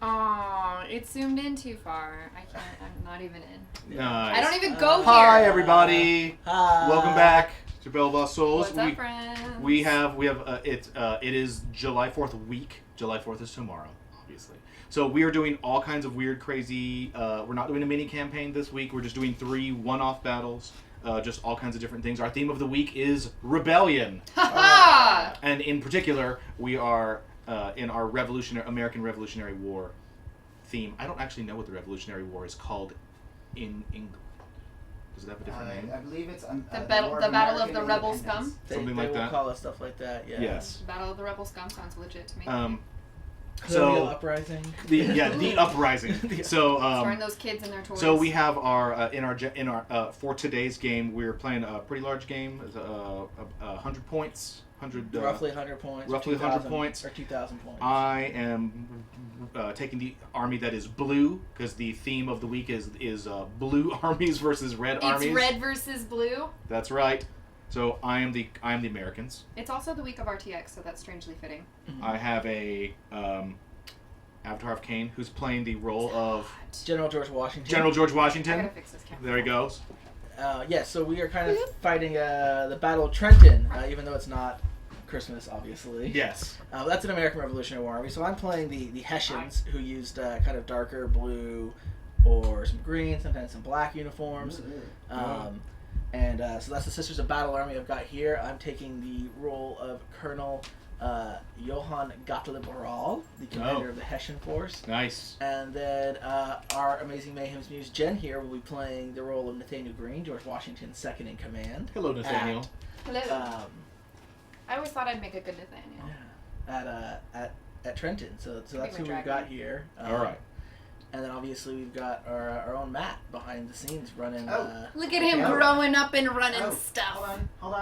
Oh, it zoomed in too far. I can't. I'm not even in. Nice. I don't even go here. Hi everybody. Hi. Welcome back to Bell Boss Souls. What's up, friends? We have it is July 4th week. July 4th is tomorrow, obviously. So we are doing all kinds of weird, crazy. We're not doing a mini campaign this week. We're just doing 3 one-off battles. Just all kinds of different things. Our theme of the week is rebellion. And in particular, we are in our American Revolutionary War theme. I don't actually know what the Revolutionary War is called in England. Does it have a different name? I believe it's the Battle of the Rebel Scum. Something like that. They will call it stuff like that. Yeah. Yes. Battle of the Rebel Scum sounds legit to me. Colonial uprising. The uprising. So throwing those kids in their toys. So we have our for today's game, we're playing a pretty large game. It's 100 points. Roughly 100 points. Roughly 100 points. Or 2,000 points. I am taking the army that is blue, because the theme of the week is blue armies versus red armies. It's red versus blue. That's right. So I am the Americans. It's also the week of RTX, so that's strangely fitting. Mm-hmm. I have a Avatar of Cain, who's playing the role of General George Washington. General George I Washington. gotta fix this camera. There he goes. So we are kind of fighting the Battle of Trenton, even though it's not Christmas, obviously. Yes. That's an American Revolutionary War Army. So I'm playing the Hessians, who used kind of darker blue or some green, sometimes some black uniforms. So that's the Sisters of Battle Army I've got here. I'm taking the role of Colonel Johann Gottlieb Rahl, the commander of the Hessian force. Nice. And then our amazing Mayhem's Muse Jen here will be playing the role of Nathaniel Green, George Washington's second in command. Hello, Nathaniel. Hello. I always thought I'd make a good Nathaniel. At Trenton. So that's who we've got here. All right. And then obviously we've got our own Matt behind the scenes running. Look at him growing up and running stuff. Hold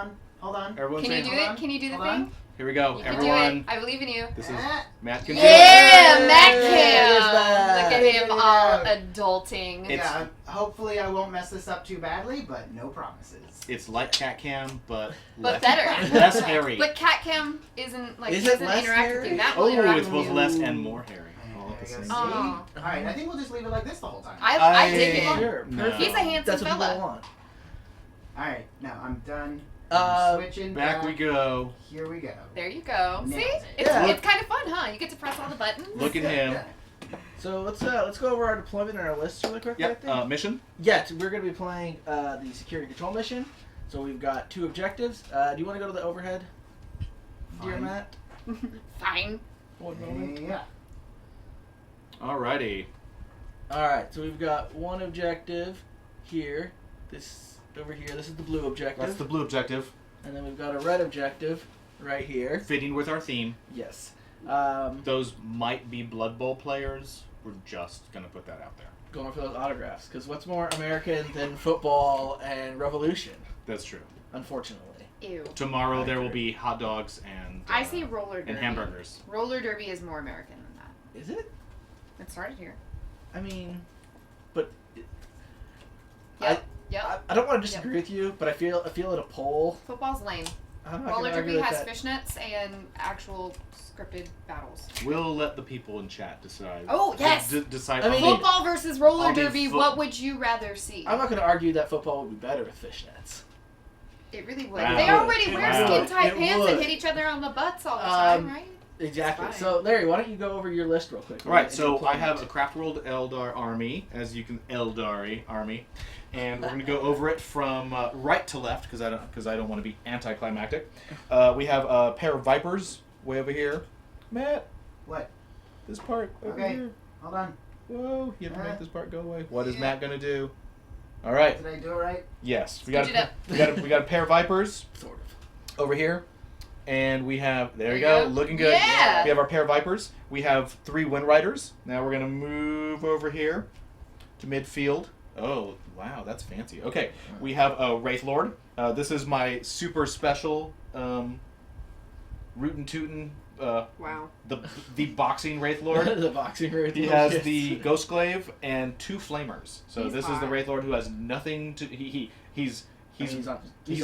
on. Everyone Can you do it? Can you do the thing? Here we go. You Everyone. can do it. I believe in you. This is Matt can Yeah, do it. Matt Here's Cam. that. Look at him all adulting. Yeah, hopefully I won't mess this up too badly, but no promises. It's like Cat Cam, but better. less hairy. But Cat Cam isn't like Is doesn't it less interact with hairy? you. That will Oh, interact it's with both you. less and more hairy. All at the I same gotta time. Oh. Alright, I think we'll just leave it like this the whole time. I dig it. Sure, No. perfect. He's a handsome That's what fella. people want. Alright, now I'm done. Switching Back we go. Here we go. There you go. Nailed See, it. it's Yeah. it's kind of fun, huh? You get to press all the buttons. Look at him. So let's go over our deployment and our lists really quick. I Yep. think. Mission. We're going to be playing the security control mission. So we've got 2 objectives. Do you want to go to the overhead, dear Fine. Matt? Fine. One moment. Yeah. Alrighty. All right. So we've got one objective here. This over here. This is the blue objective. That's the blue objective. And then we've got a red objective right here. Fitting with our theme. Yes. Those might be Blood Bowl players. We're just gonna put that out there. Going for those autographs, because what's more American than football and revolution? That's true. Unfortunately. Ew. Tomorrow I there will agree. be hot dogs and I see roller derby. and hamburgers. Roller derby is more American than that. Is it? It started here. I mean, but Yep. Yep. I don't want to disagree with you, but I feel at a poll. Football's lame. I'm not Roller gonna argue derby with has that. fishnets and actual scripted battles. We'll let the people in chat decide. Oh, yes! Decide. I mean- Football versus roller I'll be derby, what would you rather see? I'm not going to argue that football would be better with fishnets. It really would. Wow. They already It wear would. skin-tight It pants would. and hit each other on the butts all the time, right? Exactly. It's fine. So, Larry, why don't you go over your list real quick? All right, And so your I have a deployment. Craft World Eldar army, Aeldari army, and we're going to go over it from right to left because I don't want to be anticlimactic. We have a pair of Vipers way over here. Matt, What? this part over Okay. here. Hold on. Whoa, you have to make this part go away. What is Matt going to do? All right. Did I do it right? Yes, we Scooch it up. got a pair of Vipers Sort of. over here. And we have, there you you go, go. looking good. Yeah. We have our pair of Vipers. We have 3 Wind Riders. Now we're going to move over here to midfield. Oh, wow, that's fancy. Okay, we have a Wraith Lord. This is my super special Rootin' Tootin' Wow. the boxing Wraith Lord. The boxing ring. He has the Ghostglaive and 2 Flamers. So He's this is the hot. Wraith Lord who has nothing to... He's a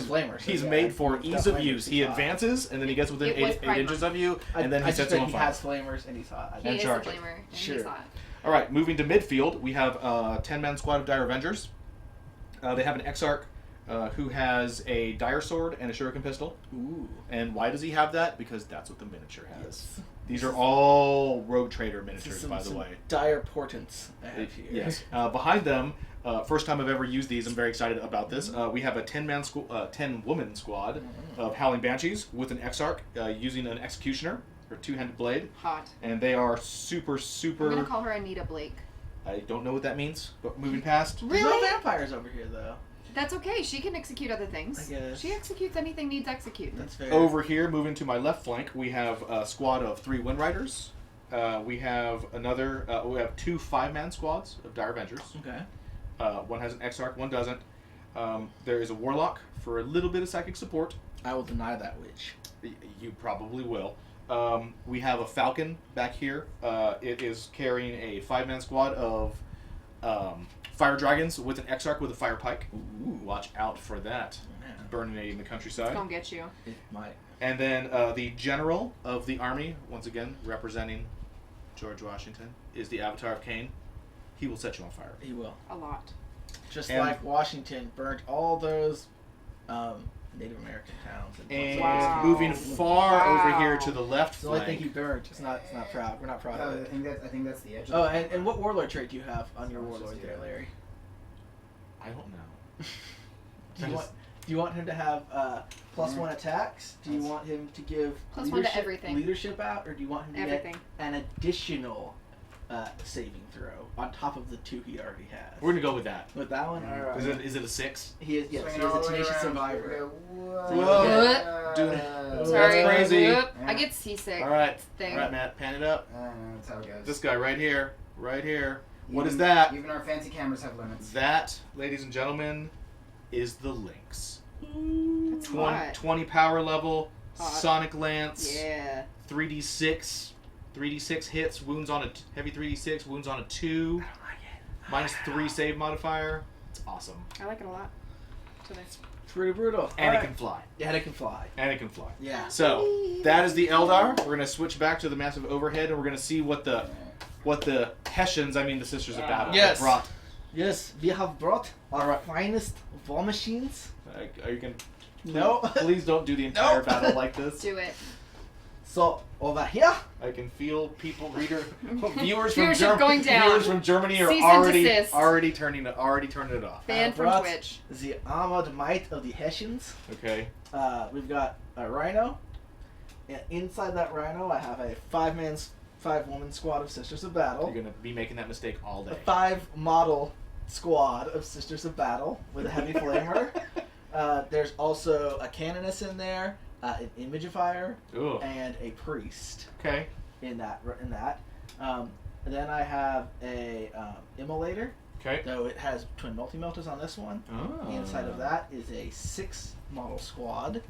flamer. So He's yeah, made for he's got ease of flamers, use. he's He hot. advances, and then he gets within It was 8 Pride inches Month. of you, and then he sets said him on he fire. has flamers and he's hot. He And is a charges. flamer, and Sure. he's hot. All right, moving to midfield, we have a 10-man squad of Dire Avengers. They have an Exarch who has a Dire Sword and a Shuriken pistol. Ooh. And why does he have that? Because that's what the miniature has. Yes. These are all Rogue Trader miniatures, Some, by the some way. dire portents I have here. Yes. Behind them, first time I've ever used these. I'm very excited about this. We have a 10-woman squad of Howling Banshees with an Exarch using an Executioner, or two-handed blade. Hot. And they are super, super... I'm gonna call her Anita Blake. I don't know what that means, but moving past. There's no vampires over here, though. That's okay. She can execute other things. I guess. She executes anything needs execute. That's fair. Over here, moving to my left flank, we have a squad of 3 Wind Riders. We have another... we have 2 5-man squads of Dire Avengers. Okay. One has an Exarch, one doesn't. There is a Warlock for a little bit of psychic support. I will deny that witch. You probably will. We have a Falcon back here. It is carrying a 5-man squad of Fire Dragons with an Exarch with a Fire Pike. Ooh, watch out for that. Man, Burning in the countryside. Don't get you. it might. And then the General of the Army, once again representing George Washington, is the Avatar of Cain. He will set you on fire. He will. A lot. Just And- like Washington burnt all those Native American towns. And Wow. moving far Wow. over here to the left It's the only thing flank. he burnt. It's not proud. We're not proud of I it. think that's the edge. Oh, of the and what warlord trait do you have on your Oh, it's warlord just there, the- Larry? I don't know. Do you want him to have +1 attacks? Do you want him to give +1 to leadership, everything. leadership out, or do you want him to Everything. get an additional saving throw on top of the 2 he already has? We're gonna go with that. With that one, all right. Is it a 6? He is, yes, Swinging he is all a the way tenacious around. survivor. Whoa. Dude, Sorry. That's crazy. Whoop. I get seasick. All right, Thing. all right, Matt, pan it up. That's how it goes. This guy right here, right here. What is Even- that? Even our fancy cameras have limits. That, ladies and gentlemen, is the Lynx. That's 20, hot. 20 power level, Hot. Sonic Lance, Yeah. 3d6 hits, wounds on a heavy 3d6, wounds on a 2, I don't like it. -3 save modifier. It's awesome. I like it a lot. So that's Pretty brutal. And All it right. can fly. Yeah, and it can fly. And it can fly. Yeah. So that is the Eldar. We're gonna switch back to the massive overhead, and we're gonna see what the Hessians, I mean the Sisters of Battle, Yes. brought. Yes, we have brought our All right. finest war machines. Are you gonna? No. Please don't do the entire Nope. battle like this. do it. So over here, I can feel viewers Viewership from going down. Viewers from Germany are Cease and already desist. turning it off. Banned from brought Twitch. the armored might of the Hessians. Okay. We've got a rhino. And inside that rhino, I have a 5-woman squad of Sisters of Battle. You're gonna be making that mistake all A day. 5-model squad of Sisters of Battle with a heavy flamer. There's also a canoness in there, an imagifier, Ooh. and a priest Okay. in that. And then I have a immolator, Okay. though it has twin multi-melters on this one. Oh. Inside of that is a 6-model squad,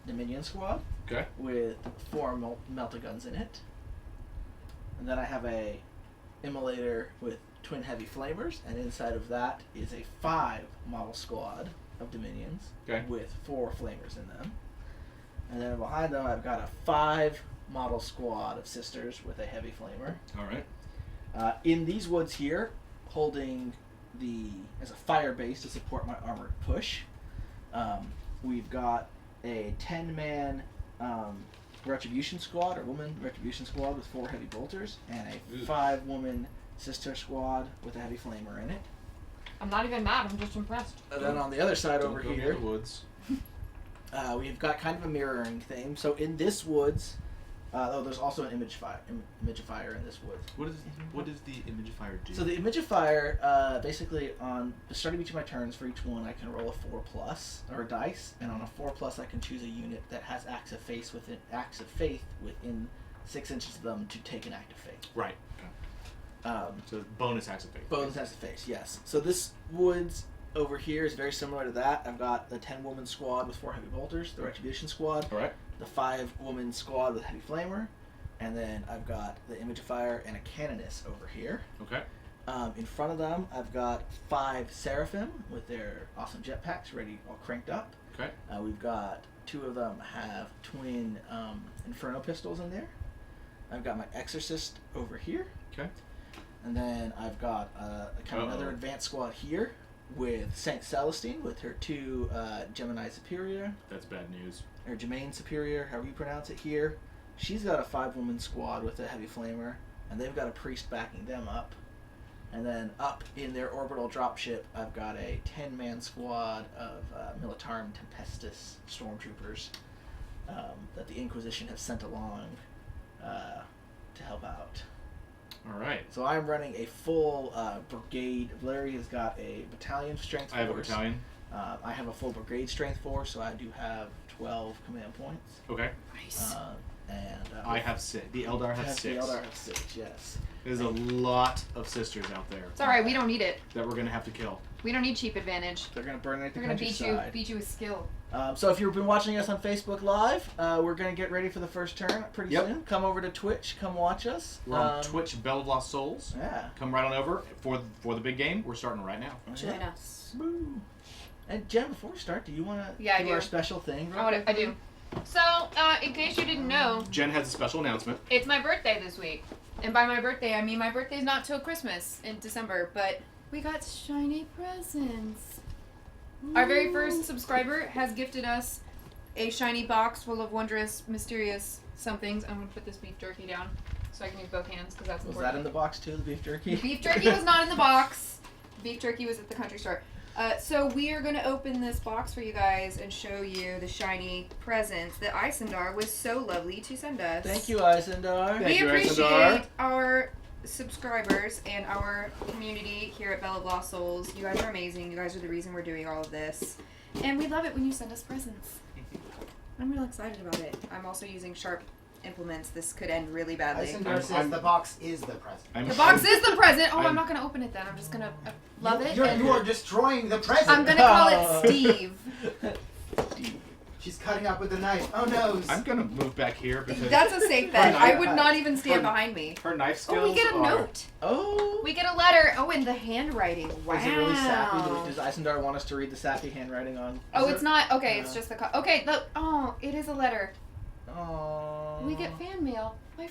Dominion squad, Okay. with 4 melta-guns in it. And then I have a immolator with twin heavy flamers, and inside of that is a 5-model squad of Dominions Okay. with 4 flamers in them. And then behind them I've got a 5-model squad of Sisters with a heavy flamer. All right. In these woods here, holding as a fire base to support my armored push, we've got a 10-man retribution squad, or woman retribution squad with 4 heavy bolters, and a 5-woman sister squad with a heavy flamer in it. I'm not even mad. I'm just impressed. And then on the other side Don't over go near here, the woods. we've got kind of a mirroring theme. So in this woods, there's also an imagifier in this woods. What does the imagifier do? So the imagifier, basically on the start of each of my turns, for each one I can roll a 4+ or a dice, and on a 4+ I can choose a unit that has acts of faith within 6 inches of them to take an act of faith. Right. Okay. So bonus acts of faith. Bonus acts of faith, yes. So this woods over here is very similar to that. I've got the 10-woman squad with 4 heavy bolters, the retribution squad, All right. the 5-woman squad with heavy flamer, and then I've got the imagifier and a canoness over here. Okay. In front of them, I've got 5 Seraphim with their awesome jetpacks ready, all cranked up. Okay. We've got 2 of them have twin Inferno pistols in there. I've got my Exorcist over here. Okay. And then I've got another advanced squad here with Saint Celestine with her 2 Gemini Superior. That's bad news. Or Germain Superior, however you pronounce it here. She's got a 5-woman squad with a heavy flamer, and they've got a priest backing them up. And then up in their orbital dropship, I've got a 10-man squad of Militarum Tempestus stormtroopers that the Inquisition has sent along to help out. All right. So I'm running a full brigade. Larry has got a battalion strength force. I have a battalion. I have a full brigade strength force, so I do have 12 command points. Okay. Nice. I have 6. The Eldar have 6. The Eldar have 6, yes. There's a lot of sisters out there It's alright, we don't need it. that we're gonna have to kill. We don't need cheap advantage. They're going to burn They're gonna beat you with skill. So if you've been watching us on Facebook Live, we're going to get ready for the first turn pretty soon. Come over to Twitch. Come watch us. We're on Twitch, Bell of Lost Souls. Yeah. Come right on over for the big game. We're starting right now. Join us. Woo. And Jen, before we start, do you want to Yeah, I do do. our special thing? I do. So, in case you didn't know, Jen has a special announcement. it's my birthday this week. And by my birthday, I mean my birthday's not till Christmas in December, but we got shiny presents. Our very first subscriber has gifted us a shiny box full of wondrous, mysterious somethings. I'm going to put this beef jerky down so I can use both hands because that's Was important. that in the box too, the beef jerky? Beef jerky was not in the box. Beef jerky was at the country store. So we are going to open this box for you guys and show you the shiny presents that Isendar was so lovely to send us. Thank you, Isendar. Thank We you, appreciate Isendar. our subscribers and our community here at Bell of Lost Souls. You guys are amazing. You guys are the reason we're doing all of this. And we love it when you send us presents. I'm real excited about it. I'm also using sharp implements. This could end really badly. Isendar says the box is the present. The box is the present. Oh, I'm not going to open it then. I'm just going to love it. You and are destroying the present. I'm going to call it Steve. She's cutting up with the knife. Oh no. I'm gonna move back here because That's a safe bet. Her I knife- would not even stand her- behind me. her knife skills Oh, we get a are... note. Oh. We get a letter. Oh, and the handwriting. Wow. Is it really sappy? Does Isendar want us to read the sappy handwriting on? Oh, Is it's it? not. Okay, it's just the. Okay, look. Oh, it is a letter. Oh. We get fan mail. Fan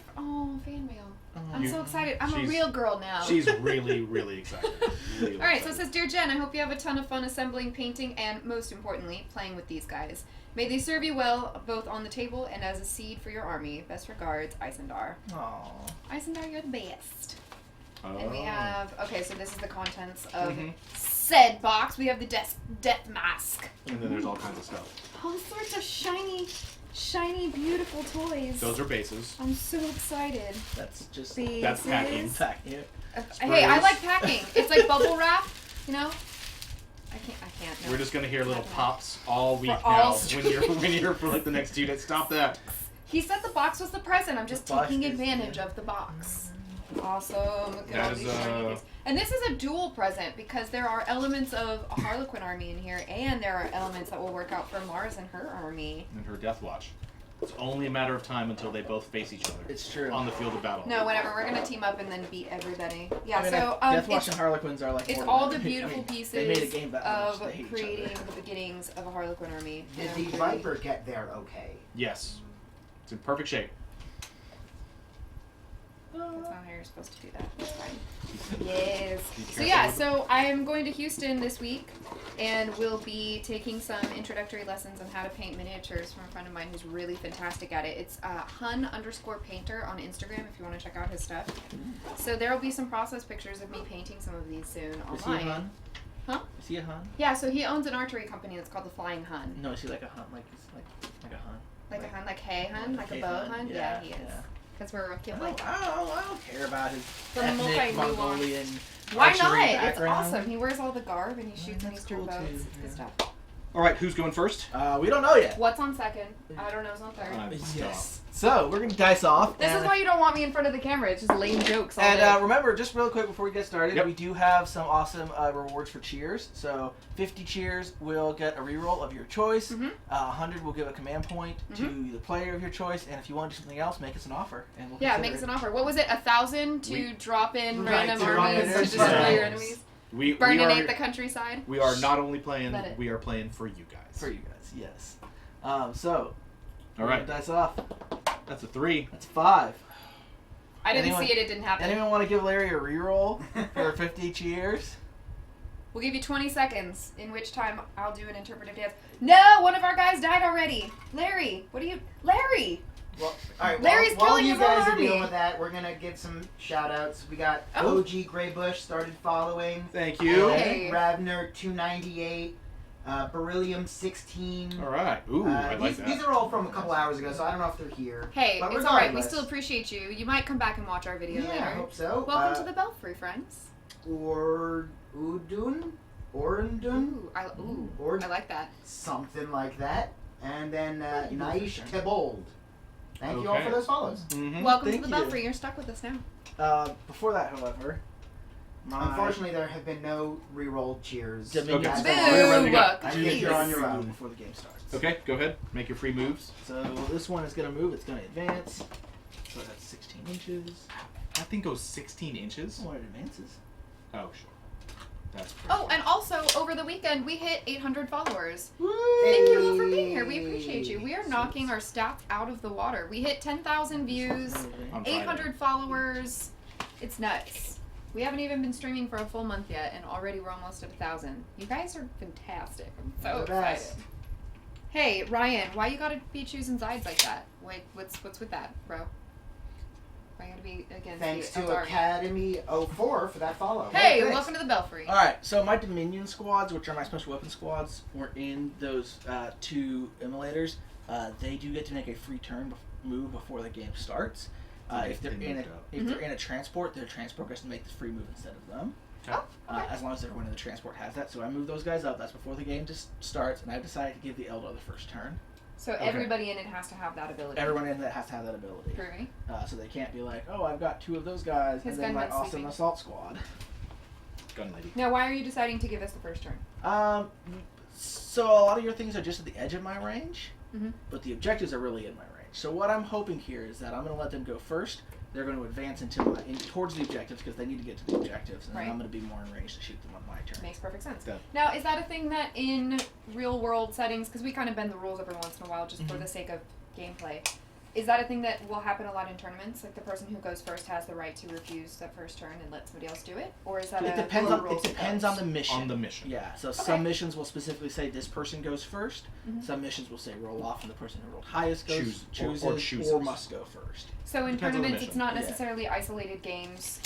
mail. I'm You- so excited. I'm a she's- real girl now. She's really, really excited. Really All right, so it excited. says, Dear Jen, I hope you have a ton of fun assembling, painting, and most importantly, playing with these guys. May they serve you well, both on the table and as a seed for your army. Best regards, Isendar. Aw. Isendar, you're the best. Oh. And we have, okay, so this is the contents of Mhm. said box. We have the death mask. And then there's all kinds of stuff. All sorts of shiny, beautiful toys. Those are bases. I'm so excited. That's just Bases. That's packing. pack. Yeah. Hey, I Sprays. like packing. It's like bubble wrap, you know? I can't. No. We're just gonna hear little pops all week For all now when you're for like the next 2 days. Stop that. He said the box was the present. I'm just The box taking is- advantage of the box. Awesome. Look at That all is, these shiny things. And this is a dual present because there are elements of a Harlequin army in here, and there are elements that will work out for Mars and her army. And her death watch. It's only a matter of time until they both face each other It's true. on the field of battle. No, whatever. We're gonna team up and then beat everybody. Yeah. I mean, so Deathwatch it's, and Harlequins are like. it's more all than- the beautiful I mean, pieces They made a game about of how much they hate creating each other. the beginnings of a Harlequin army. Did And the I'm really- Viper get there okay? Yes. It's in perfect shape. That's not how you're supposed to do that. That's fine. Yes. Be So careful yeah, with so I am going to Houston this week, and we'll be taking some introductory lessons on how to paint miniatures from a friend of mine who's really fantastic at it. It's Hun_painter on Instagram if you want to check out his stuff. So there will be some process pictures of me painting some of these soon Is he a online. Hun? Huh? Is he a Hun? Yeah, so he owns an archery company that's called the Flying Hun. No, is he like a Hun? Like it's like a Hun? Like a Hun, like hey Hun, like a Hey bow Hun? Hun. Yeah, he is. yeah. Because we're a kid I like. don't care about his The ethnic multi-nuance. Mongolian Why archery not? It's background. awesome. He wears all the garb and he shoots and that's he's turned cool bows. too, Good yeah. stuff. All right, who's going first? We don't know yet. What's on second? I don't know. It's on third. Yes. So we're gonna dice off. This is why you don't want me in front of the camera. It's just lame jokes all day. And remember, just real quick before we get started, Yep. we do have some awesome rewards for cheers. So 50 cheers will get a reroll of your choice. 100 will give a command point to the player of your choice. And if you want to do something else, make us an offer. And we'll Yeah, consider make us it. an offer. What was it? 1,000 to drop in Right, random to drop in armies to enemies. destroy your Yes. enemies? We Burninate are the countryside? we are not only playing, Let it. we are playing for you guys. For you guys, yes. So, All right, dice off. that's a 3. That's 5. I didn't Anyone- see it. It didn't happen. Anyone want to give Larry a reroll for 50 cheers? We'll give you 20 seconds, in which time I'll do an interpretive dance. No! One of our guys died already! Larry! What are you... Larry! Well, all right. Larry's while killing you his own guys are army. dealing with that, we're gonna give some shout outs. We got Oh. OG Greybush started following. Thank you. Hey. Ravner 298. Beryllium 16. All right. Ooh, I like that. These are all from a couple hours ago, so I don't know if they're here. Hey, But it's alright. We regardless- still appreciate you. You might come back and watch our video Yeah, later. I hope so. Welcome to the Belfry, friends. Orundun? Ooh, I Or like that. something like that. And then you know Naish for sure. Tebold. Thank you all Okay. for those follows. Mhm. Welcome Thank to the you. Belfry. You're stuck with us now. Before that, however, Unfortunately, there have been no reroll cheers. Dominions Okay. That's Boo! all. We're ready to go. I think Please. you're on your Free own. move before the game starts. Okay, go ahead. Make your free moves. So this one is going to move. It's going to advance. So that's 16 inches. That thing goes 16 inches. Oh, it advances. Oh, sure. That's pretty Oh, and also, over the weekend, we hit 800 followers. Thank you all for being here. We appreciate you. We are knocking our stats out of the water. We hit 10,000 views, on Friday. 800 followers. It's nuts. We haven't even been streaming for a full month yet, and already we're almost at 1,000. You guys are fantastic. I'm so You're the best. excited. Hey, Ryan, why you gotta be choosing sides like that? Wait, what's with that, bro? Why you gotta be against Thanks the to Aeldari? Academy 04 for that follow. Hey, Thanks. welcome to the Belfry. All right, so my Dominion squads, which are my special weapon squads, were in those 2 immolators. They do get to make a free turn move before the game starts. If they're They in moved a up. they're in a transport, their transport gets to make this free move instead of them. Oh, okay. As long as everyone in the transport has that. So I move those guys up. That's before the game just starts, and I've decided to give the Eldar the first turn. So everybody in it has to have that ability. Everyone in that has to have that ability. Groovy. So they can't be like, oh, I've got 2 of those guys, His and then my gunman's awesome sleeping. assault squad. Gun lady. Now, why are you deciding to give us the first turn? So a lot of your things are just at the edge of my range, Mhm. but the objectives are really in my range. So what I'm hoping here is that I'm going to let them go first. They're going to advance towards the objectives because they need to get to the objectives, and Right. then I'm going to be more in range to shoot them on my turn. Makes perfect sense. Yeah. Now, is that a thing that in real world settings, because we kind of bend the rules every once in a while just for the sake of gameplay, is that a thing that will happen a lot in tournaments? Like the person who goes first has the right to refuse that first turn and let somebody else do it? Or is that It a depends real on rules on the mission. On the mission. Yeah. So Okay. some missions will specifically say this person goes 1st. Mhm. Some missions will say roll off, and the person who rolled highest goes Chooses. chooses or must go first. So in Depends on the tournaments, it's mission. not Yeah. necessarily isolated games.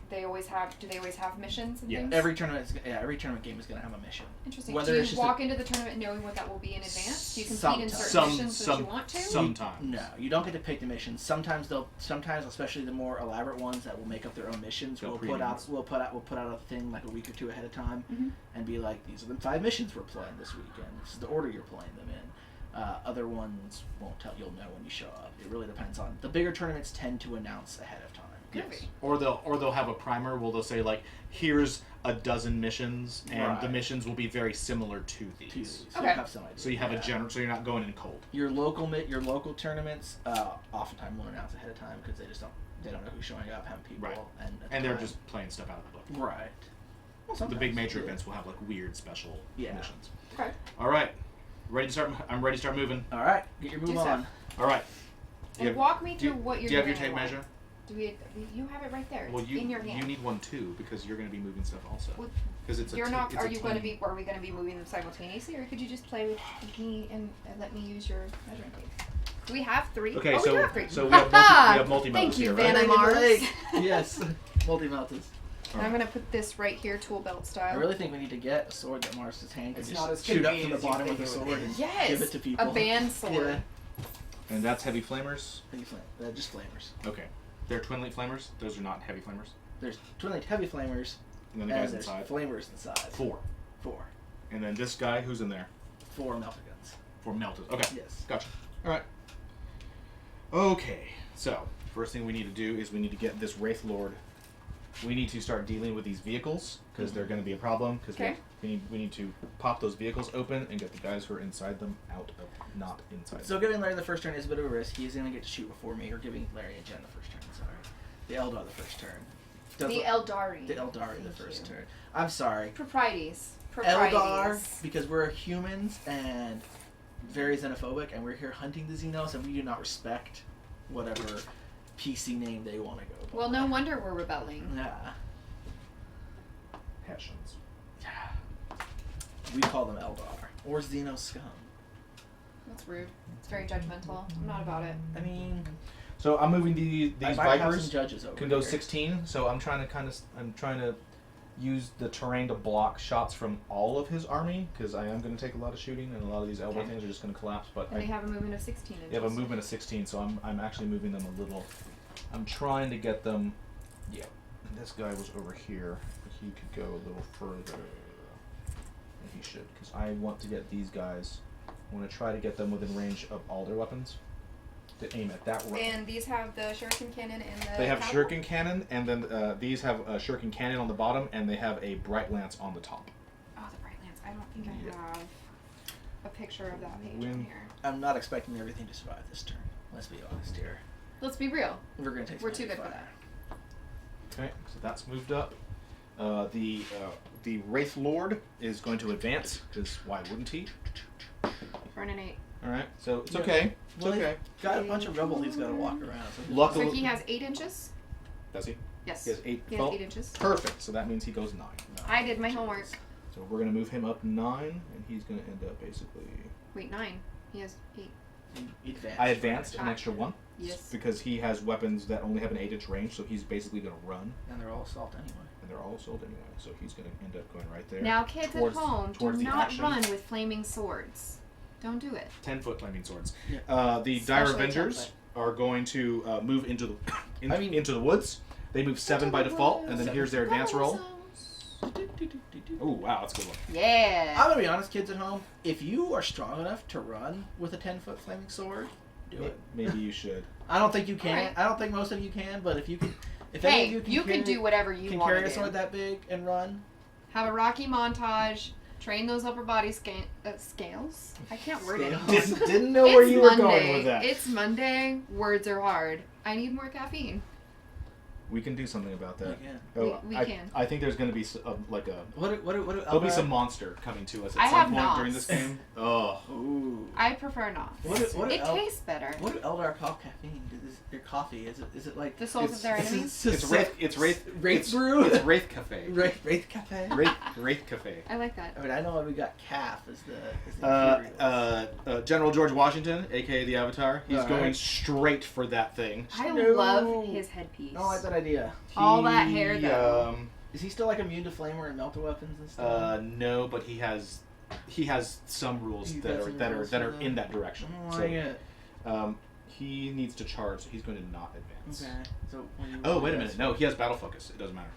Do they always have missions and Yes. things? Every tournament game is going to have a mission. Interesting. whether Do you it's just walk into the tournament knowing what that will be in advance? Do you compete in certain Some- missions so that you want to? Sometimes. No, you don't get to pick the missions. Sometimes, especially the more elaborate ones that will make up their own missions, They'll we'll put pre-announce. out a thing like a week or 2 ahead of time, Mhm. and be like, these are the 5 missions we're playing this weekend. This is the order you're playing them in. Other ones won't tell. You'll know when you show up. It really depends on the bigger tournaments tend to announce ahead of time. Yes. Groovy. Or they'll have a primer where they'll say like, here's a dozen missions, and the Right. missions will be very similar to these. So Okay. you have some idea. So you have Yeah. a general. So you're not going in cold. Your local tournaments oftentimes won't announce ahead of time because they don't know who's showing up, how many people, Right. and at And the they're time- just playing stuff out of the book. right. Well, The big sometimes, major yeah. events will have like weird special Yeah. missions. Okay. All right, ready to start. I'm ready to start moving. All right, get your Do move so. on. All right. And Yeah. walk me Do through you, what you're do you have doing your tape and why. measure? You have it right there. Well, It's in your hand. you need one too because you're going to be moving stuff also. Well, Because it's a. You're t- not. it's Are a you going to team. be? Are we going to be moving them simultaneously, or could you just play with me and let me use your measuring tape? Do we have 3? Okay, oh, so we do have 3. so we have multi Thank modes you, here, right? Vanna Mars. Yes, multi-meltas. And I'm going to put this right here, tool belt I style. really think we need to get a sword that Mars' hand can It's not just as shoot up from the convenient as you bottom think with a it would sword be. and Yes, give it to people. a band sword. Yeah. And that's heavy flamers. Just flamers. Okay, they're twin light flamers. Those are not heavy flamers. There's twin-linked heavy flamers, And then the and guys there's inside. flamers inside. 4. 4. And then this guy who's in there. for melted guns. For melted. Okay. Yes. Gotcha. All right. Okay. So first thing we need to do is we need to get this Wraith Lord. We need to start dealing with these vehicles because they're going to be a problem. Because we need to pop those vehicles open and get the guys who are inside them out of not inside. So giving Larry the first turn is a bit of a risk. He's going to get to shoot before me, or giving Larry and Jen the first turn. Sorry, the Eldar the first turn. The Aeldari. The Aeldari the first turn. I'm sorry. Proprieties. Eldar, because we're humans and very xenophobic, and we're here hunting the Xenos, and we do not respect whatever PC name they want to go by. Well, no wonder we're rebelling. Yeah. Hessians. Yeah. We call them Eldar. Or Xeno scum. That's rude. It's very judgmental. I'm not about it. I mean... So I'm moving these I might have Vipers. some judges over Can go here. 16. So I'm trying to use the terrain to block shots from all of his army because I am going to take a lot of shooting and a lot of these Eldar things are just going to collapse. But And they have a movement of 16 inches. They have a movement of 16, so I'm actually moving them a little. I'm trying to get them. Yeah, and this guy was over here. But he could go a little further. And he should, because I want to get these guys. I want to try to get them within range of all their weapons. To aim at that range. And these have the shuriken cannon and the. They have catapult? shuriken cannon, and then these have a shuriken cannon on the bottom, and they have a bright lance on the top. Oh, the bright lance. I don't think I have a picture of that page When- on here. I'm not expecting everything to survive this turn. Let's be honest here. Let's be real. We're going to take We're some too good for fire. that. Okay, so that's moved up. The Wraith Lord is going to advance, because why wouldn't he? Burn an 8. Alright, so it's Yeah. okay. It's Well, okay. Got a bunch of rubble he's got to walk around. So Luckily, So he has 8 inches? does he? Yes. He has 8. He has 8 inches. Perfect. So that means he goes 9. I did my homework. So we're gonna move him up 9, and he's gonna end up basically. Wait, 9. He has 8. Advanced. I advanced an extra 1. Yes. Because he has weapons that only have an 8-inch range, so he's basically gonna run, And they're all assault anyway. and they're all sold anyway. So he's gonna end up going right there. Now, kids towards- at home, do towards the not action. run with flaming swords. Don't do it. 10-foot flaming swords. Yeah. The Dire Especially Avengers are going to move into the I mean- into the woods. They move 7 by default, and then here's their advance roll. Oh wow, that's a good one. Yeah. I'm gonna be honest, kids at home. If you are strong enough to run with a 10-foot flaming sword, do it. Maybe you should. I don't think you can. Alright. I don't think most of you can. But if you can, if any Hey, of you can do whatever you can want carry to a do. sword that big and run. Have a Rocky montage. Train those upper body scales. I can't word it. Didn't know where It's you were Monday. going with that. It's Monday. Words are hard. I need more caffeine. We can do something about that. You can. Oh, We I, can. I think there's going to be like a. What? There'll be some monster coming to us I at some have point knots. during this game. Oh. Ooh. I prefer not. What It tastes better. What do Eldar call caffeine? Your coffee? Is it like The souls of their enemies. It's Wraith brew? It's Wraith Cafe. Wraith cafe. Wraith Cafe. I like that. I mean, I know we got calf as the Imperials. General George Washington, aka the Avatar, he's Alright. going straight for that thing. I No. love his headpiece. I don't like that idea. All that hair, though. Is he still like immune to flamer and melter weapons and stuff? No, but he has some rules He's that got are some that are rules that for are that. in that direction. I don't like it. He needs to charge, so he's going to not advance. Okay. So. Oh, wait a minute. No, he has battle focus. It doesn't matter.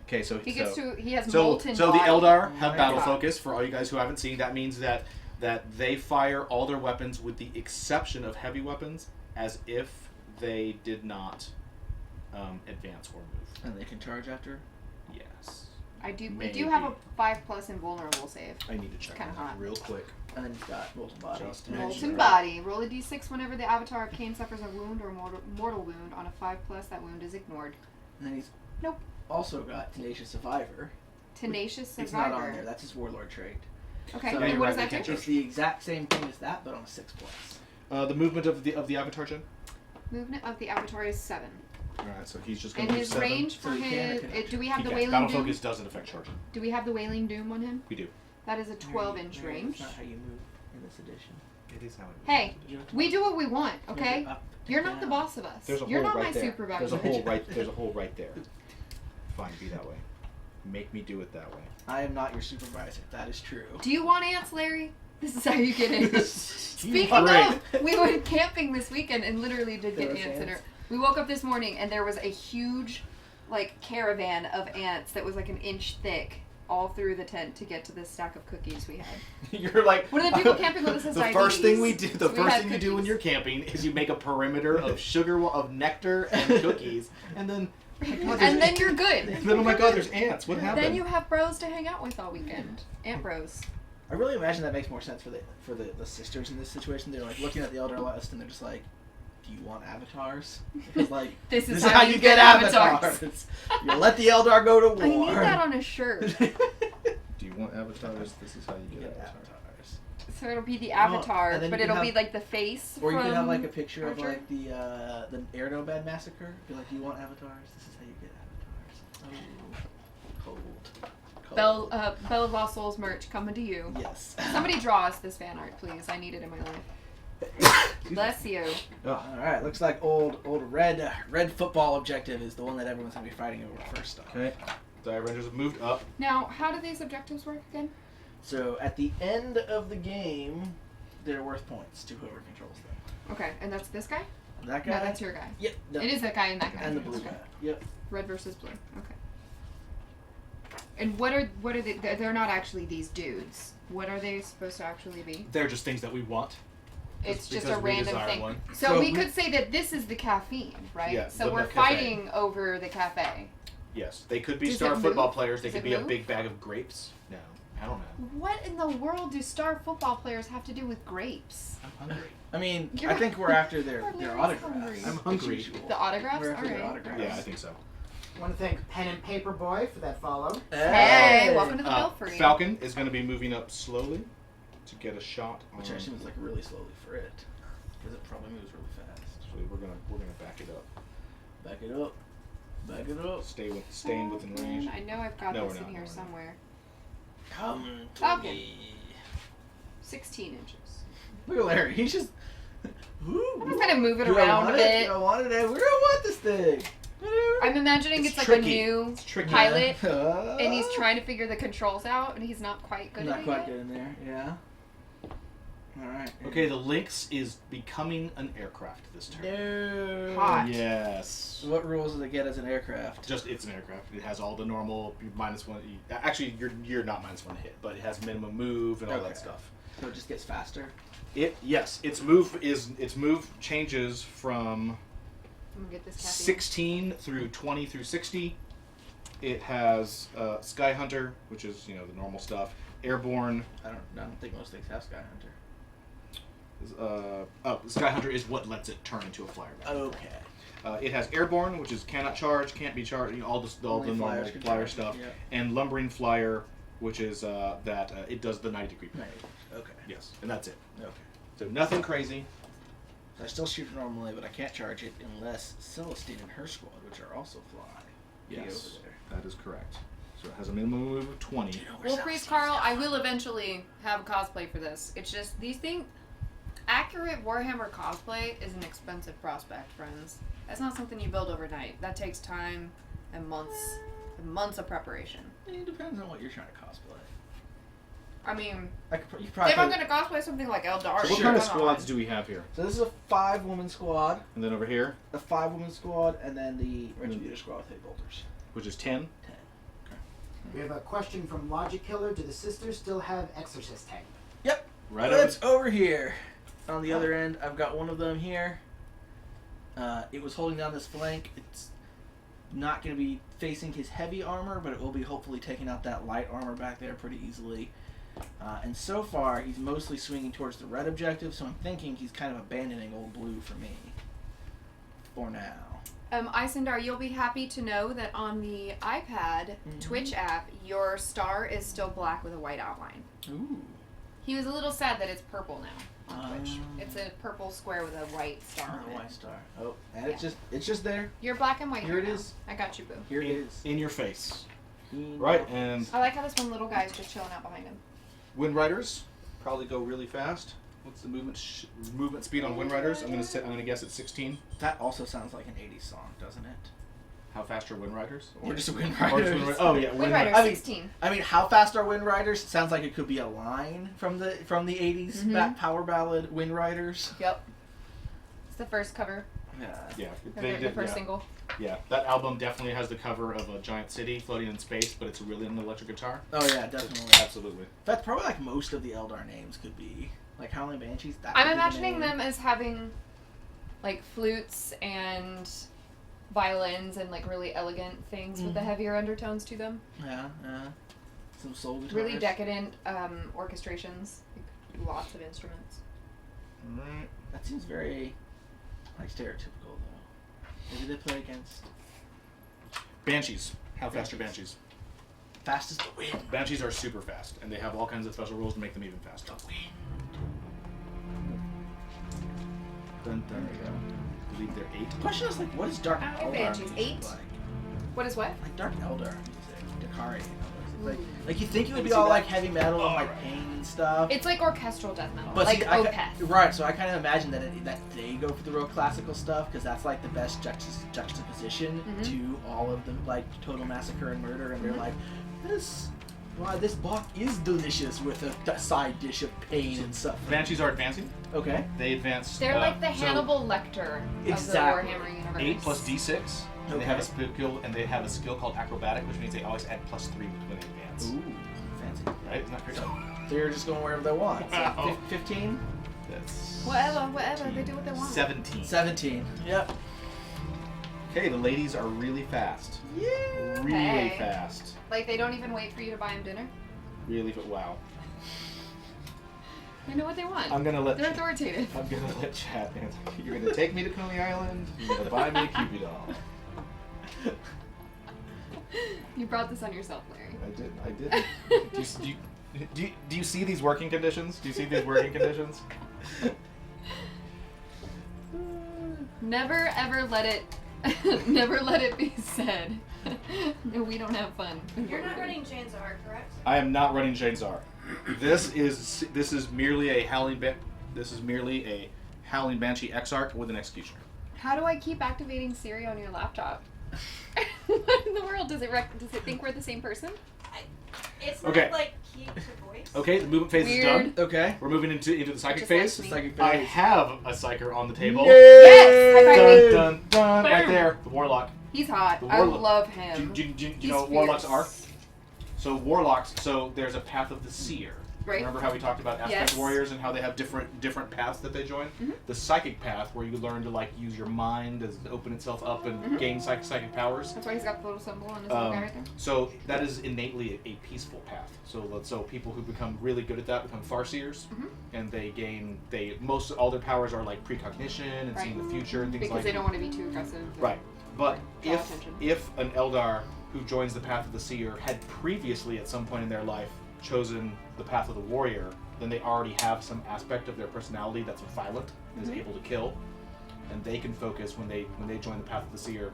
Okay, so He gets so, to. He has so, molten. so the body. Eldar Oh have my battle God. focus. For all you guys who haven't seen, that means that they fire all their weapons with the exception of heavy weapons, as if they did not advance or move. And they can charge after. Yes. We do Maybe. have a 5+ invulnerable save. I need to check Kinda on that hot. real quick. And then you've got molten body. Just And make then Molten you- body. Roll a d6 whenever the Avatar Arcane suffers a wound or mortal wound. On a 5+, that wound is ignored. And then he's Nope. also got tenacious survivor. Tenacious It's survivor. not on there. That's his warlord trait. Okay. So- and you're what does right, that we do? can't It's the exact same thing as that, but on a 6+. The movement of the Avatar, Jen? Movement of the Avatar is 7. Alright, so he's just going And to move his 7. range So for he can or his. cannot? Do we have He the can. Wailing Battle Doom? focus doesn't affect charging. Do we have the Wailing Doom on him? We do. That is a 12-inch Mary, range. That's not how you move in this edition. It is how it Hey, You have to we do what we want, okay? move it up and You're not the down. boss of us. There's a You're hole not right my there. supervisor. There's a hole right there. Fine, be that way. Make me do it that way. I am not your supervisor. That is true. Do you want ants, Larry? This is how you get in. Speaking Great. of, we went camping this weekend and literally did There get was ants in ants? her. We woke up this morning and there was a huge, caravan of ants that was like an inch thick all through the tent to get to this stack of cookies we had. You're like One of the people camping with us has the first thing we do. diabetes. The We first had thing you do when cookies. you're camping is you make a perimeter of of nectar and cookies, and then. Oh my God, And then you're good. And then oh my God, there's ants. What happened? Then you have bros to hang out with all weekend. Ant bros. I really imagine that makes more sense for the sisters in this situation. They're like looking at the Elder list and they're just like, "Do you want avatars?" Because like This is how you get avatars. You let the Eldar go to war. I need that on a shirt. Do you want avatars? This is how you You get get avatars. avatars. So it'll be the Well, avatar, and then but you can it'll be have- like the face. Or you from could have like a picture of Archer. like the Aeldari massacre. Be like, "Do you want avatars? This is how you get avatars." Oh, cold. Bell of Lost Souls merch coming to you. Yes. Somebody draw us this fan art, please. I need it in my life. Bless you. All right, looks like old red football objective is the one that everyone's gonna be fighting over first off. Okay. Dire Rangers have moved up. Now, how do these objectives work again? So at the end of the game, they're worth points to whoever controls them. Okay, and that's this guy? That guy. No, that's your guy. Yep. It is that guy and that guy. And the blue Okay. guy. Yep. Red versus blue. Okay. And what are they? They're not actually these dudes. What are they supposed to actually be? They're just things that we want. It's just because a we random desire thing. one. So, So we we- could say that this is the caffeine, right? Yeah, so the we're cafe. fighting over the cafe. Yes, they could be Does star it football move? players. They Does could it be a move? big bag of grapes. No, I don't know. What in the world do star football players have to do with grapes? I'm hungry. I mean, You're- I think we're after their We're their always autographs. hungry. I'm as hungry. usual. The autographs? We're after their Alright. autographs. Yeah, I think so. I want to thank Pen and Paper Boy for that follow. Hey, welcome to the Belfry. Falcon is going to be moving up slowly to get a shot on. Which I assume is like really slowly for it, because it probably moves really fast. Actually, we're gonna back it up. Back it up. Back it up. Staying within range. I know I've got No, this we're in not, here no, we're not. somewhere. Come to Falcon. me. 16 inches. Look at Larry. He's just. I'm just gonna move it Do I around a want bit. Do I want it? We don't want this thing. I'm imagining it's, like tricky. a new It's tricky. pilot, and he's trying to figure the controls out, and he's not quite good Not at it quite yet. good in there. Yeah. All right. Okay, the Lynx is becoming an aircraft this turn. No. Hot. Yes. So what rules does it get as an aircraft? Just it's an aircraft. It has all the normal -1. Actually, you're not -1 to hit, but it has minimum move and all Okay. that stuff. So it just gets faster. Its move changes from I'm gonna get this caffeine. 16 through 20 through 60. It has Sky Hunter, which is the normal stuff. Airborne. I don't think most things have Sky Hunter. Sky Hunter is what lets it turn into a flyer. Okay. It has Airborne, which is cannot charge, can't be charged, all the Only normal flyers can flyer charge, stuff, yeah. and Lumbering Flyer, which is that it does the 90-degree Right. plane. Okay. Yes, and that's it. Okay. So nothing crazy. So I still shoot it normally, but I can't charge it unless Celestine and her squad, which are also fly, be Yes, over there. that is correct. So it has a minimum move of 20. Do you know where Well, please, Celestine's Carl, at? I will eventually have a cosplay for this. It's just these things. Accurate Warhammer cosplay is an expensive prospect, friends. That's not something you build overnight. That takes time and months of preparation. It depends on what you're trying to cosplay. I mean, You if probably I'm gonna cosplay something like Eldari, So what Sure. kind of come squads on. do we have here? So this is a 5-woman squad, And then over here, a 5-woman squad, and then the Retributor squad with 8 bolters. which is 10. 10. We have a question from Logic Killer. Do the sisters still have Exorcist tank? Yep. Right It's over here. On the other end, I've got one of them here. It was holding down this flank. It's not going to be facing his heavy armor, but it will be hopefully taking out that light armor back there pretty easily. And so far, he's mostly swinging towards the red objective, so I'm thinking he's kind of abandoning old blue for me. For now. Isendar, you'll be happy to know that on the iPad Twitch app, your star is still black with a white outline. Ooh. He was a little sad that it's purple now on Twitch. Ah. It's a purple square with a white star Oh, on the it. white star. Oh, and it's just there. You're black and white Here it now. is. I got you, boo. Here it is. In your face. In Right, your and face. I like how this one little guy's just chilling out behind him. Wind Riders probably go really fast. What's the movement speed on Wind Riders? I'm gonna guess it's 16. That also sounds like an 80s song, doesn't it? How fast are Wind Riders? Or just Wind Or just Riders. Wind Ri- Oh yeah, Wind Riders. Rider I mean- 16. I mean, how fast are Wind Riders? Sounds like it could be a line from the 80s Mhm. power ballad Wind Riders. Yep. It's the first cover. Yeah. Yeah, Or they the did. first Yeah. single. Yeah, that album definitely has the cover of a giant city floating in space, but it's really an electric guitar. Oh yeah, definitely. Absolutely. In fact, probably like most of the Eldar names could be like Howling Banshees. That I'm could be the imagining name. them as having like flutes and violins and like really elegant things with the heavier undertones to them. Yeah, yeah. Some soul guitars. Really decadent orchestrations. Like, lots of instruments. Alright. That seems very like stereotypical though. Maybe they play against Banshees. How fast are Banshees? fast as the wind. Banshees are super fast, and they have all kinds of special rules to make them even faster. The wind. Dun, dun, I believe they're 8. The question is like, what is Dark How Eldar many Banshees? music 8? like? What is what? Like Dark Eldar music, Dakari. Like, Ooh. like you think it would be See all that? like heavy metal and like Alright. pain and stuff. It's like orchestral death metal. But like see, Opeth. right, so I kind of imagine that that they go for the real classical stuff because that's like the best juxtaposition to all of them, like Total Massacre and Murder, and they're like, this bach is delicious with a side dish of pain and suffering. Banshees are advancing. Okay. They advance. They're like the so Hannibal Lecter Exactly. of the Warhammer universe. 8 plus D6. And they have a Okay. skill, and they have a skill called acrobatic, which means they always add +3 when they advance. Ooh, fancy. Right? Isn't that crazy? So you're just going wherever they want. Wow. 15? That's Whatever. They do what they want. 17. 17. Yep. Okay, the ladies are really fast. Yeah. Really Hey. fast. Like they don't even wait for you to buy them dinner. Wow. They know what they want. I'm gonna let. They're authoritative. I'm gonna let Chad answer. You're gonna take me to Coney Island. You're gonna buy me a Cupid doll. You brought this on yourself, Larry. I did. Do you see these working conditions? Do you see these working conditions? Never ever let it be said that we don't have fun. You're not running Chainsaw, correct? I am not running Chainsaw. This is merely a howling banshee exarch with an executioner. How do I keep activating Siri on your laptop? What in the world does it think we're the same person? It's not Okay. like key to voice. Okay, the movement phase Weird. is done. Okay. We're moving into the psychic Just phase. like me. Psychic I phase. have a psyker on the table. Yes! High five me. Dun, dun, dun, right Boom. there. The warlock. He's hot. The I warlock. love Do him. you He's know what warlocks fierce. are? So warlocks. So there's a path of the seer. Right. Remember how we talked about aspect Yes. warriors and how they have different paths that they join? Mhm. The psychic path, where you learn to like use your mind as open itself up and gain psychic powers. That's why he's got the little symbol on his little guy right there. So that is innately a peaceful path. So people who become really good at that become farseers, and most all their powers are like precognition and seeing the future and things Because like they don't want to be too aggressive. Right. But Draw attention. if an Eldar who joins the path of the seer had previously at some point in their life chosen the path of the warrior, then they already have some aspect of their personality that's violent and is able to kill, and they can focus when they join the path of the seer.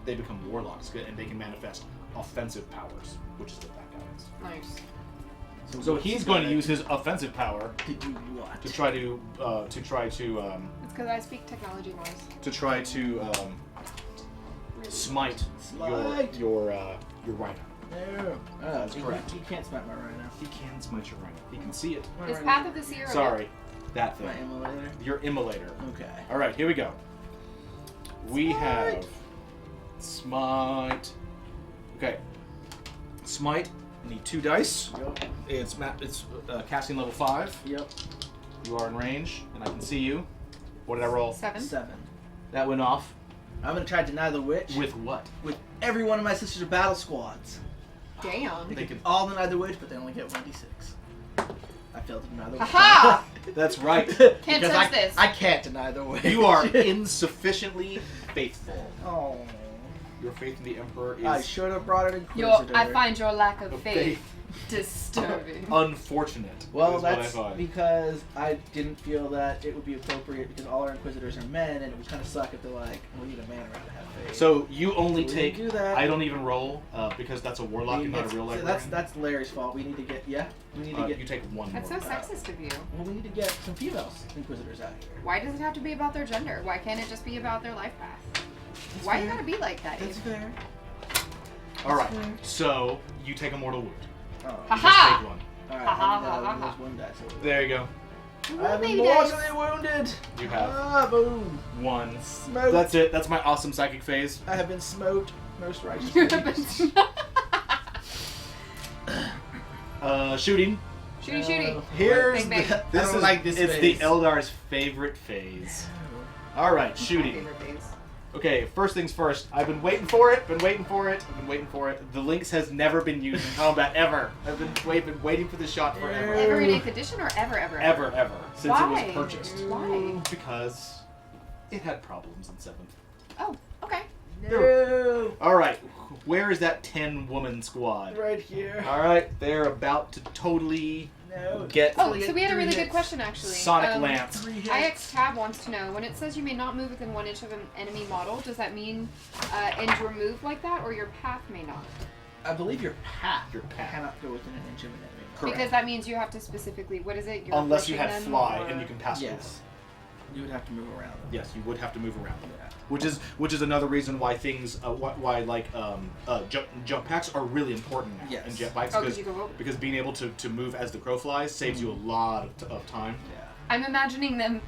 They become warlocks and they can manifest offensive powers, which is what that guy is. Nice. So he's going to use his offensive power To do what? to try to It's because I speak technology noise. smite Smite. your rhino. No. That's correct. He can't smite my rhino. He can smite your rhino. He can see it. My Is rhino- Path of the Seer? Sorry, that thing. My emulator. Your immolator. Okay. All right, here we go. We have smite. Okay, smite. You need 2 dice. Yep. It's casting level 5. Yep. You are in range, and I can see you. What did I roll? 7. 7. That went off. I'm gonna try to deny the witch With what? with every one of my sister's battle squads. Damn. They can. All deny the witch, but they only get 1d6. I failed to deny the witch. Ha-ha! That's right. Can't Because touch this. I can't deny the witch. You are insufficiently faithful. Oh. Your faith in the Emperor is I should have brought an Inquisitor. I find your lack of Of faith faith. disturbing. unfortunate. Well, is what I that's find. because I didn't feel that it would be appropriate because all our Inquisitors are men, and it would kind of suck if they're like, we need a man around to have faith. So you only We take. didn't do that. I don't even roll because that's a warlock and not a real librarian. That's Larry's fault. We need to get We need to get. You take 1 That's so more. sexist of you. Well, we need to get some female Inquisitors out here. Why does it have to be about their gender? Why can't it just be about their life path? Why you fair. gotta be like that? That's Abe? fair. All right. fair. So you take a mortal wound. Oh. Ha You ha! just take 1. All right. Ha ha I need, ha ha there's ha. one dice over There you go. I've been Baby dice. mortally wounded. You have Ah, boom. 1. Smote. That's it. That's my awesome psychic phase. I have been smote, most righteous. You're ladies. Shooting. Shooty. Here's Bang, bang. this I don't is like this it's phase. the Eldar's favorite phase. All right, shooting. Okay, first things first. I've been waiting for it. The Lynx has never been used in combat ever. I've been waiting for this shot forever. Ever in 8th edition or ever? Ever since Why? it was purchased. Why? Because it had problems in 7th. Oh, okay. No. All right, where is that 10-woman squad? Right here. All right, they're about to totally No. get Oh, so we had a really 3 good hits. question actually. Sonic Lance. 3 hits. IX Tab wants to know, when it says you may not move within 1 inch of an enemy model, does that mean end your move like that, or your path may not? I believe your path. Your path. cannot go within an inch of an enemy. Correct. Because that means you have to specifically, what is it? You're Unless you pushing had them, fly or- and you can pass through them. Yes. You would have to move around them. Yes, you would have to move around them. Yeah. Which is another reason why things why like jump packs are really important now Yes. in jet bikes Oh, 'cause you go over. because being able to move as the crow flies saves you a lot of time. Yeah. I'm imagining them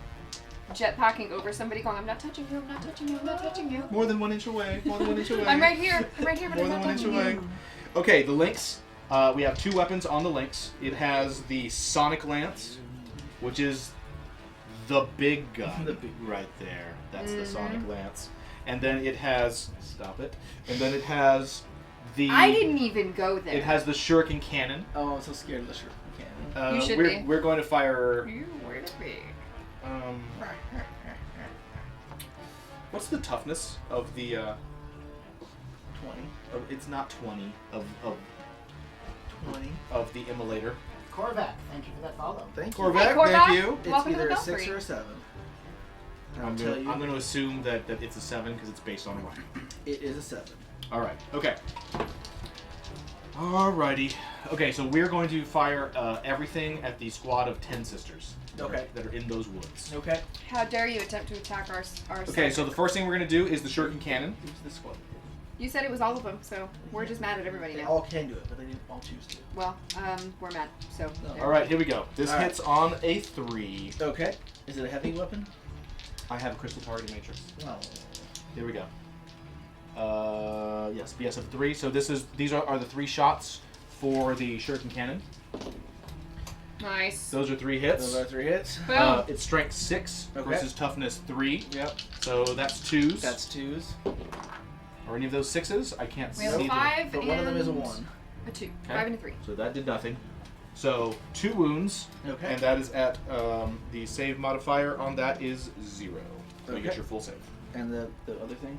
jetpacking over somebody going, I'm not touching you, I'm not touching you, I'm not touching you. More than 1 inch away. More than 1 inch away. I'm right here, but More I'm than not 1 inch touching away. you. Okay, the Lynx. We have 2 weapons on the Lynx. It has the Sonic Lance, which is the big gun The big- right there. That's the Mhm. Sonic Lance. And then it has And then it has the I didn't even go there. It has the Shuriken cannon. Oh, I'm so scared of the shuriken cannon. You should we're, be. We're going to fire. You where to be? What's the toughness of the? 20. It's not 20 of 20. of the immolator. Corvac, thank you for that follow. Thank you. Corvette, Hey, Corvette. thank you. It's Welcome to either the a 6 Belfry. or a 7. I'll I'm tell you. going to assume that it's a 7 because it's based on rank. It is a 7. All right. Okay. Alrighty. Okay, so we're going to fire everything at the squad of 10 sisters. Okay. That are in those woods. Okay. How dare you attempt to attack our Okay, so the first thing we're going to do is the Shuriken cannon. Who's this squad? You said it was all of them, so we're just mad at everybody They now. all can do it, but they didn't all choose to. Well, we're mad, so. No. there. All right, here we go. This All right. hits on a 3. Okay. Is it a heavy weapon? I have a crystal target matrix. Well, Here we go. Yes, BS of 3. So these are the 3 shots for the Shuriken cannon. Nice. Those are 3 hits. those are 3 hits. Boom. It's strength 6 Okay. versus toughness 3. Yep. So that's 2s. That's 2s. Are any of those 6s? I can't We see have a them. 5 But and one of them is a 1. a 2. Okay. 5 and a 3. So that did nothing. So 2 wounds, Okay. and that is at the save modifier on that is 0. So you get Okay. your full save. And the other thing?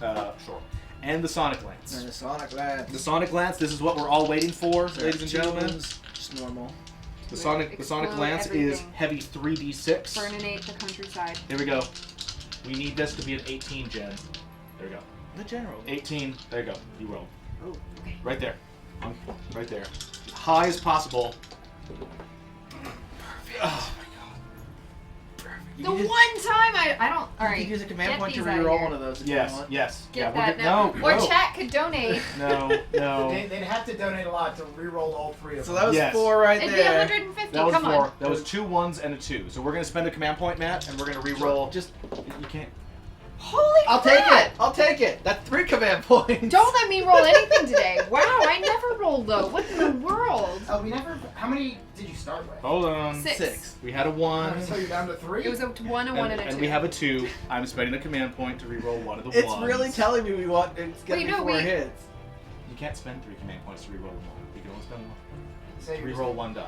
Sure. And the Sonic Lance. And the Sonic Lance. The Sonic Lance. This is what we're all waiting for, So ladies and two gentlemen. wounds, just normal. The Sonic Explode Lance is everything. heavy 3d6. Burninate the countryside. Here we go. We need this to be an 18, Jen. There we go. The general. 18. There you go. You roll. Oh. Okay. Right there. Right there. High as possible. Perfect. Oh You The can just- one time I don't. You Alright. can use a command get point to these out of reroll here. one of those if Yes. you want. Yes. Get yeah. that We're now. good. Or No. chat could donate. No. No. They'd have to donate a lot to re-roll all 3 of So them. that was Yes. 4 right It'd be there. 150. That was Come 4. on. That was 2 1s and a 2. So we're gonna spend a command point, Matt, and we're gonna re-roll. Just, You can't. Holy I'll take crap! it. I'll take it. That's 3 command points. Don't let me roll anything today. Wow, I never roll low. What in the world? Oh, we never. How many did you start with? Hold on. 6. We had a 1. So you're down to 3. It was a 1, a 1, and a 2. and we have a 2. I'm spending a command point to re-roll one of the It's ones. really telling me we want. It's gonna Wait, be no, 4 we- hits. You can't spend 3 command points to re-roll 1. You can only spend 1. Say you're Re-roll 1 die.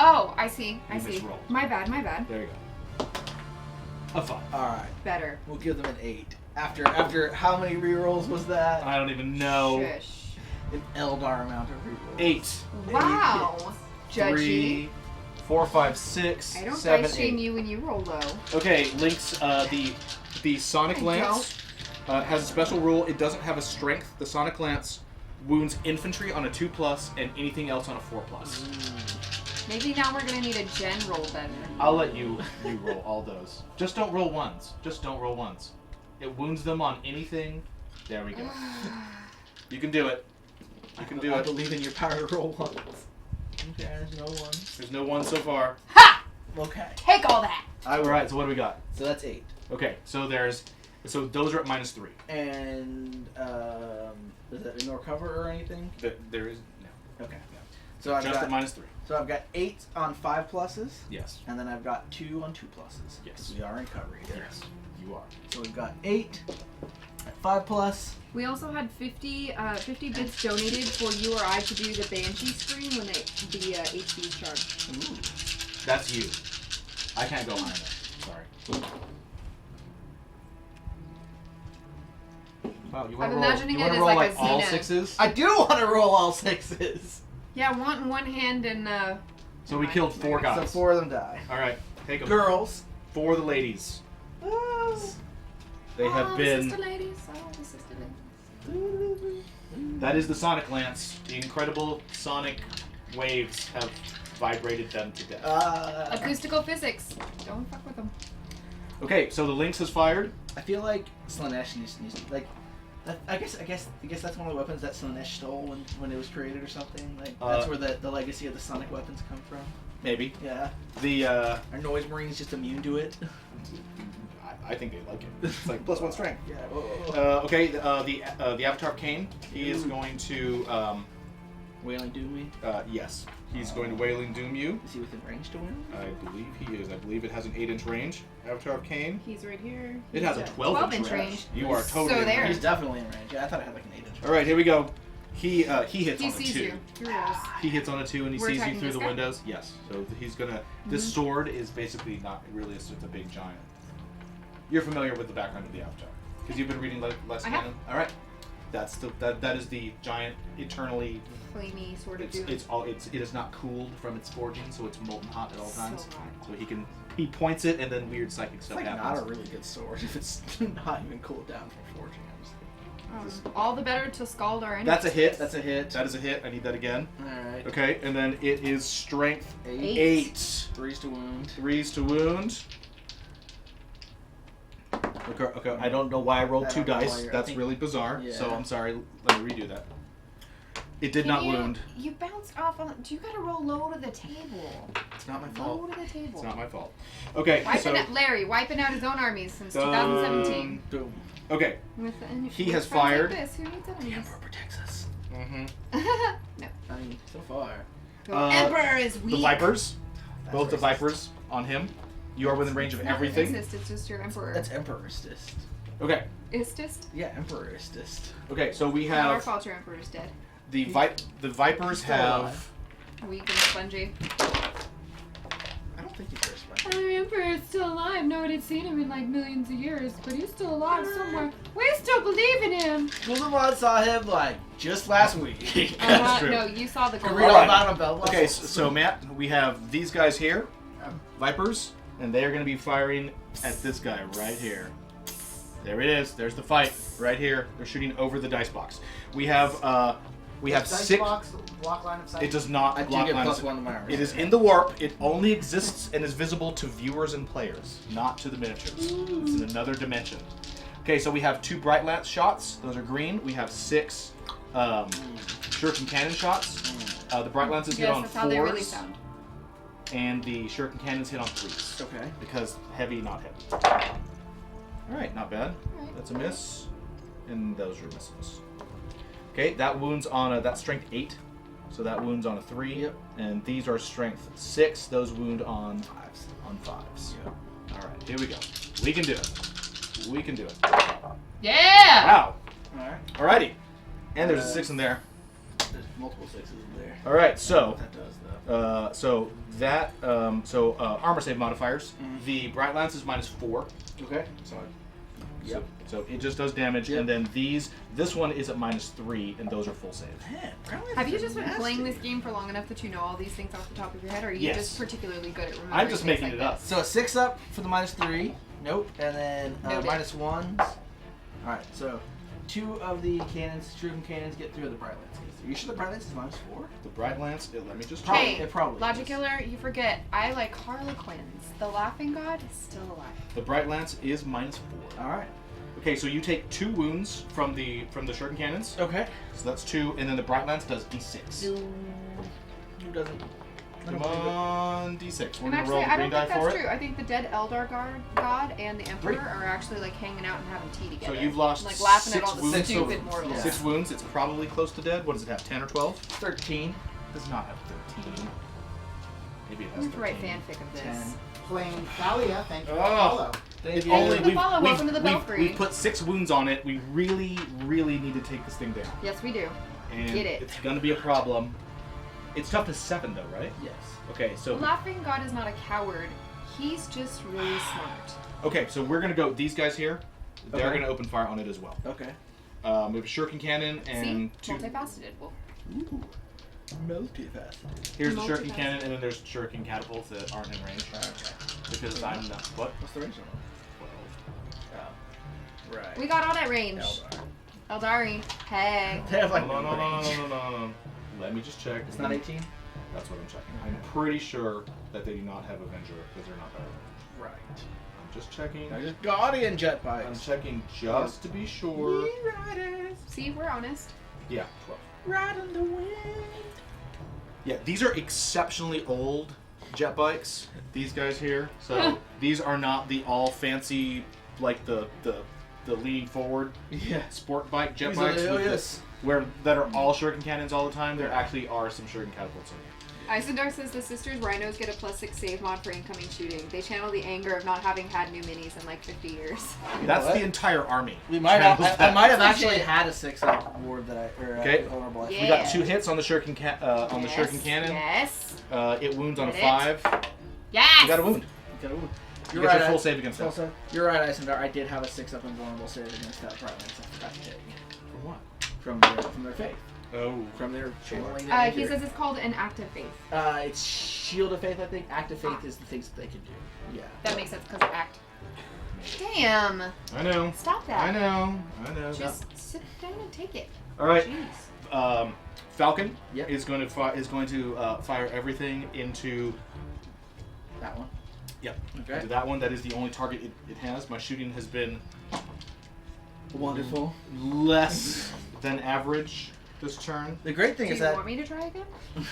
Oh, I see. I You see. misrolled. My bad, my bad. There you go. A 5. All right. Better. We'll give them an 8. After how many rerolls was that? I don't even know. Shush. An Eldar amount of rerolls. 8. Wow. Judgy. 3, 4, 5, 6, I don't 7, dice shame 8. you when you roll low. Okay, Link's the Sonic I Lance has a special rule. It doesn't have a strength. The Sonic Lance wounds infantry on a 2+ and anything else on a 4+. Maybe now we're gonna need a gen roll better. I'll let you roll all those. Just don't roll 1s. Just don't roll 1s. It wounds them on anything. There we go. You can do it. You can do I it. believe in your power to roll ones. Okay, there's no ones. There's no 1 so far. Ha! Okay. Take all that. All right. So what do we got? So that's 8. Okay. So those are at -3. And does that ignore cover or anything? There is no. Okay. So I've Just got at -3. So I've got 8 on 5 pluses, Yes. and then I've got 2 on 2 pluses. Yes. We are in cover here. Yes. You are. So we've got 8 at 5 plus. We also had 50 bits donated for you or I to do the Banshee screen when the HP is charged. Ooh. That's you. I can't go higher. Sorry. Wow, you want I'm to roll? imagining You it want to as roll like a all Xena. 6s? I do want to roll all 6s. Yeah, one in one hand and So we killed 4 guys. So 4 of them die. All right, take them. Girls. 4 of the ladies. Oh. They have the been. sister ladies, the sister ladies. That is the Sonic Lance. The incredible sonic waves have vibrated them to death. Acoustical physics. Don't fuck with them. Okay, so the Lynx has fired. I feel like Slanesh needs like. I guess that's one of the weapons that Slanesh stole when it was created or something. Like that's where the legacy of the Sonic weapons come from. Maybe. Yeah. The Are Noise Marines just immune to it? I think they like it. It's like +1 strength. Yeah. Whoa. Okay, the Avatar of Cain. He is going to Wailing Doom me? yes, he's going to Wailing Doom you. Is he within range to win? I believe he is. I believe it has an 8-inch range. Avatar of Cain. He's right here. It has a 12-inch range. You are totally So in there. range. He's definitely in range. Yeah, I thought I had like an 8-inch. All right, here we go. He hits He on a sees 2. you through those. He hits on a 2 and he We're sees you attacking through this the guy? windows. Yes. So he's gonna. This sword is basically not really. It's a big giant. You're familiar with the background of the Avatar because you've been reading Les I have. Canon. All right. That's that is the giant eternally. Flamey sort of It is not cooled from its forging, so it's molten hot at all So times. hot. So he points it and then weird psychic It's stuff like happens. not a really good sword if it's not even cooled down from forging. all the better to scald our enemies. That's a hit. That's a hit. That is a hit. I need that again. Alright. Okay, and then it is strength 8. 8. 3's to wound. 3's to wound. Okay, I don't know why I rolled I 2 don't know why dice. you're- I That's think- really bizarre. Yeah. So I'm sorry. Let me redo that. It did not wound. You bounced off on. Do you gotta roll low to the table? It's not my Low fault. to the table. It's not my fault. Okay, so Larry wiping out his own armies since 2017. Boom. okay. With He with has friends like fired. this, who needs The enemies? Emperor protects us. Mm-hmm. No. I mean, so far. The Emperor is weak. The Vipers, That's both the racist. Vipers on him. You are within range of It's not everything. racist, it's just your Emperor. That's Emperoristist. Okay. Istist? Yeah, Emperoristist. Okay, so we Not our have fault your Emperor is dead. the Vipers still have. alive. Weak and spongy. I don't think he's very smart. Our Emperor is still alive. Nobody's seen him in like millions of years, but he's still alive somewhere. We still believe in him. Gul'dan saw him like just last week. That's true. No, you saw the Can gold. read all Alright. about him, Bell. Okay, so Matt, we have these guys here, Vipers, and they are going to be firing at this guy right here. There it is. There's the fight right here. They're shooting over the dice box. We have Dice 6. box, block line of sight. It does not I do block get line of +1 to my armor. It is in the warp. It only exists and is visible to viewers and players, not to the miniatures. It's in another dimension. Okay, so we have 2 Bright Lance shots. Those are green. We have 6 Shuriken Cannon shots. The Bright Lances hit Yes, on that's how they really 4s, sound. and the Shuriken Cannons hit on 3s. Okay. Because heavy, not heavy. Alright, not bad. Alright. That's a miss. And those are misses. Okay, that wounds on that's strength 8. So that wounds on a 3. Yep. And these are strength 6. Those wound on 5s. on 5s. Yep. Alright, here we go. We can do it. We can do it. Yeah! Wow. Alright. Alrighty. And there's a 6 in there. There's multiple 6s in there. Alright, What so that does though. armor save modifiers. Mhm. The Bright Lance is -4. Okay. So. Yep. So it just does damage, Yep. and then this one is at -3, and those are full save. Man, Bright Have you Lances just are been playing this nasty. game for long enough that you know all these things off the top of your head, or are you Yes. just particularly good at remembering I'm just things making like it up. this? So a 6 up for the -3. Nope. And then Noted. -1s. Alright, so 2 of the cannons, Shuriken cannons, get through the Bright Lance. Are you sure the Bright Lance is -4? The Bright Lance, let me just Probably- Hey, it probably Logic is. Killer, you forget. I like Harlequins. The Laughing God is still alive. The Bright Lance is -4. Alright. Okay, so you take 2 wounds from the Shuriken Cannons. Okay. So that's 2, and then the Bright Lance does D6. Who doesn't? Come on, D6. We're And gonna actually, roll the I green don't die think for that's it. true. I think the dead Eldar god and the Emperor Three. are actually like hanging out and having tea together. So you've lost like laughing at 6 all the wounds. stupid mortals. Yeah. 6 wounds. It's probably close to dead. What does it have? 10 or 12? 13. Does not have 13. Maybe it has We have to write 13. fanfic of this. 10. Playing Thalia, thank you for the Oh. follow. Thank If you. Welcome only to the follow, welcome to the Belfry. we've put 6 wounds on it. We really, really need to take this thing down. Yes, we do. And Get it. it's gonna be a problem. It's tough to 7 though, right? Yes. Okay, The so laughing god is not a coward. He's just really smart. okay, so we're gonna go. These guys here, they're Okay. gonna open fire on it as well. Okay. We have a shuriken cannon and See? 2. Multifaceted. Well, Ooh. Multifaceted. Here's the shuriken multifaceted. cannon, and then there's shuriken catapults that aren't in range Okay. because I'm not. What? What's the range on Oh. Right. we got all that range. Eldar. Eldari. Hey. They have like No. range. Let me just check. It's not 18? That's what I'm checking. I'm pretty sure that they do not have Avenger because they're not better. Right. I'm just checking. Now just Guardian jet I'm bikes. checking just to be sure. Riders. See, we're honest. Yeah, 12. Riding the wind. Yeah, these are exceptionally old jet bikes. These guys here. So these are not the all fancy, like the leaning forward Yeah. sport bike jet These are bikes the- with yes. that are all shuriken cannons all the time. There actually are some shuriken catapults in here. Isendar says the sisters rhinos get a +6 save mod for incoming shooting. They channel the anger of not having had new minis in like 50 years. That's what? the entire army. We might have. Channels I that. might have Legit. actually had a 6-up ward that I. Or, Okay. vulnerable. Yeah. We got 2 hits on the shuriken on the Yes, shuriken cannon. Yes. It wounds on a Get it. 5. Yes. You got a wound. Got a wound. You You're get right. your full save against that. Also, you're right, Isendar. I did have a 6-up and vulnerable save against that Brightlands. I forgot to take For what? from their faith, Oh. from their channeling. He anger. says it's called an active faith. It's Shield of Faith, I think. Active Faith is the things that they can do. Yeah. That makes sense because of act. Damn. I know. Stop that. I know. Just sit down and take it. All right. Jeez. Falcon Yep. is going to fire everything into That one. into Okay. that one. That is the only target it has. My shooting has been Wonderful. less than average this turn. The great thing Do is you that want me to try again? the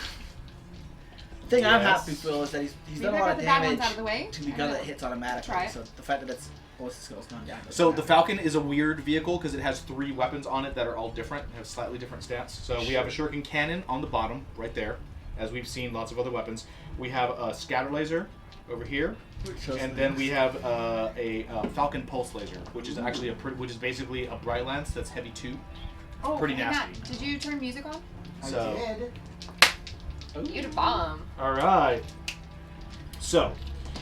thing I'm Yes. happy Phil is that he's Maybe done a I lot got of the bad damage ones out of the way. to the I gun know. that hits automatically. Try it. So the fact that it's ballistic skill's gone down. So the Falcon is a weird vehicle because it has 3 weapons on it that are all different, have slightly different stats. So we have a shuriken cannon on the bottom, right there, as we've seen lots of other weapons. We have a scatter laser over here, and then we have a Falcon pulse laser, which is actually which is basically a bright lance that's heavy 2. Oh, Pretty hey, Matt, nasty. did you turn music on? I So- did. You'd a bomb. All right. So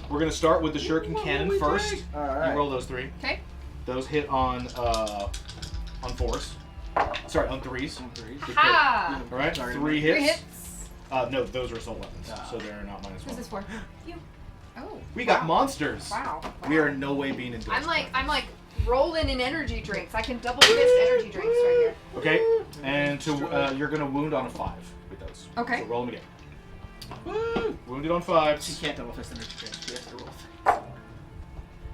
we're gonna start with the shuriken cannon first. All right. You roll those 3. Okay. Those hit on 4s. Sorry, on 3s. Ha! All right, Sorry. 3 hits. 3 hits. No, those are assault weapons, Ah. so they're not -1. Who's this for? You. Oh. We got wow. monsters. Wow. We are in no way being endorsed. I'm like rolling in energy drinks. I can double fist energy drinks right here. Okay, and you're gonna wound on a 5 with those. Okay. So roll them again. Woo! Wounded on She 5s. can't double fist energy drink. She has to roll.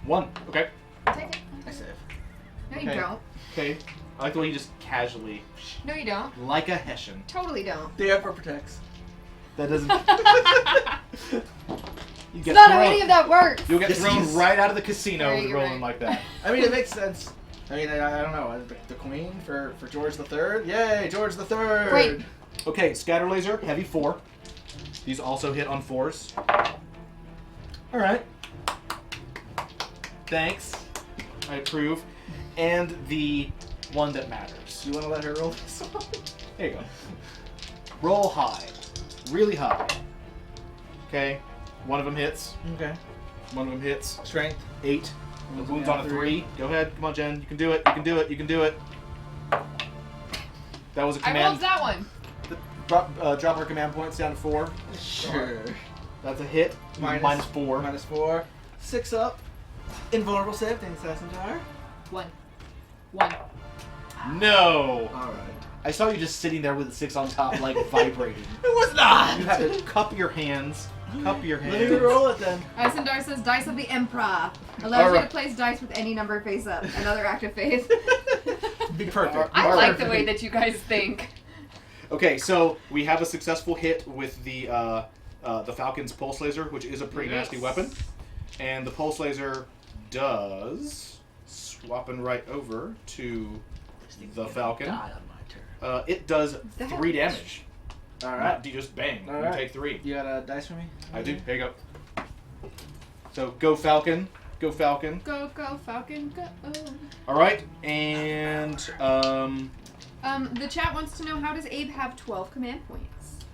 1. Okay. Take it. I save. No, you Okay. don't. Okay. I like the way you just casually, No, you don't. like a Hessian. Totally don't. The Emperor protects. That doesn't. You get It's not how thrown. any of that works. You'll get Yes, thrown he's- right out of the casino Right, with you're rolling right. like that. I mean, it makes sense. I mean, I don't know. The Queen for George III. Yay, George III. Great. Okay, scatter laser, heavy 4. These also hit on 4s. All right. Thanks. I approve. And the one that matters. You want to let her roll this? There you go. Roll high. Really high. Okay. One of them hits. Okay. One of them hits. Strength. 8. The wound's on a 3. Go ahead. Come on, Jen. You can do it. You can do it. You can do it. That was a I rolled command. that one. Drop our command points down to 4. Sure. That's a hit. Minus 4. Minus 4. 6 up. Invulnerable save. Thanks, Isendar. 1. 1. No. All right. I saw you just sitting there with the 6 on top, like vibrating. It was not. You have to cup your hands. Cup your Let hands. me roll it then. Isendar says dice of the Emperor. Allows you Alright. to place dice with any number face up. Another active faith. Be perfect. I Be like perfect. the way that you guys think. Okay, so we have a successful hit with the the Falcon's pulse laser, which is a pretty nasty weapon, and the pulse laser does swapping right over to the Falcon. Die on my turn. It does 3 damage. All right. You just bang. All you right. take 3. You got a dice for me? I do. Here you go. So go Falcon. Go Falcon. Go, go, Falcon, go. All right, and The chat wants to know, how does Abe have 12 command points?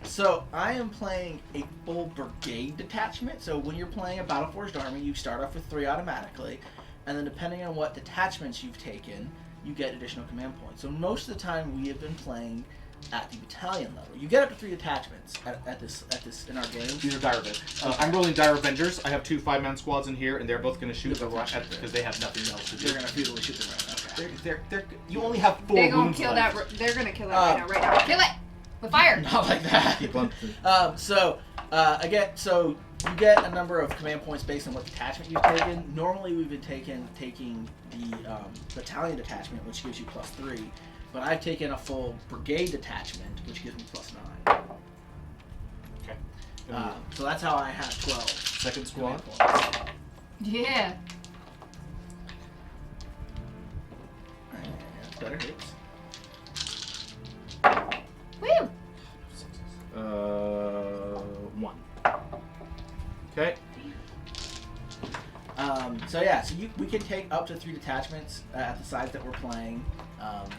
So I am playing a full brigade detachment. So when you're playing a Battle Forged army, you start off with 3 automatically, and then depending on what detachments you've taken, you get additional command points. So most of the time we have been playing at the battalion level. You get up to 3 detachments at this in our games. these are Dire Avengers. I'm rolling Dire Avengers. I have 2 5-man squads in here, and they're both going to shoot With the the Russian. because they have nothing else to do. They're gonna futilely shoot them right now. Okay. They're you only have 4 They're gonna wounds kill left. that. They're gonna kill that right now. Kill it with fire. Not like that. Keep on. Again, so you get a number of command points based on what detachment you've taken. Normally, we've been taking the battalion detachment, which gives you +3, but I've taken a full brigade detachment, which gives me +9. Okay. So that's how I have 12 Second squad. command points. Yeah. And better hits. Woo. 1. Okay. So we can take up to 3 detachments at the size that we're playing.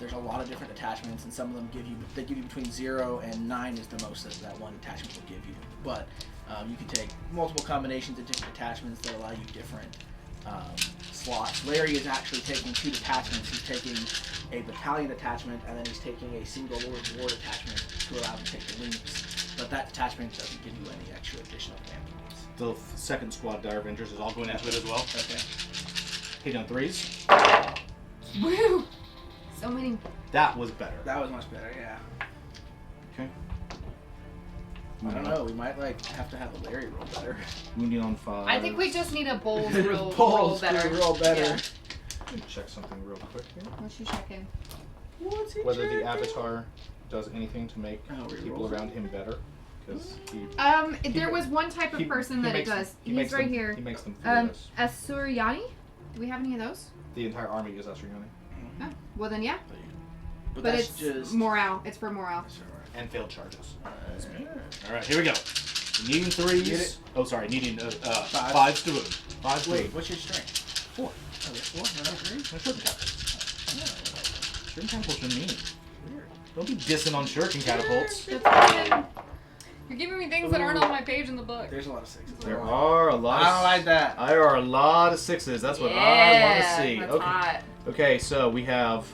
There's a lot of different detachments, and some of them give you between 0 and 9 is the most that one detachment will give you. But you can take multiple combinations of different detachments that allow you different slots. Larry is actually taking 2 detachments. He's taking a battalion detachment, and then he's taking a single Lord's War detachment to allow him to take the links. But that detachment doesn't give you any extra additional command points. The second squad Dire Avengers is all going into it as well. Okay. Hit on 3s. Woo. So many. That was better. That was much better, yeah. Okay. I don't know. We might have to have a Larry roll better. Wounding on 5. I think we just need a Bowls roll Bowls better. to roll better. Yeah. Let me check something real quick here. What's you checking? What's he Whether the checking? avatar does anything to make Oh, people rerolls around him better. Because There was one type of person that it does. He's right here. He makes them fearless. Asuryani? Do we have any of those? The entire army is Asriani. Oh, well then, yeah. But But that's it's just morale. It's for morale. And failed charges. Alright. Alright, here we go. Needing 3s. Get it? Oh, sorry. Needing 5s. 5s to wound. 5s to Wait, wound. what's your strength? 4. Oh, there's 4. No, not 3. My shuriken catapults. Shuriken catapults are mean. Weird. Don't be dissing on shuriken catapults. That's fine. You're giving me things that aren't on my page in the book. There's a lot of 6s. There are a lot. I don't like that. There are a lot of 6s. That's what I want to see. That's Okay. hot. Okay, so we have.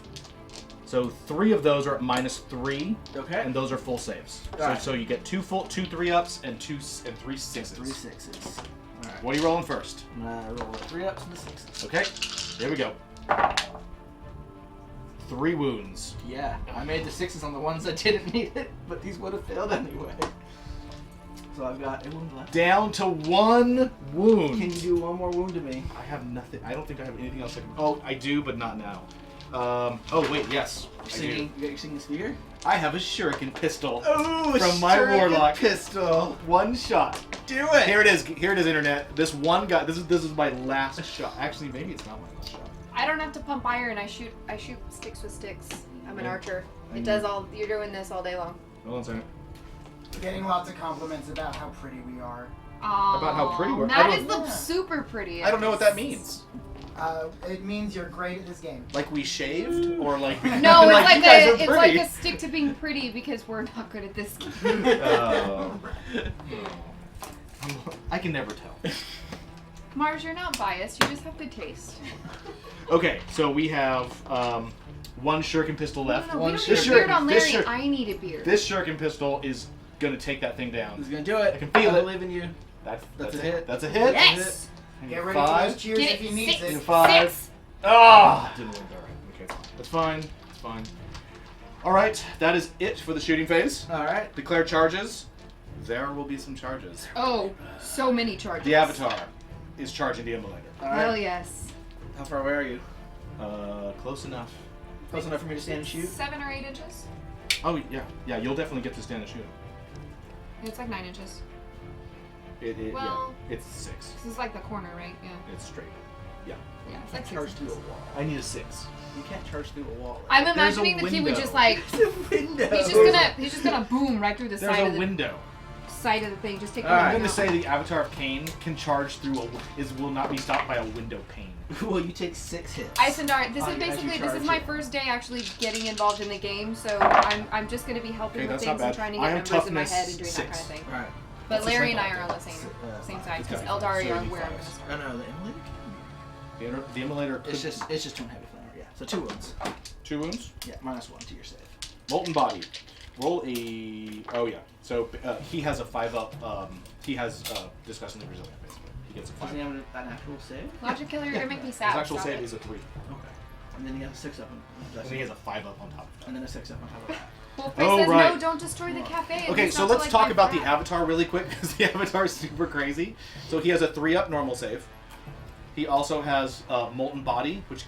So 3 of those are at -3, Okay. and those are full saves. Alright. So you get 2 3-ups and 3 6s. 3 6s. Alright. What are you rolling first? I'm gonna roll the 3-ups and the 6s. Okay, here we go. 3 wounds. Yeah, I made the 6s on the ones that didn't need it, but these would have failed anyway. So I've got a wound left. Down to 1 wound. Can you do 1 more wound to me? I have nothing. I don't think I have anything else. Oh, I do, but not now. Oh wait, yes. I do. You got your singing spear? I have a shuriken pistol. Oh, From my warlock. pistol. 1 shot. Do it. Here it is. Here it is, internet. This one guy. This is my last shot. Actually, maybe it's not my last shot. I don't have to pump iron. I shoot sticks with sticks. I'm an Yeah. archer. I It know. does all. You're doing this all day long. Hold on a second. Getting lots of compliments about how pretty we are. About how pretty we're- I That don't- is the Yeah. super pretty. I don't know what that means. It means you're great at this game. Like we shaved, or like we No, it's like you guys are it's like pretty. a stick to being pretty because we're not good at this game. Oh. I can never tell. Mars, you're not biased. You just have good taste. Okay, so we have 1 shuriken pistol left. No, we One don't need a shuriken. beard on This Larry. shur- I need a beard. This shuriken pistol is gonna take that thing He's down. gonna do it. I can feel I it. believe in you. That's a hit. That's a hit. Yes. Get ready for 5. those cheers Get if he it. needs 6. it. 5. 6. Ah! Didn't work. All right. Okay. That's fine. It's fine. All right. That is it for the shooting phase. All right. Declare charges. There will be some charges. Oh, so many charges. The avatar is charging the immolator. All Hell right. yes. How far away are you? Close enough. Close enough for me to stand and shoot? 7 or 8 inches. Oh yeah, yeah. You'll definitely get to stand and shoot. It's like 9 inches. Well- it's 6. This is like the corner, right? Yeah. It's straight. Yeah, it's like Charge 6 through a inches. wall. I need a 6. You can't charge through a wall. I'm There's a imagining that he would window. just like The window. he's just gonna boom right through the There's side a of the window. side of the thing. Just take the All I'm right. window going to out. say the Avatar of Cain can charge through will not be stopped by a window pane. Well, you take 6 hits. Aeldari, this As is you basically this is charge my it. first day actually getting involved in the game, so I'm just gonna be helping Okay, with that's not things and bad. trying to I get am numbers in my toughness head and doing that 6. kind of thing. Alright. But That's the Larry same and I thing. are on the same Fine. side It's because gotta be Aeldari fine. are So where I'm you gonna start. I know, the emulator. The immolator could... It's just 2 heavy flamer, yeah. So 2 wounds. 2 wounds. Yeah, -1 to your save. Molten body. Roll a... Oh, yeah. So he has a 5-up. He has disgustingly resilient, basically. He gets a 5. Doesn't he have an actual save? Logic killer, you're gonna make me His sad. actual Stop save it. is a 3. Okay. And then he has a 6-up. And he has a 5-up on top of that. And then a 6-up on top of that. Well, Faye Oh, says right. no, don't destroy the cafe. Okay, It's so not to, let's like, talk my about the frat. Avatar really quick, because the Avatar is super crazy. So he has a 3-up normal save. He also has Molten Body, which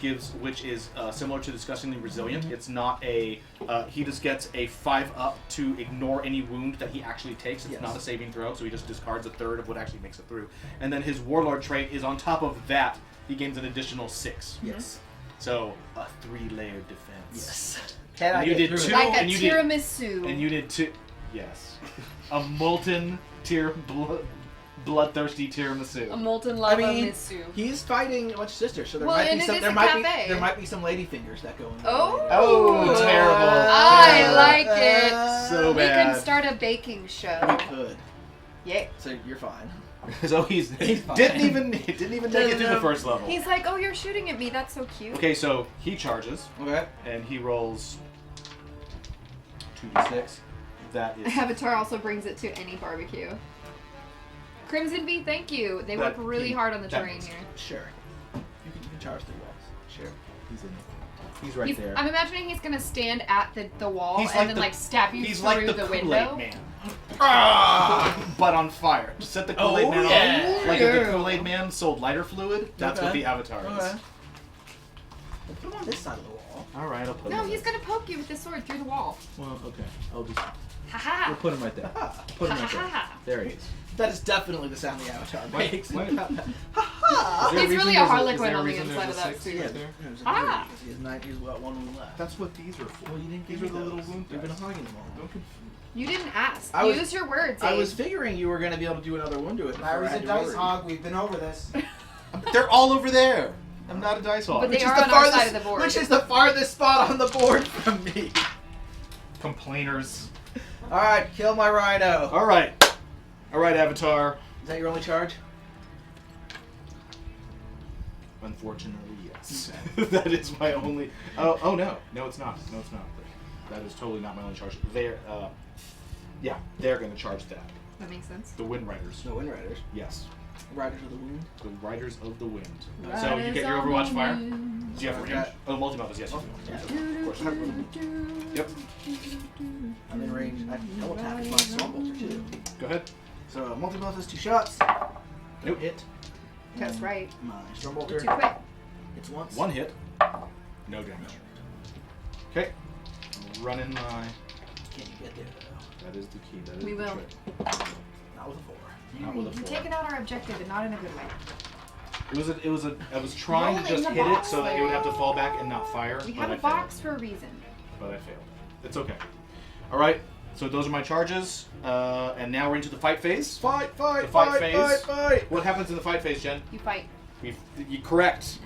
is similar to Disgustingly Resilient. It's not a... he just gets a 5-up to ignore any wound that he actually takes. It's Yes. not a saving throw, so he just discards a third of what actually makes it through. And then his Warlord trait is on top of that, he gains an additional 6. Yes. So, a 3-layered defense. Yes. Can I You get did through two- it? Like a and you did- tiramisu. And you did 2... Yes. A molten bloodthirsty tiramisu. A molten lava mean, misu. He's fighting a bunch of sisters, so there Well, might and be it some. is There a might cafe. there might be some lady fingers that go in. there. Oh. Oh, terrible. I like it. So We bad. can start a baking show. We could. Yeah. So you're fine. So He's fine. didn't even make it through the first level. He's like, oh, you're shooting at me. That's so cute. Okay, so he charges Okay. and he rolls 2d6. That is Avatar also brings it to any barbecue. Crimson Bee, thank you. They work That- really hard on the that- terrain here. Sure. You can charge through walls. Sure. he's right there. I'm imagining he's gonna stand at the wall He's and like then the- like stab you He's through like the the Kool-Aid window. man. But on fire. Just set the Kool-Aid Oh, man yeah. on. Like if the Kool-Aid man sold lighter fluid, that's what Okay. the Avatar is. Okay. We'll put him on this side of the wall. All right, I'll put No, him he's there. gonna poke you with the sword through the wall. Well, okay. I'll just... Ha ha. put him right there. Put him Ha right ha there. ha. There he is. That is definitely the sound the Avatar Wait, makes. wait. Ha He's really a harlequin on the inside of that Right suit. Yeah, there? Ah. He has 9. He's got 1 wound left. That's what these are for. Well, you didn't These give are me the little those. wound You've been dice. hogging them all. Don't You didn't ask. I was- Use your words. I Abe. was figuring you were going to be able to do another wound to it. before Larry's I had a to dice worry. hog. We've been over this. They're all over there. I'm not a dice hog. But they Which is are the on our farthest, side of the board. Which is the farthest spot on the board from me. Complainers. All right, kill my rhino. All right, Avatar. Is that your only charge? Unfortunately, yes. That is my only. Oh no, it's not. No, it's not. That is totally not my only charge. They're, yeah, they're gonna charge that. That makes sense. The Wind Riders. No Wind Riders. Yes, Riders of the Wound. the Riders of the Wind. So you Riders get your on Overwatch the fire. wind. Do you have Okay. range? Oh, multi-buffers. Yes, you do. Of course. Yep. I'm in range. I can double tap with my Stormbolter too. Go ahead. So multi-buff is 2 shots. No Nope. hit. That's right. My Too Stormbolter. quick. It's once. 1 hit. No damage. Okay. Running my. Can you get there though? That is the key. That is We the will. trick. Not with a 4. Not with a You've 4. taken out our objective, and not in a good way. I was trying to Roll in just the hit it box. so that it would have to fall back and not fire. We but have I a box for a reason. Failed. But I failed. It's okay. All right. So those are my charges, and now we're into the fight phase. Fight, The fight phase. What happens in the fight phase, Jen? You fight. You correct.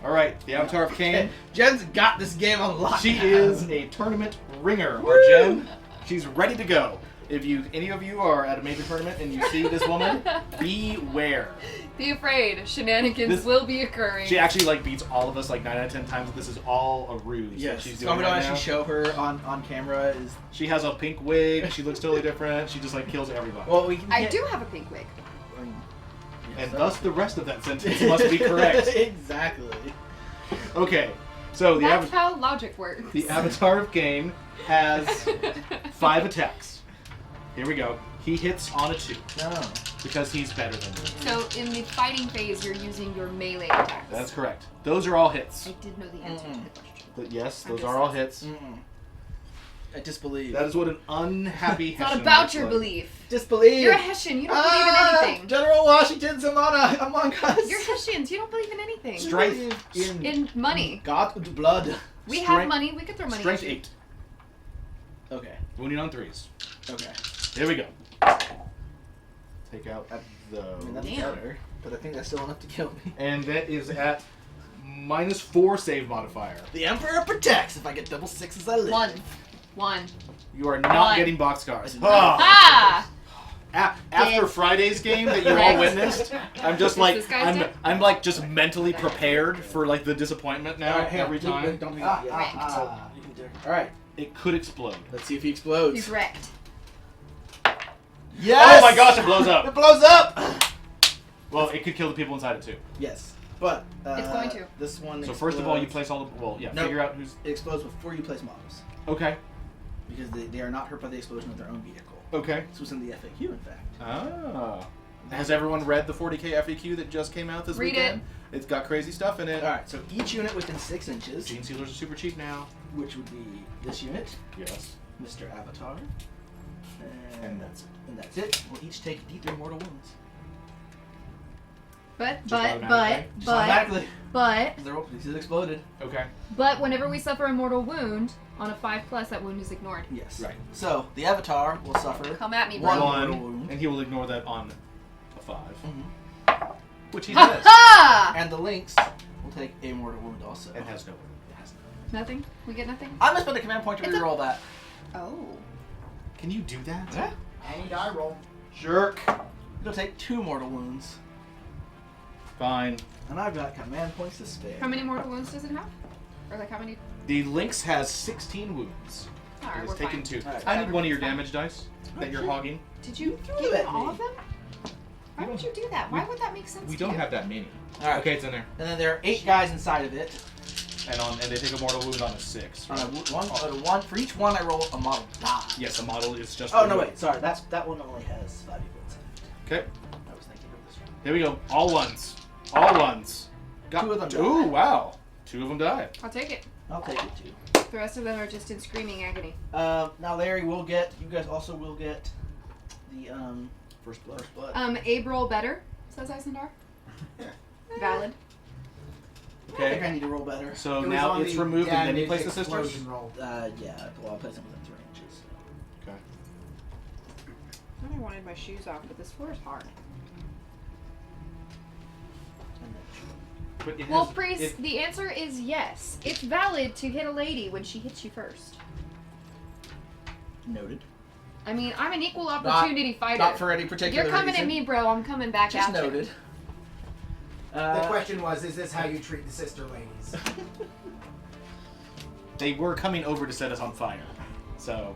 All right. The Avatar of Cain. Jen's got this game on lock. She is a tournament ringer, our Jen. She's ready to go. If any of you are at a major tournament and you see this woman, beware. Be afraid. Shenanigans This- will be occurring. She actually beats all of us 9 out of 10 times. This is all a ruse. Yes. That she's So doing I'm gonna right actually now. show her on camera is. She has a pink wig. She looks totally different. She just kills everybody. Well, we can. I get- do have a pink wig. I mean, and so- thus the rest of that sentence must be correct. Exactly. Okay, so That's how logic works. the Avatar of Cain has 5 attacks. Here we go. He hits on a 2 No. because he's better than me. So in the fighting phase, you're using your melee attacks. That's correct. Those are all hits. I did know the answer to the question. Yes, I'm those just are all asking. hits. Mm-mm. I disbelieve. That is what an unhappy It's not Hessian about looks your like. belief. Disbelieve. You're a Hessian. You don't believe in anything. General Washington's among us. You're Hessians. You don't believe in anything. Strength. In money. God with blood. We have Strength- money. We could throw money Strength at you. 8. Okay. Wounding on 3s. Okay. Here we go. Take out I mean, that's the... Damn. better, but I think that's still enough to kill me. And that is at -4 save modifier. The Emperor protects. If I get double sixes, I live. 1. You are not One. getting boxcars. Ah! After Friday's game that you all witnessed, I'm just like This guy's dead? I'm like just mentally prepared for like the disappointment now every time. Don't be. Ah. All right. It could explode. Let's see if he explodes. He's wrecked. Yes! Oh my gosh, it blows up. It blows up. Well, it could kill the people inside it too. Yes, but It's going to. This one. So first of all, you explodes- place all the Nope. figure out who's It explodes before you place models okay. because they are not hurt by the explosion of their own vehicle. Okay. This was in the FAQ, in fact. Ah. Has everyone read the 40k FAQ that just came out this Read weekend? It's got crazy stuff in it. All right, so each unit within 6 inches, Gene sealers are super cheap now. which would be this unit, Yes. Mr. Avatar, And that's it. and that's it. Will each take D3 mortal wounds. Just automatically? Just automatically. But They're open. These exploded. Okay. whenever we suffer a mortal wound on a 5+, that wound is ignored. Yes. Right. So the Avatar will suffer Come at me, One. bro. mortal wound. And he will ignore that on a 5. Mhm. Which he Ha does. ha! And the Lynx will take a mortal wound also. And has no. Nothing? We get nothing? I'm gonna spend a command point to It's a- reroll that. Oh. Can you do that? Yeah. Any die roll. Jerk. It'll take 2 mortal wounds. Fine. And I've got command points to spare. How many mortal wounds does it have? Or like how many? The Lynx has 16 wounds. Alright, It we're has taken fine. 2. Alright. I need one of your damage dice that you're hogging. Did you threw give it him at all me. of them? Why would you do that? Why would that make sense We to don't you? have that many. Alright. Okay, it's in there. And then there are 8 guys inside of it. And they take a mortal wound on a 6. On a Right? one for each one, I roll a model die. Yes, a model is just. Oh no, wait, sorry. That one only has 5 people inside. Okay, I was thinking of this one. here we go. All ones. All ones. Got 2 of them died. Ooh, wow. 2 of them died. I'll take it. I'll take it too. The rest of them are just in screaming agony. Now Larry will get. You guys also will get the First blood. first blood. Abe roll better, says Isendar. Valid. I think I Okay. need to roll better. So It was now on it's the removed and then you damage place the sisters? explosion roll. Yeah. Well, I'll place them within 3 inches. Okay. I thought I wanted my shoes off, but this floor is hard. And then But it Well, has- priest, it- the answer is yes. It's valid to hit a lady when she hits you first. noted. I mean, I'm an equal opportunity fighter. Not for any particular You're coming reason. at me, bro. I'm coming back Just at you. noted. The question was, is this how you treat the sister ladies? They were coming over to set us on fire. So.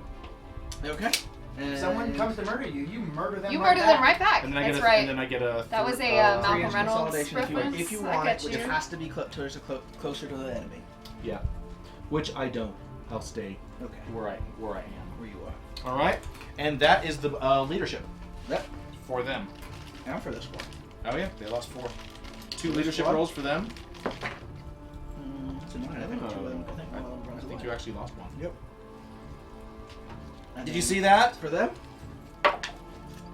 Okay. If someone comes to murder you, you murder them. You right murder them back. right back. And then I That's get a, right. And then I get a. That was a 3 Malcolm inch Reynolds consolidation reference. if you I want get it, which you. it has to be closer to the enemy. Yeah. Which I don't. I'll stay Okay. where I am. Where you are. All right. And that is the leadership Yep. for them. And for this one. Oh yeah, they lost 4. 2 This leadership one? rolls for them. So no, I think 2 of them. I think one of them I runs think away. you actually lost 1. Yep. And Did you then see that? For them?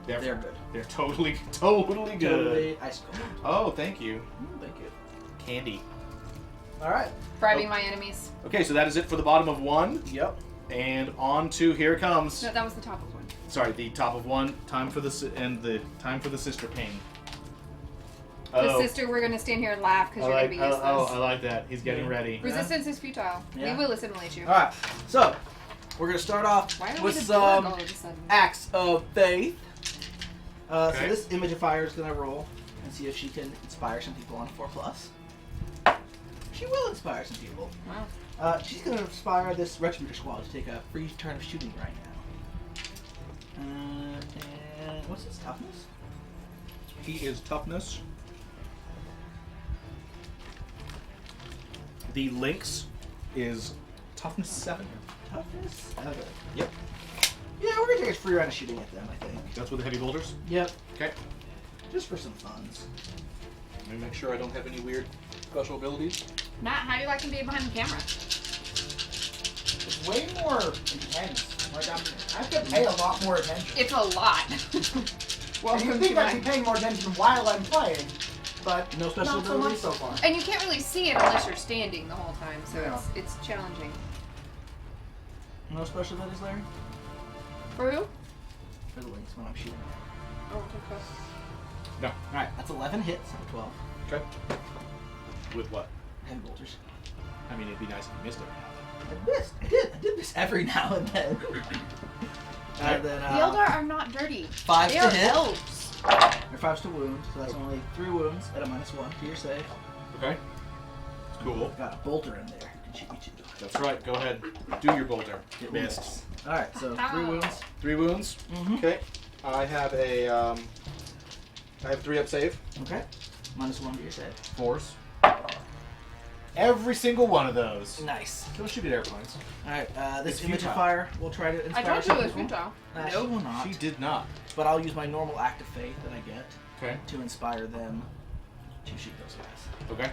They're good. They're totally good. Totally ice cold. Oh, thank you. Thank you. Candy. Alright. Bribing my enemies. Okay, so that is it for the bottom of 1. Yep. And on to here it comes. No, that was the top of one. Sorry, the top of 1. Time for the and the time for the sister pain. The sister, we're gonna stand here and laugh because you're gonna be useless. I like that. He's getting ready. Resistance is futile. Yeah. We will assimilate you. Alright. So, we're going to start off Why are we with just some all of a sudden? acts of faith. So Okay. this image of fire is going to roll and see if she can inspire some people on 4+. She will inspire some people. Wow. She's going to inspire this Regimental Squad to take a free turn of shooting right now. And what's his toughness? He is toughness. The Lynx is toughness 7. Toughness 7. Yep. Yeah, we're going to take a free round of shooting at them, I think. That's with the heavy boulders. Yep. Okay. Just for some funs. Let me make sure I don't have any weird special abilities. Matt, how do you like to be behind the camera? It's way more intense. Like I have to pay a lot more attention. It's a lot. And you think I'd be paying more attention while I'm playing, but No special not so much abilities? so far. And you can't really see it unless you're standing the whole time, so Yeah. it's challenging. No special abilities, Larry? For who? For the links when I'm shooting. Oh, okay. No. Alright, that's 11 hits out of 12. Okay. With what? Heavy bolters. I mean, it'd be nice if you missed it. I missed. I did this every now and then. And then, The Eldar are not dirty. 5 They to are hit. elves. Or 5's to wound, so that's only 3 wounds at a -1 to your save. Okay. Cool. Got a bolter in there. Can shoot you too. That's right. Go ahead. Do your bolter. It Missed. misses. Alright, so 3 Ow. wounds. 3 wounds. Mm-hmm. Okay. I have a I have 3 up save. Okay. -1 to your save. 4s. Every single one of those. Nice. Kill shooting airplanes. Alright, this It's image futile. of fire will try to I inspire told you some it was people. futile. She will not. She did not. But I'll use my normal act of faith that I get Okay. to inspire them to shoot those guys. Okay.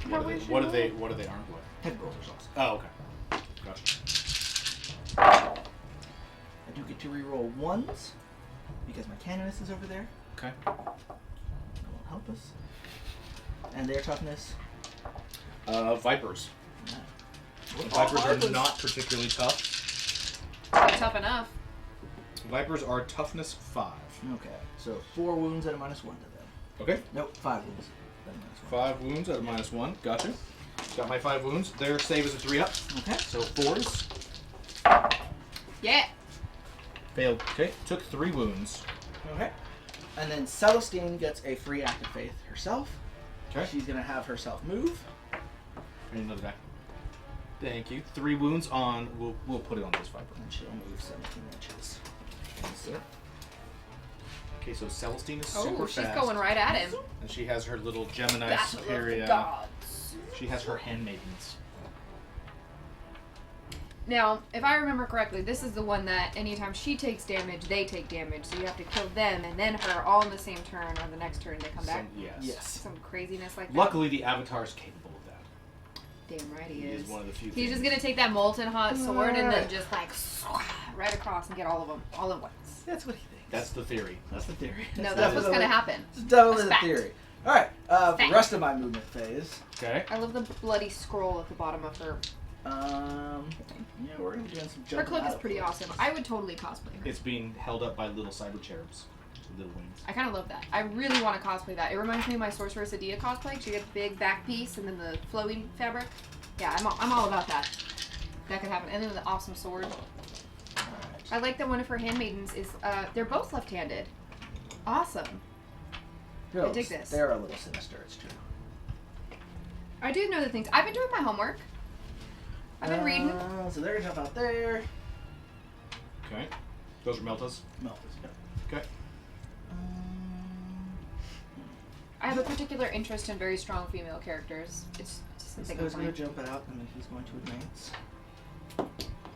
How What was are your they armed with? Heavy bolters also. Oh, okay. Gotcha. I do get to reroll 1s because my canonist is over there. Okay. That won't help us. And their toughness. Vipers. What Vipers are Vipers? not particularly tough. Not tough enough. Vipers are toughness 5. Okay, so 4 wounds at a -1 to them. Okay. Nope, 5 wounds at a -1. 5 wounds at a -1. Gotcha. Got my 5 wounds. Their save is a 3 up. Okay. So 4s. Yeah. Failed. Okay. Took 3 wounds. Okay. And then Celestine gets a free act of faith herself. Okay. She's gonna have herself move. I need another guy. Thank you. 3 wounds on. We'll put it on this Viper. And she'll move 17 inches. That's it. Okay. So Celestine is super Oh, she's fast. going right at him. And she has her little Gemini Battle of the Superior. gods. She has her handmaidens. Now, if I remember correctly, this is the one that anytime she takes damage, they take damage. So you have to kill them and then her all in the same turn, or the next turn they come back. Yes. Yes. Some craziness like that. Luckily, the Avatar is capable of that. Damn right he He is. is one of the few. He's just things. gonna take that molten hot sword and then just like right across and get all of them all at once. That's what he thinks. That's the theory. That's the theory. No, that's what's gonna happen. It's definitely That's the fact. theory. Alright, the Fact. rest of my movement phase. Okay. I love the bloody scroll at the bottom of her. Yeah, we're gonna be doing some Her jumping cloak is out. pretty awesome. I would totally cosplay her. It's being held up by little cyber cherubs, little wings. I kind of love that. I really want to cosplay that. It reminds me of my Sorceress Adia cosplay. She gets the big back piece and then the flowing fabric. Yeah, I'm all about that. That could happen. And then the awesome sword. Alright. I like that one of her handmaidens is, they're both left-handed. Awesome. I dig this. They're a little sinister, it's true. I do know the things. I've been doing my homework. I've been reading. So they're gonna jump out there. Okay. Those are Meltas. Melt this. Yep. Okay. I have a particular interest in very strong female characters. It's just This something guy's I gonna find. jump out, and then he's going to advance.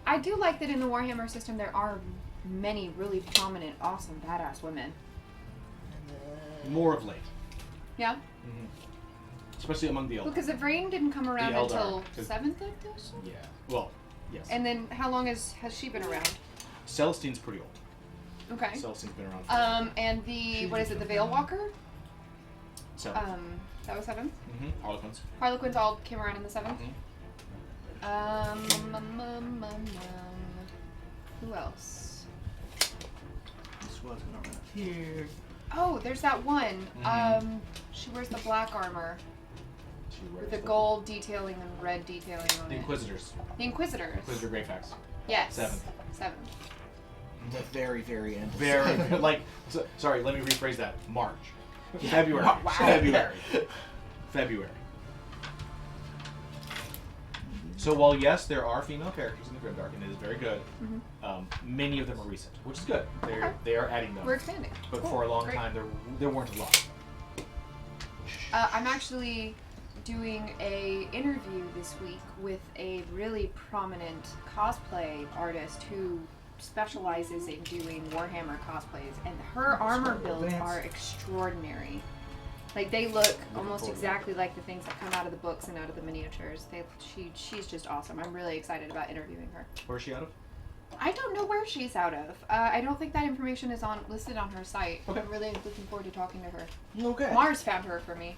I do like that in the Warhammer system there are many really prominent, awesome, badass women. And then... More of late. Yeah? Mm-hmm. Especially among the Eldar. Because the Vrain didn't come around The Eldar, until 'cause- 7th edition? Yeah. Well, yes. And then how long has she been around? Celestine's pretty old. Okay. Celestine's been around for And the, what is it, the Veil Walker? 7. That was 7th? Mm-hmm. Harlequins. Harlequins all came around in the 7th? Mhm. Who else? This was gonna run up here. Oh, there's that one. Mhm. She wears the black armor She with wears the gold detailing and red detailing on The it. Inquisitors. The Inquisitors. Inquisitor Greyfax. Yes. 7th. 7th. The very, very end. Very, like, sorry, let me rephrase that. March. Yeah. February. Wow. February. February. So while yes, there are female characters in the Grimdark, and it is very good, many of them are recent, which is good. They are adding them. We're expanding. But Cool. for a long Great. time, there weren't a lot. I'm actually doing a interview this week with a really prominent cosplay artist who specializes in doing Warhammer cosplays, and her armor builds Advance. are extraordinary. Like they look almost forward to it. exactly like the things that come out of the books and out of the miniatures. She's just awesome. I'm really excited about interviewing her. Where's she out of? I don't know where she's out of. I don't think that information is listed on her site. Okay. I'm really looking forward to talking to her. Okay. Mars found her for me.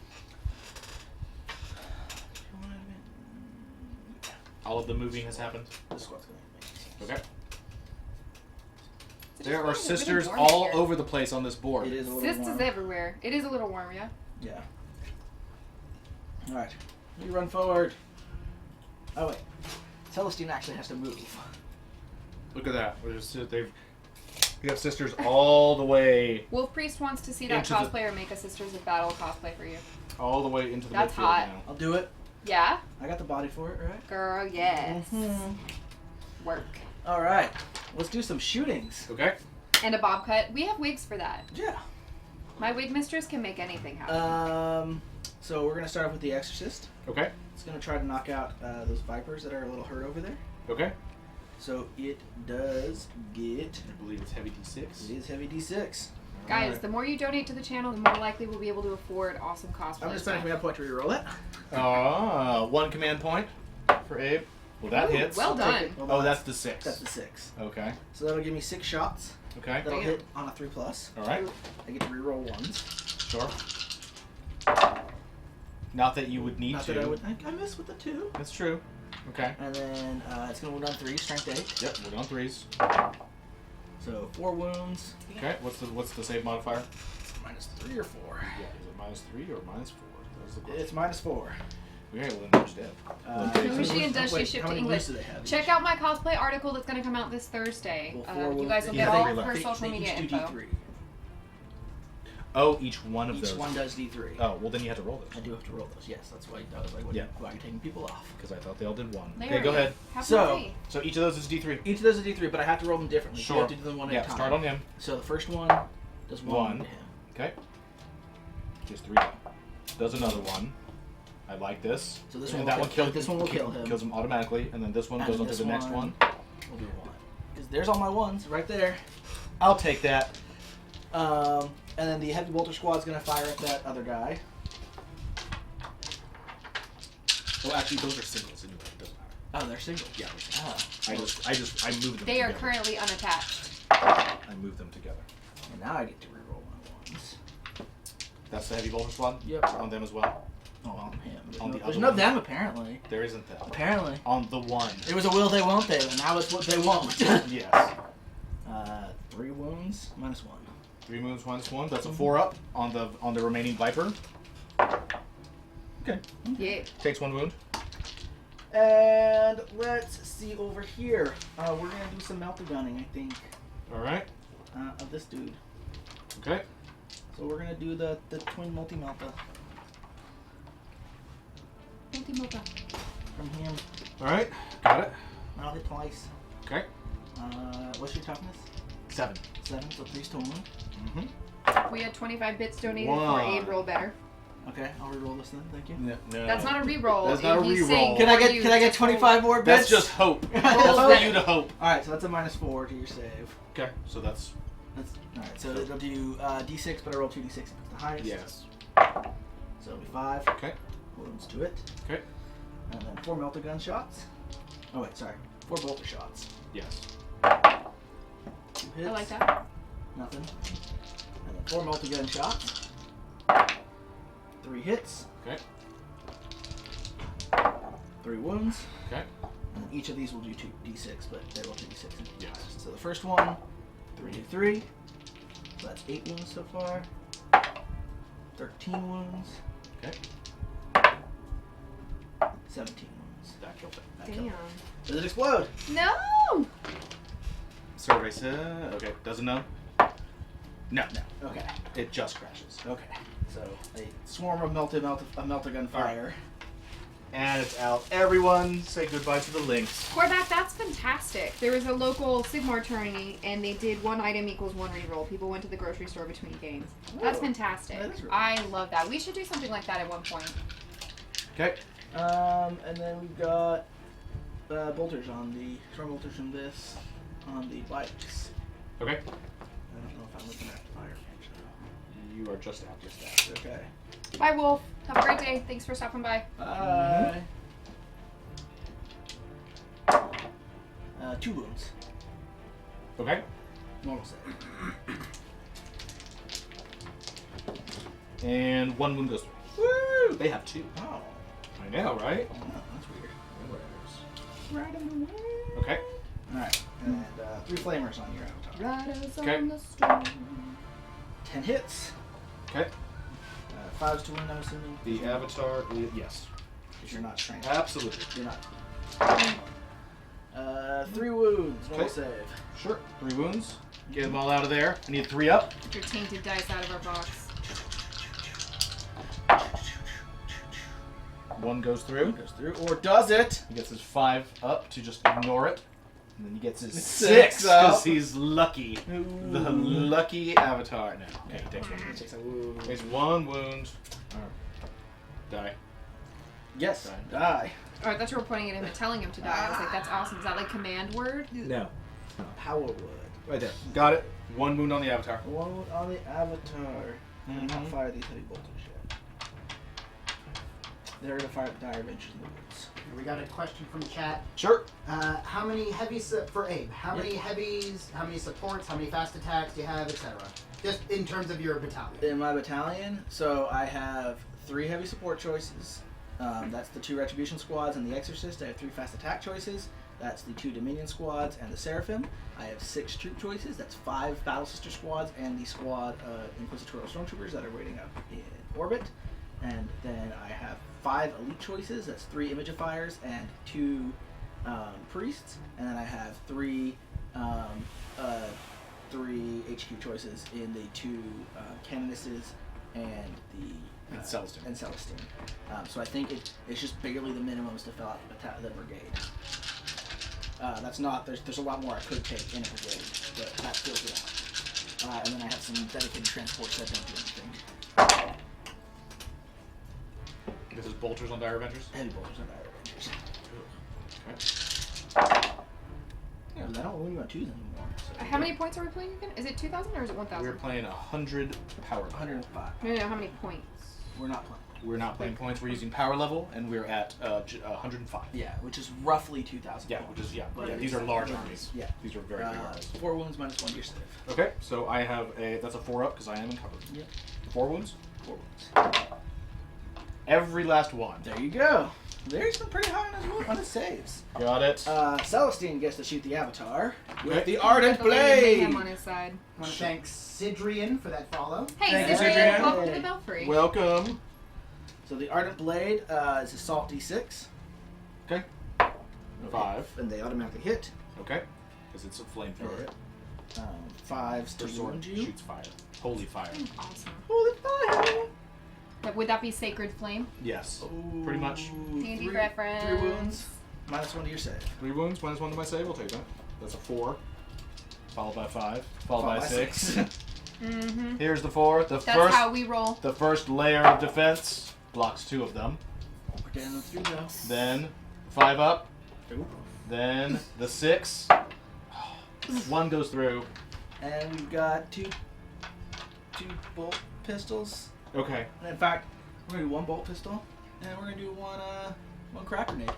All of the moving has happened. This squad's gonna make sense. Okay. It's There just are really sisters warm all here. over the place on this board. It is a little Sisters warm. everywhere. It is a little warm, yeah. Yeah. Alright. You run forward. Oh wait. Celestine actually has to move. Look at that. We have sisters all the way, Wolf Priest wants to see that Into the- cosplayer make a Sisters of Battle cosplay for you. all the way into the That's midfield hot. now. I'll do it. Yeah? I got the body for it, right? Girl, yes. Mm-hmm. Work. Alright. Let's do some shootings. Okay. And a bob cut. We have wigs for that. Yeah. My wig mistress can make anything happen. So we're gonna start off with the Exorcist. Okay. It's gonna try to knock out those vipers that are a little hurt over there. Okay. So it does get. I believe it's heavy D6. It is heavy D6. Guys, Alright. the more you donate to the channel, the more likely we'll be able to afford awesome cosplay. I'm gonna spend a stuff. command point to reroll it. One command point for Abe. Well, that Ooh, hits. well I'll done. take it. Well, Oh, that's the 6. That's the 6. Okay. So that'll give me 6 shots. Okay. That'll Damn. hit on a 3+. All right. I get to reroll 1s. Sure. Not that you would need Not to. that I would think I miss with the 2. That's true. Okay. And then it's gonna wound on 3, strength 8. Yep. We're on 3s. So 4 wounds. Okay. What's the save modifier? Minus 3 or 4. Yeah. Is it -3 or -4? That's the question. It's minus 4. Okay. Well, then there's dead. Who is she and does she ship how to many English? wounds do they have? Check out my cosplay article that's going to come out this Thursday. Well, 4 You wounds. guys will Yeah, get they all of reload. her social they media each do info. D3. Oh, each one of Each those. one does D3. Oh, well then you have to roll I those. do have to roll those. Yes, that's why I was like, Yeah. why are you taking people off? Because I thought they all did 1. Larry, Okay, go ahead. have So- fun. So each of those is D3. Each of those is D3, but I have to roll them differently. So Sure. you have to do them one Yeah. at a time. Start on him. So the first one does 1 One. to him. Okay. Just 3 down. Does another one. I like this. So this And one that will one kill- kills. this one will kill him. Kills him automatically, and then this one And goes on to this the next one- one. We'll do 1. Because there's all my 1s right there. I'll take that. And then the heavy bolter squad's gonna fire at that other guy. Oh, actually, those are singles anyway. It doesn't matter. Oh, they're single. Yeah. Ah. I move them. They are together. currently unattached. I move them together. And now I get to reroll my 1s. That's the heavy bolter squad. Yep. On them as well. Oh, on him. There's On no, the there's other no one. them apparently. There isn't that. Apparently. On the one. It was a will they won't they, and now it's what they won't. Yes. 3 wounds, minus 1. 3 moves -1. That's a 4 up on the remaining viper. Okay. Yeah. Takes 1 wound. And let's see over here. We're gonna do some melta gunning, I think, All right. of this dude. Okay. So we're gonna do the twin multi melta from him. All right. Got it. I'll hit twice. Okay. What's your toughness? 7. 7, so 3 stone. Mm-hmm. We had 25 bits donated One. for Abe Roll Better. Okay, I'll reroll this then. Thank you. No. That's not a re-roll. That's not a He's re-roll. saying Can I for get you can I get to 25 more bits? That's just hope. That's Roll for that. you to hope. All right, so that's a minus 4 to your save. Okay. So that's That's all right. So it'll do D6, but I roll 2D6 if it's the highest. yes. So it'll be 5 Okay. wounds to it, Okay. and then 4 melta gun shots. Oh wait, sorry, 4 bolter shots. Yes. 2 hits. I like that. Nothing. And then 4 melta gun shots. 3 hits. Okay. 3 wounds. Okay. And each of these will do 2d6, but they roll 2d6. Yes. So the first one, 3d3. So that's 8 wounds so far. 13 wounds. Okay. 17 wounds. That killed it. That killed Damn. it. Does it explode? No! Survey said. Okay. Doesn't know. No. No. Okay. It just crashes. Okay. So a swarm of melta gun fire. And it's out. Everyone, say goodbye to the links. Corvac, that's fantastic. There was a local Sigmar tourney, and they did 1 item equals 1 reroll. People went to the grocery store between games. That's Oh, fantastic. that is really I love that. We should do something like that at one point. Okay. And then we've got bolters on the storm bolters from this on the bikes. Okay. I don't know if I'm looking at the fire page you are just at your stat. Okay. Bye, Wolf. Have a great day. Thanks for stopping by. Bye. 2 wounds. Okay. Normal save. And 1 wound goes through. Woo! They have 2. Oh. I know, right? Oh, that's weird. Right on the way. Okay. Alright. And 3 flamers on your avatar. Riders Okay. on the storm. 10 hits. Okay. 5s to wound, I'm assuming. The avatar, yes. Because you're not trained. Absolutely. You're not. 3 wounds. Normal Okay. save. Sure. 3 wounds. Get them all out of there. I need 3 up. Get your tainted dice out of our box. 1 goes through. Goes through. Or does it? He gets his 5 up to just ignore it. And then he gets his 6 6 up. because he's lucky. Ooh. The lucky avatar. No. Okay, he takes 1 It wound. takes a wound. Takes 1 wound. Die. Yes. Die. Die. Oh, I thought you were pointing at him and telling him to die. I was like, that's awesome. Is that like command word? No. Power wood. Right there. Got it. 1 wound on the avatar. 1 wound on the avatar. Mhm. Not fire these heavy bolters yet. They're gonna fire the dire adventures in the woods. We got a question from chat. Sure. How many heavies for Abe? How many heavies? How many supports? How many fast attacks do you have, etc.? Just in terms of your battalion. In my battalion, so I have 3 heavy support choices. That's the 2 retribution squads and the exorcist. I have 3 fast attack choices. That's the 2 dominion squads and the seraphim. I have 6 troop choices. That's 5 battle sister squads and the squad inquisitorial stormtroopers that are waiting up in orbit. And then I have 5 elite choices. That's 3 imagifiers and 2 priests. And then I have 3 HQ choices in the 2 canonesses and the And Celestine. And Celestine. So I think it's just barely the minimums to fill out the brigade. That's not. There's a lot more I could take in a brigade, but that fills it out. And then I have some dedicated transports that don't do anything. This is bolters on Dire Avengers. Heavy bolters and dire avengers. Okay. Yeah, I don't really want to choose anymore. So How many points are we playing again? Is it 2,000 or is it 1,000? We're playing 100 power level. 105. No, how many points? We're not playing. We're not playing points. We're using power level, and we're at 105. Yeah, which is roughly 2,000. Yeah, points. which is But yeah. it's- These are large armies. Yeah. These are very big armies. 4 wounds minus 1 to your save. Okay, so I have that's a 4 up because I am encumbered. Yep. 4 wounds. 4 wounds. Every last one. There you go. There's been pretty high on his saves. Got it. Celestine gets to shoot the avatar with Okay. the Ardent Got the Lady of Blade. Mayhem on his side. I want to thank Sidrian for that follow. Hey, Thank you, Cyprian, Cyprian. welcome to the Belfry. Welcome. So the Ardent Blade is Assault D6. Okay. 5. And they automatically hit. Okay. Because it's a flamethrower. 5s to Your sword wound you. shoots fire. Holy fire. Awesome. Holy fire! But would that be Sacred Flame? Yes. Pretty much. Handy 3 reference. 3 wounds. Minus 1 to your save. 3 wounds, minus 1 to my save. I'll take that. That's a 4. Followed by 5. Followed by 6. Mm-hmm. Here's the 4. That's how we roll. The first layer of defense blocks 2 of them. We're getting them through though. Then 5 up. Ooh. Then the 6. 1 goes through. And we've got 2 bolt pistols. Okay. And in fact, we're gonna do 1 bolt pistol, and we're gonna do 1 crack grenade.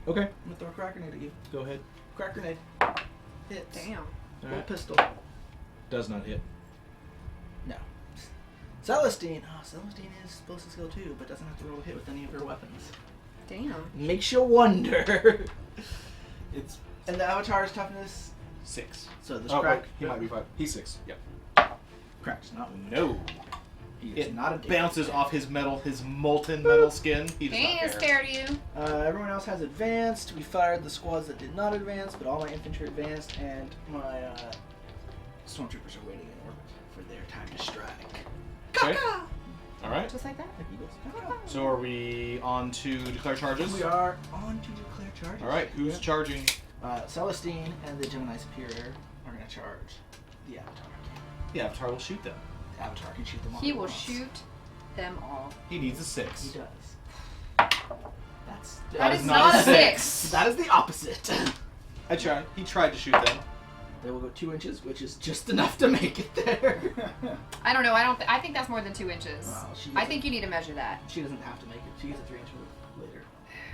Okay. I'm gonna throw a crack grenade at you. Go ahead. Crack grenade. Hits. Damn. Bolt pistol. Does not hit. No. Celestine. Oh, Celestine is supposed to skill 2, but doesn't have to roll a hit with any of her weapons. Damn. Makes you wonder. It's And the avatar's toughness. 6. So this Oh, crack. wait, he might be 5. He's 6. Yep. Crack's not. No. He is It not a bounces off his molten metal skin. He does He not ain't care. scared of you. Everyone else has advanced. We fired the squads that did not advance, but all my infantry advanced, and my stormtroopers are waiting in orbit for their time to strike. Okay. All right. Just like that. Like eagles. So are we on to declare charges? We are on to declare charges. All right. Who's charging? Celestine and the Gemini Superior are going to charge the Avatar. The Avatar will shoot them. The Avatar can shoot them all. He at will once. shoot them all. He needs a He 6. does. That's That is not a 6. That is the opposite. I tried. He tried to shoot them. They will go 2 inches, which is just enough to make it there. I don't know. I think that's more than 2 inches. Wow, I think you need to measure that. She doesn't have to make it. She gets a 3-inch move later.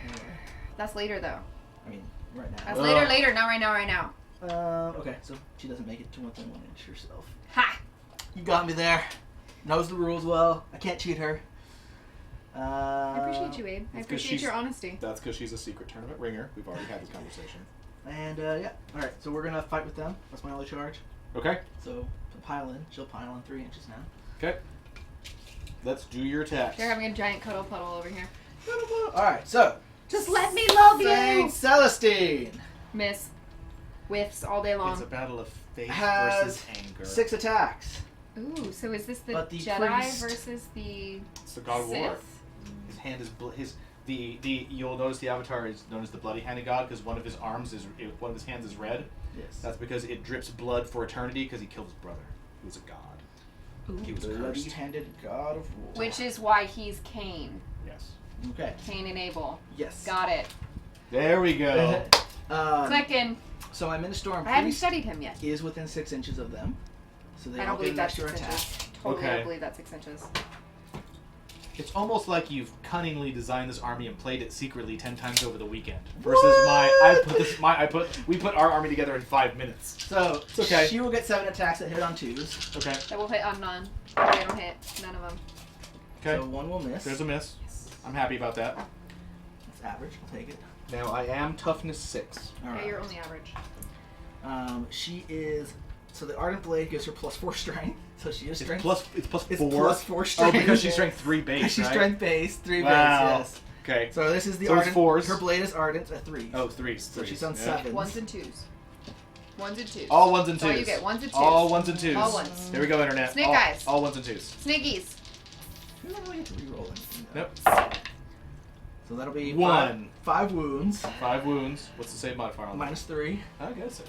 Anyway, That's later though. I mean, right now. That's later. Not right now. Okay, so she doesn't make it to within 1 inch herself. Ha! You got me there. Knows the rules well. I can't cheat her. I appreciate you, Abe. I That's 'cause appreciate she's- your honesty. That's because she's a secret tournament ringer. We've already had this conversation. And yeah, all right. So we're gonna fight with them. That's my only charge. Okay. So to pile in, she'll pile in 3 inches now. Okay. Let's do your attacks. They're having a giant cuddle puddle over here. All right. So Just let me love Saint you. Celestine Miss. Whiffs all day long. It's a battle of faith has versus anger. 6 attacks. Ooh, so is this the But the Jedi priest- versus the It's the God of War. Sith? His hand is the you'll notice the avatar is known as the bloody-handed god because one of his hands is red. Yes. That's because it drips blood for eternity because he killed his brother, who was a god. He was cursed. Bloody-handed God of War. Which is why he's Cain. Yes. Okay. Cain and Abel. Yes. Got it. There we go. Clicking. So my Ministorum I haven't priest studied him yet. is within 6 inches of them. So they I all don't get believe an that's extra 6 attack. inches. Totally Okay. don't believe that's 6 inches. It's almost like you've cunningly designed this army and played it secretly 10 times over the weekend. Versus we put our army together in 5 minutes. So It's okay. she will get 7 attacks that hit on 2s. Okay. That will hit on none. They don't hit. None of them. Okay. So 1 will miss. There's a miss. I'm happy about that. That's average. I'll take it. Now I am toughness 6. All right. Yeah, you're only average. She is. So the Ardent Blade gives her +4 strength. So she is strength. It's plus It's 4. +4 strength. Oh, because she's strength 3 base, She's right? strength base, 3 Wow. base. Yes. Okay. So this is the So it's Ardent. 4s. Her blade is Ardent at 3. Oh, 3s. So she's on 7s. Ones and twos. Ones and twos. All 1s and 2s. That's all you get. Ones and twos. All 1s and 2s. All ones. There we go, internet. Snake all, eyes. All 1s and 2s. Sniggies. You don't really get to reroll anything. though. Nope. So that'll be 1. 5 wounds. 5 wounds. What's the save modifier on that? -3. I guess it.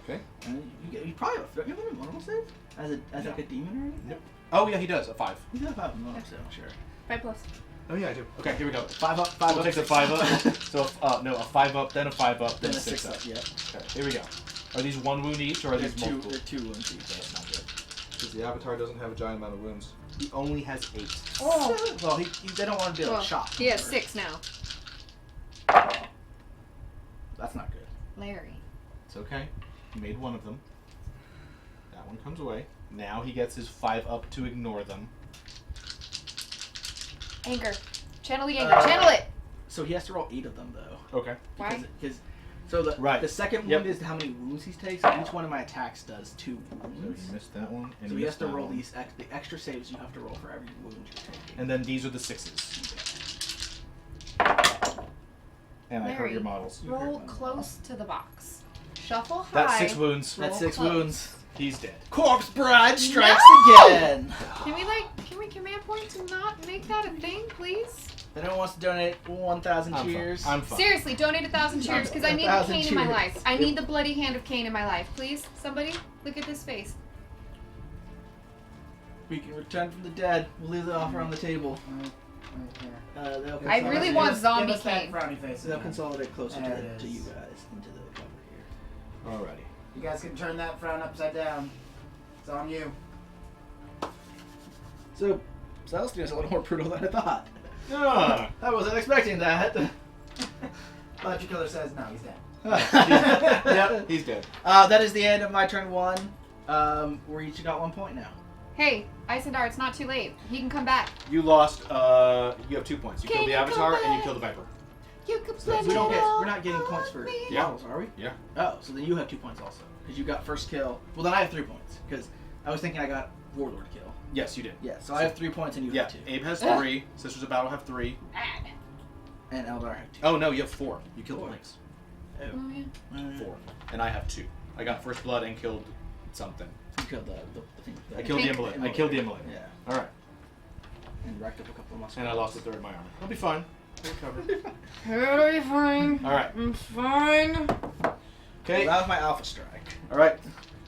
Okay. And you probably have a normal save as No. like a demon or anything. Nope. Oh yeah, he does. A 5. You have 5 normal save, sure. 5+. Oh yeah, I do. Okay, here we go. 5 up, 5 We'll up. take the 5 up. So no, a 5 up, then a 5 up, then Then a a 6 6 up. up. Yeah. Okay, here we go. Are these 1 wound each, or are They're these 2. multiple? They're 2 wounds each. That's not good. Because the avatar doesn't have a giant amount of wounds. He only has 8. Oh. Well, they don't want to be Well, like shot. he has 6 now. That's not good. Larry. It's okay. He made 1 of them. That one comes away. Now he gets his 5 up to ignore them. Anger. Channel the anger. Channel it! So he has to roll 8 of them though. Okay. Why? Because so the Right. the second Yep. wound is how many wounds he takes. So each one of my attacks does 2 So wounds. he missed that one, and So he he has missed to that roll one. these the extra saves you have to roll for every wound you're taking. And then these are the 6s. And I hurt Larry, your models. Roll close to the box. Shuffle high. That's 6 wounds. That's Roll 6 close. wounds. He's dead. Corpse Bride strikes No! again. Can we command point to not make that a thing, please? If anyone wants to donate 1,000 I'm cheers. fine. I'm fine. Seriously, donate 1,000 cheers because I need the 1,000 Cain in my cheers. life. I need the bloody hand of Cain in my life. Please, somebody, look at this face. We can return from the dead. We'll leave the offer on the table. I really want zombie Give us that Cain. frowny face. They'll consolidate closer There it to is. you guys into the cover here. Alrighty. You guys can turn that frown upside down. It's on you. So, Celestine is a little more brutal than I thought. Ah. I wasn't expecting that. Electric Killer says no, he's dead. Yep, he's dead. That is the end of my turn 1. We're each got 1 point now. Hey, Isendar, it's not too late. He can come back. You lost, you have 2 points. You Can killed the you avatar come and you back? killed the viper. You can So blame we don't it get, all we're not getting on points for me. Yeah. models, are we? Yeah. Oh, so then you have 2 points also. Because you got first kill. Well, then I have 3 points. Because I was thinking I got Warlord kill. Yes, you did. Yeah, so I have 3 points and you Yeah, have 2. Abe has 3. Sisters of Battle have 3. And Eldar have 2. Oh no, you have 4. You killed the 4. lynx. Oh, yeah. 4. And I have 2. I got first blood and killed something. You killed the thing. I killed the Pink. immolate. I killed the immolate. Yeah. Alright. And racked up a couple of muscles. And I lost a third of my armor. I'll be fine. I'll recover. It'll be fine. Alright. I'm fine. Okay. That was my Alpha Strike. Alright.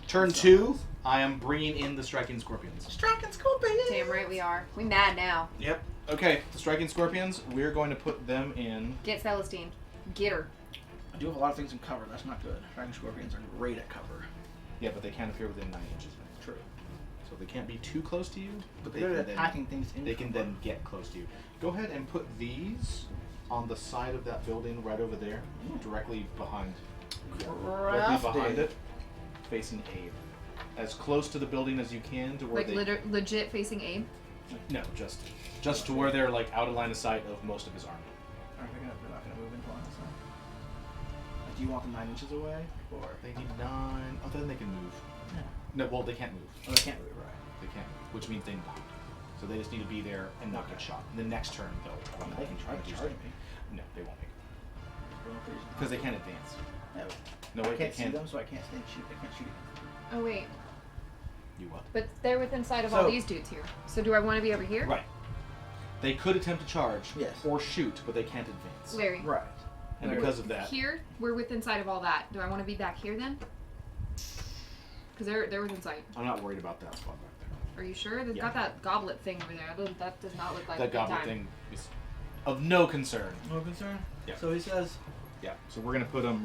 Turn 2. I am bringing in the striking scorpions. Striking Scorpion! Damn right we are. We mad now. Yep. Okay, the striking scorpions, we're going to put them in. Get Celestine. Get her. I do have a lot of things in cover. That's not good. Striking Scorpions are great at cover. Yeah, but they can't appear within 9 inches. True. So they can't be too close to you, but they They're can then, attacking things in they can cover. then get close to you. Go ahead and put these on the side of that building right over there, directly behind. Directly behind it, facing Abe. As close to the building as you can to where Like legit facing Abe. No, just to where they're like out of line of sight of most of his army. They're not gonna move into line of sight. Like, do you want them 9 inches away, or They need 9. Oh, then they can move. Yeah. No, well, they can't move. Oh, they can't move, right? They can't move, which means they knock. So they just need to be there and not get shot. The next turn, they'll run They out can and try to do charge something. me. No, they won't make it. Because Because they can't advance. No, I wait, can't they see can't. them, so I can't shoot. I can't shoot. Oh wait, You what? but they're within sight of So- all these dudes here. So do I want to be over here? Right. They could attempt to charge Yes. or shoot, but they can't advance. Larry. Right. And Larry. because of that, Here, we're within sight of all that. Do I want to be back here then? Because they're within sight. I'm not worried about that spot back there. Are you sure? They've Yeah. got that goblet thing over there. That does not look like a That good goblet time. thing is of no concern. No concern. Yeah. So he says, Yeah. So we're gonna put them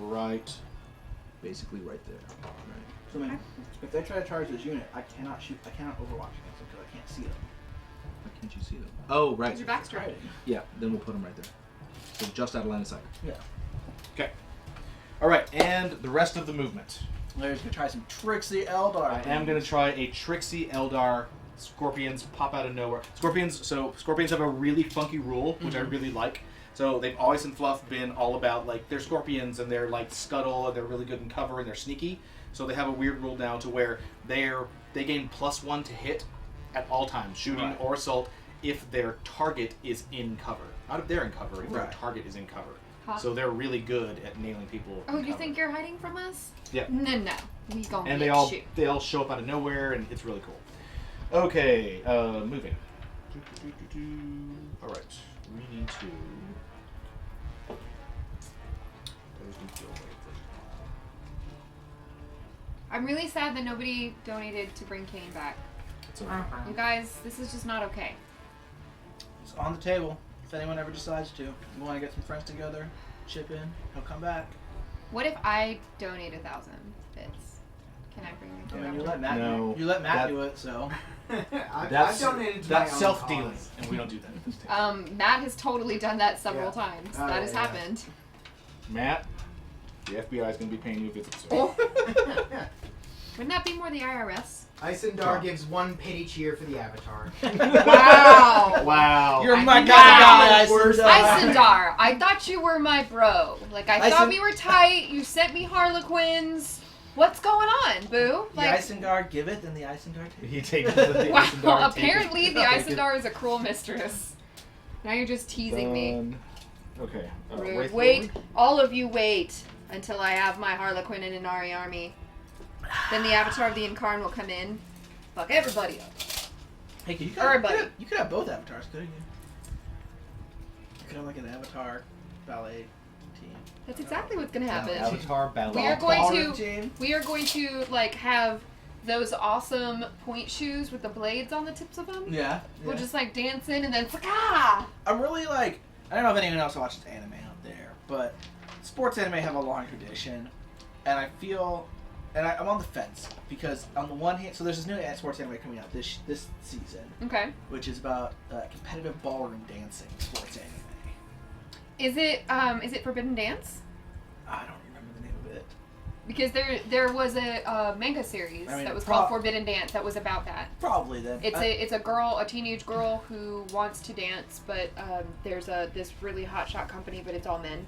basically right there. so I mean, if they try to charge this unit, I cannot shoot. I cannot overwatch against them because I can't see them. Why can't you see them? Oh, right. Is your back straight? Hiding. Yeah. Then we'll put them right there. So just out of line of sight. Yeah. Okay. All right, and the rest of the movement. Larry's gonna try some tricksy Eldar. I am going to try a tricksy Eldar. Scorpions pop out of nowhere. Scorpions have a really funky rule, which I really like. So they've always in Fluff been all about, like, they're scorpions and they're like scuttle and they're really good in cover and they're sneaky. So they have a weird rule now to where they gain +1 to hit at all times, shooting Right. or assault, if their target is in cover. Not if they're in cover, if their Right. target is in cover. Huh. So they're really good at nailing people. Oh, in you cover. think you're hiding from us? Yeah. No. We gonna And get shoot. they all show up out of nowhere, and it's really cool. Okay, moving. All right, we need to. Those do feel like I'm really sad that nobody donated to bring Kane back. it's okay. You guys, this is just not okay. It's on the table. If anyone ever decides to, you want to get some friends together, chip in, he'll come back. What if I donate 1,000 bits? Can I bring I Kane mean, back? you let Matt. No, You let Matt that- do it, so. I've That's donated to that's my own self-dealing, cause. and we don't do that at this table. Matt has totally done that several Yeah. times. Oh, That has yeah. happened. Matt, the FBI is going to be paying you visits. Oh. Wouldn't that be more the IRS? Isendar gives 1 pity cheer for the Avatar. Wow. Wow. You're I my think guy, that's Isendar. Isendar, I thought you were my bro. Like, I thought Isen- we were tight. You sent me Harlequins. What's going on, boo? The Like, Isengard give it, then the Isengard take it. He takes the wow, Isendar, take it. apparently the Take it. Isendar is a cruel mistress. Now you're just teasing me. Done. Okay. Rude. Wait, all of you wait until I have my Harlequin and Inari army. Then the Avatar of the Incarn will come in. Fuck everybody up. Hey, you Everybody. you could have both avatars, couldn't you? You could have like an avatar ballet team. That's exactly what's gonna happen. Avatar Ballet. We are going Ballroom to- team. We are going to like have those awesome point shoes with the blades on the tips of them. Yeah. We'll just like dance in and then it's like ah. I'm really like, I don't know if anyone else watches anime out there, but sports anime have a long tradition, and I feel, and I'm on the fence because on the one hand, so there's this new sports anime coming out this season, Okay. which is about competitive ballroom dancing sports anime. Is it Forbidden Dance? I don't remember the name of it. Because there was a manga series I mean, that was called Forbidden Dance that was about that. Probably then. It's a teenage girl who wants to dance, but there's this really hotshot company, but it's all men.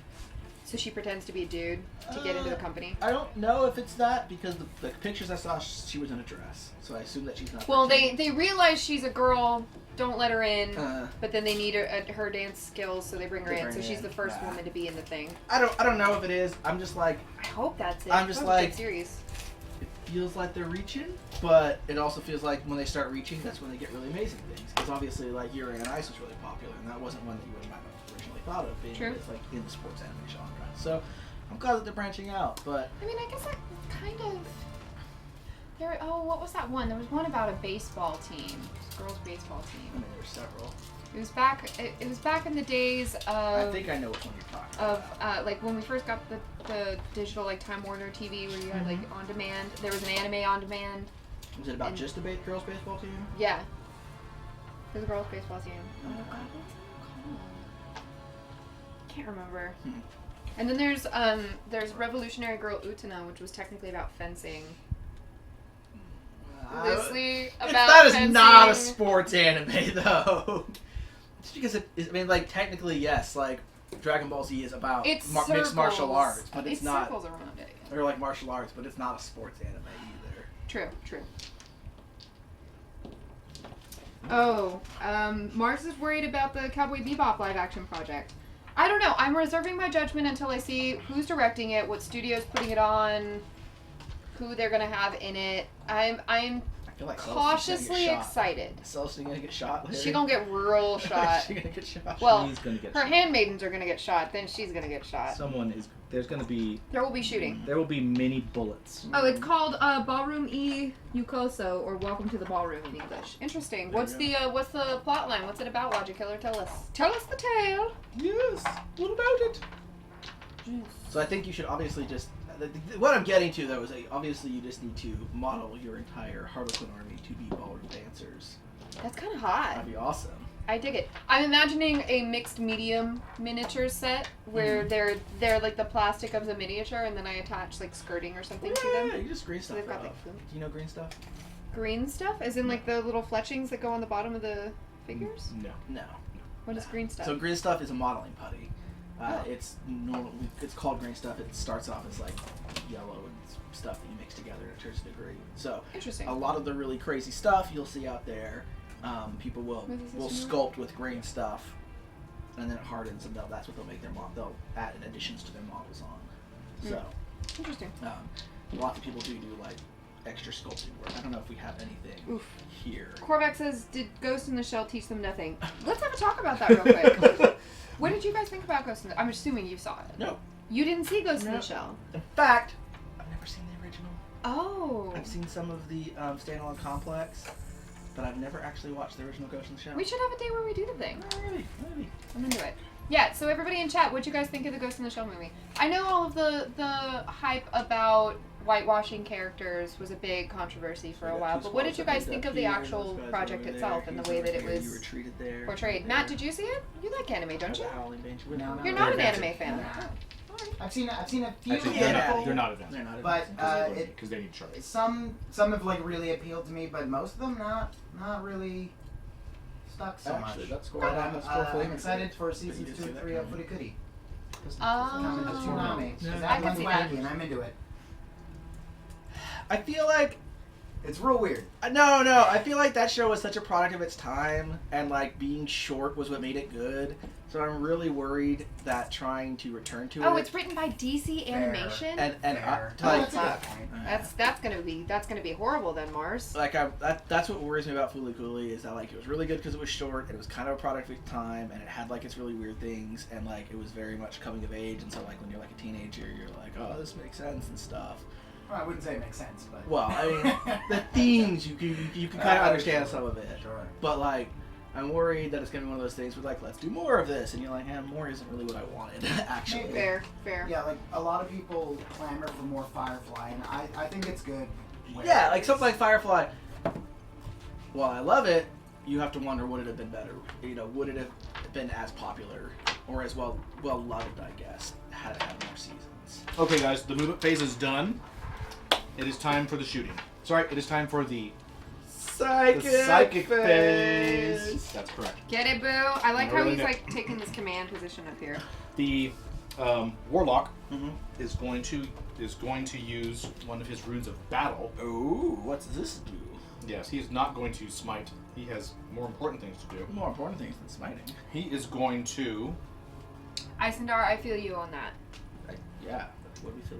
So she pretends to be a dude to get into the company. I don't know if it's that because the pictures I saw, she was in a dress, so I assume that she's not. Well, virgin. they realize she's a girl, don't let her in, Uh, but then they need her dance skills, so they bring her They in. bring So her she's in. the first Nah. woman to be in the thing. I don't know if it is. I'm just like, I hope that's it. I'm just That was a good like- series. it feels like they're reaching, but it also feels like when they start reaching, that's when they get really amazing things. Because obviously, like Yuri on Ice was really popular, and that wasn't one that you would have originally thought of being True. it's like in the sports anime genre. So I'm glad that they're branching out, but I mean, I guess that kind of. They're Oh, what was that one? There was one about a baseball team. It was a girls' baseball I team. mean, there's several. It was back. It was back in the days of. I think I know which one you're talking about. Like when we first got the digital like Time Warner TV where you had like on demand. There was an anime on demand. Was it about and- just a girls' baseball team? Yeah. It was a girls' baseball team. Oh God, what was that called? Can't remember. And then there's Revolutionary Girl Utena, which was technically about fencing. Loosely about that is fencing. not a sports anime, though. Just because I mean, like, technically, yes, like, Dragon Ball Z is about It's mixed martial circles. arts, but it's not. Circles around it. Or, like, martial arts, but it's not a sports anime either. True. Oh, Mars is worried about the Cowboy Bebop live action project. I don't know. I'm reserving my judgment until I see who's directing it, what studio's putting it on, who they're gonna have in it. I'm I feel like cautiously excited. Celestine's gonna get shot. She gonna get real shot. She's gonna get shot. Well, She's gonna get her shot. handmaidens are gonna get shot. Then she's gonna get shot. There's gonna be There will be shooting. there will be many bullets. Oh, it's called Ballroom E Yukoso, or Welcome to the Ballroom in English. Interesting. There What's you the plot line? What's it about, Logic Killer? Tell us. Tell us the tale. Yes. What about it? So I think you should obviously just. What I'm getting to though is that obviously you just need to model your entire Harlequin army to be ballroom dancers. That's kind of hot. That'd be awesome. I dig it. I'm imagining a mixed medium miniature set where they're like the plastic of the miniature, and then I attach like skirting or something to Yeah, them. you just green So stuff. they've got Bro. like Do you know green stuff? green stuff, as in like the little fletchings that go on the bottom of the figures. No. No. What is green stuff? So green stuff is a modeling putty. Oh. It's normal. It's called green stuff. It starts off as like yellow and stuff that you mix together and it turns to green. So Interesting. a lot of the really crazy stuff you'll see out there, people will sculpt with green stuff, and then it hardens, and that's what they'll make their they'll add additions to their models on. So Interesting. lots of people do like extra sculpting work. I don't know if we have anything Oof. here. Korvac says, "Did Ghost in the Shell teach them nothing?" Let's have a talk about that real quick. What did you guys think about Ghost in the... I'm assuming you saw it. No. You didn't see Ghost in No. the Shell. In fact, I've never seen the original. Oh. I've seen some of the standalone complex, but I've never actually watched the original Ghost in the Shell. We should have a day where we do the thing. Maybe. I'm into it. Yeah, so everybody in chat, what'd you guys think of the Ghost in the Shell movie? I know all of the hype about whitewashing characters was a big controversy for a while, but what did you guys think of the actual project itself and the way that it You were was treated there. portrayed? Matt, did you see it? You like anime, don't you? No. You're not an They're anime fan. Nah. I've seen a few. Actually, Yeah. they're not advanced. They're not But Because they need sharks. some have like really appealed to me, but most of them not really stuck so Actually, much. that's cool. But That's cool for I'm them. excited for But you seasons did 2 see and that 3 of coming. Furikuri. Oh. Those Tsunami. Yeah. That I could one's see that. wacky, and I'm into it. I feel like It's real weird. no. I feel like that show was such a product of its time, and like being short was what made it good. So I'm really worried that trying to return to it. Oh, it's written by DC Animation. and Fair. to, No, like, that's a good point. That's gonna be horrible then, Mars. like that's what worries me about Fooly Cooly is that like it was really good because it was short and it was kind of a product of its time and it had like its really weird things and like it was very much coming of age and so like when you're like a teenager you're like, oh, this makes sense and stuff. Well, I wouldn't say it makes sense, but Well, I mean the themes you can kind of understand some of it, Sure. but like I'm worried that it's gonna be one of those things where like let's do more of this and you're like, more isn't really what I wanted actually. Fair. Yeah, like a lot of people clamor for more Firefly, and I think it's good. where Yeah, it like is. something like Firefly. While I love it, you have to wonder would it have been better? Would it have been as popular or as well loved? I guess had it had more seasons. Okay, guys, the movement phase is done. It is time for the shooting. Sorry, it is time for the psychic phase. That's correct. Get it, Boo? I like No, how really he's no. like taking this command position up here. The warlock Mm-hmm. is going to use one of his runes of battle. Ooh, what's this do? Yes, he is not going to smite. He has more important things to do. More important things than smiting. He is going to. Isendar, I feel you on that. Yeah, what do we feel?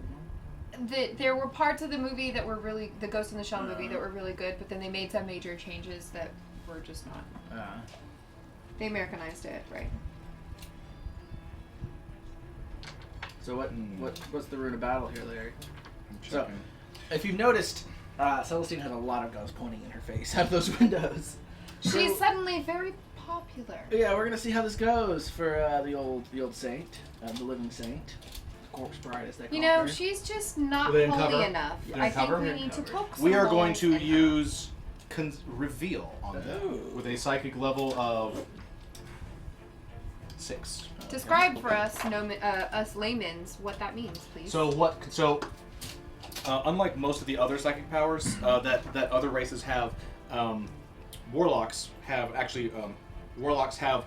There were parts of the movie that were really, the Ghost in the Shell movie, that were really good, but then they made some major changes that were just not. They Americanized it, right? So what's the rune of battle here, Larry? I'm So- checking. If you've noticed, Celestine has a lot of guns pointing in her face out of those windows. She's suddenly very popular. Yeah, we're gonna see how this goes for the old saint, the living saint, corpse bride as they call You know, her. she's just not Within holy cover? enough. Within I think cover? we Within need to cover. poke some We are going holes to in her. use reveal on them Oh. with a psychic level of 6. Describe for us, us laymen's, what that means, please. So unlike most of the other psychic powers that other races have, warlocks have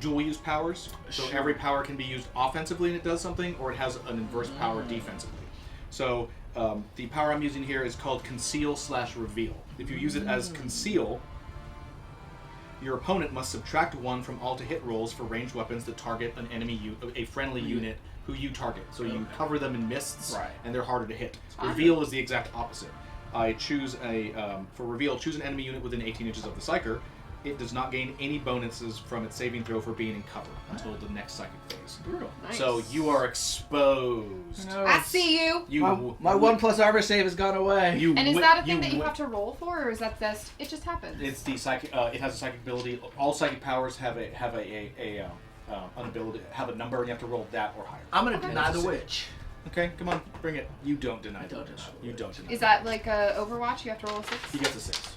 dual use powers. So Sure. every power can be used offensively and it does something, or it has an inverse power defensively. So the power I'm using here is called Conceal/Reveal. If you use it as Conceal, your opponent must subtract 1 from all to hit rolls for ranged weapons that target an enemy, a friendly unit who you target. So you cover them in mists, Right. and they're harder to hit. Awesome. Reveal is the exact opposite. I choose for Reveal, choose an enemy unit within 18 inches of the Psyker. It does not gain any bonuses from its saving throw for being in cover until the next psychic phase. Brutal. Nice. So you are exposed. No, I see you. my 1+ armor save has gone away. You And is wi- that a thing that you wi- have to roll for, or is that just it just happens? It's the psychic. It has a psychic ability. All psychic powers have an ability, have a number, and you have to roll that or higher. I'm gonna Okay. deny That's the a witch. Okay, come on, bring it. You don't deny. I don't the witch. deny the You witch. don't deny. Is that like Overwatch? You have to roll a 6? He gets a 6.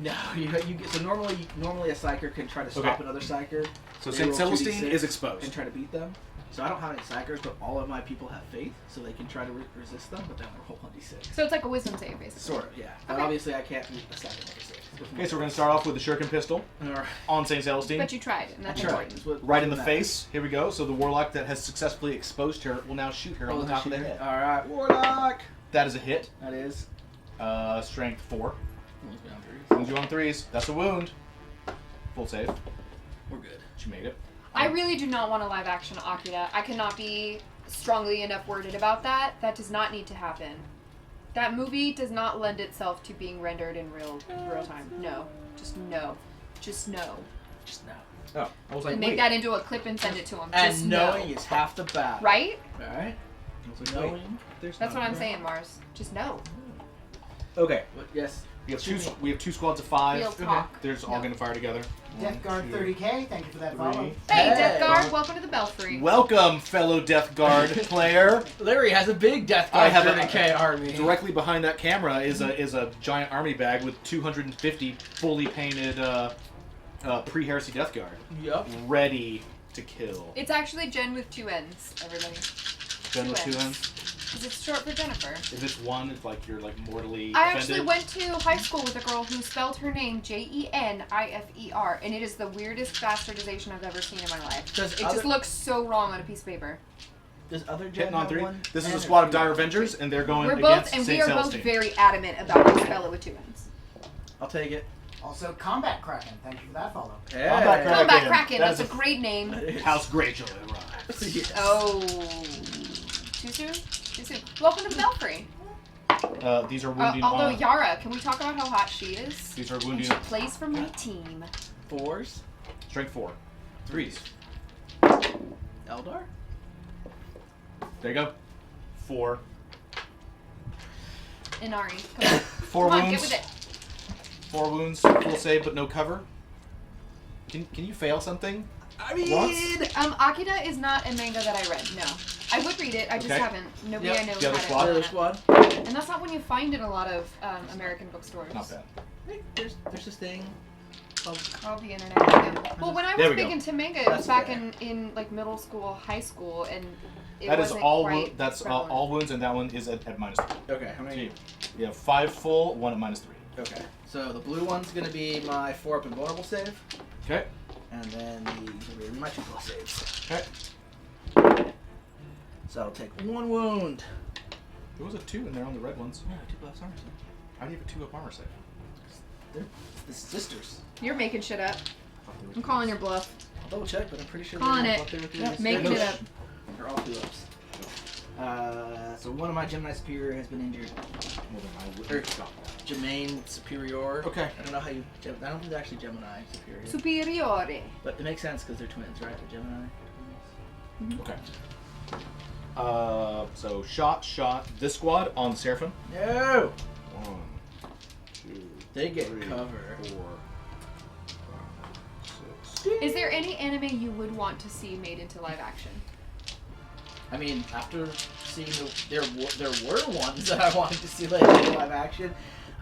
No, you get so normally a psyker can try to stop Okay. another psyker. So They Saint roll Celestine 2d6 is exposed. and try to beat them. So I don't have any psychers, but all of my people have faith, so they can try to resist them. But then they roll 1d6. So it's like a wisdom save, basically. Sort of, yeah. But Okay. obviously I can't beat a psyker number 6. Okay, so we're gonna start off with the shuriken pistol Alright. on Saint Celestine. But you tried, and that's Sure. important. That's what- Right in the that. face. Here we go. So the warlock that has successfully exposed her will now shoot her on the top of the head. Alright, Warlock! That is a hit. That is. Strength 4. We're Wounds you on 3s. That's a wound. Full save. good. She made it. I really do not want a live action Akira. I cannot be strongly enough worded about that. That does not need to happen. That movie does not lend itself to being rendered in real time. No. Just no. Just no. Just now. Oh, I was like, And make wait. that into a clip and send it to him. And Just knowing no. is half the battle. Right? Alright? I was like, wait. Knowing. There's That's not what I'm a- saying, Mars. Just no. Okay. Yes. We have two squads of 5. Real talk. They're just all No. going to fire together. Death Guard 30K, thank you for that follow. 3. Hey, Hey. Death Guard, welcome to the Belfry. Welcome, fellow Death Guard player. Larry has a big Death I Guard have a- 30K army. Directly behind that camera is a giant army bag with 250 fully painted pre-heresy Death Guard, Yup. ready to kill. It's actually Jen with 2 N's, everybody. Jen with 2 Ns. N's. Because it's short for Jennifer. If it's one, it's like you're like mortally I offended. actually went to high school with a girl who spelled her name Jenifer, and it is the weirdest bastardization I've ever seen in my life. Does It just looks so wrong on a piece of paper. Does other Hitting Jen on have 3. one? This is a And squad of few. Dire Avengers, and they're going We're against both, and Saint we are both Celestine. very adamant about how to spell it with 2 N's. I'll take it. Also, Combat Kraken, thank you for that follow. Hey. Combat Kraken. Combat Kraken, That that's is a great name. House Greyjoy arrives. Yes. Oh. Too soon? Too soon. Welcome to the Belfry. These are wounding Although on. Yara, can we talk about how hot she is? These are And wounding she on. plays for my team. 4s. Strength 4. 3s. Eldar? There you go. 4. Inari, come on. 4 Come on, wounds. get with it. 4 wounds. Full save, but no cover. Can you fail something? I mean, Akira is not a manga that I read. No, I would read it. I just Okay. haven't. Nobody Yep. I know The other had squad? it. Other squad. And that's not when you find in a lot of American bookstores. Not bad. Hey, there's this thing. Called the internet. Yeah. Well, when I There was we big go. into manga, it was That's back fair. in like middle school, high school, and it That is wasn't all. quite That's prevalent. all wounds, and that one is at -3. Okay, how many? You have 5 full, 1 at -3. Okay. So the blue one's gonna be my 4 up and vulnerable save, Okay. and then these will be my 2+ saves. Okay. So I'll take 1 wound. There was a 2 in there on the red ones. Yeah, 2+ armor save. How do you have a 2 up armor save? They're the sisters. You're making shit up. I thought they were I'm calling your bluff. I'll double check, but I'm pretty sure Calling they're it. all they were through Yeah, this. Making They're it up. They're all 2 ups. So one of my Gemini Superior has been injured. Well, then I Or- wouldn't stop that. Germain Superior. Okay. I don't know how you. I don't think they're actually Gemini Superior. Superiore. But it makes sense because they're twins, right? They're Gemini. Okay. So shot. This squad on the Seraphim. No. 1, They get 3, cover. 4, 5, 6. Is there any anime you would want to see made into live action? I mean, after seeing there were ones that I wanted to see like in live action.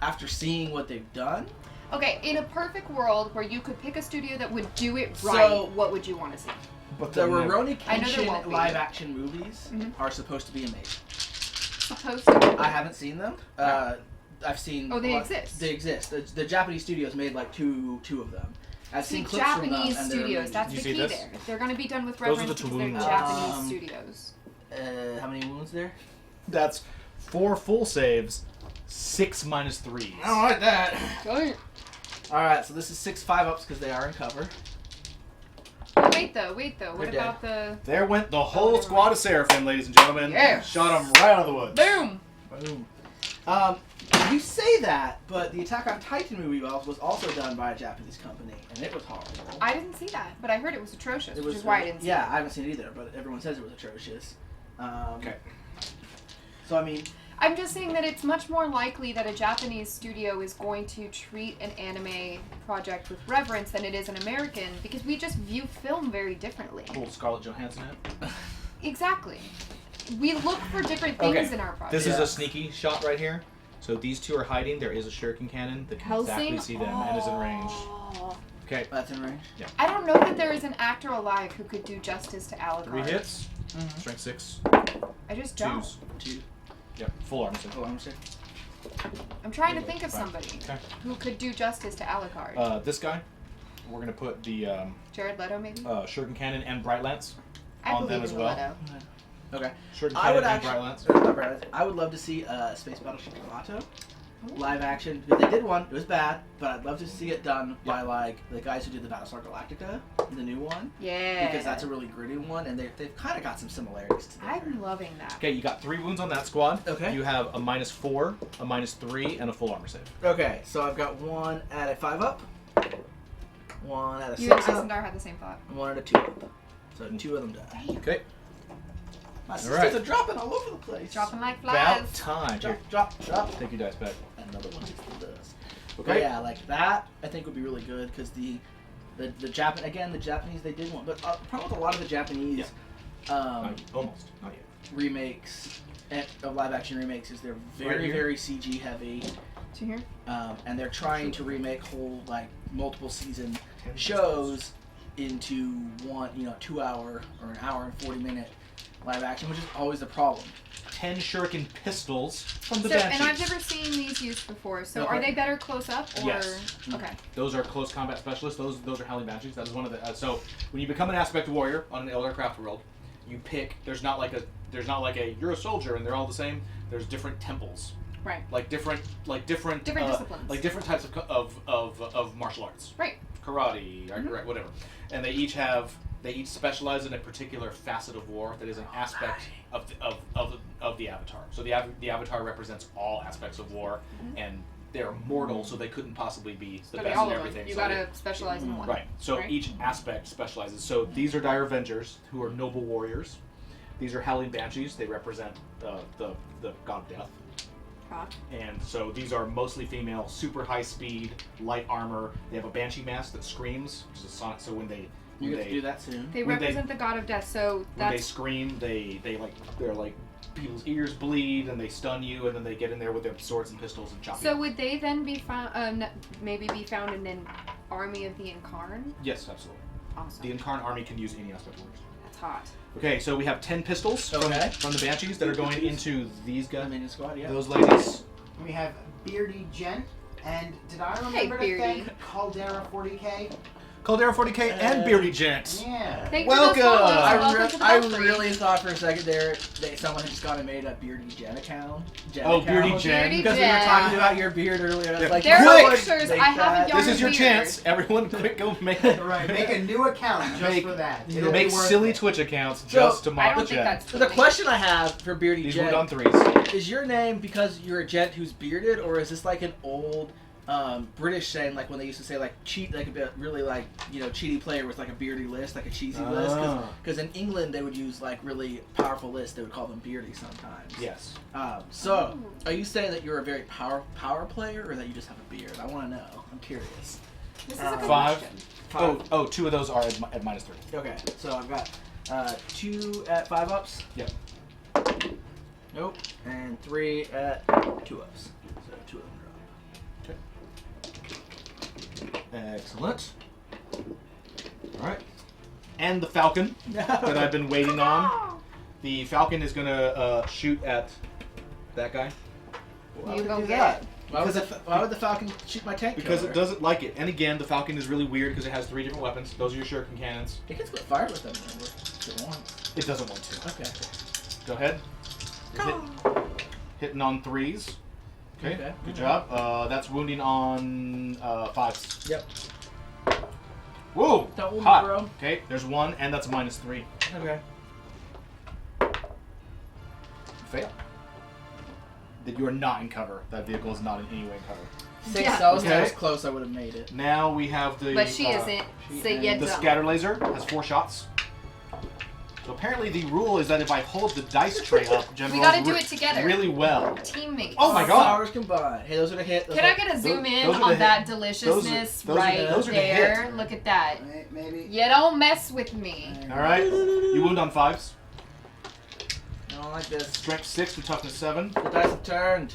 After seeing what they've done, Okay, in a perfect world where you could pick a studio that would do it So- right, what would you want to see? But the then Rurouni I know there Kenshin won't be. live action movies Mhm. are supposed to be amazing. Supposed to. I haven't seen them. I've seen. Oh, they well, exist. They exist. The Japanese studios made like two of them. I've See, seen clips from them, Japanese and they're studios, amazing. that's You the see key this? there. They're going to be done with Those are reverence the because they're Tulum Japanese ones. studios. How many wounds there? That's 4 full saves, 6 minus 3s. I don't like that. Oh, All right, so this is 6 5-ups because they are in cover. wait though. What They're about the... There went the Oh, whole never squad of Seraphim, ladies and gentlemen. Yes. Shot them right out of the woods. Boom! Boom. You say that, but the Attack on Titan movie was also done by a Japanese company, and it was horrible. I didn't see that, but I heard it was atrocious, It which is why I didn't see Yeah, it. I haven't seen it either, but everyone says it was atrocious. Okay. So I mean, I'm just saying that it's much more likely that a Japanese studio is going to treat an anime project with reverence than it is an American, because we just view film very differently. Cool Scarlett Johansson it. Exactly. We look for different things Okay. in our projects. This is Yeah. a sneaky shot right here. So these two are hiding. There is a shuriken cannon that can Helsing? exactly see them and is in range. Oh. Okay. that's in range. I don't know that there is an actor alive who could do justice to Alucard. 3 hits. Mm-hmm. Strength 6. I just don't. 2s. 2. Yep. Full armor save. Oh, I'm sick. I'm trying to think of Fine. somebody Okay. who could do justice to Alucard. This guy. We're gonna put the Jared Leto, maybe? shuriken cannon and bright lance I on believe them as in well. Leto. Okay. Shuriken I would cannon and actually. bright lance. I would love to see Space Battleship Yamato live action. They did one. It was bad, but I'd love to see it done by like the guys who did the Battlestar Galactica, the new one, Yeah. because that's a really gritty one, and they've kind of got some similarities to that. I'm loving that. Okay, you got 3 wounds on that squad. Okay. You have a -4, a -3, and a full armor save. Okay, so I've got 1 at a 5-up, 1 at a You and 6-up, Isendar had the same thought. and 1 at a 2-up. So 2 of them die. Okay. My All sisters right. are dropping all over the place. Dropping like About flies. time. Here, Drop. take your dice back. Another one hits the dust. Okay. But yeah, like that, I think would be really good because the Japanese they did one, but the problem with a lot of the Japanese Almost. Not yet. remakes of live action remakes is they're Right very here? very CG heavy, To here? and they're trying to remake whole like multiple season shows into one 2 hour or an hour and 40-minute live action, which is always the problem. 10 shuriken pistols from the So, Banshees. and I've never seen these used before. So, Okay. are they better close up or? Yes. Okay. Those are close combat specialists. Those are Howling Banshees. That is one of the. So when you become an aspect warrior on an Eldar craft world, you pick. There's not like a you're a soldier and they're all the same. There's different temples. Right. Like different Different disciplines. Like different types of martial arts. Right. Karate, Mhm. whatever. And they each specialize in a particular facet of war that is an aspect of the Avatar. So the Avatar represents all aspects of war, and they're mortal, so they couldn't possibly be the Gotta be best all in of them. everything. You So gotta specialize in one. right. So Right. each aspect specializes. So these are Dire Avengers, who are noble warriors. These are Howling Banshees. They represent the god of death. And so these are mostly female, super high speed, light armor. They have a banshee mask that screams, which is a sonic. So when they You get to do that soon. They When they- represent the god of death, so when they that's scream, they're like people's ears bleed and they stun you, and then they get in there with their swords and pistols and chop so. you. Would they then be found? Maybe be found in an army of the Incarn? Yes, absolutely. Awesome. The Incarn army can use any aspect warriors. That's hot. Okay, so we have 10 pistols Okay. from the Banshees that are going into these The guys, minion squad, yeah. those ladies. We have Beardy Gent, and did I remember to Beardy. thank Caldera 40K? Caldera 40K and Beardy Gent. Yeah. Thank you for those Welcome! follows. I, Welcome to the I Belfry. really thought for a second there someone had just gone and made a Beardy Jen account. Oh, Beardy Jen. Beardy Because we were Jen. talking about your beard earlier. I was like, There are Quick! pictures. Make I have a that. young This is your beard. chance. Everyone, quick, go make Right, make a new account just Make- for that. you It'll make be worth silly it. Twitch accounts So, just to I mock don't the think Jen. that's So the question I have for Beardy These Jen moved on 3s. is your name because you're a gent who's bearded, or is this like an old British saying like when they used to say like cheat, like a bit really like cheaty player with like a beardy list, like a cheesy list, because in England they would use like really powerful lists. They would call them beardy sometimes. Yes. So are you saying that you're a very power player, or that you just have a beard? I want to know. I'm curious. This is a good 5. question. Oh, 2 of those are at -3. Okay, so I've got 2 at 5 ups. Yep. Nope. And 3 at 2 ups. So 2 of them Excellent. All right. And the Falcon that I've been waiting on. The Falcon is gonna shoot at that guy. Why You would go it do get that? it. Why would the Falcon shoot my tank? Because killer? it doesn't like it. And again, the Falcon is really weird because it has 3 different weapons. Those are your shuriken cannons. It can split fire with them. Remember? If it wants. It doesn't want to. Okay. Go ahead. Hitting on 3s. Okay. Good job. That's wounding on 5s. Yep. Whoa! Don't wound me, Hot. bro. Okay, there's 1, and that's -3. Okay. Fail. That you are not in cover. That vehicle is not in any way in cover. 6. Yeah. That was Okay. close. I would have made it. Now we have the. But she isn't. So you The don't. scatter laser has 4 shots. So apparently the rule is that if I hold the dice tray up, Jen We rolls gotta do it together. really well. Teammates. Oh my God. Powers combined. Hey, those are the hit. Those Can are, I get a zoom in those are on the that hit- deliciousness those are- right those are the there? hit. Look at that. Maybe. You don't mess with me. All right. You wound on 5s. I don't like this. Strength 6 to toughness 7. The dice have turned.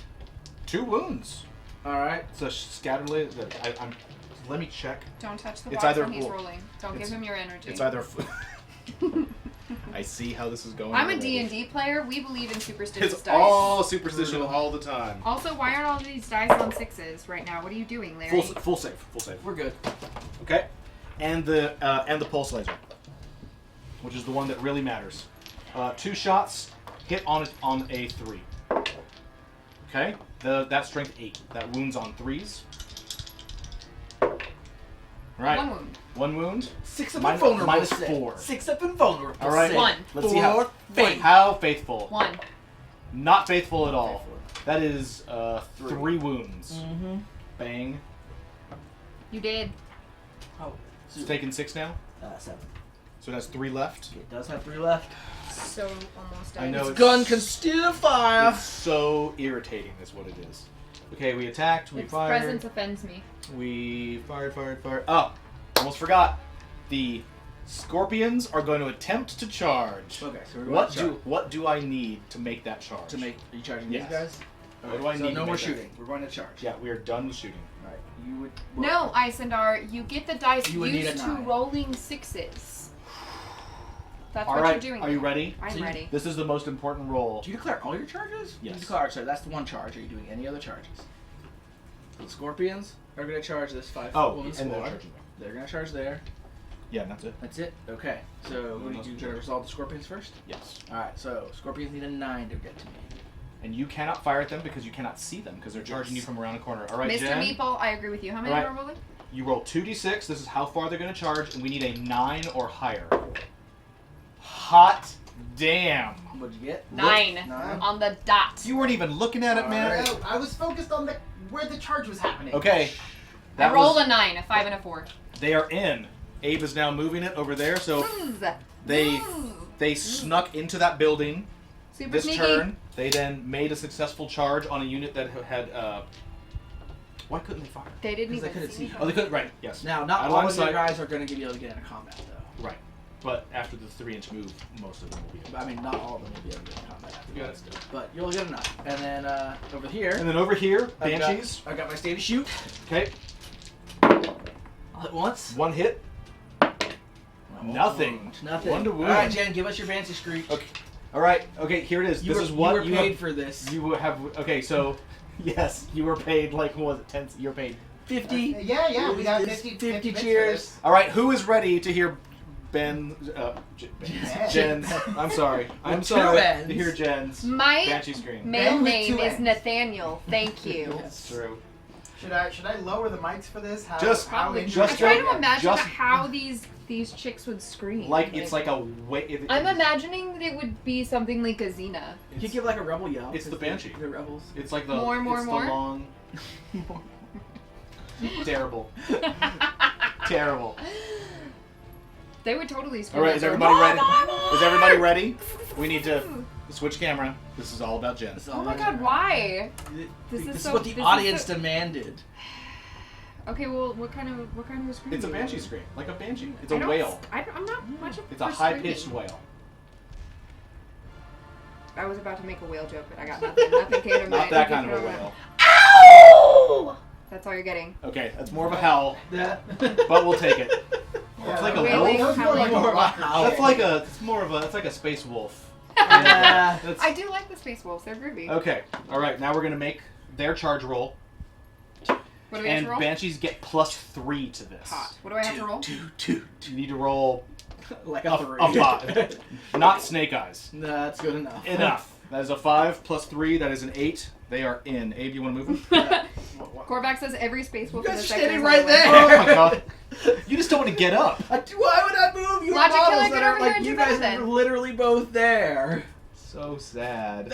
2 wounds. All right. It's a scatter laser. Let me check. Don't touch the It's box either when he's or- rolling. Don't give it's- him your energy. It's either. I see how this is going. I'm a already. D&D player. We believe in superstitious It's dice. all superstition all the time. Also, why aren't all these dice on 6s right now? What are you doing, Larry? Full save. Full save. We're good. Okay. And the pulse laser, which is the one that really matters. 2 shots, hit on a 3. Okay. That strength 8. That wounds on 3s. Right. 1 wound. 1 wound. 6 up Minus- and vulnerable. minus set. 4. 6 up and vulnerable. All right. set. 1. Let's see how. Faith. How faithful. 1. Not faithful at all. Faithful. That is 3 wounds. Mm-hmm. Bang. You did. Oh. It's taken 6 now. 7. So that's 3 left. It does have 3 left. So almost dead. I know. Its gun can still fire. It's so irritating, is what it is. Okay, we attacked. We Its fired. presence offends me. We fired. Oh, almost forgot. The scorpions are going to attempt to charge. Okay, so we're going to What do I need to make that charge? are you charging Yes. these guys? What do I so need no to more make that? shooting. We're going to charge. Yeah, we are done with shooting. All right. You would. No, Isendar, you get the dice You would need used a to 9. rolling 6s. That's All what right, you're doing. are you there. ready? I'm So you- ready. This is the most important roll. Do you declare all your charges? Yes. You declare, so that's the 1 charge. Are you doing any other charges? The scorpions are going to charge this 5 Oh, woman and squad. they're charging. They're going to charge there. Yeah, that's it. That's it? Okay. So, what do you do? Resolve the scorpions first? Yes. Alright, so scorpions need a 9 to get to me. And you cannot fire at them because you cannot see them because they're charging you from around the corner. All right, Mr. Jen. Meatball, I agree with you. How many All right. are we rolling? You roll 2d6. This is how far they're going to charge, and we need a 9 or higher. Hot damn. What'd you get? 9. 9. On the dot. You weren't even looking at it, man. No, I was focused on where the charge was happening. Okay. I rolled a 9, a 5, and a 4. They are in. Abe is now moving it over there, so they snuck into that building Super this sneaky. turn. They then made a successful charge on a unit that had. Why couldn't they fire? They didn't Because they even couldn't see see. Oh, they couldn't. Right. Yes. Now, not Out all line of your sight. guys are going to be able to get into combat, though. Right. But after the 3-inch move, most of them will be. I mean, not all of them will be able to get into combat after Yeah, that. that's good. But you'll get enough. And then over here, And then over here, I've Banshees. I got my state of shoot. Okay. All at once. 1 hit. Nothing. Nothing. 1 to wound. All right, Jen, give us your Banshee Screech. Okay. All right. Okay. Here it is. You this were, is what you were paid have, for this. You have. Okay. So, yes, you were paid like what was it? 10. You're paid. 50. Yeah, we got It's 50 50 bits for cheers. this. All right. Who is ready to hear Jen's? I'm sorry. I'm Two sorry N's. to hear Jen's My Banshee scream. male Ben with name 2 is N's. Nathaniel. Thank you. That's true. Should I lower the mics for this? How, Just- how Probably. injured- I'm trying to imagine just- how these chicks would scream. Like it's like a way. I'm imagining that it would be something like a Xena. You could give like a rebel yell. It's the 'cause Banshee. The rebels. It's like the More, it's the more. long. Terrible. Terrible. They would totally screw All right, us is over. everybody ready? Is everybody ready? We need to switch camera. This is all about Jen. This is Oh all my about- god, why? This This is is so- what the this is audience so- demanded. Okay, well, what kind of a scream? It's a do you banshee use? scream, like a banshee. It's I a don't whale. I'm not much of It's a for high-pitched screaming. whale. I was about to make a whale joke, but I got nothing. Nothing came to mind. Not that kind of a whale. Ow! That's all you're getting. Okay, that's more of a howl, That. but we'll take it. Yeah, It's like a Wailing, wolf. howling. More of a howl. That's like a. It's more of a. It's like a space wolf. Yeah. That's- I do like the Space Wolves. They're groovy. Okay. All right. Now we're gonna make their charge roll, What do we have and to roll? banshees get +3 to this. Hot. What do I have to roll? You need to roll Like a, a 3. a 5, not snake eyes. No, that's good enough. Enough. That is a 5 plus 3. That is an 8. They are in. Abe, you want to move them? Korvac says every Space Wolf You in guys the are sector standing is right on the way. there. Oh my god. You just don't want to get up. Why would I move? You Logic models Killer, that get are over here like and you do better guys then. are literally both there. So sad.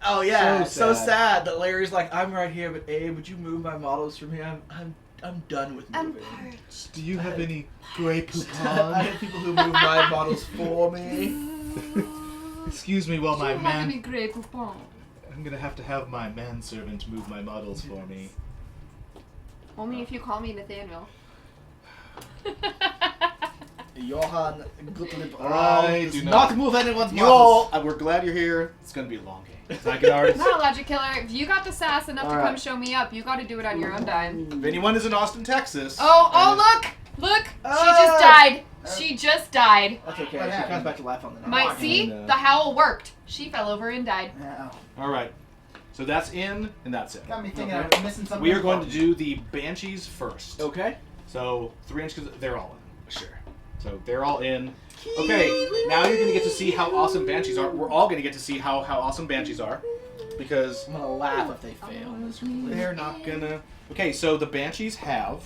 Oh yeah, So so sad. sad that Larry's like, I'm right here, but Abe, would you move my models for me? I'm done with I'm moving. parched. Do you have any Grey I Poupon? have people who move my models for me. Excuse me while my Do you have any man. Grey Poupon? I'm gonna have to have my manservant move my models for me. Only if you call me Nathaniel. Johann Gottlieb I does do not not- move anyone's You models. all, we're glad you're here. It's gonna be a long game. So I can already. No, Logic Killer, if you got the sass enough to Alright. come show me up, you got to do it on your own dime. If anyone is in Austin, Texas. Oh, look! She Ah. just died. She just died. That's okay. What She happened? comes back to life on the night. Might see, no. the howl worked. She fell over and died. Yeah. All right. So that's in, and that's it. Got me thinking Okay. I'm missing something. We are going to important. do the banshees first. Okay. So 3-inch, because they're all in. Sure. So they're all in. Okay. Now you're gonna get to see how awesome banshees are. We're all gonna get to see how awesome banshees are, because I'm gonna laugh if they fail. they're not gonna. Okay. So the banshees have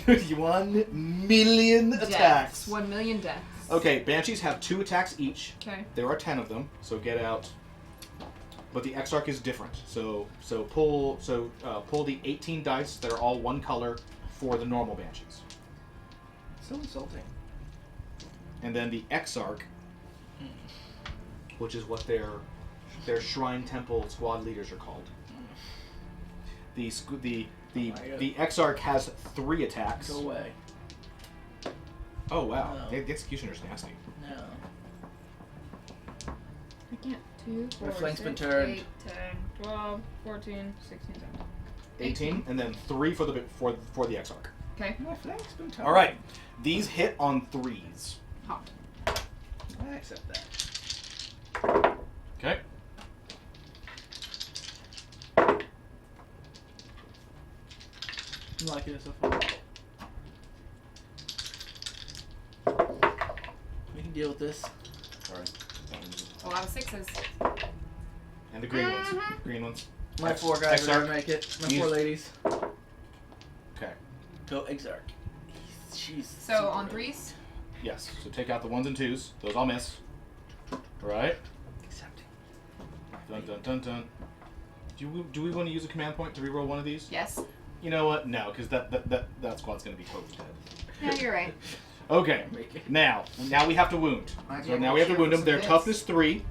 1 million attacks. 1 million deaths. Okay, banshees have 2 attacks each. Okay. There are 10 of them, so get out. But the Exarch is different. So pull the 18 dice that are all one color for the normal banshees, So insulting. and then the Exarch, which is what their shrine temple squad leaders are called. The Exarch has 3 attacks. Go away. Oh wow, No. the Executioner's nasty. No. I can't. 2, 4, My flank's been 6, turned. 8, 10, 12, 14, 16, 17. 18, and then 3 for the Exarch. Okay. My flank's been turned. All right, these hit on 3s. Hot. I accept that. Okay. I'm liking it so far. We can deal with this. All right. A lot of 6s. And the green ones. Green ones. My 4 guys are Exarch. gonna make it. My Use- 4 ladies. Okay. Go Exarch. She's So super on good. 3s? Yes. So take out the 1s and 2s. Those all miss. All right. Accepting. Dun dun dun dun. Do we want to use a command point to reroll one of these? Yes. You know what? No, because that squad's gonna be totally dead. Yeah, you're right. Okay. Make it. Now we have to wound. Might be So able now to we have to shoot wound for them. Their some toughness hits. 3.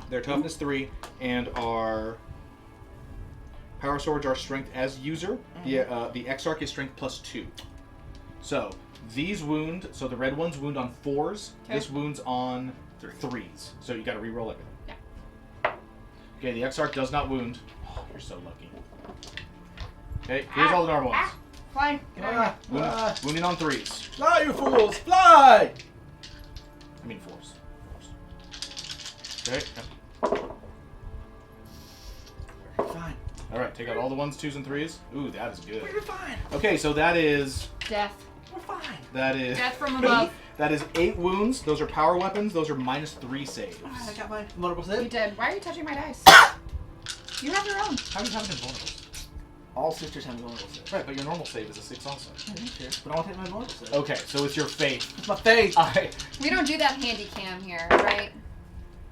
Their toughness 3, and our power swords are strength as user. The Exarch is strength +2. So these wound. So the red ones wound on 4s. Okay. This wounds on 3s. So you got to reroll everything. Yeah. Okay, the Exarch does not wound. Oh, you're so lucky. Okay, here's all the normal ones. Fine. Ah, Wounding on 3s. fly, you fools! Fly! I mean 4s. Okay. Fine. All right. Take out all the 1s, 2s, and 3s. Ooh, that is good. We're fine. Okay, so that is Death. We're fine. Death from above. That is 8 wounds. Those are power weapons. Those are -3 saves. I got my multiple You save. did. Why are you touching my dice? You have your own. How do you have invulnerables? All sisters have multiple save. Right, but your normal save is a 6 also. Sure. But I want to take my multiple save. Okay, so it's your faith. It's my face. I We don't do that handy cam here, right?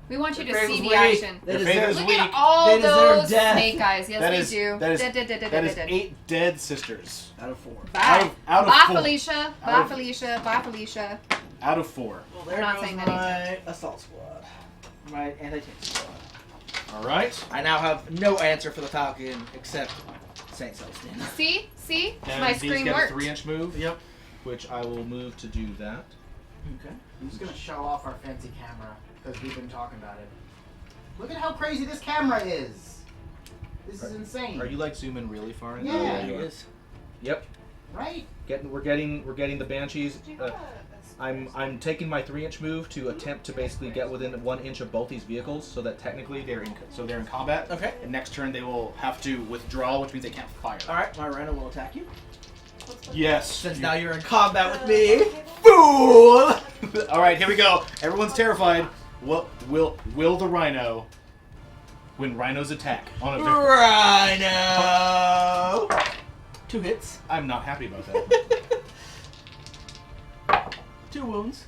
We want you to Their see faith the was weak. action. They Their deserve- faith is Look weak. at all They deserve those death. snake eyes. Yes, That we is- do. that is- Dead. That is 8 dead sisters. Out of 4. Bye. Out of Bye, 4. Felicia. Bye, Out of- Felicia. Bye, Felicia. Out of 4. Well, I'm there not goes saying my assault squad. My anti-tank squad. All right. I now have no answer for the Falcon except Saint Celestine. See? And My these screen get worked. a 3-inch move. Yep. Which I will move to do that. Okay. Who's gonna show off our fancy camera? Because we've been talking about it. Look at how crazy this camera is. This is insane. Are you like zooming really far in? Yeah. Oh, It you are. is. Yep. Right? We're getting the banshees. Do you have a I'm taking my 3-inch move to attempt to basically get within 1 inch of both these vehicles, so that technically they're in combat. Okay. And next turn they will have to withdraw, which means they can't fire. All right, my Rhino will attack you. Yes. Since now you're in combat with me. Fool! All right, here we go. Everyone's terrified. Will the Rhino when Rhinos attack on a victim? Rhino. 2 hits. I'm not happy about that. 2 wounds.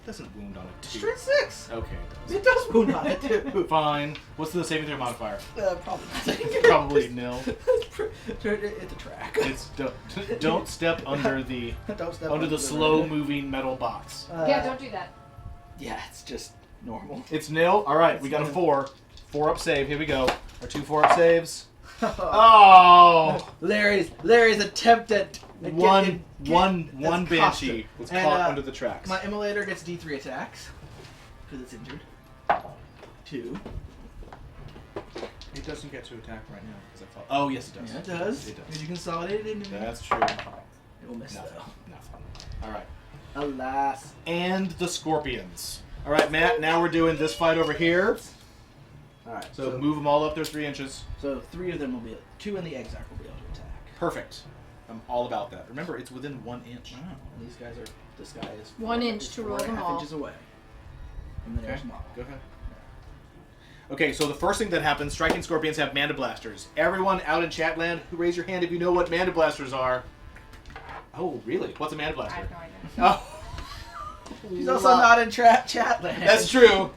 Doesn't wound on a 2. Straight 6. Okay. It does wound on it too. Fine. What's the saving throw modifier? Probably nothing. Probably nil. It's a track. It's don't step under the Don't step under the slow moving metal box. Yeah, don't do that. Yeah, it's just normal. It's nil. All right, we got a 4. 4 up save. Here we go. Our 2 4-up saves. Oh, Larry's attempt at one that's banshee was And, caught under the tracks. My immolator gets D3 attacks because it's injured. 2. It doesn't get to attack right now. 'Cause I thought, oh yes, it does. Yeah, it does. It does. Because you consolidate it into me. That's true. It will miss Nothing. though. Nothing. All right. Alas. And the scorpions. All right, Matt. Now we're doing this fight over here. All right. So move them all up there 3 inches. So 3 of them will be 2 in the Exarch will be able to attack. Perfect. I'm all about that. Remember, it's within 1 inch. Wow. And these guys are. This guy is 1 inch is to 4 roll and a them half all. inches away. And then there's Mom. Go ahead. Okay, so the first thing that happens, striking scorpions have mana blasters. Everyone out in chatland, who raise your hand if you know what mana blasters are. Oh, really? What's a mana I blaster? have no idea. Oh, He's also not in chat land. that's true.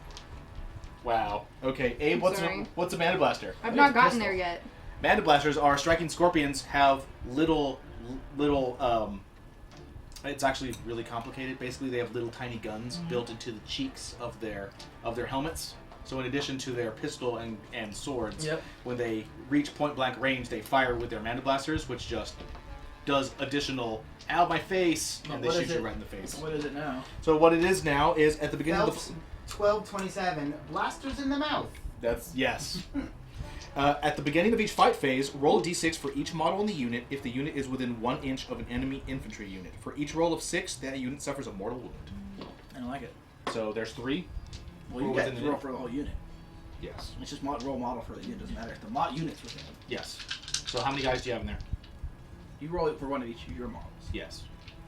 Wow. Okay, Abe, what's Sorry. a mana blaster? I've not gotten pistol. there yet. Mana blasters are striking scorpions have little it's actually really complicated. Basically, they have little tiny guns built into the cheeks of their helmets. So in addition to their pistol and swords, Yep. when they reach point blank range, they fire with their mana blasters, which just does additional "ow my face" But and they what shoot is you it? right in the face. What is it now? So what it is now is at the beginning of Phelps, the 1227. Blasters in the mouth. That's yes. At the beginning of each fight phase, roll a d6 for each model in the unit if the unit is within 1 inch of an enemy infantry unit. For each roll of 6, that unit suffers a mortal wound. I don't like it. So there's 3. Well, you Roll get within to the roll unit. for the whole unit. Yes. It's just roll model for the unit. Doesn't matter if the unit's within it. Yes. So how many guys do you have in there? You roll it for one of each of your models. Yes.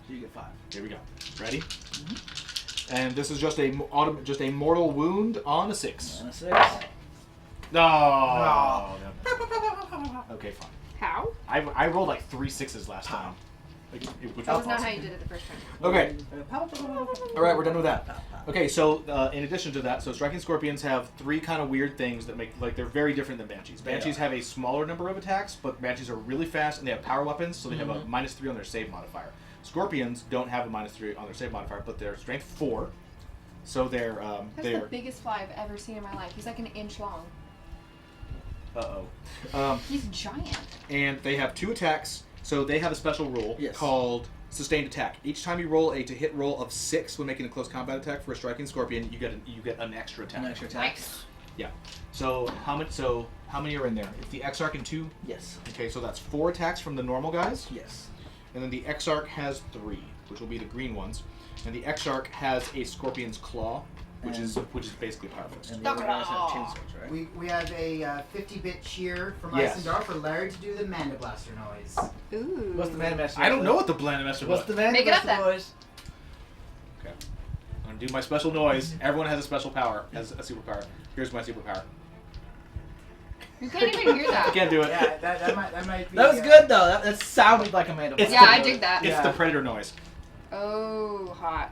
So you get 5. Here we go. Ready? And this is just a mortal wound on a 6. And a 6. No. Okay, fine. How? I rolled like 3 6s last time. Which That was not awesome. how you did it the first time. Okay. All right, we're done with that. Okay, so in addition to that, so striking scorpions have 3 kind of weird things that make they're very different than banshees. They Banshees are. have a smaller number of attacks, but banshees are really fast and they have power weapons, so they have a -3 on their save modifier. Scorpions don't have a -3 on their save modifier, but they're strength 4, so they're That's the biggest fly I've ever seen in my life. He's like an inch long. He's giant. And they have 2 attacks. So they have a special rule Yes. called sustained attack. Each time you roll a to hit roll of 6 when making a close combat attack for a striking scorpion, you get an extra attack. An extra attack. Nice. Yeah. So how many are in there? If the Exarch and 2, Yes. okay, so that's 4 attacks from the normal guys, Yes. and then the Exarch has 3, which will be the green ones, and the Exarch has a scorpion's claw, which is basically power fist. And the other guys have chainswords, right? We have a 50-bit cheer from Yes. Isendar for Larry to do the Mana Blaster noise. Ooh. What's the Mana Master? I don't know what the Blend Master was. What's the Mana Make it up Master then. noise? Okay. I'm gonna do my special noise. Everyone has a special power, has a superpower. Here's my superpower. You can't even hear I that. can't do it. Yeah, that might be. That was good though. That sounded like a Mana It's Blaster. Yeah, I the- dig that. It's Yeah. the predator noise. Oh, hot.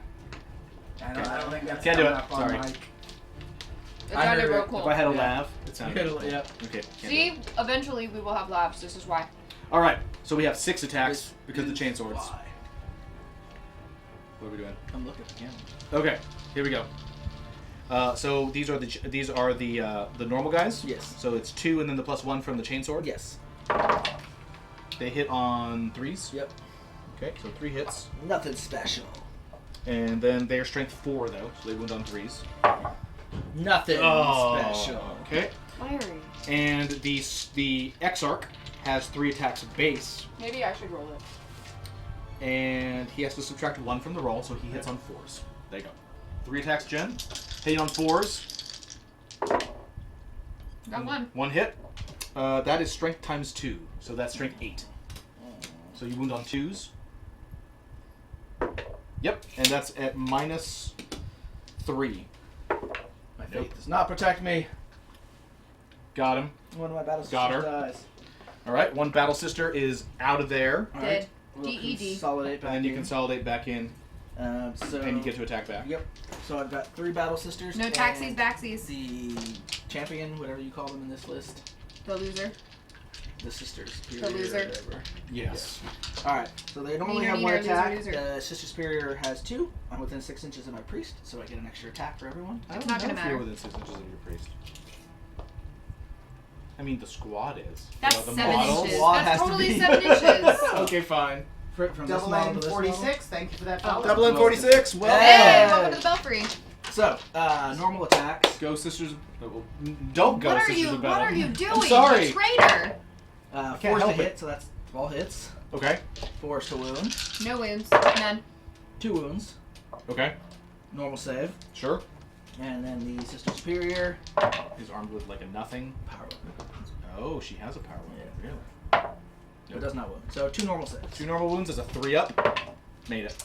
I don't think that's Can't do coming it. up on Sorry. mic. It I sounded heard real it. cool. If I had a Yeah. laugh, it sounded cool. Yep. Okay. can't do See, it. eventually we will have laughs. This is why. All right. So we have 6 attacks This because of the is chainswords. why. What are we doing? I'm looking again. Okay. Here we go. So these are the normal guys. Yes. So it's 2 and then the +1 from the chainsword. Yes. They hit on 3s. Yep. Okay. So 3 hits, Nothing special. and then they're strength 4 though, so they wound on 3s. Nothing special. Okay. Larry. And the Exarch has 3 attacks base, Maybe I should roll it. and he has to subtract 1 from the roll, so he hits on 4s. There you go. 3 attacks, Jen. Hitting on 4s. Got one. 1 hit. That is strength times 2, so that's strength 8. So you wound on 2s. Yep, and that's at -3. My faith does not protect me. Got him. One of my battle Got sisters her. dies. All right, one battle sister is out of there, All Dead. right. We'll DED. consolidate back and you in. consolidate back in, So and you get to attack back. Yep. So I've got 3 battle sisters. No and taxies, backsies. The champion, whatever you call them in this list, The loser. the sisters. The loser. Whatever. Yes. All right. So they normally Neener, have 1 neener, attack. loser. The sister superior has 2. I'm within 6 inches of my priest, so I get an extra attack for everyone. I don't not know gonna if you're matter. within 6 inches of your priest. I mean, the squad is. That's the 7 model? inches. Squad That's has to totally be. 7 inches. Okay, fine. From this Double model to N this 46. Thank you for that. follow-up. Double N 46. Well, Hey, Hey. welcome to the Belfry. model. So normal attacks. go sisters. Don't go What are sisters you? of What battle. are you doing? I'm sorry. You traitor. 4 can't to help hit, it. so that's 12 hits. Okay. 4 to wound. No wounds. None. 2 wounds. Okay. Normal save. Sure. And then the sister superior. Is armed with like a nothing. Power weapon. Oh, she has a power weapon. Yeah. Really? It does not wound. So 2 normal saves. 2 normal wounds is a 3-up. Made it.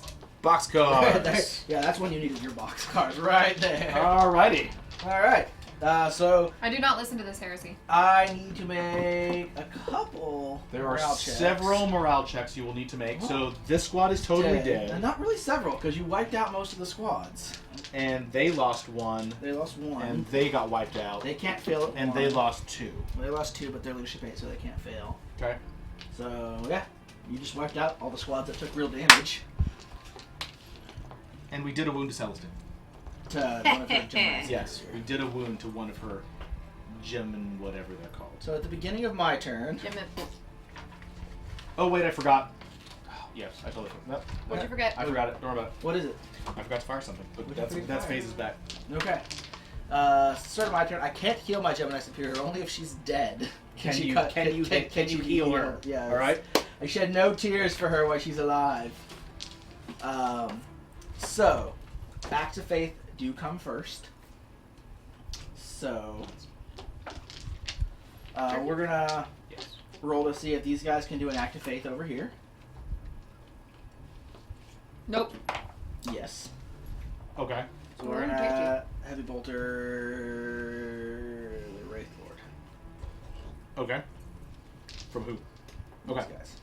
Box cards. Yeah, that's when you needed your box cards right there. Alrighty. All right. So I do not listen to this heresy. I need to make a couple. There are morale checks. several morale checks you will need to make. So this squad is totally dead. Not really several, because you wiped out most of the squads. And they lost 1. They lost 1. And they got wiped out. They can't fail at And 1. they lost 2. They lost 2, but they're leadership 8, so they can't fail. Okay. So yeah, you just wiped out all the squads that took real damage. And we did a wound to Celestine. To one of her Geminis. Yes, we did a wound to one of her Gemin, whatever they're called. So at the beginning of my turn, Jim, Oh wait, I forgot. Oh, yes, I totally forgot. Nope. what'd you forget? I forgot it. Don't worry about it. what is it? I forgot to fire something. But What did you that's fire? phases back. Okay. Start of my turn. I can't heal my Gemini Superior only if she's dead. Can she you cut- can you heal her? Yeah. All right. I shed no tears for her while she's alive. So, acts of faith do come first. So, we're gonna Yes. roll to see if these guys can do an act of faith over here. Nope. Yes. Okay. So we're gonna heavy bolter the Wraith Lord. Okay. From who? Okay. These guys.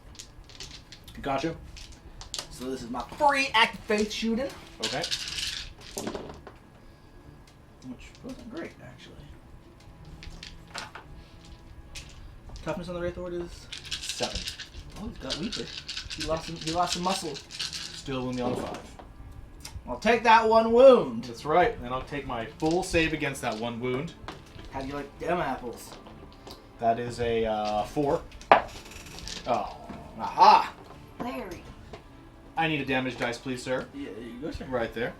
Gotcha. So this is my free act of faith shooting, Okay. which wasn't great actually. Toughness on the Wraith Lord is 7. oh, he's got weaker. He lost some muscle. Still only on 5. I'll take that 1 wound. That's right. And I'll take my full save against that 1 wound. How do you like them apples? That is a 4. Oh. Aha! Larry. I need a damage dice, please, sir. Yeah, you go, sir. Right there.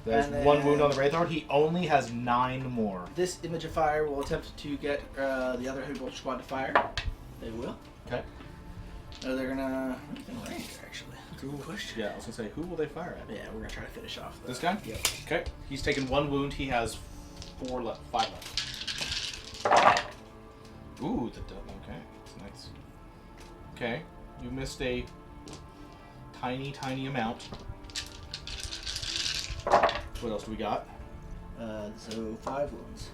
There's And 1 wound then- on the Wraith Lord. He only has 9 more. This image of fire will attempt to get the other heavy bolter squad to fire. They will. Okay. They're gonna. Within range, actually. That's a good question. Yeah, I was gonna say, who will they fire at? Yeah, we're gonna try to finish off the, This guy? Yep. Okay. He's taken 1 wound. He has 5 left. Ooh, the double. Okay, that's nice. Okay, you missed a tiny, tiny amount. What else do we got? So 5 wounds.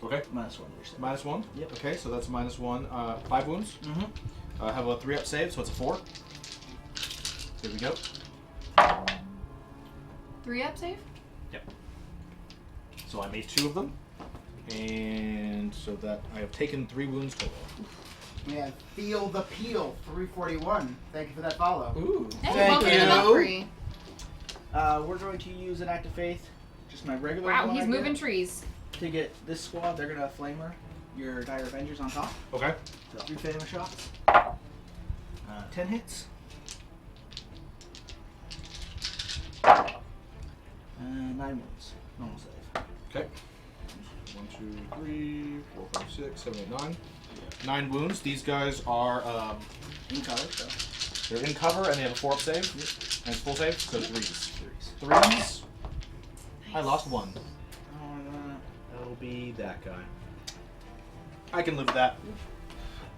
Okay, -1, you're saying. -1. Yep. Okay, so that's -1. 5 wounds. Mm-hmm. I have a 3-up save, so it's a 4. There we go. 3-up save? So I made 2 of them. And so that I have taken 3 wounds total. Yeah, Feel the Peel, 341. Thank you for that follow. Ooh. Hey, Thank welcome to the you. Valkyrie. We're going to use an Act of Faith, just my regular Wow, one he's I moving get. trees. To get this squad, they're going to Flamer your Dire Avengers on top. Okay. So 3 Flamer shots. 10 hits. And 9 wounds. Normal save. Okay. 1, 2, 3, 4, 5, 6, 7, 8, 9. 9 wounds. These guys are In cover, so. they're in cover and they have a 4-up save. And it's full save, so 3s. 3s. 3s. I lost 1. That'll be that guy. I can live with that.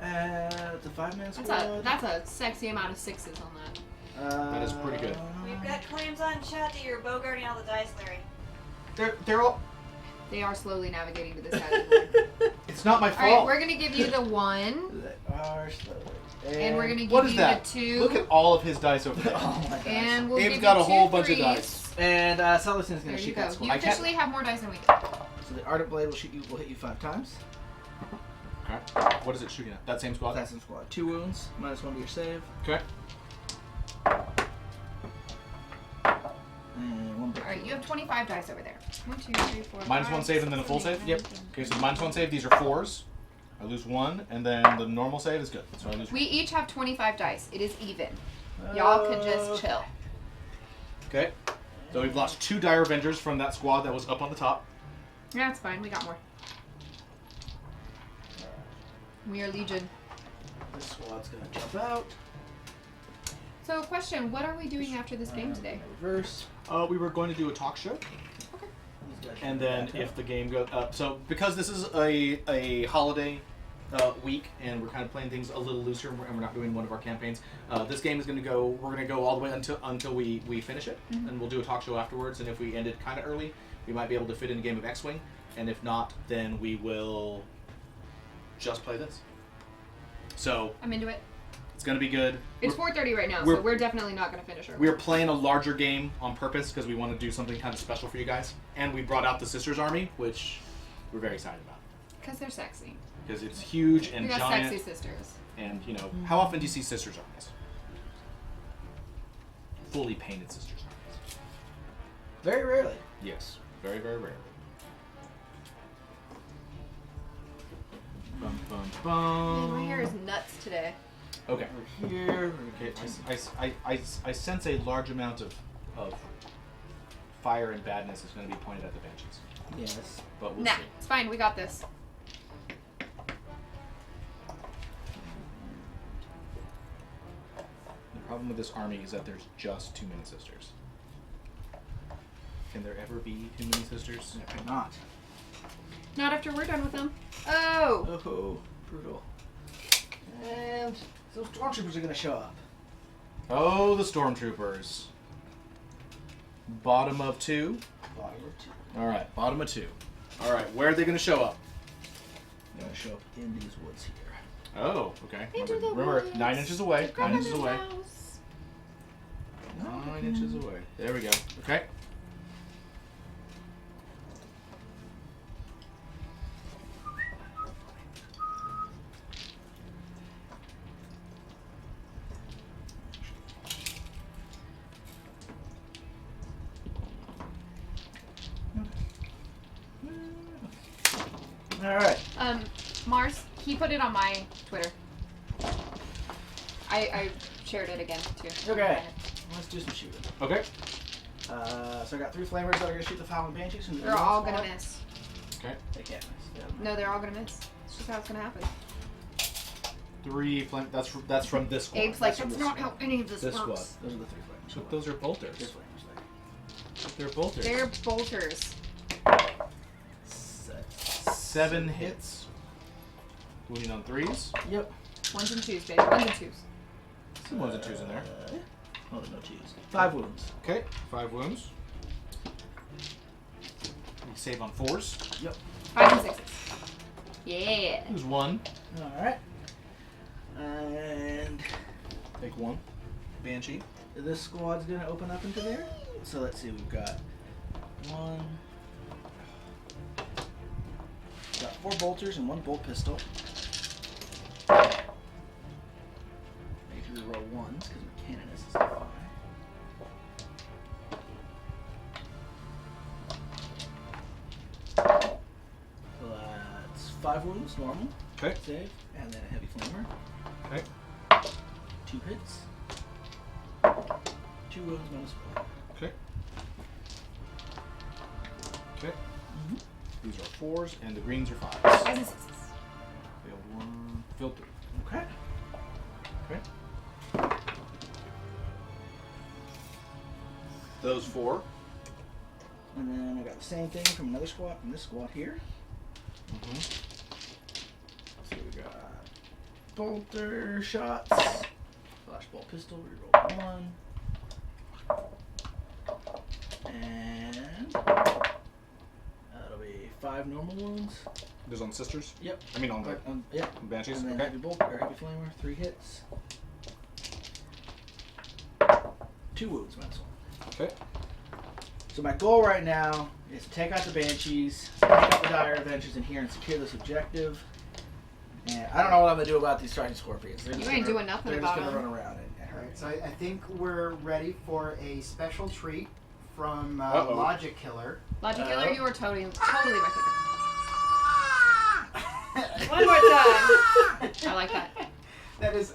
It's a 5-man squad. That's a sexy amount of 6s on that. That is pretty good. We've got claims on chat that you're bogarting all the dice, Larry. They're all. They are slowly navigating to this side of the board. It's not my All right, fault. we're gonna give you the 1, They are slowly. and we're gonna What give is you that? the 2, Look at all of his dice over there. Oh my gosh. and we'll Abe's give got you a whole 2 bunch of 3s. dice. And Celestin's There going to you shoot go. that squad. You I can't- officially have more dice than we do. So the Ardent Blade will hit you 5 times. Okay. What is it shooting at? That same squad? Assassin squad. 2 wounds, -1 to your save. Okay. And 1 All right, you have 25 dice over there. 1, 2, 3, 4, Minus 5, 1 save and then a 6, full 7, save? 8, Yep. 9, 10. Okay, so -1 save, these are 4s. I lose 1, and then the normal save is good. So I lose We each have 25 dice. It is even. Y'all can just chill. Okay. So we've lost 2 Dire Avengers from that squad that was up on the top. Yeah, it's fine. We got more. We are Legion. This squad's going to jump out. So, question: what are we doing after this game today? Reverse. We were going to do a talk show. These guys And should then back if up. the game goes up, so because this is a holiday week and we're kind of playing things a little looser and we're not doing one of our campaigns, this game is going to go. We're going to go all the way until we finish it, and we'll do a talk show afterwards. And if we end it kind of early, we might be able to fit in a game of X-wing. And if not, then we will just play this. So I'm into it. it's going to be good. It's 4:30 right now, so we're- we're definitely not gonna finish early. We're playing a larger game on purpose because we want to do something kind of special for you guys. And we brought out the Sisters Army, which we're very excited about. Because they're sexy. Because it's huge and We got giant. sexy sisters. And, you know, how often do you see Sisters Armies? Fully painted Sisters Armies. Very rarely. Yes. Very, very rarely. Bum, bum, Man, my bum. hair is nuts today. Okay. Over here. Okay, I sense a large amount of fire and badness is going to be pointed at the benches. Yes. But we'll Nah, see. it's fine. We got this. The problem with this army is that there's just too many sisters. Can there ever be too many sisters? Not. Not after we're done with them. Oh! Oh, brutal. And those stormtroopers are going to show up. Oh, the stormtroopers. Bottom of 2. Bottom of 2. All right, bottom of 2. All right, where are they going to show up? They're going to show up in these woods here. Oh, okay. Into the Remember, woods. 9 inches away. To 9 inches grandmother's away. house. 9 inches away. There we go. Okay. All right. Mars, he put it on my Twitter. I shared it again, too. Okay. Let's do some shooting. Okay. So I got 3 flamers that are going to shoot the Fowling Banshees. From the They're all gonna miss. Okay. They can't miss. Yeah. No, they're all gonna miss. It's just how it's gonna happen. 3 flame. That's from this squad. Abe's like, That's that's from not this how any of this This works. squad. Those are the 3 flamers. But those are bolters. They're flamers. They're bolters. They're bolters. 7 hits. Wounding on 3s. Yep. 1s and 2s, baby. 1s and 2s. Some 1s and 2s in there. Oh, there's no 2s. 5 wounds. Okay. 5 wounds. We save on 4s. Yep. 5s and 6s. Yeah. Lose 1. All right. And Take 1. Banshee. this squad's going to open up into there. So let's see. We've got 1, got 4 bolters and 1 bolt pistol. Make sure we roll 1s because my cannon is a 5. So that's 5 wounds, normal. Okay. Save. And then a heavy flamer. Okay. 2 hits. 2 wounds minus 4. Okay. Okay. These are 4s, and the greens are 5s. As in 6s. Failed 1, failed 3. Okay. Okay. Those 4. And then I got the same thing from another squad, from this squad here. Mm-hmm. So we got bolter shots, flashball pistol, reroll 1. And that'll be 5 normal wounds. Those on sisters? Yep. I mean on the Yeah. banshees? And then Okay. heavy bolt or heavy flamer, 3 hits. 2 wounds minus 1. Okay. So my goal right now is to take out the banshees, take out the dire avengers in here, and secure this objective. And I don't know what I'm gonna do about these striking scorpions. You ain't doing nothing about They're just them. gonna run around and hurt. Alright, so I think we're ready for a special treat from Uh-oh. Logic Killer. Logic Killer, you are totally my favorite. One more time. I like that. That is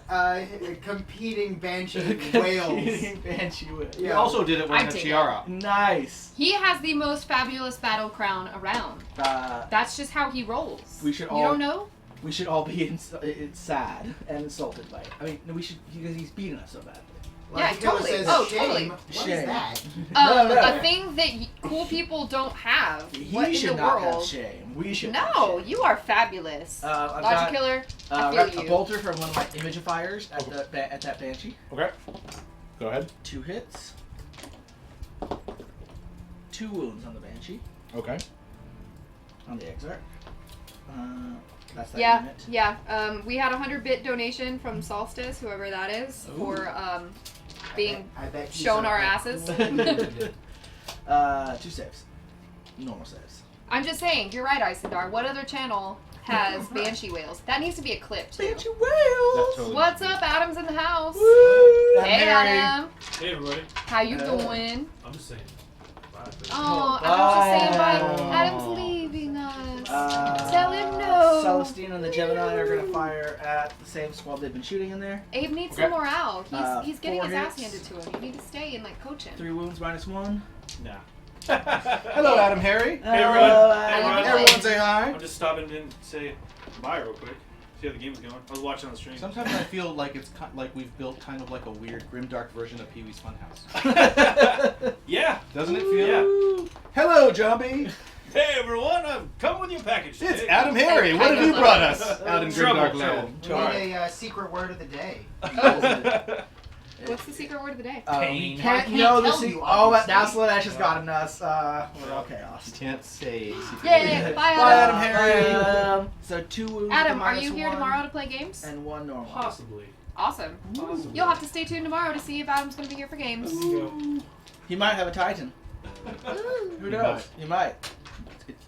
competing Banshee whales. Competing banshee whales. He also did it wearing I a take tiara. Nice. He has the most fabulous battle crown around. That's just how he rolls. We should You all- don't know? We should all be sad and insulted by it. I mean, we should because he's beating us so badly. Logic Yeah, Killer totally. says Oh, shame. totally. What is Shame. that? No. A thing that cool people don't have. What He in should the not have world? shame. We should. have No, shame. you are fabulous. I've Logic got, Killer, I got feel a you. bolter from one of my imagifiers at at that banshee. Okay. Go ahead. 2 hits. 2 wounds on the banshee Okay. on the exarch. That's that Yeah, unit. yeah. We had a 100-bit donation from Solstice, whoever that is, Ooh. for being I bet he's shown a- our asses. 2 saves. Normal saves. I'm just saying, you're right, Isendar. What other channel has Banshee whales? That needs to be a clip, too. Banshee whales. Totally- What's up? Adam's in the house. Woo! Hey, Mary. Adam. Hey everybody, How you doing? I'm just saying. Bye. Oh, Bye. Adam's just saying bye. Adam's leaving us. Tell him no. Celestine and the Gemini are going to fire at the same squad they've been shooting in there. Abe needs Okay. some morale. He's getting 4 his ass hits. handed to him. You need to stay and like coach him. 3 wounds minus 1. Nah. Hello, Adam Harry. Hey everyone. Hello, Hey Adam. everyone. Everyone say hi. I'm just stopping in to say bye real quick. See how the game is going. I was watching on the stream. Sometimes I feel like it's like we've built kind of like a weird grimdark version of Pee-wee's Funhouse. Yeah. Doesn't it feel? Yeah. Hello, Jumpy. Hey everyone, I'm coming with your package today. It's Adam Harry. What have you brought us out in Grimdark Land? We need a secret word of the day. What's the secret word of the day? We Pain. can't I can't know the tell secret. you, Oh, obviously. now Slanesh has gotten us. We're okay, You Austin. can't say. secret Yay! word. Bye, Bye, Adam. Adam Harry. So 2 wounds. Adam, to are minus you here 1 tomorrow to play games? And 1 normal. Possibly. Awesome. Possibly. You'll have to stay tuned tomorrow to see if Adam's going to be here for games. Let's go. He might have a Titan. Ooh. Who He knows? might. He might.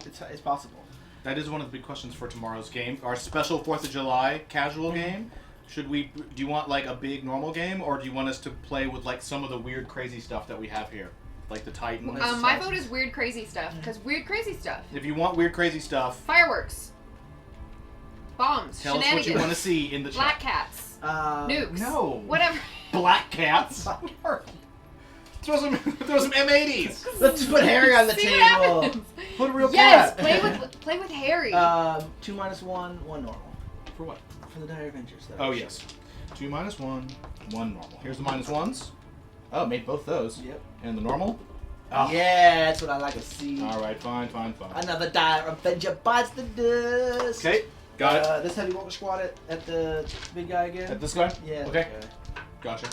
It's possible. That is one of the big questions for tomorrow's game. Our special 4th of July casual game. Do you want like a big normal game, or do you want us to play with like some of the weird crazy stuff that we have here? Like the Titans? My vote is weird crazy stuff, because weird crazy stuff. If you want weird crazy stuff, Fireworks. Bombs. tell us shenanigans. what you want to see in the Black chat. cats. Uh, Nukes. No. Whatever. Black cats. throw some M80s. Let's put Harry on the See table. what happens. Put a real Yes, cat. play with Harry. 2 minus 1, 1 normal. For what? For the Dire Avengers. that Oh we yes. 2 minus 1, 1 normal. Here's the minus 1s. Oh, made both those. shoot. Yep. And the normal. Oh. Yeah, that's what I like to see. All right, fine. Another Dire Avenger bites the dust. Okay, got it. This heavy bolter squad at the big guy again. At this guy? Yeah. Okay. this Gotcha. guy.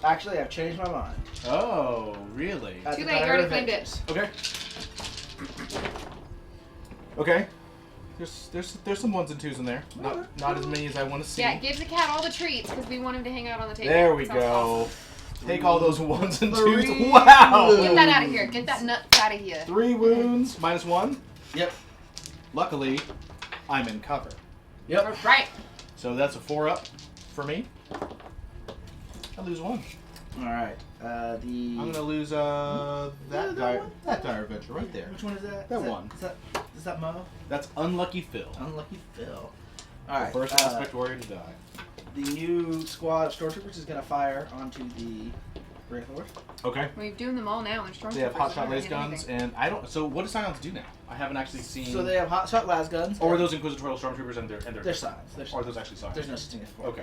Actually, I've changed my mind. Oh, really? At Too the late, you Dire already claimed Avengers. Okay. Okay. There's some 1s and 2s in there. Not as many as I want to see. yeah, give the cat all the treats, because we want him to hang out on the table. There we Sounds go. awesome. Take all those ones and Three twos. Wow! wounds. Get that out of here. Get that nuts out of here. 3 wounds, -1. Yep. Luckily, I'm in cover. Yep. Right. So that's a 4-up for me. I lose 1. All right. I'm gonna lose that dire adventure right there. Which one is that? That Is one. Is that Mo? That's Unlucky Phil. Unlucky Phil. All right. First aspect warrior to die. The new squad of stormtroopers is gonna fire onto the Wraith Lord. Okay. We're doing them all now. And They have hot shot laser guns, and I don't. So what do Scions do now? I haven't actually seen. So they have hot shot las guns. Or are those Inquisitorial Stormtroopers and their? They're Scions. Or are those actually Scions? There's no such thing as Okay.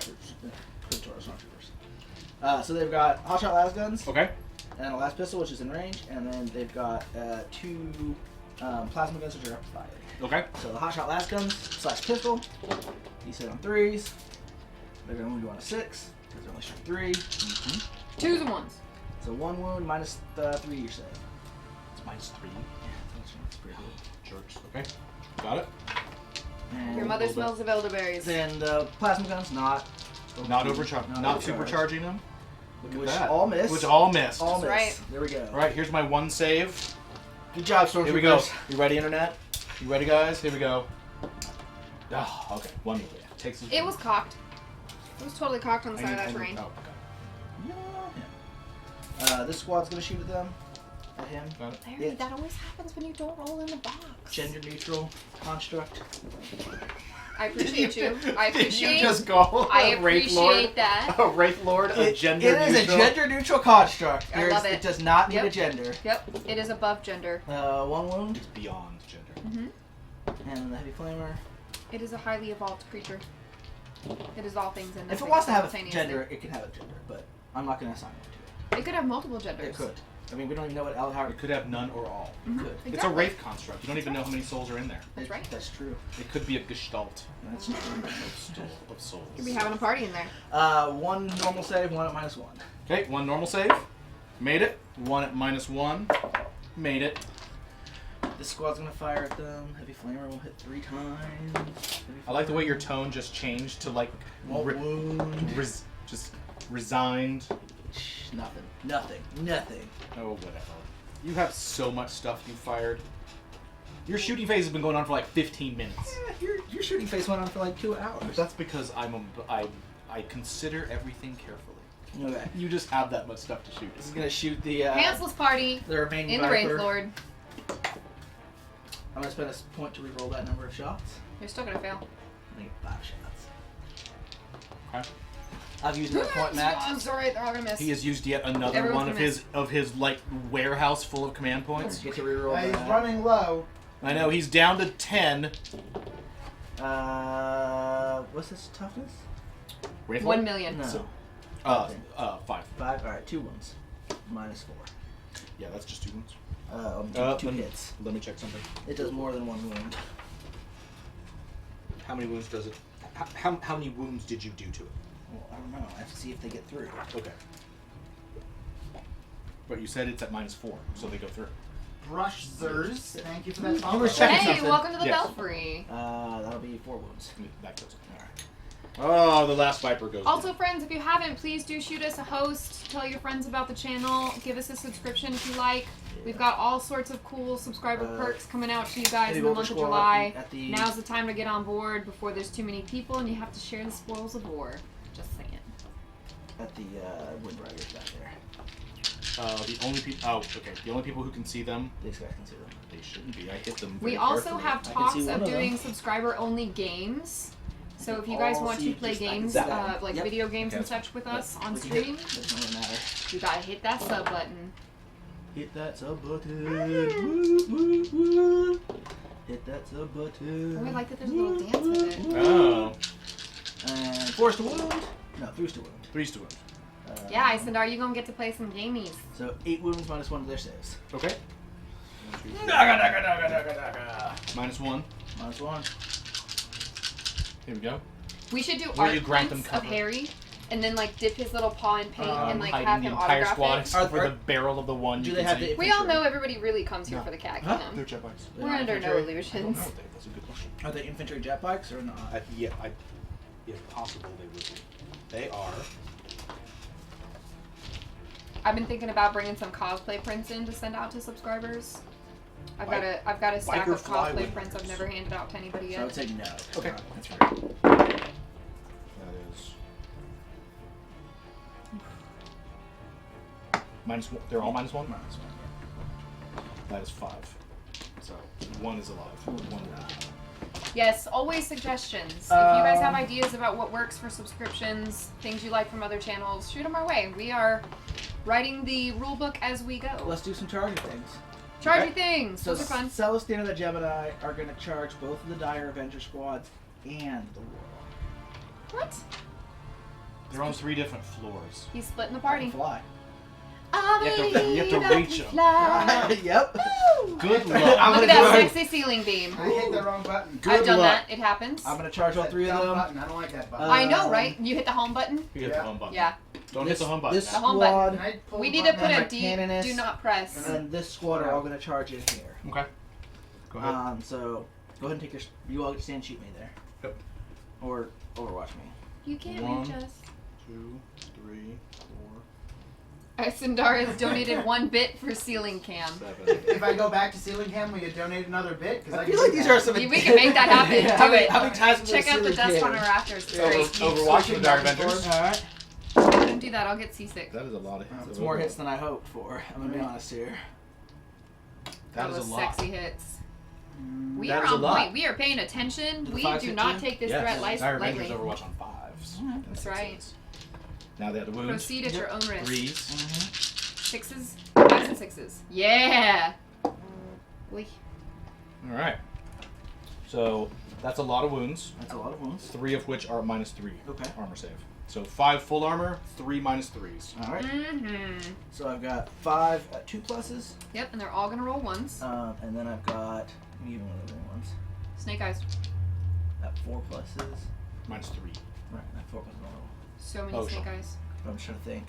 Inquisitorial stormtroopers. So they've got hot shot las guns Okay. and a las pistol, which is in range, and then they've got 2 plasma guns, which are up to 5. Okay. So the hot shot las guns / pistol. These hit on 3s. They're gonna only do on a 6 because they're only shooting 3. 2s and 1s. So 1 wound minus 3 you save. It's -3. That's pretty good. Jerks. Okay. Got it. And Your mother little bit. smells of elderberries. then the plasma guns not Not overcharged. Not overcharged. supercharging them. Look at Which that. all miss. Which all missed. All miss. right. There we go. All right. Here's my 1 save. Good job, Stormtroopers. Here we go. You ready, Internet? You ready, guys? Here we go. Oh, okay. 1 move. Takes his. It was cocked. It was totally cocked on the side of that terrain. Oh, Yeah. This squad's gonna shoot at them. At him. got it. Larry, that always happens when you don't roll in the box. Gender neutral construct. I appreciate you. I Did appreciate. you just call I a Wraith Lord? appreciate that. A Wraith Lord? A gender It is neutral? a gender neutral construct. I love it. It does not need Yep. a gender. Yep, it is above gender. 1 wound. It's beyond gender. Mm-hmm. And the heavy flamer. It is a highly evolved creature. It is all things and If it nothing wants to have a simultaneously. gender, it can have a gender, but I'm not going to assign one It could have multiple to it. genders. It could. I mean, we don't even know what how It could have none or all. Mhm. could. Exactly. It's a Wraith construct. You don't even know how many souls are in there. That's right. That's true. It could be a Gestalt That's true. of souls. You'd be having a party in there. 1 normal save, 1 at -1. Okay, 1 normal save. Made it. 1 at -1. Made it. This squad's gonna fire at them. Heavy flamer will hit 3 times. Heavy I like the way your flamer tone just changed to like won't wound. just resigned. Nothing. Oh, whatever. You have so much stuff you fired. Your shooting phase has been going on for like 15 minutes. Yeah, your shooting phase went on for like 2 hours. That's because I consider everything carefully. Okay. You just have that much stuff to shoot. This is gonna shoot the Pantsless party the remaining in the Viper. Wraith Lord. I'm gonna spend a point to reroll that number of shots. You're still gonna fail. I think 5 shots. Okay. I've used my point max. I'm sorry, they're all gonna miss. He has used yet another Everyone's one of gonna his like warehouse full of command points. Get to reroll He's that. running low. I know he's down to 10. What's his toughness? Wraith 1 Lord? million. No. 5. 5. Alright, 2 wounds. -4. Yeah, that's just 2 wounds. Two let me- hits. Let me check something. It does more than 1 wound. How many wounds does it? How many wounds did you do to it? Well, I don't know. I have to see if they get through. Okay. But you said it's at -4, so they go through. Brush Zers. Thank you for that. You were checking Hey, something. welcome to the Yes. Belfry. That'll be 4 wounds. That goes. All right. Oh, the last Viper goes. Also, down. friends, if you haven't, please do shoot us a host. Tell your friends about the channel. Give us a subscription if you like. We've got all sorts of cool subscriber perks coming out to you guys in the month of July. Now's the time to get on board before there's too many people and you have to share the spoils of war. Just saying. At the Windriders back there. The only people. Oh, okay. The only people who can see them. These guys can see them. They shouldn't be. I hit them. We very also carefully. have I can talks see one of of them. doing subscriber-only games. So if you guys all want see to play just like games, that. like Yep. video games and Okay. such with us on We can hit- stream, Doesn't really matter. you gotta hit that sub button. Hit that sub button. Woo, woo, woo. Hit that sub button. Oh, I like that there's a little dance with it. Oh. And 4's to wound. No, 3's to wound. 3's to wound. Yeah, I said, are you gonna get to play some gamies? So 8 wounds -1 to their saves. Okay. Naga, naga, naga, naga, naga. -1. -1. Here we go. We should do Where art you grant prints them of cover. Harry, and then like dip his little paw in paint and like hiding have the him entire squad autograph it. except for Are- the barrel of the one. Do you they can have see. the- We all know everybody really comes here No. for the cat Huh? cannon. They're jet bikes. They're We're under no infantry. I don't illusions. know. That's a good question. Are they infantry jet bikes or not? If possible, they would be. They are. I've been thinking about bringing some cosplay prints in to send out to subscribers. I've got a stack Biker of fly cosplay windows. prints I've never handed out to anybody So I would yet. say no. Okay. That's right. That is -1. They're all -1. Minus 1, yeah. That is 5. So 1 is alive. 1 will be down. Yes, always suggestions. If you guys have ideas about what works for subscriptions, things you like from other channels, shoot them our way. We are writing the rule book as we go. Let's do some charging things. Charging things! So Those are fun. Celestine and the Gemini are going to charge both of the Dire Avenger squads and the Warlock. What? They're on 3 different floors. He's splitting the I party. can fly. You have to reach them. Yep. Good luck. Look at that sexy ceiling beam. I hit the wrong button. Good I've done luck. that. It happens. I'm going to charge all 3 of Dumb them. button. I don't like that button. I know, right? You hit the home button? You hit the home button. Yeah. Don't hit the home button. This The home squad button. Can I pull We the need to button put out? a D, Canonist. do not press. and then this squad are all going to charge in here. Okay. Go ahead. So go ahead and take your. You all get to stand and shoot me there. Yep. Or Overwatch me. You can't 1, reach us. 2, 3, Sindar has donated 1 bit for ceiling cam. 4, 7. If I go back to Ceiling Cam, will you donate another bit? Because I feel like these are some. We can make that happen. Yeah, Do it. How many times Check out the dust on our rafters. It's great. Overwatch with Dire Avengers. Alright. Don't do that. I'll get seasick. That is a lot of hits. It's more hits than I hoped for. I'm going to be honest here. That is a was lot. sexy hits. We That are is a on lot. point. We are paying attention. The We five do hit not too? take this Yes. threat Dire lightly. Avengers Overwatch on 5s. and That's 6s. right. Now they have the wounds. Proceed at your own risk. 3s. 6s, 5s, and 6s. Yeah. Oy. All right. So that's a lot of wounds. That's a lot of wounds. 3 of which are -3 Okay. armor save. So 5 full armor, 3 -3s. Alright. Mm-hmm. So I've got 5 at 2 pluses. Yep, and they're all gonna roll 1s. And then I've got. Let me give you one of the green ones. Snake eyes. At 4 pluses. -3. Right, at 4 pluses. So many Oh, snake sure. eyes. I'm just trying to think.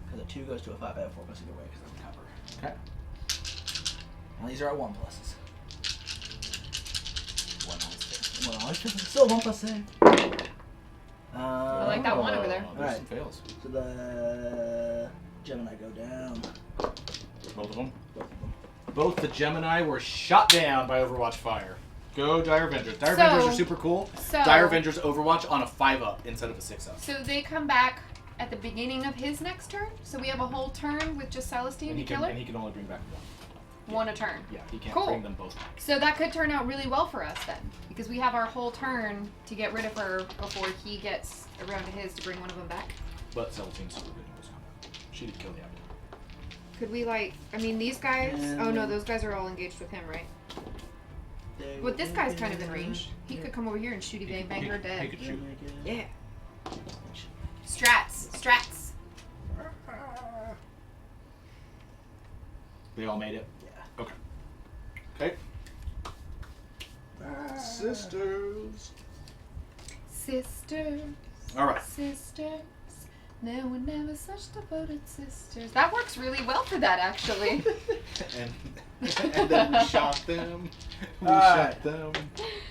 Because a 2 goes to a 5, I have 4 plus either way because I'm cover. Okay. Now these are at 1 pluses. 1 -6. Well, it's still 1 plus save. I like that one over there. There's Alright. some fails. So the Gemini go down. Both of them. Both of them. Both the Gemini were shot down by Overwatch fire. Go Dire Avengers. Dire So- Avengers are super cool. So, Dire Avengers Overwatch on a 5-up instead of a 6-up. so they come back at the beginning of his next turn. So we have a whole turn with just Celestine And to he can kill her. and he can only bring back 1. One a turn. Yeah, he can't Cool. bring them both back. So that could turn out really well for us then, because we have our whole turn to get rid of her before he gets around to his to bring one of them back. But Celestine's super good in this combat. She did kill the Avatar. Could we these guys? Oh no, those guys are all engaged with him, right? But this guy's kind of in range. He could come over here and shooty bang bang her He dead. could shoot. Yeah. Strats. They all made it. Yeah. Okay. Okay. Sisters. Sisters. All right. Sisters. No one never such devoted sisters. That works really well for that, actually. And then we shot them. We Alright. shot them.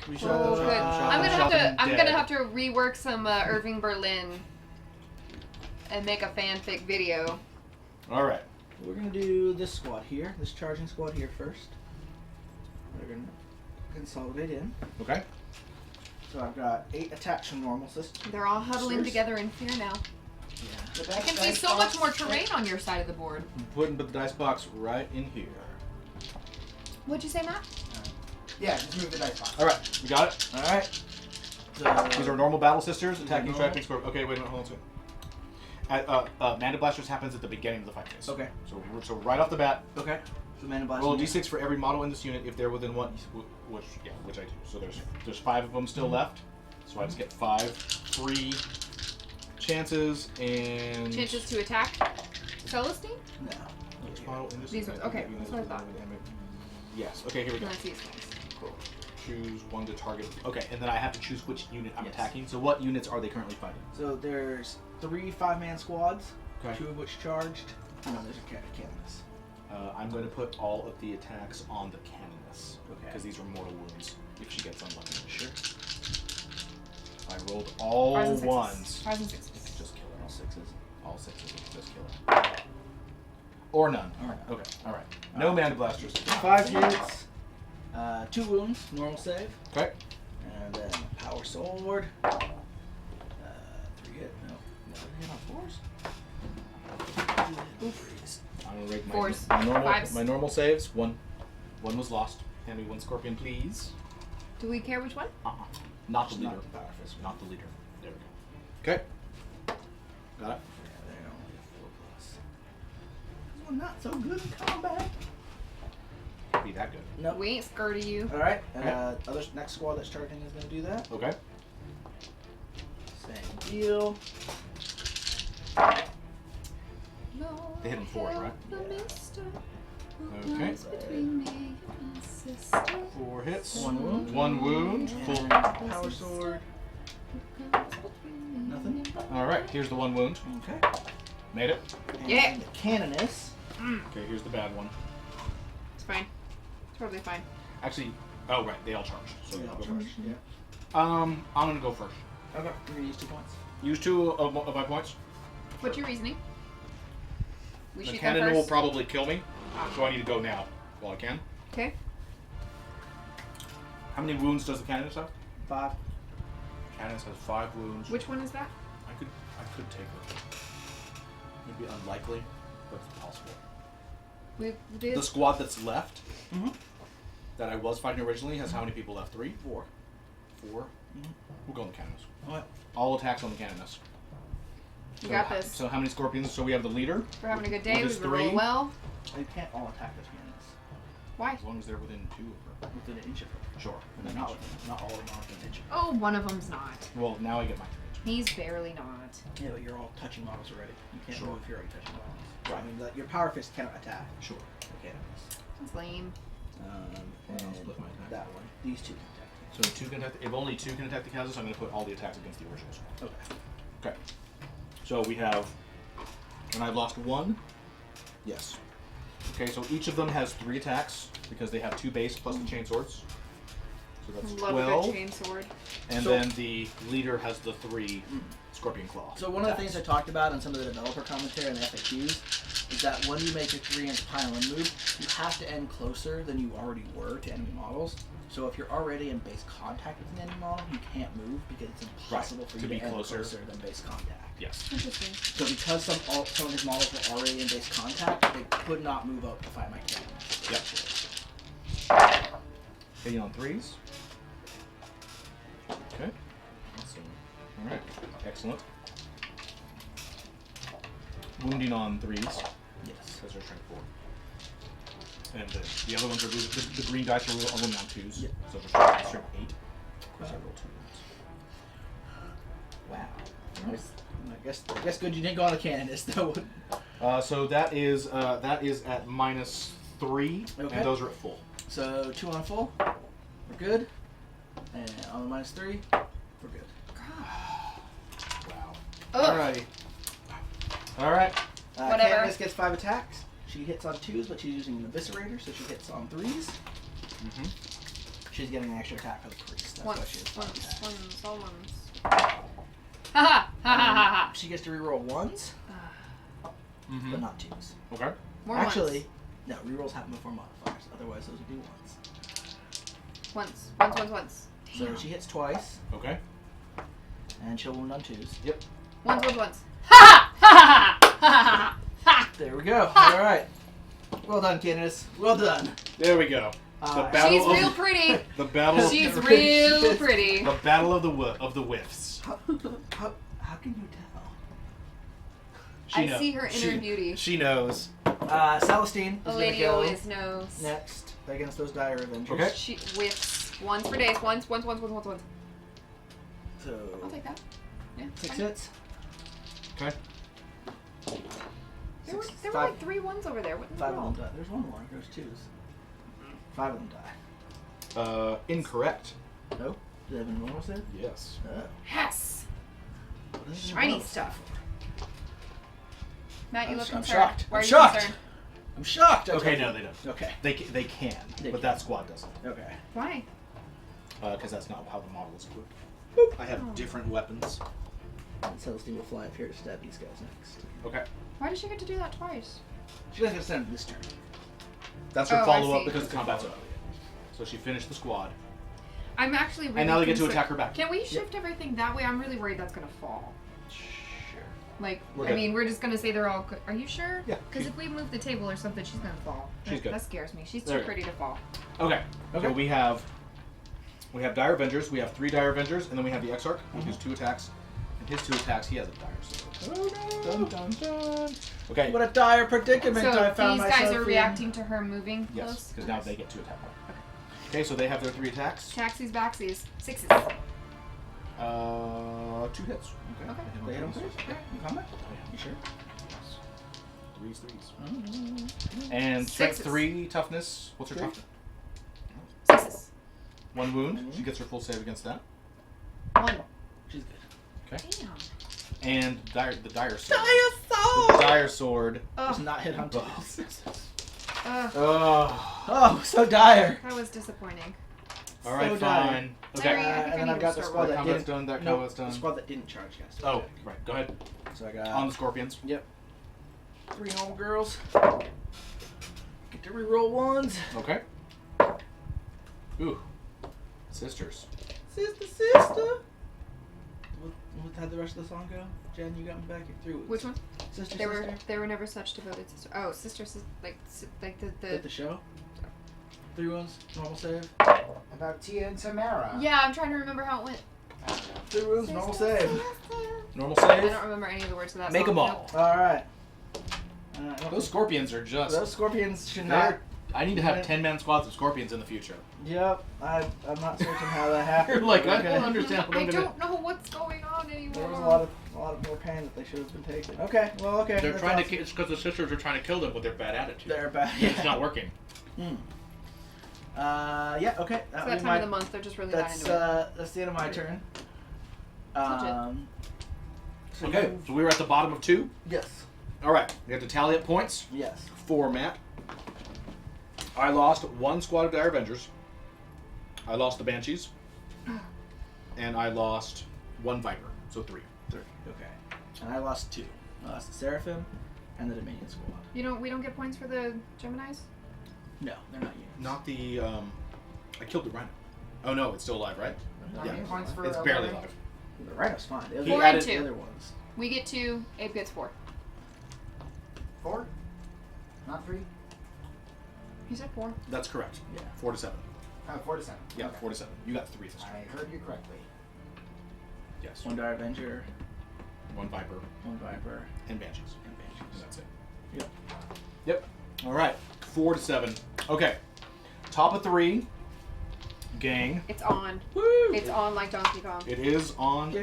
We shot Oh, them. good. Shot I'm them. gonna Shot them I'm dead. gonna have to rework some Irving Berlin and make a fanfic video. All right. We're going to do this squad here, this charging squad here first. We're going to consolidate in. Okay. So I've got 8 attacks from normal system. They're all huddling Sisters. together in fear now. Yeah. I can see so much more terrain on your side of the board. I'm putting the dice box right in here. What'd you say, Matt? Yeah, just move the dice box. All right. We got it. Alright. These are normal battle sisters These are attacking, normal. trapping, score. Okay, wait a minute, hold on a second. Mana Blasters happens at the beginning of the fight phase. Okay. So right off the bat, Okay. So Mana Blast. roll a d6 for every model in this unit if they're within one, which I do. So there's 5 of them still left. So I just get 5 free chances and. Chances to attack Celestine? No. Which model in this These unit? ones, okay, that's what I thought. Yes. Okay. Here we go. That's these guys. Cool. Choose one to target. Okay, and then I have to choose which unit I'm Yes. attacking. So what units are they currently fighting? So there's 3 5-man squads, Okay. 2 of which charged. And then there's a canoness. I'm going to put all of the attacks on the canoness. Okay. Because these are mortal wounds if she gets unlucky. Sure. I rolled all 5s and 6s. ones. 5s and 6s. Just kill her. All 6s. all 6 of them. Just kill it. Or none. Or none. Okay. All right. No mana blasters. 5 hits. 2 wounds. Normal save. Okay. And then power sword. 3 hit. No. Hit on 4s. I'm gonna rate Fours. my Fives. normal saves. One was lost. Hand me 1 scorpion, please. Do we care which one? Not the leader. Not the power fist. Not the leader. There we go. Okay. Got it. Yeah, there only have 4+. This one not so good in combat. Be that good. Nope. We ain't scared of you. All right. Okay. Next squad that's targeting is going to do that. Okay. Same deal. They hit him 4, right? Yeah. Okay. Between me and sister. 4 hits. 1 wound. 1 wound. Full. And power sword. Nothing. All right. Here's the 1 wound. Okay. Made it. And Yeah. the canoness. Okay. Here's the bad one. It's fine. Totally fine. Actually. Oh right. They all charge. So Yeah, I'll go charge. first. Yeah. I'm gonna go first. Okay. You're going to use 2 points. Use 2 of my points. What's your reasoning? We The shoot them cannon will first. probably kill me, so I need to go now while I can. Okay. How many wounds does the cannon have? 5. Cannon has 5 wounds. Which one is that? I could take her. It'd be unlikely, but it's possible. We did. The squad that's left, Mm-hmm. that I was fighting originally, has how many people left? 3? 4. 4? Mhm. We'll go on the cannoness. What? All attacks on the cannoness. We got this. So how many scorpions? So we have the leader. We're having a good day. With We his were rolling 3. well. You can't all attack those cannons. Why? As long as they're within 2 of her. Within an inch of her. Sure. And then not all of them are within an inch of her. Oh, one of them's not. Well, now I get my 3. He's barely not. Yeah, but you're all touching models already. You can't Sure. move if you're already touching models. So, Right. I mean, your power fist cannot attack Sure. the cannons. That's lame. And I'll split my attack. that one. These 2 can attack. So 2 can attack. If only 2 can attack the cannons, I'm going to put all the attacks against the originals. Okay. Okay. So we have, and I've lost 1. Yes. Okay, so each of them has 3 attacks because they have 2 base plus the chain swords. So that's Love 12. a good chain sword. And So- then the leader has the 3 scorpion claw. So one of the things I talked about in some of the developer commentary and the FAQs is that when you make your 3-inch pile and move, you have to end closer than you already were to enemy models. So if you're already in base contact with an enemy model, you can't move because it's impossible for you to to be end closer. closer than base contact. Yes. Interesting. So because some of his models were already in base contact, they could not move up to fight my cannon. Yep. Hitting on 3s. Okay. Awesome. Alright. Excellent. Wounding on 3s. Yes. Because they're strength 4. And the other ones are the green dice are only on 2s. Yeah. So they're strength 8. Of course I roll 2 wounds. Wow. I guess good you didn't go on the canonist though. So that is at -3, Okay. and those are at full. So 2 on full, we're good. And on the -3, we're good. Wow. Ugh. Alrighty. Alright. Whatever. Canonist gets 5 attacks. She hits on 2s, but she's using an eviscerator, so she hits on 3s. Mm-hmm. She's getting an extra attack for the priest. That's why she has 5 attacks. All ones. Ha ha ha ha ha. She gets to reroll 1s, Mm-hmm. but not 2s. Okay. More Actually, no, rerolls happen before modifiers. Otherwise, those would be 1s. Once. So she hits twice, Okay. and she'll wound on 2s. Yep. Once. Ha ha ha ha ha. There we go. All right. Well done, Candace. Well done. There we go. She's real pretty. The battle. She's of- real pretty. The battle of the whiffs. How can you tell? She I knows. see her inner beauty. She knows. Celestine A is lady gonna go always knows. next against those dire Avengers. Okay. She whiffs. Once for days. Once. So I'll take that. Yeah. 6 fine. hits. Okay. There were 5 like 3 ones over there. What in the 5 of world? them die. There's 1 more. There's 2s. 5 of them die. Incorrect. No? Do they have a normal save? Yes. Yes. What is the Shiny normal stuff. save? Matt, you I'm look I'm concerned. shocked. Why I'm are you shocked. concerned? I'm shocked. I Okay, told no, you. they don't. Okay. They can, They but can. that squad doesn't. Okay. Why? Because that's not how the model is equipped. I have different weapons. And Celestine will fly up here to stab these guys next. Okay. Why did she get to do that twice? She's not gonna send him this turn. That's her Oh, I follow up see. because the combat's over. So she finished the squad. I'm actually really And now they get to concerned- attack her back. Can we shift everything that way? I'm really worried that's gonna fall. Sure. Like, We're I good. mean, we're just gonna say they're all good. Are you sure? Yeah. Because if we move the table or something, she's gonna fall. She's good. That scares me. She's There too you go. pretty to fall. Okay. Okay. So we have Dire Avengers. We have 3 Dire Avengers, and then we have the Exarch with his 2 attacks. And his 2 attacks, he has a Dire Sword. Oh no! Dun, dun, dun. Okay. What a dire predicament I So found these myself guys are in. reacting to her moving Yes, close. because now they get to attack her. Okay, so they have their 3 attacks. Taxis, backsies, 6s. 2 hits. Okay. Okay. They hit him threes. first? In combat? You sure? Yes. 3s. And strength Sixes. 3, toughness. What's her Three. toughness? 6s. 1 wound. She gets her full save against that. 1. She's good. Okay. Damn. And the Dire Sword. Sword! The Dire Sword. Does not hit on Ugh. twos. Oh. Oh, so dire. That was disappointing. All right, So dire. fine. Sorry. Okay. I think I and then need I've to got the start squad That that combat's didn't. done. That No, combat's done. the squad that didn't charge guys. Oh, right. Go ahead. So I got On the Scorpions. 3 normal girls. Get to reroll ones. Okay. Ooh. Sisters. Sister. How'd the rest of the song go? Jen, you got me back through. Which one? Sister, They were never such devoted sisters. Oh, sisters, like At the show? 3 ones, normal save. About Tia and Tamara. Yeah, I'm trying to remember how it went. 3 wounds, normal save. Normal I save. don't remember any of the words of that Make song. them all. Nope. Alright. Those Scorpions are just. Those scorpions should not. I need to have 10-man squads of Scorpions in the future. Yep, I'm not certain how that happened. You're like, I Okay. don't understand what I I'm gonna. don't know what's going on anymore. There was a lot of more pain that they should have been taking. Okay, well, okay. They're that's trying awesome. to. It's because the sisters are trying to kill them with their bad attitude. They're bad. It's not working. Hmm. Yeah, okay. It's That that was time of the month. They're just really not into it. That's the end of my turn. Touch it. So Okay, you- so we were at the bottom of 2. Yes. All right, we have to tally up points Yes. for Matt. I lost 1 squad of Dire Avengers. I lost the Banshees. And I lost 1 Viper, so 3. 3. Okay. And I lost 2. I lost the Seraphim and the Dominion squad. We don't get points for the Geminis? No, they're not units. Not the. I killed the Rhino. Oh no, it's still alive, right? Not Yeah. getting points for It's barely Aeldari. alive. The Rhino's fine. The other, He 4 added and the 2. other ones. We get 2, Abe gets 4. 4? Not 3? He said 4. That's correct. Yeah. 4 to 7. 4 to 7. Yeah, Okay. 4 to 7. You got 3 this turn. I heard you correctly. Yes. 1 Dire Avenger, 1 Viper 1 Viper, and Banshees. and Banshees. And that's it. Yep. Yep. All right. 4 to 7. Okay. Top of 3. Gang. It's on. Woo! It's on like Donkey Kong. It is on now.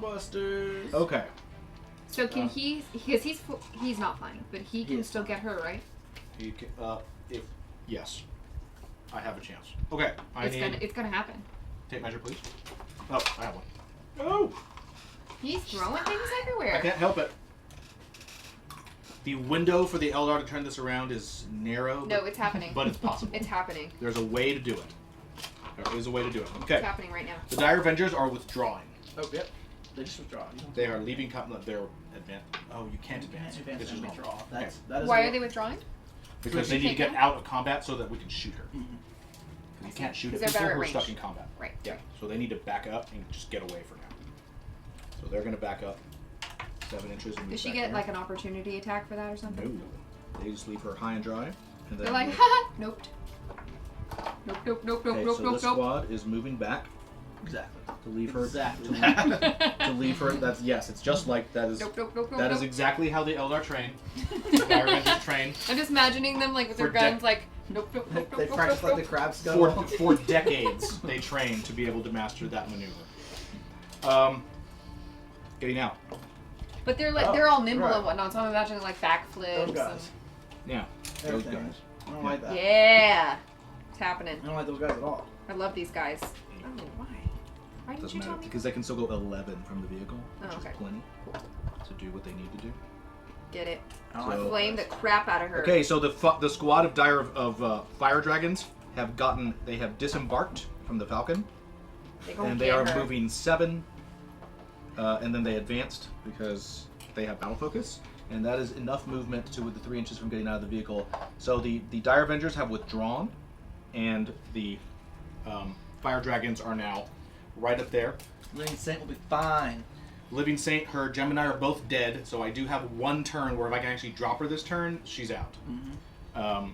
Gangbusters. Okay. So can he? Because he's not flying, but he can is still get her, right? You can, if yes, I have a chance. Okay. It's gonna happen. Tape measure, please. Oh, I have one. Oh. He's throwing things I everywhere. can't help it. The window for the Eldar to turn this around is narrow. No, it's happening. But it's possible. It's happening. There's a way to do it. There is a way to do it. Okay. It's happening right now. The Dire Avengers are withdrawing. Oh, yep. They just withdraw. You don't They are leaving. They're advance. Oh, you can't you can't advance. advance It's and just withdraw. Okay. That is Why a- are they withdrawing? Because they need to get out of combat so that we can shoot her. Mhm. You can't shoot at Because they're people better who are at stuck range. in combat. Right. Yeah. So they need to back up and just get away for now. So they're going to back up 7 inches. And move Does she back get in. like an opportunity attack for that or something? No. They just leave her high and dry. And then They're like, haha, nope. Nope, nope, nope, nope, okay, nope, so nope, this nope. squad is moving back Exactly. to leave her. Exactly. To leave her. That's yes. It's just like that is. Nope, nope, nope, nope, That is nope. exactly how the Eldar train. The Dire Avengers train I'm just imagining them like with their For guns, like nope, nope, nope, They nope, nope, practice nope, like the nope. crabs go. for decades. They train to be able to master that maneuver. Getting out. But they're like Oh, they're all nimble right. and whatnot, so I'm imagining like backflips. Those guys. Yeah. Those Everything. guys. I don't like that. And... Yeah, it's happening. I don't like those guys at all. I love these guys. Oh, why? Why didn't Doesn't you tell matter me? because they can still go 11 from the vehicle, Oh, which okay. is plenty to do what they need to do. Get it? I don't So- like Flame those the guys. crap out of her. Okay, so the squad of fire dragons have disembarked from the Falcon, They go and they get are her. moving 7 and then they advanced because they have battle focus, and that is enough movement to with the 3 inches from getting out of the vehicle. So the Dire Avengers have withdrawn, and the Fire Dragons are now right up there. Living Saint will be fine. Living Saint, her Gemini are both dead, so I do have 1 turn where if I can actually drop her this turn, she's out.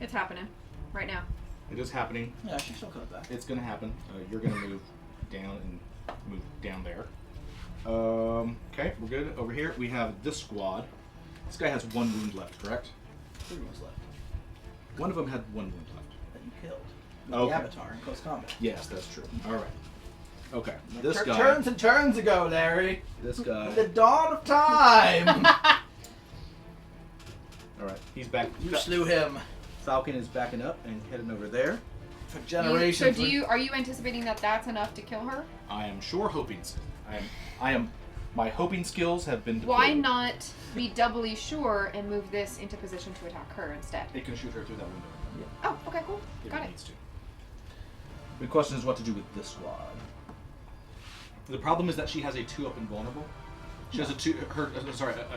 It's happening right now. It is happening. Yeah, she still comes back. It's going to happen. You're going to move down and move down there. Okay, we're good. Over here, we have this squad. This guy has 1 wound left, correct? 3 ones left One of them had 1 wound left. that you killed. With Okay. the Avatar in close combat. Yes, that's true. All right. Okay, Like this guy. Turns and turns ago, Larry. This guy. In the dawn of time. All right, he's back. You slew him. Falcon is backing up and heading over there. For generations. Are you anticipating that that's enough to kill her? I am sure hoping so. I am. My hoping skills have been deployed. Why not be doubly sure and move this into position to attack her instead? It can shoot her through that window. Oh, okay, cool. If Got it it. needs to. The question is what to do with this squad. The problem is that she has a 2-up invulnerable. She has a 2.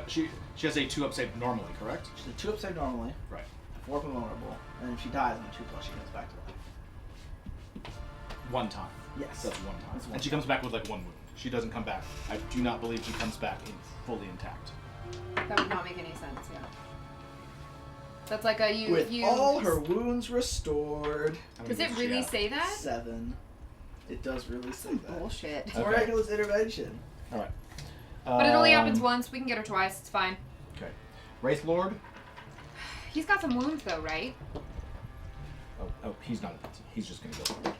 She has a 2-up save normally, correct? She's a 2 upside normally, Right. 4 up vulnerable, and if she dies on a 2+, she comes back to life. 1 time. Yes. That's 1 time. That's one And she comes back with like 1 wound. She doesn't come back. I do not believe she comes back fully intact. That would not make any sense, yeah. That's like a you. With you all her wounds restored. Does it really say that? 7. It does really say that. Bullshit. It's miraculous intervention. All right. But it only happens once. We can get her twice. It's fine. Okay. Wraith Lord. He's got some wounds though, right? Oh, he's not. He's just gonna go for it.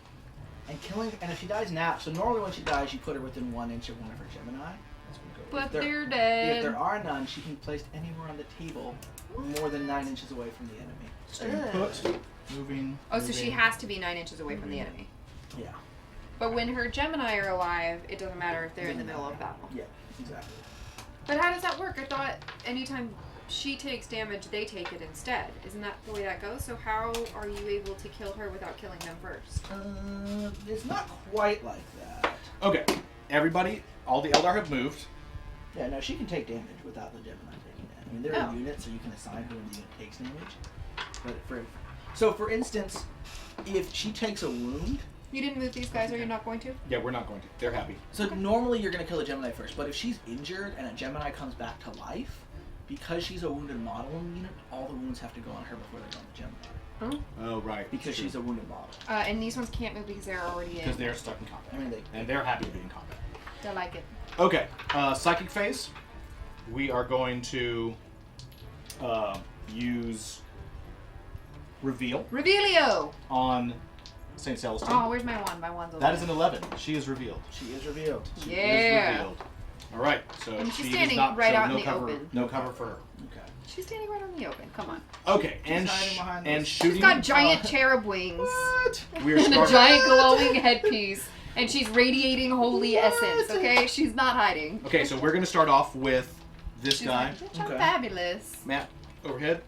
And killing, and if she dies now, so normally when she dies, you put her within 1 inch of one of her Gemini. That's gonna go. But there- they're If dead. there are none, she can be placed anywhere on the table more than 9 inches away from the enemy. Staying put. Moving. Oh, so she moving. has to be 9 inches away from the enemy. Yeah. But when her Gemini are alive, it doesn't matter if they're in the middle of battle. Yeah, exactly. But how does that work? I thought anytime she takes damage, they take it instead. Isn't that the way that goes? So how are you able to kill her without killing them first? It's not quite like that. Okay. Everybody, all the Eldar have moved. Yeah, no, she can take damage without the Gemini taking it. I mean, they're Oh. a unit, so you can assign who in the unit takes damage. But for instance, if she takes a wound, You didn't move these guys, or you're not going to? Yeah, we're not going to. They're happy. so normally you're going to kill a Gemini first, but if she's injured and a Gemini comes back to life, because she's a wounded model in the unit, all the wounds have to go on her before they go on the Gemini. Oh, right. Because she's a wounded model. And these ones can't move because they're already Because in. they're stuck in combat. I mean, and they're happy to be in combat. I like it. Okay. Psychic phase. We are going to use Reveal Revealio! on St. Celestine. Oh, where's my wand? My wand's over That is an there. 11. She is revealed. She is revealed. She Yeah. is revealed. All right. So And she's she standing is not, right so out no in the cover, open. No cover for her. Okay. She's standing right on the open. Come on. Okay. And hiding behind and those- shooting. She's got giant cherub wings. What? We are And a starting. giant glowing headpiece. And she's radiating holy essence, okay? She's not hiding. Okay. So we're going to start off with this She's guy. like, bitch, I'm Okay. fabulous. Matt, overhead.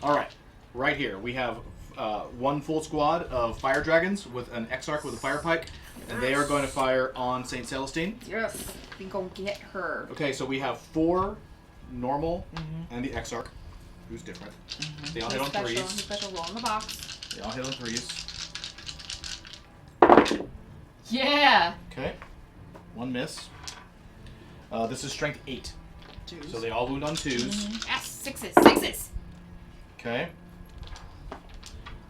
All right, right here we have 1 full squad of fire dragons with an Exarch with a fire pike, and they are going to fire on Saint Celestine. Yes. We go get her. Okay, so we have 4 normal and the Exarch, who's different. They all hit on Special, 3s. special roll in the box. They all hit on 3s. Yeah. Okay, 1 miss. This is strength 8, Twos. so they all wound on 2s. Yes, sixes. Okay.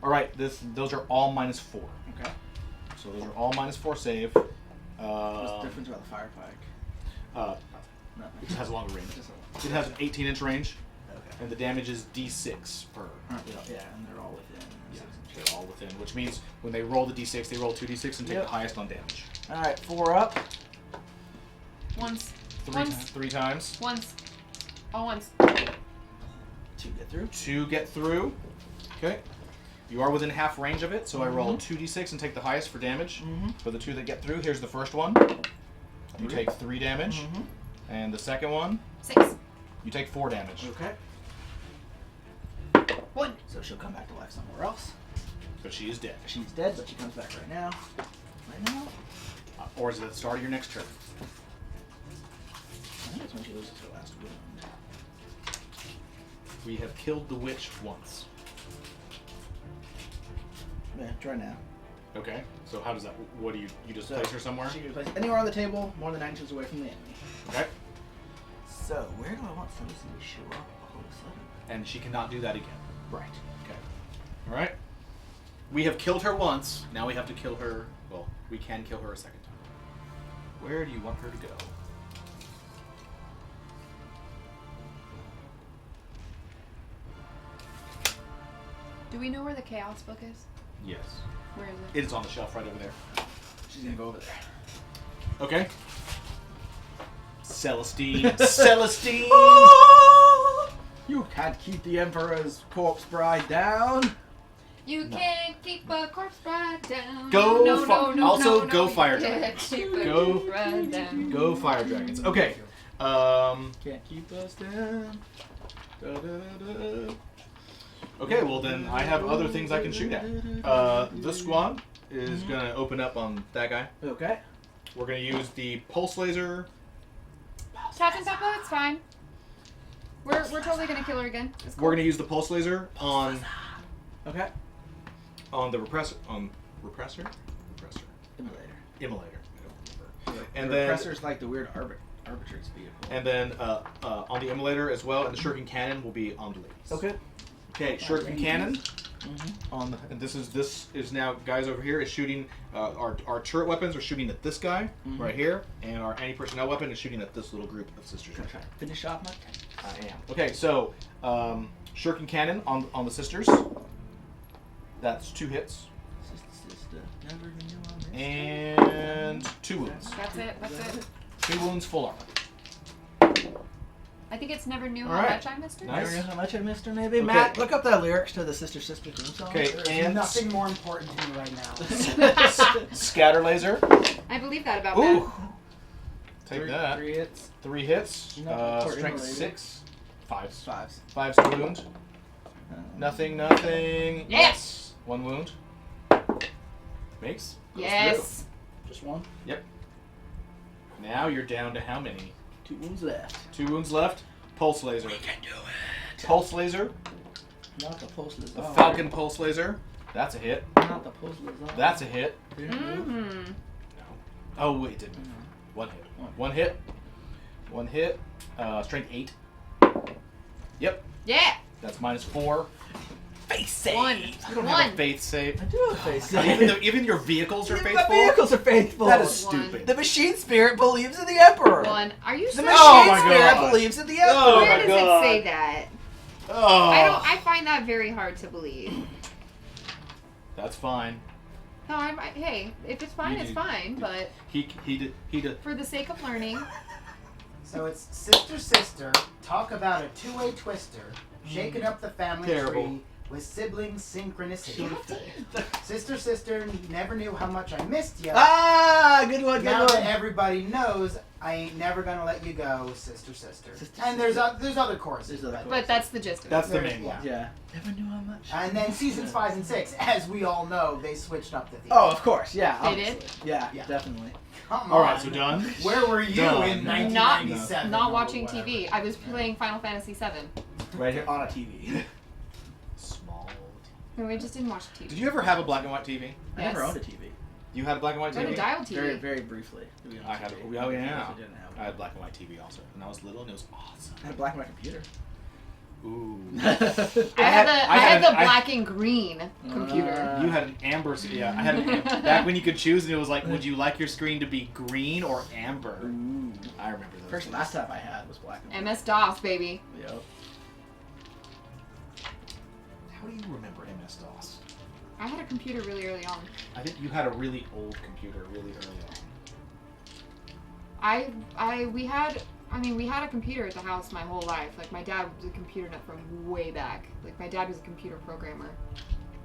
All right, those are all -4. Okay. So those are all -4 save. What's the difference about the fire pike? Nothing. It has a longer range. Just a- It has an 18-inch range, Okay. and the damage is D6 per. Yeah, and they're all within. Yeah, they're all within, which means when they roll the D6, they roll 2D6 and take Yep. the highest on damage. All right, 4 up. Once. 3 times. Once. All once. 2 get through. 2 get through. Okay. You are within half range of it, so I roll 2D6 and take the highest for damage. For the 2 that get through, here's the first one. You take 3 damage. And the second one, 6. you take 4 damage. Okay. 1. So she'll come back to life somewhere else. But she is dead. She's dead, but she comes back right now. Right now? Or is it at the start of your next turn? when she loses her last wound. We have killed the witch once. Yeah, try now. Okay. So how does that? What do you just So, place her somewhere? She can be placed anywhere on the table, more than 9 inches away from the enemy. Okay. So, where do I want Felicity to show up all of a sudden? And she cannot do that again. Right. Okay. All right. We have killed her once. Now we have to kill her. Well, we can kill her a second time. Where do you want her to go? Do we know where the Chaos book is? Yes. Where is it? It is on the shelf right over there. She's gonna go over there. Okay. Celestine. Celestine! You can't keep the Emperor's corpse bride down. You can't keep a corpse bride down. Go no, fi- no, no, also no, go no, fire you can't dragons. keep a Go- corpse bride down. Go fire dragons. Okay. Can't keep us down. Da, da, da, da. Okay, well then I have other things I can shoot at. This squad is gonna open up on that guy. Okay. We're gonna use the pulse laser. Captain Peppa, it's fine. We're totally gonna kill her again. It's cool. We're gonna use the pulse laser on Okay. the repressor. Repressor. Immolator. Immolator. I don't remember. And And the then- repressor's like the weird arbitrator's vehicle. And then on the immolator as well, and the shuriken cannon will be on the ladies. Okay. Okay, shuriken cannon. Mm-hmm. On the, and this is now guys over here is shooting our turret weapons are shooting at this guy right here, and our anti-personnel weapon is shooting at this little group of sisters. Gonna try to finish off my turn. I am. Okay, so shuriken cannon on the sisters. That's 2 hits Sister, never knew I missed and 2 wounds. That's it. That's it. 2 wounds, full armor. I think it's never knew All how right. much I missed her. Nice. Never knew how much I missed her, maybe. Okay. Matt, look up the lyrics to the Sister theme song. Okay, There's and nothing more important to me right now. scatter laser. I believe that about Matt. Ooh, take that. 3 hits. 3 hits. No, for Strength immolated. 6. 5s. 5s. 5's to wound. Nothing. Yes. 1 wound. Makes. Goes Yes. Just 1. through. Now you're down to how many? 2 wounds left. 2 wounds left. Pulse laser. We can do it. Pulse laser. Not the pulse The laser. Falcon pulse laser. That's a hit. Not the pulse laser. That's a hit. Mm-hmm. No. Oh wait, it didn't. 1 hit. 1 hit. 1 hit. Strength 8. Yep. Yeah. That's -4. Face save. 1. You don't 1. have a faith save. I do have face Even, save. even your vehicles are Even faithful. my vehicles are faithful. That is 1. stupid. The machine spirit believes in the Emperor. 1. Are you The sure? machine Oh my spirit God. believes in the Emperor. Oh Where my does God. it say that? Oh. I find that very hard to believe. That's fine. No, hey, if it's fine, You it's do- fine. But He did. for the sake of learning, So it's sister, talk about a two-way twister, shaking up the family Terrible. tree with sibling synchronicity. Sister, never knew how much I missed you. Ah, good one, good Now one. that everybody knows, I ain't never gonna let you go, sister. And there's other choruses. There's other but that's the gist of it. That's the There's- main one. Yeah. Never knew how much. And then seasons 5 and 6, as we all know, they switched up the theme. Oh, of course, yeah. They obviously. Yeah, Yeah. definitely. Come All right, on. so done. Where were you Done. in Not 1997? not or watching whatever? TV. I was playing Final Fantasy VII. Right here on a TV. Small. And we just didn't watch TV. Did you ever have a black and white TV? I never Yes. owned a TV. You had a black and white I had a TV? dial TV. Very, very briefly. to be honest I had. with Oh you. yeah. I didn't have I had black and white TV also, and I was little, and it was awesome. I had a black and white computer. Ooh. I had had- the I had the an- I- black and green computer. You had an amber. Yeah, I had an back when you could choose, and it was like, would you like your screen to be green or amber? Ooh. I remember those. First days. laptop I had was black and white. MS DOS, baby. Yep. How do you remember MS DOS? I had a computer really early on. I think you had a really old computer really early on. We had a computer at the house my whole life. Like my dad was a computer nut from way back. Like my dad was a computer programmer.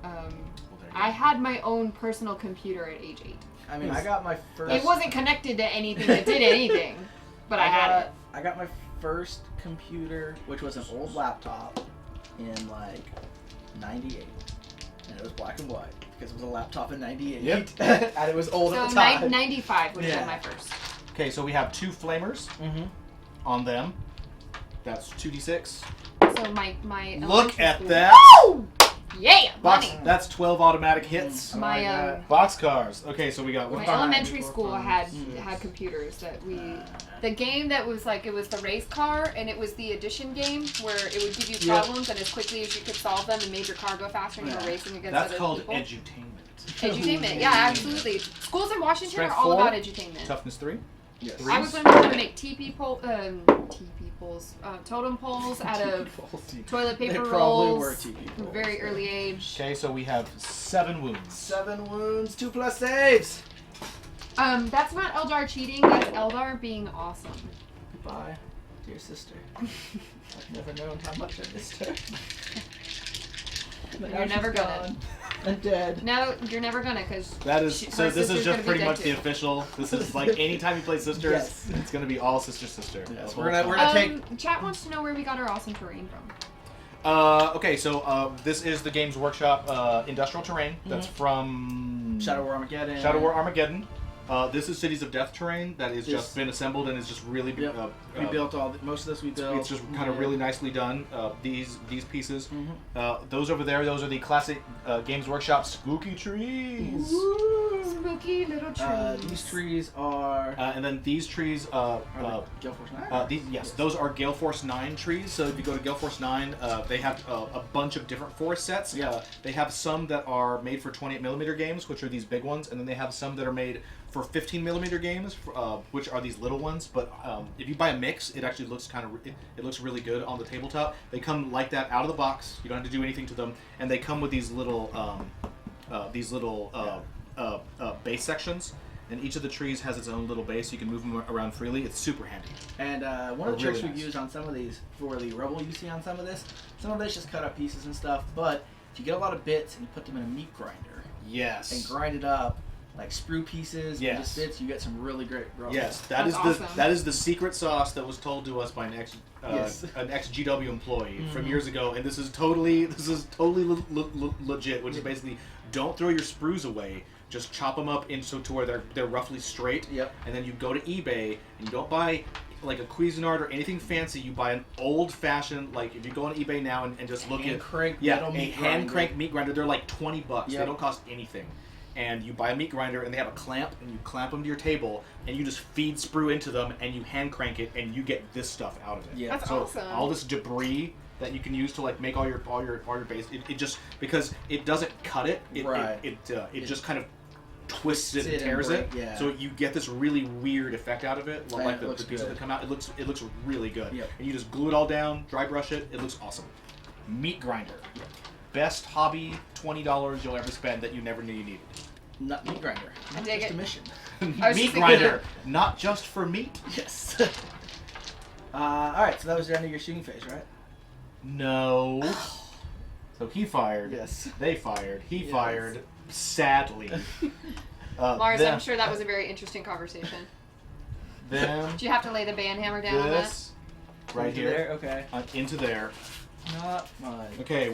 Well, there you I go. had my own personal computer at age 8. I mean, I got my first. It wasn't connected to anything that did anything, but I had it. I got my first computer, which was an old laptop, in like '98, and it was black and white because it was a laptop in '98. Yep. And it was old So at the time. 95 would have Yeah. been my first. Okay, so we have 2 flamers. Mm-hmm. on them. That's 2d6. So my Look elementary at school- that! Yeah, Box. money. That's 12 automatic hits. My Boxcars. Okay, so we got my one. elementary school had computers that the game that was like it was the race car and it was the addition game where it would give you problems and as quickly as you could solve them and made your car go faster and you were racing against That's other called people. edutainment. Edutainment, yeah, absolutely. Schools in Washington Strength are all 4, about edutainment. Toughness 3. Yes. I was learning how to make totem poles out of toilet They paper probably were rolls TP from a poles, very yeah. early age. Okay, so we have 7 wounds. 7 wounds, 2+ saves. That's not Eldar cheating, that's Eldar being awesome. Goodbye, dear sister. I've never known how much I missed her. But now You're she's never gonna. gone and dead. No, you're never gonna, because That is so. This is just pretty much the the official. This is like anytime you play sisters, Yes. it's gonna be all sister. Yes, The we're whole gonna time. take. Chat wants to know where we got our awesome terrain from. Okay, so this is the Games Workshop industrial terrain. That's from Shadow War Armageddon. Shadow War Armageddon. This is Cities of Death terrain that is This- just been assembled and is just really Yep. We built most of this. We built. It's just kind of really nicely done. These pieces, those over there, those are the classic Games Workshop spooky trees. Spooky little trees. These trees are. And then these trees, Gale Force 9? yes, those are Gale Force 9 trees. So if you go to Gale Force 9, they have a bunch of different forest sets. Yeah. They have some that are made for 28mm games, which are these big ones, and then they have some that are made for 15mm games, which are these little ones. But if you buy a mix, it actually looks it looks really good on the tabletop. They come like that out of the box. You don't have to do anything to them, and they come with these little base sections. And each of the trees has its own little base. You can move them around freely. It's super handy. And one of the Really tricks we've nice. used on some of these for the rubble you see on some of this, some of it's just cut up pieces and stuff. But if you get a lot of bits and you put them in a meat grinder Yes. and grind it up like sprue pieces Yes. and just bits, you get some really great rubble. Yes, That's awesome. that is the secret sauce that was told to us by an Yes. ex GW employee from years ago, and this is totally legit. Which is basically don't throw your sprues away. Just chop them up into to where they're roughly straight. Yep. And then you go to eBay and you don't buy like a Cuisinart or anything fancy. You buy an old-fashioned, like if you go on eBay now and just look at Hand-crank yeah, metal a meat hand grinder. crank meat grinder. They're like $20. Yep. They don't cost anything. And you buy a meat grinder and they have a clamp and you clamp them to your table and you just feed sprue into them and you hand crank it and you get this stuff out of it. Yeah. That's So awesome. all this debris that you can use to like make all your base, it just because it doesn't cut it, Right. it just kind of twists it and Twists it and tears it. break- yeah. So you get this really weird effect out of it, Right, like it the looks pieces good. that come out. It looks really good. Yep. And you just glue it all down, dry brush it. It looks awesome. Meat grinder, best hobby $20 you'll ever spend that you never knew you needed. Not meat grinder. Not dig just it. a mission. I was Meat just thinking- grinder, not just for meat. Yes. Alright, so that was the end of your shooting phase, right? No. So he fired. Yes. They fired. He Yes. fired. Sadly. Lars, them, I'm sure that was a very interesting conversation. Them. Did you have to lay the band hammer down on that? This. Right Into here. there? Okay. Into there. Not mine. Okay,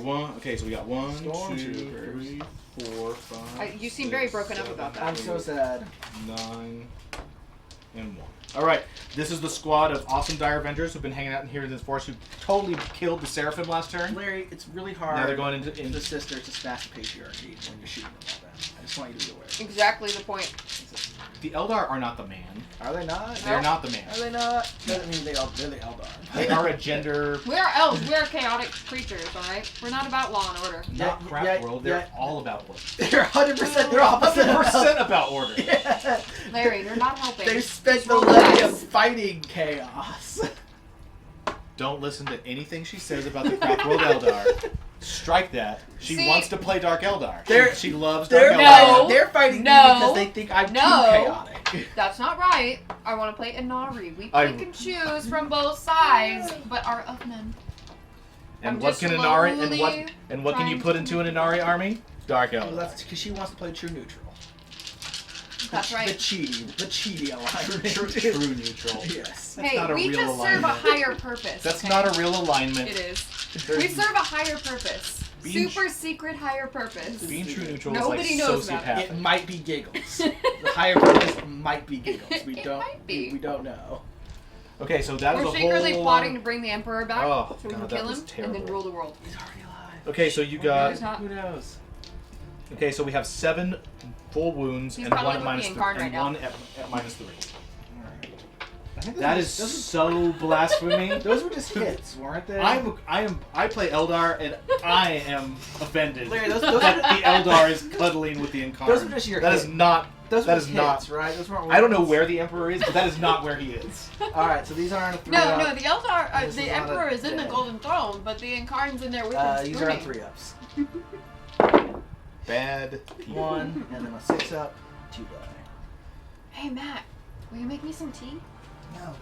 so we got 1, 2, Stormtroopers. 3, 4, 5. You seem very broken up about that. I'm so sad. 9, and 1. Alright, this is the squad of awesome Dire Avengers who've been hanging out in here in this forest who totally killed the Seraphim last turn. Larry, it's really hard Now they're going into the sisters to smash the patriarchy when you're shooting them all that. I just want you to be aware. Exactly the point. the Eldar are not the man. Are they not? They're not the man. Are they not? Doesn't mean they're the Eldar. They are a gender We are elves. We are chaotic creatures, alright? We're not about law and order. not Yeah, crap yeah, world. They're yeah. all about order. They're 100% their opposite. 100% about order. Yeah. Larry, you're not helping. They spent the Roll millennium dice. fighting chaos. Don't listen to anything she says about the crap world Eldar. Strike that. She See- wants to play Dark Eldar. They're- She loves Dark They're Eldar. No. fighting, they're fighting me No. because they think I'm No. too chaotic. That's not right. I want to play Inari. We I- pick and choose from both sides, but are of none. And I'm what just can Inari slowly and what can you trying put to into an Inari army? Dark Well, Eldar. that's because she wants to play true neutral. That's right. The cheaty alignment. True neutral. Yes. That's Hey, not a we real just serve a alignment. higher purpose. That's okay? not a real alignment. It is. There's- We serve a higher purpose. Being Super secret higher purpose. Being true neutral Nobody is like knows about sociopathic. It might be giggles. The higher purpose might be giggles. We It don't. might be. We don't know. Okay, so that is We're a secretly whole plotting to bring the Emperor back Oh, so we God, can that kill was him and terrible. then rule the world. He's already alive. Okay, so you He's got. not. Who knows? Okay, so we have 7 full wounds He's and probably 1 at minus looking 3, incarnate and right now. 1 at minus 3. I think That is those so blasphemy. those were just hits, weren't they? I play Eldar and I am offended Larry, those that the Eldar is cuddling with the Incarnate. Those are just your That hits. is not. Those that were is hits, not. right? Those weren't. I don't know weapons. where the Emperor is, but that is not where he is. All right, so these aren't a 3 No, up. no, the Eldar, This the is on a Emperor is in the dead. Golden Throne, but the Incarnate's in there with him. These are on screaming. 3 ups. Bad people. 1 and then a 6 up, 2 die. Hey, Matt, will you make me some tea? No.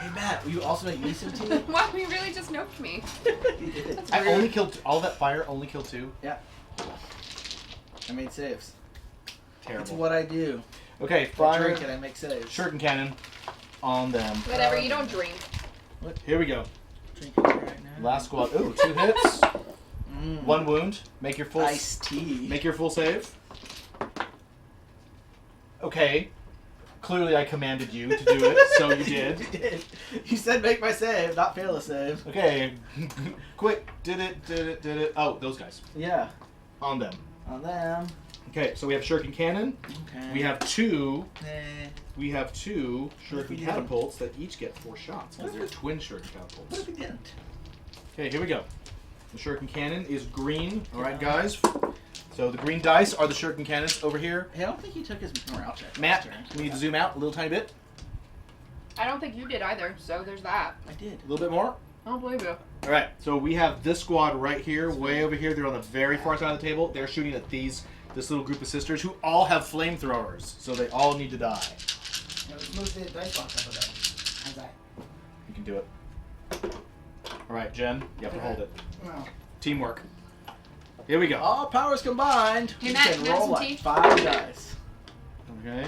Hey Matt, will you also make me some tea? Wow, you really just noped me. He did. That's I weird. only killed all that fire. Only killed 2. Yeah. I made saves. Terrible. That's what I do. Okay, I fire. drink and I make saves. Shirt and cannon on them. Whatever, you don't drink. Here we go. Drinking right now. Last squad. Ooh, 2 hits, Mm. 1 wound. Make your full. Iced tea. Make your full save. Okay. Clearly, I commanded you to do it, so you did. You did. You said make my save, not fail a save. Okay. Quick. Did it. Oh, those guys. Yeah. On them. On them. Okay, so we have shuriken cannon. Okay. We have 2. Eh. We have 2 What if we shuriken didn't? catapults that each get 4 shots What because if they're we- twin shuriken What catapults. if we didn't? Okay, here we go. The shuriken cannon is green. All right, Yeah. guys. So the green dice are the shuriken cannons over here. Hey, I don't think he took his morale check. Matt, last turn. we need to zoom out a little tiny bit. I don't think you did either, so there's that. I did. A little bit more. I don't believe you. All right, so we have this squad right here, way over here. They're on the very far side of the table. They're shooting at this little group of sisters who all have flamethrowers, so they all need to die. Yeah, let's move the dice box up a bit. How's that? You can do it. All right, Jen, you have to hold it. Well, Teamwork. Here we go. All powers combined. Hey, you Matt, can you have roll some like tea? 5 dice. Okay.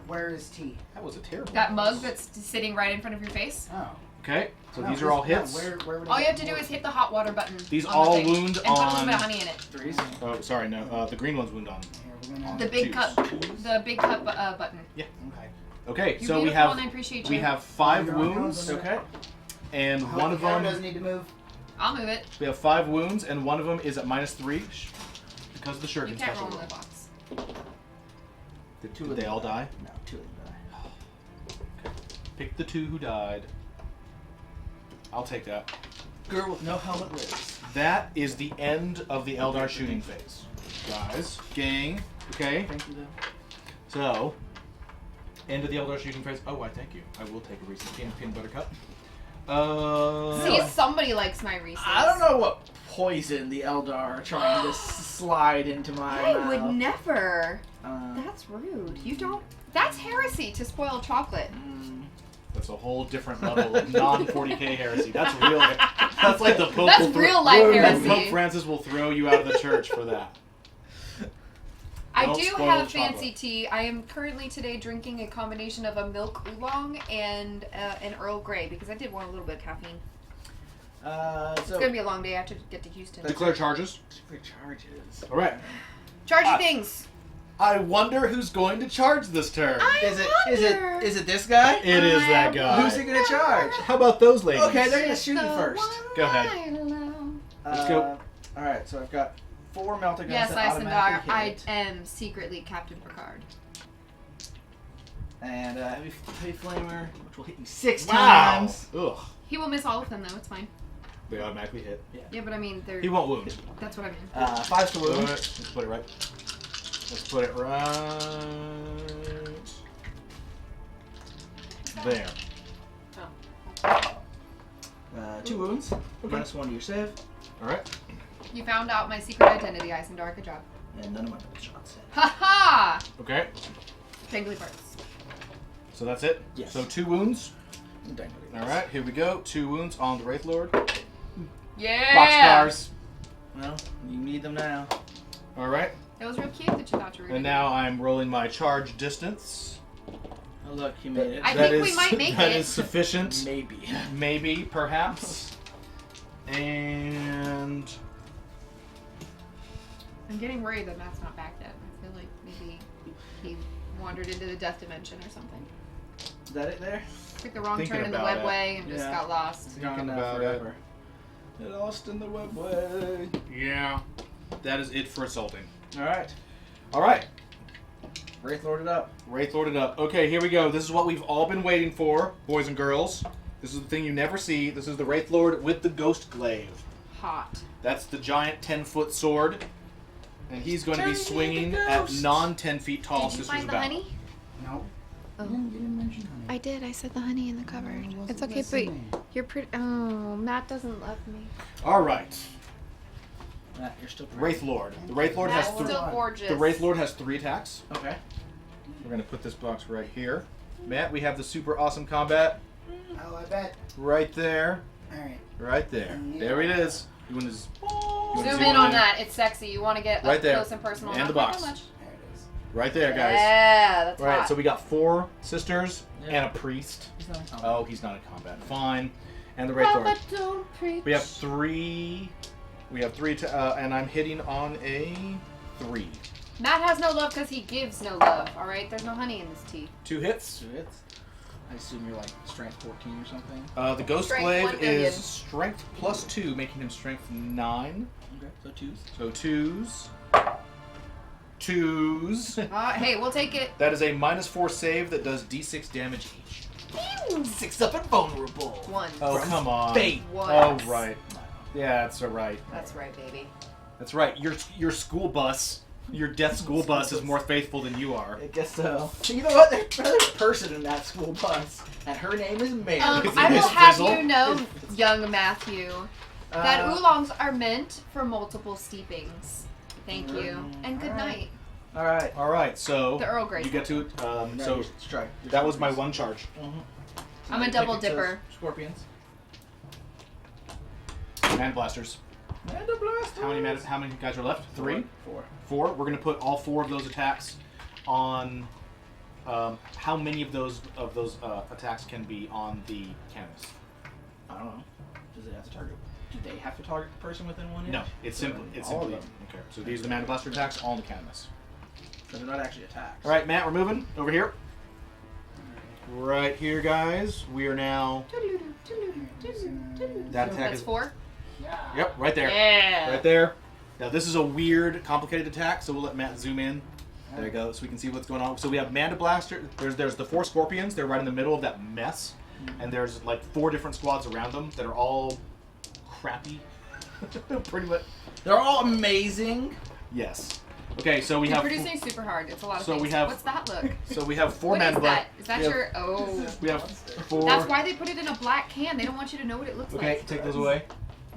where is tea? That was a terrible. That mug that's sitting right in front of your face. Oh. Okay, so No, these are all no, hits. where would All I you have to get do more? is hit the hot water button. These on all the thing, wound and put a little on- bit of honey in it. Threes. Oh, sorry, no. The green one's wound on. Here, we're gonna. The big Twos. cup, the big cup button. Okay. Okay, You're so we beautiful and I have appreciate we you. have 5 You're on your own, wounds, so- Okay. and How one of Karen them doesn't need to move. I'll move it. we have 5 wounds, and one of them is at -3 because of the You shuriken can't special roll in roll. the box. Did they all die? No, 2 of them die. Pick the 2 who died. I'll take that. Girl with no helmet lives. That is the end of the Eldar shooting phase, guys, gang. Okay, Thank you, though. so end of the Eldar shooting phase. Oh, I thank you. I will take a Reese's peanut butter cup. See, somebody likes my Reese's. I don't know what poison the Eldar are trying to slide into my I mouth. would never. Uh, That's rude. You don't. That's heresy to spoil chocolate. That's a whole different level of non-40k heresy. That's real. That's like the Pope. That's will throw- real life heresy. Pope Francis will throw you out of the church for that. I Don't do spoil have chocolate. fancy tea. I am currently today drinking a combination of a milk oolong and an Earl Grey because I did want a little bit of caffeine. It's so gonna be a long day. I have to get to Houston. Declare charges. for charges. All right. Chargey things. I wonder who's going to charge this turn. Is it this guy? It is that guy. Who's it gonna charge? How about those ladies? Okay, they're gonna shoot you first. Go ahead. Let's go. All right, so I've got 4 melta guns Yes, that Isendar, automatically I hit, am secretly Captain Picard. and heavy flamer, which will hit you 6 Wow. times. Ugh. He will miss all of them though. It's fine. They automatically hit. Yeah, but I mean, they're. He won't wound. That's what I mean. 5 to wound. Let's put it right. Let's put it right there. 2 wounds. Minus 1 to your save, All right. You found out my secret identity, Isendar. Good job. and none of my double shots hit. Ha ha! Okay. Tangly parts. So that's it. Yes. So 2 wounds. Dang, All right. Here we go. 2 wounds on the Wraith Lord. Yeah! Boxcars. Well, you need them now. All right. That was real cute that you thought you were And gonna now I'm rolling my charge distance. Oh look, you made it. I That think we is- might make that it. is sufficient. Maybe. Maybe, perhaps. And I'm getting worried that Matt's not back yet. I feel like maybe he wandered into the death dimension or something. Is that it there? Took the wrong Thinking turn in the about it. webway and just Yeah. got lost. Thinking Gone about forever. Get lost in the webway. Yeah. That is it for assaulting. Alright. Alright. Wraith Lorded up. Wraith Lorded up. Okay, here we go. This is what we've all been waiting for, boys and girls. This is the thing you never see. This is the Wraith Lord with the Ghost Glaive. Hot. That's the giant 10-foot sword. And he's going to be Turning swinging into at ghosts. non-10 feet tall Did you Sisters find of the Battle. honey? No. Oh. You didn't mention honey. I did. I said the honey in the cupboard. I wasn't It's okay, listening. but you're pretty. Oh, Matt doesn't love me. All right. Matt, you're still pretty. Wraith Lord. The Wraith Lord That's has three. still gorgeous. The Wraith Lord has 3 attacks. Okay. We're going to put this box right here. Matt, we have the super awesome combat Oh, I bet. right there. All right. Right there. There it is. You want to Zoom in on that. It's sexy. You want to get Right up there. close and personal. And Not the by box. too much. There it is. Right there, guys. Yeah, that's All right, hot. so we got 4 sisters Yeah. and a priest. He's not in combat. Oh, he's not in combat. Fine. And the Wraith Lord. Papa, don't preach. We have 3. We have 3, and I'm hitting on a 3. Matt has no love because he gives no love. All right, there's no honey in this tea. 2 hits. 2 hits. I assume you're like strength 14 or something. The Ghost Strength Glaive 1 million. is strength plus 2, making him strength 9. Okay. So 2s. So 2s. 2s. Hey, we'll take it. That is a -4 save that does d6 damage each. 6 up and vulnerable. 1. Oh, From come on. fate. What? Oh, right. Yeah, that's right. That's right, baby. That's right. Your school bus, your death school bus is more faithful than you are. I guess so. You know what? There's another person in that school bus, and her name is Mary. I Miss will have Frizzle? you know, young Matthew, that Uh, oolongs are meant for multiple steepings. Thank you, and good Alright. night. All right. All right, so The Earl Grey. you get to so strike. that was my 1 charge. I'm a double dipper. Scorpions. Man blasters. Manda blasters. How many guys are left? 3, 4. 4. We're gonna put all 4 of those attacks on. How many of those attacks can be on the canvas? I don't know. Does it have to target? Do they have to target the person within 1 inch? No, it's simply All of them. okay. So these are the Mana Blaster attacks on the canvas. So they're not actually attacks. All right, Matt, we're moving over here. Right here, guys. We are now. That attack That's is 4. Yep, right there. Yeah. Right there. Now this is a weird, complicated attack, so we'll let Matt zoom in. There you go, so we can see what's going on. So we have Manda Blaster. There's the 4 scorpions. They're right in the middle of that mess, and there's like 4 different squads around them that are all crappy. Pretty much. They're all amazing. Yes. Okay, so we You're have. producing super hard. It's a lot of So things. we have- What's that look? So we have 4 What is Manda Blaster. that? Is that we have- your? Oh. We have 4. That's why they put it in a black can. They don't want you to know what it looks Okay, like. take those away.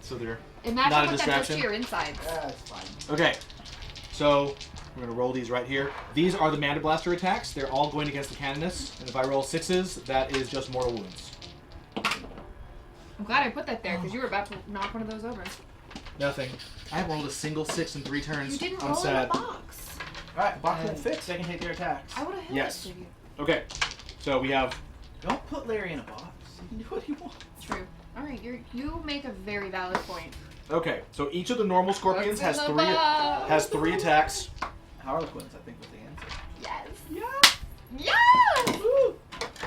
So they're. Imagine not a what that does to distraction. your insides. That's fine. Okay, so we're gonna roll these right here. These are the Manda Blaster attacks. They're all going against the Canoness, and if I roll 6s, that is just mortal wounds. I'm glad I put that there because you were about to knock one of those over. Nothing. I rolled a single 6 in 3 turns. You didn't I'm roll sad. in a box. All right, box won't fix. They can take their attacks. I would have hit Yes. it to you. Okay, so we have. Don't put Larry in a box. He can do what he wants. True. All right, you make a very valid point. Okay, so each of the normal scorpions has What's in 3 the box? 3 attacks. Harlequins, I think, was the answer. Yes. Yeah. Yes. Woo.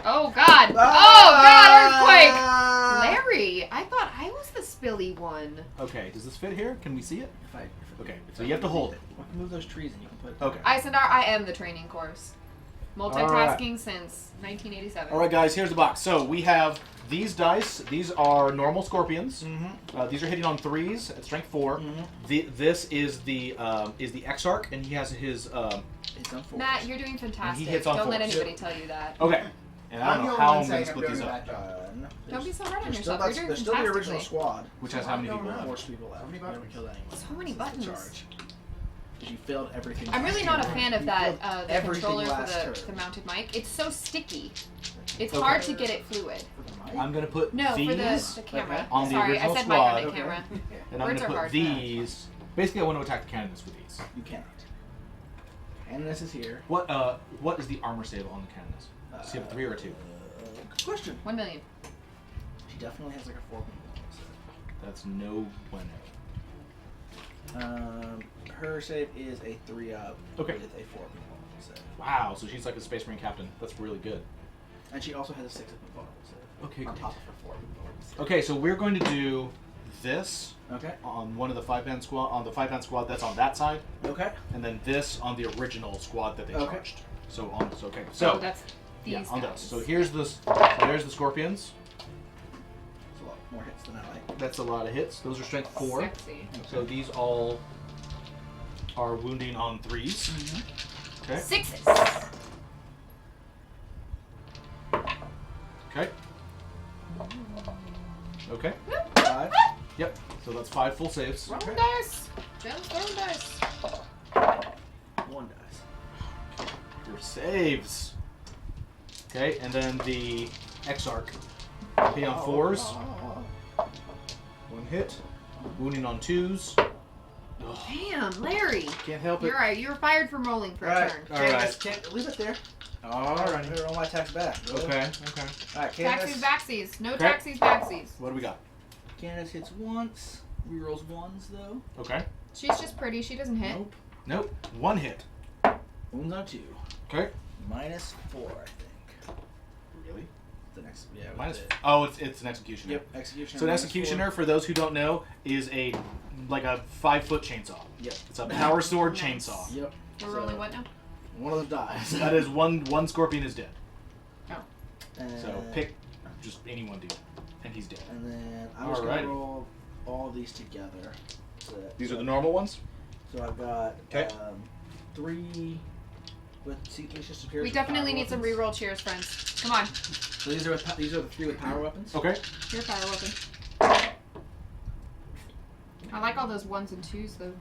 Oh God. Ah! Oh God! Earthquake. Larry, I thought I was the spilly one. Okay, does this fit here? Can we see it? If I, Okay, so you have to hold it. I can move those trees and you can put it. Okay. Isendar, I am the training course. Multitasking since 1987. All right, guys. Here's the box. So we have these dice. These are normal scorpions. Mm-hmm. These are hitting on 3s at strength 4. Mm-hmm. This is the Exarch, and he has his. It's on 4. Matt, you're doing fantastic. hits on Don't let fours. anybody tell you that. Okay. And I I'm don't know the how only I'm one going to saying split I'm these doing up. a bad job. Don't be so hard on There's yourself. You're doing there's still the original fantastically. squad. Which has how many people? More people left. How many We haven't buttons? killed anyone. So many That's the buttons. charge. 'Cause you failed everything. I'm really not a fan of that the Everything controller last for turn. the mounted mic. It's so sticky. It's Okay. hard to get it fluid. I'm going to put No, these, for the camera. on the Sorry, original I said squad. mic on the Okay. camera. and I'm Words going to are put hard. these. Basically, I want to attack the cannons with these. You cannot. And this is here. What is the armor save on the cannons? Does he have a 3 or a 2? Good question. 1 million. She definitely has like a 4. That's no bueno. Her save is a 3 up. Okay. With a 4. So. Wow, so she's like a Space Marine captain. That's really good. And she also has a 6 of vulnerable save. Okay. On top of her 4 of vulnerable save. Okay, so we're going to do this Okay. on one of the 5-man squad, on the 5-man squad that's on that side, Okay. and then this on the original squad that they Okay. charged. So on this, okay. So So that's these yeah, on guys. this. So here's this. So there's the scorpions. That's a lot more hits than I like. That's a lot of hits. Those are strength 4. Sexy. So these all are wounding on 3s. Okay. 6s. Okay. Okay. 5. Yep. So that's 5 full saves. Roll Okay. dice. Just roll dice. 1 dice. Your saves. Okay, and then the Exarch. Hitting on 4s. 1 hit. Wounding on 2s. Damn, Larry. Can't help it. You're right. You're fired from rolling for a Alright. turn. Alright. Can't leave it there. Alright. Better roll my attacks back. Okay, okay. Alright, Taxies, Candace. backsies. No Okay. taxies, backsies. What do we got? Candace hits once. Rerolls 1s though. Okay. She's just pretty. She doesn't hit. Nope. Nope. 1 hit. Wounds on 2. Okay. Minus 4, I think. Really? The next, yeah. with Minus. the- Oh, it's an executioner. Yep, executioner. So an minus executioner, 4. for those who don't know, is a 5-foot chainsaw. Yep. It's a power sword Nice. chainsaw. Yep. We're So, rolling what now? One of them dies. That is one scorpion is dead. And, So pick just any one dude, and he's dead. And then I'm just Alrighty. gonna roll all these together. So These are the normal ones. So I've got 'Kay. 3 with Seeking Superior. We definitely need some reroll cheers, friends. Come on. So these are these are the 3 with power weapons. Okay. Your fire weapon. I like all those 1s and 2s though.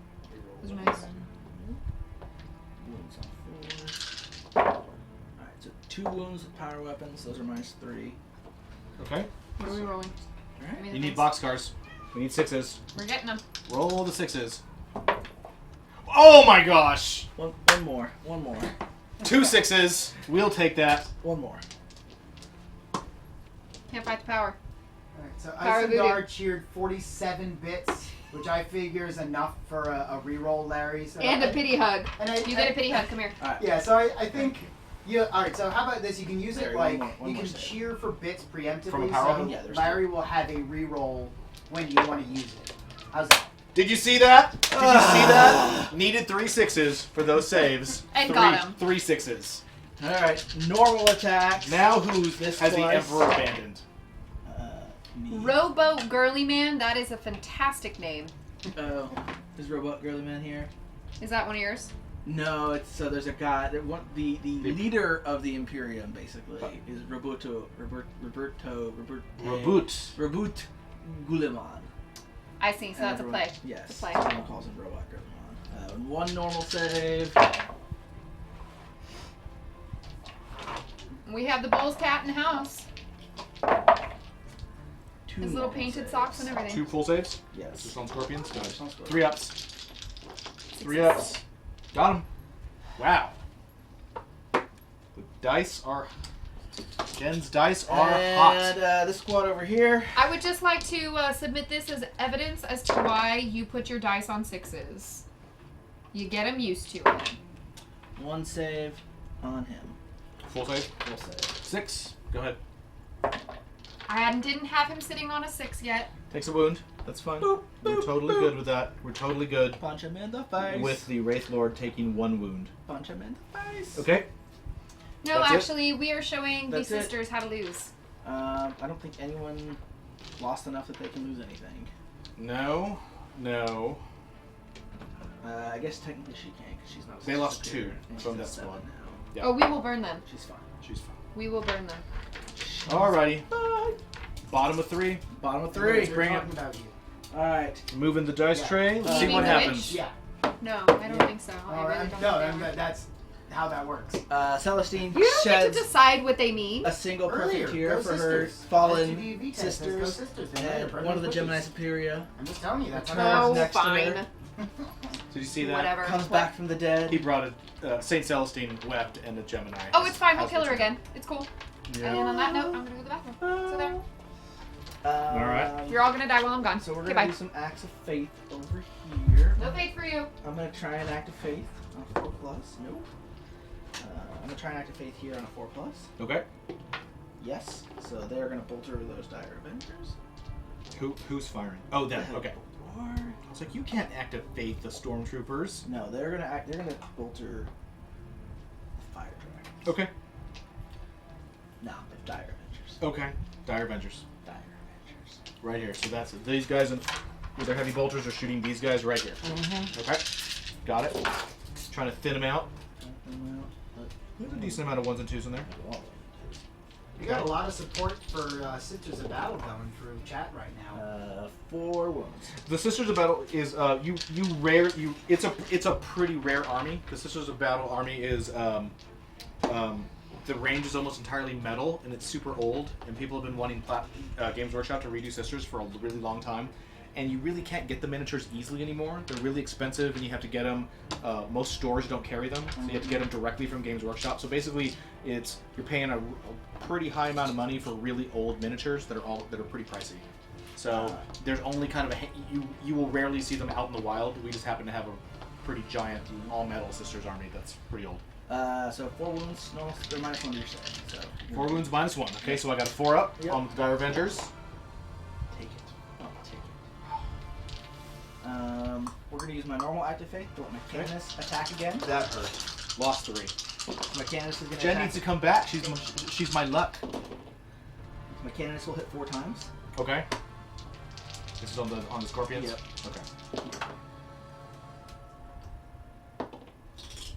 Those are nice. Wounds on 4. Alright, so 2 wounds with power weapons. Those are minus 3. Okay. What are we rolling? Alright. Give me You the need things. boxcars. We need 6s. We're getting them. Roll the 6s. Oh my gosh! One more. 2 6s. We'll take that. 1 more. Can't fight the power. Alright, so Power Aeldari cheered 47 bits, which I figure is enough for a reroll, Larry. So And a pity hug. And You get a pity hug. Come here. Alright. Yeah, so I think. Yeah, alright, so how about this? You can use it Larry, like, one you more can save. cheer for bits preemptively, From a power so weapon? Yeah, there's Larry will have a reroll when you want to use it. How's that? Did you see that? Did you see that? Needed 3 6s for those saves. And got 'em. 3 6s. Alright, normal attacks. Now who's This has the twice. Emperor abandoned? Me. Robo Girly Man. That is a fantastic name. Oh, is Robot Girly Man here? Is that one of yours? No, it's there's a guy that the leader of the Imperium basically is Roberto Guleman. I see. So that's a play. Yes, It's a play. someone calls him Robot Guleman. 1 normal save. We have the Bull's cat in the house. 2 His little normal painted saves. socks and everything. 2 full saves? Yes. Just on scorpions? Got Just on it. scorpions. 3 ups. 3 ups. Got him. Wow. The dice are... Jen's dice are hot. And this squad over here. I would just like to submit this as evidence as to why you put your dice on 6s. You get him used to it. 1 save on him. Full save? Full save. 6. Go ahead. I didn't have him sitting on a 6 yet. Takes a wound. That's fine. Boop, We're boop, totally boop. good with that. We're totally good Punch him in the face. with the Wraith Lord taking 1 wound. Punch him in the face. Okay. No, That's it? actually, we are showing That's the it. sisters how to lose. I don't think anyone lost enough that they can lose anything. No. No. I guess technically she can because she's not. They lost superior, 2 and from she's that at 7 squad. now. Yeah. Oh, we will burn them. She's fine. She's fine. We will burn them. Alrighty. Bye. Bottom of 3. Bottom of We're 3. Bring it. talking about you. All right. Moving the dice Yeah. tray. Let's You see what mean the happens. Yeah. No, I don't think so. I Oh, really don't no, think they are. that's how that works. Celestine You don't get sheds to decide what they mean. a single Earlier, perfect tear go for sisters. her fallen SUV says go sisters sisters. They made and her one of the perfect Gemini cookies. Superior I'm just telling you, that's how Turns that Oh, works. next to fine. her. Did you see that? Whatever. comes What? back from the dead. He brought a Saint Celestine wept and a Gemini. Oh, it's fine. We'll Has kill her returned. again. It's cool. Yeah. And on that note, I'm gonna go to the bathroom. So there. Alright. You're all gonna die while I'm gone. So we're Okay, gonna bye. do some acts of faith over here. No fate for you. I'm gonna try an act of faith on 4+. Nope. I'm gonna try an act of faith here on a 4+. Okay. Yes. So they're gonna bolter those Dire Avengers. Who's firing? Oh, them. The Okay. bolter. I was like, you can't activate the stormtroopers. No, they're gonna bolter the Fire Dragon. Okay. No, they're Dire Avengers. Okay. Dire Avengers. Dire Avengers. Right here. So that's it. These guys with their heavy bolters are shooting these guys right here. Mm-hmm. Okay. Got it. Trying to thin them out. There's a decent amount of 1s and 2s in there. You got a lot of support for Sisters of Battle going through chat right now. 4 wounds. The Sisters of Battle is it's a pretty rare army. The Sisters of Battle army is the range is almost entirely metal and it's super old, and people have been wanting Games Workshop to redo Sisters for a really long time, and you really can't get the miniatures easily anymore. They're really expensive and you have to get them, most stores don't carry them, so you have to get them directly from Games Workshop. So basically you're paying a pretty high amount of money for really old miniatures that are pretty pricey. So there's only kind of you will rarely see them out in the wild. We just happen to have a pretty giant all metal Sisters army that's pretty old. So 4 wounds, normal, they're -1 to your save. So 4 wounds -1. Okay, so I got a 4 up on the Dire Avengers. take it. Oh, take it. We're gonna use my normal active faith to let my Candace attack again. That hurt. Lost 3. My Candace is gonna Jen attack. needs to come back. She's my luck. My Candace will hit 4 times. Okay. This is on the scorpions. Yep. Okay.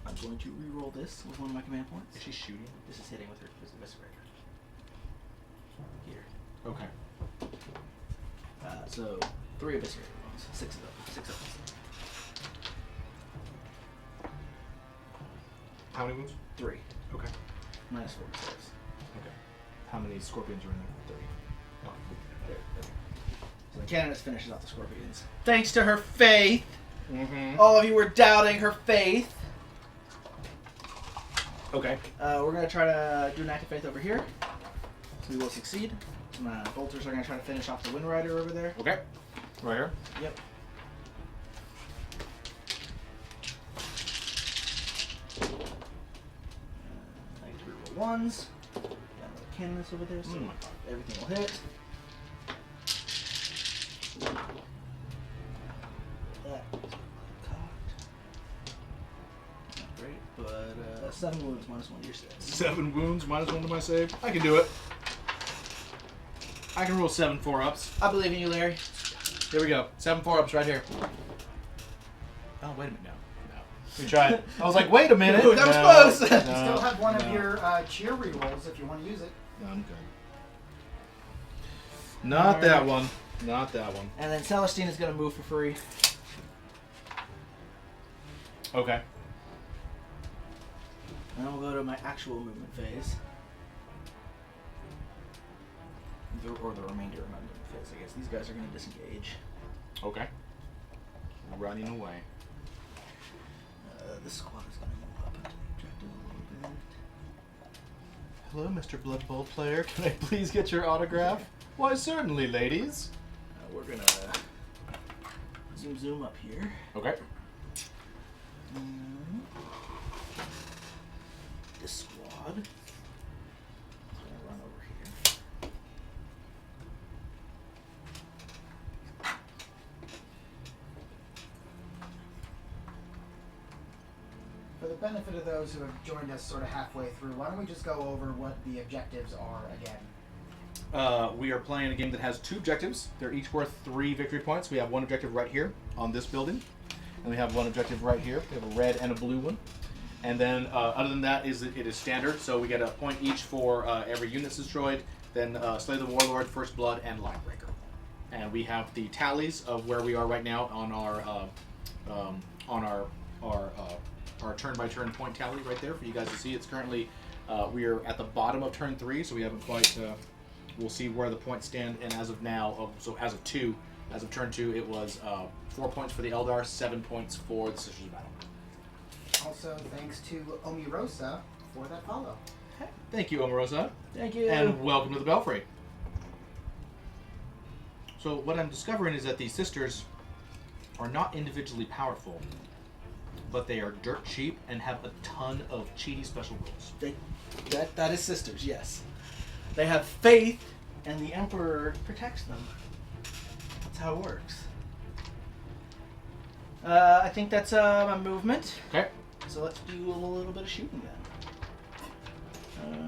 I'm going to re-roll this with one of my command points. Is she shooting? This is hitting with her Eviscerator. Here. Okay. So 3 Eviscerator wounds. 6 of them. 6 of them. How many wounds? 3. Okay. -4 saves. Okay. How many scorpions are in there? 30. Oh. There. So the Candace finishes off the Scorpions. Thanks to her faith! Mm-hmm. All of you were doubting her faith! Okay. We're going to try to do an active faith over here. We will succeed. My bolters are going to try to finish off the Wind Rider over there. Okay. Right here. Yep. I get to reroll 1s. Got another Candace over there, so everything will hit. That is cocked. Not great, but 7 wounds -1 to your save. 7 wounds -1 to my save. I can do it. I can roll 7 4-ups. I believe in you, Larry. Here we go. 7 4-ups right here. Oh, wait a minute. No. Let me try it. I was like, wait a minute. That was close. You still have one of your cheer rerolls if you want to use it. No, I'm good. Not that one. Not that one. And then Celestine is going to move for free. Okay. And then we'll go to my actual movement phase. Or the remainder of my movement phase, I guess. These guys are going to disengage. Okay. Running away. This squad is going to move up into the objective a little bit. Hello, Mr. Blood Bowl player. Can I please get your autograph? Why, certainly, ladies. We're going to zoom up here. Okay. This squad is going to run over here. For the benefit of those who have joined us sort of halfway through, why don't we just go over what the objectives are again? We are playing a game that has 2 objectives. They're each worth 3 victory points. We have 1 objective right here on this building. And we have 1 objective right here. We have a red and a blue one. And then, other than that, it is standard. So we get a point each for every unit that's destroyed. Then Slay the Warlord, First Blood, and Linebreaker. And we have the tallies of where we are right now on our turn-by-turn point tally right there for you guys to see. It's currently we are at the bottom of turn 3, so we haven't quite. We'll see where the points stand. And as of now, so as of turn 2, it was 4 points for the Eldar, 7 points for the Sisters of Battle. Also, thanks to Omirosa for that follow. Thank you, Omarosa. Thank you. And welcome to the Belfry. So what I'm discovering is that these sisters are not individually powerful, but they are dirt cheap and have a ton of cheaty special rules. That is sisters, yes. They have faith, and the Emperor protects them. That's how it works. I think that's my movement. Okay. So let's do a little bit of shooting then. Let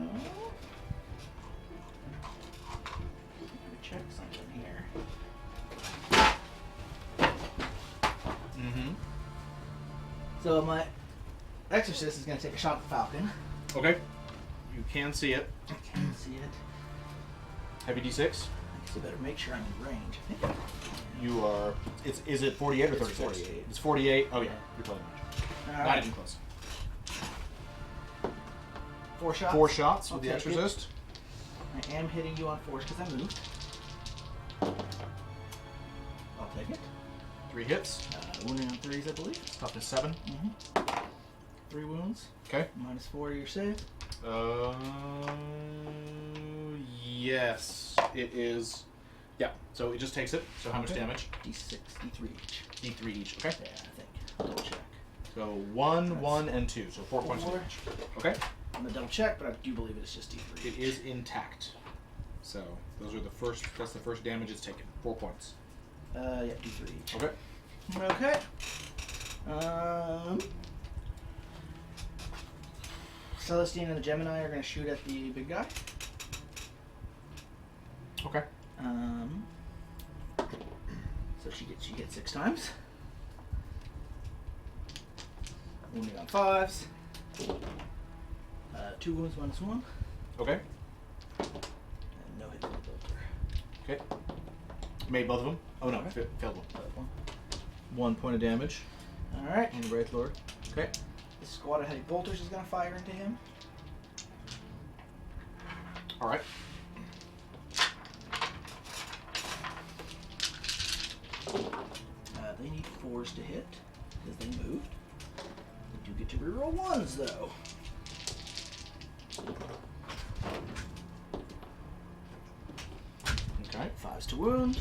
me check something here. Mm-hmm. So my Exorcist is going to take a shot at the Falcon. Okay. You can see it. I can't see it. Heavy D6. I guess I better make sure I'm in range. I think You are. Is it 48 or It's 36? 48. It's 48. Oh yeah. You're playing much. All Not right. even close. 4 shots. 4 shots I'll with the take it. Exorcist. I am hitting you on force because I moved. I'll take it. 3 hits. Wounding on 3s, I believe. Toughness 7. 3 wounds. Okay. -4 to your save. Yes, it is. Yeah. So it just takes it. So how much Okay. damage? D6, D3 each. D3 each. Okay. Yeah, I think. I'll double check. So 1, That's 1, and 2. So 4 points of 4. damage. Okay. I'm gonna double check, but I do believe it's just D3. It is intact. So those are the first. That's the first damage it's taken. 4 points. Yeah, D3 each. Okay. Okay. Celestine and the Gemini are gonna shoot at the big guy. Okay. So she hit 6 times. Wounding on 5s. 2 wounds, -1. Okay. And no hit on the bolter. Okay. Made both of them. Oh no, Okay. failed one. One. 1 point of damage Alright. on the Wraith Lord. Okay. The squad of heavy bolters is gonna fire into him. All right. They need 4s to hit because they moved. They do get to reroll 1s though. Okay. 5s to wound.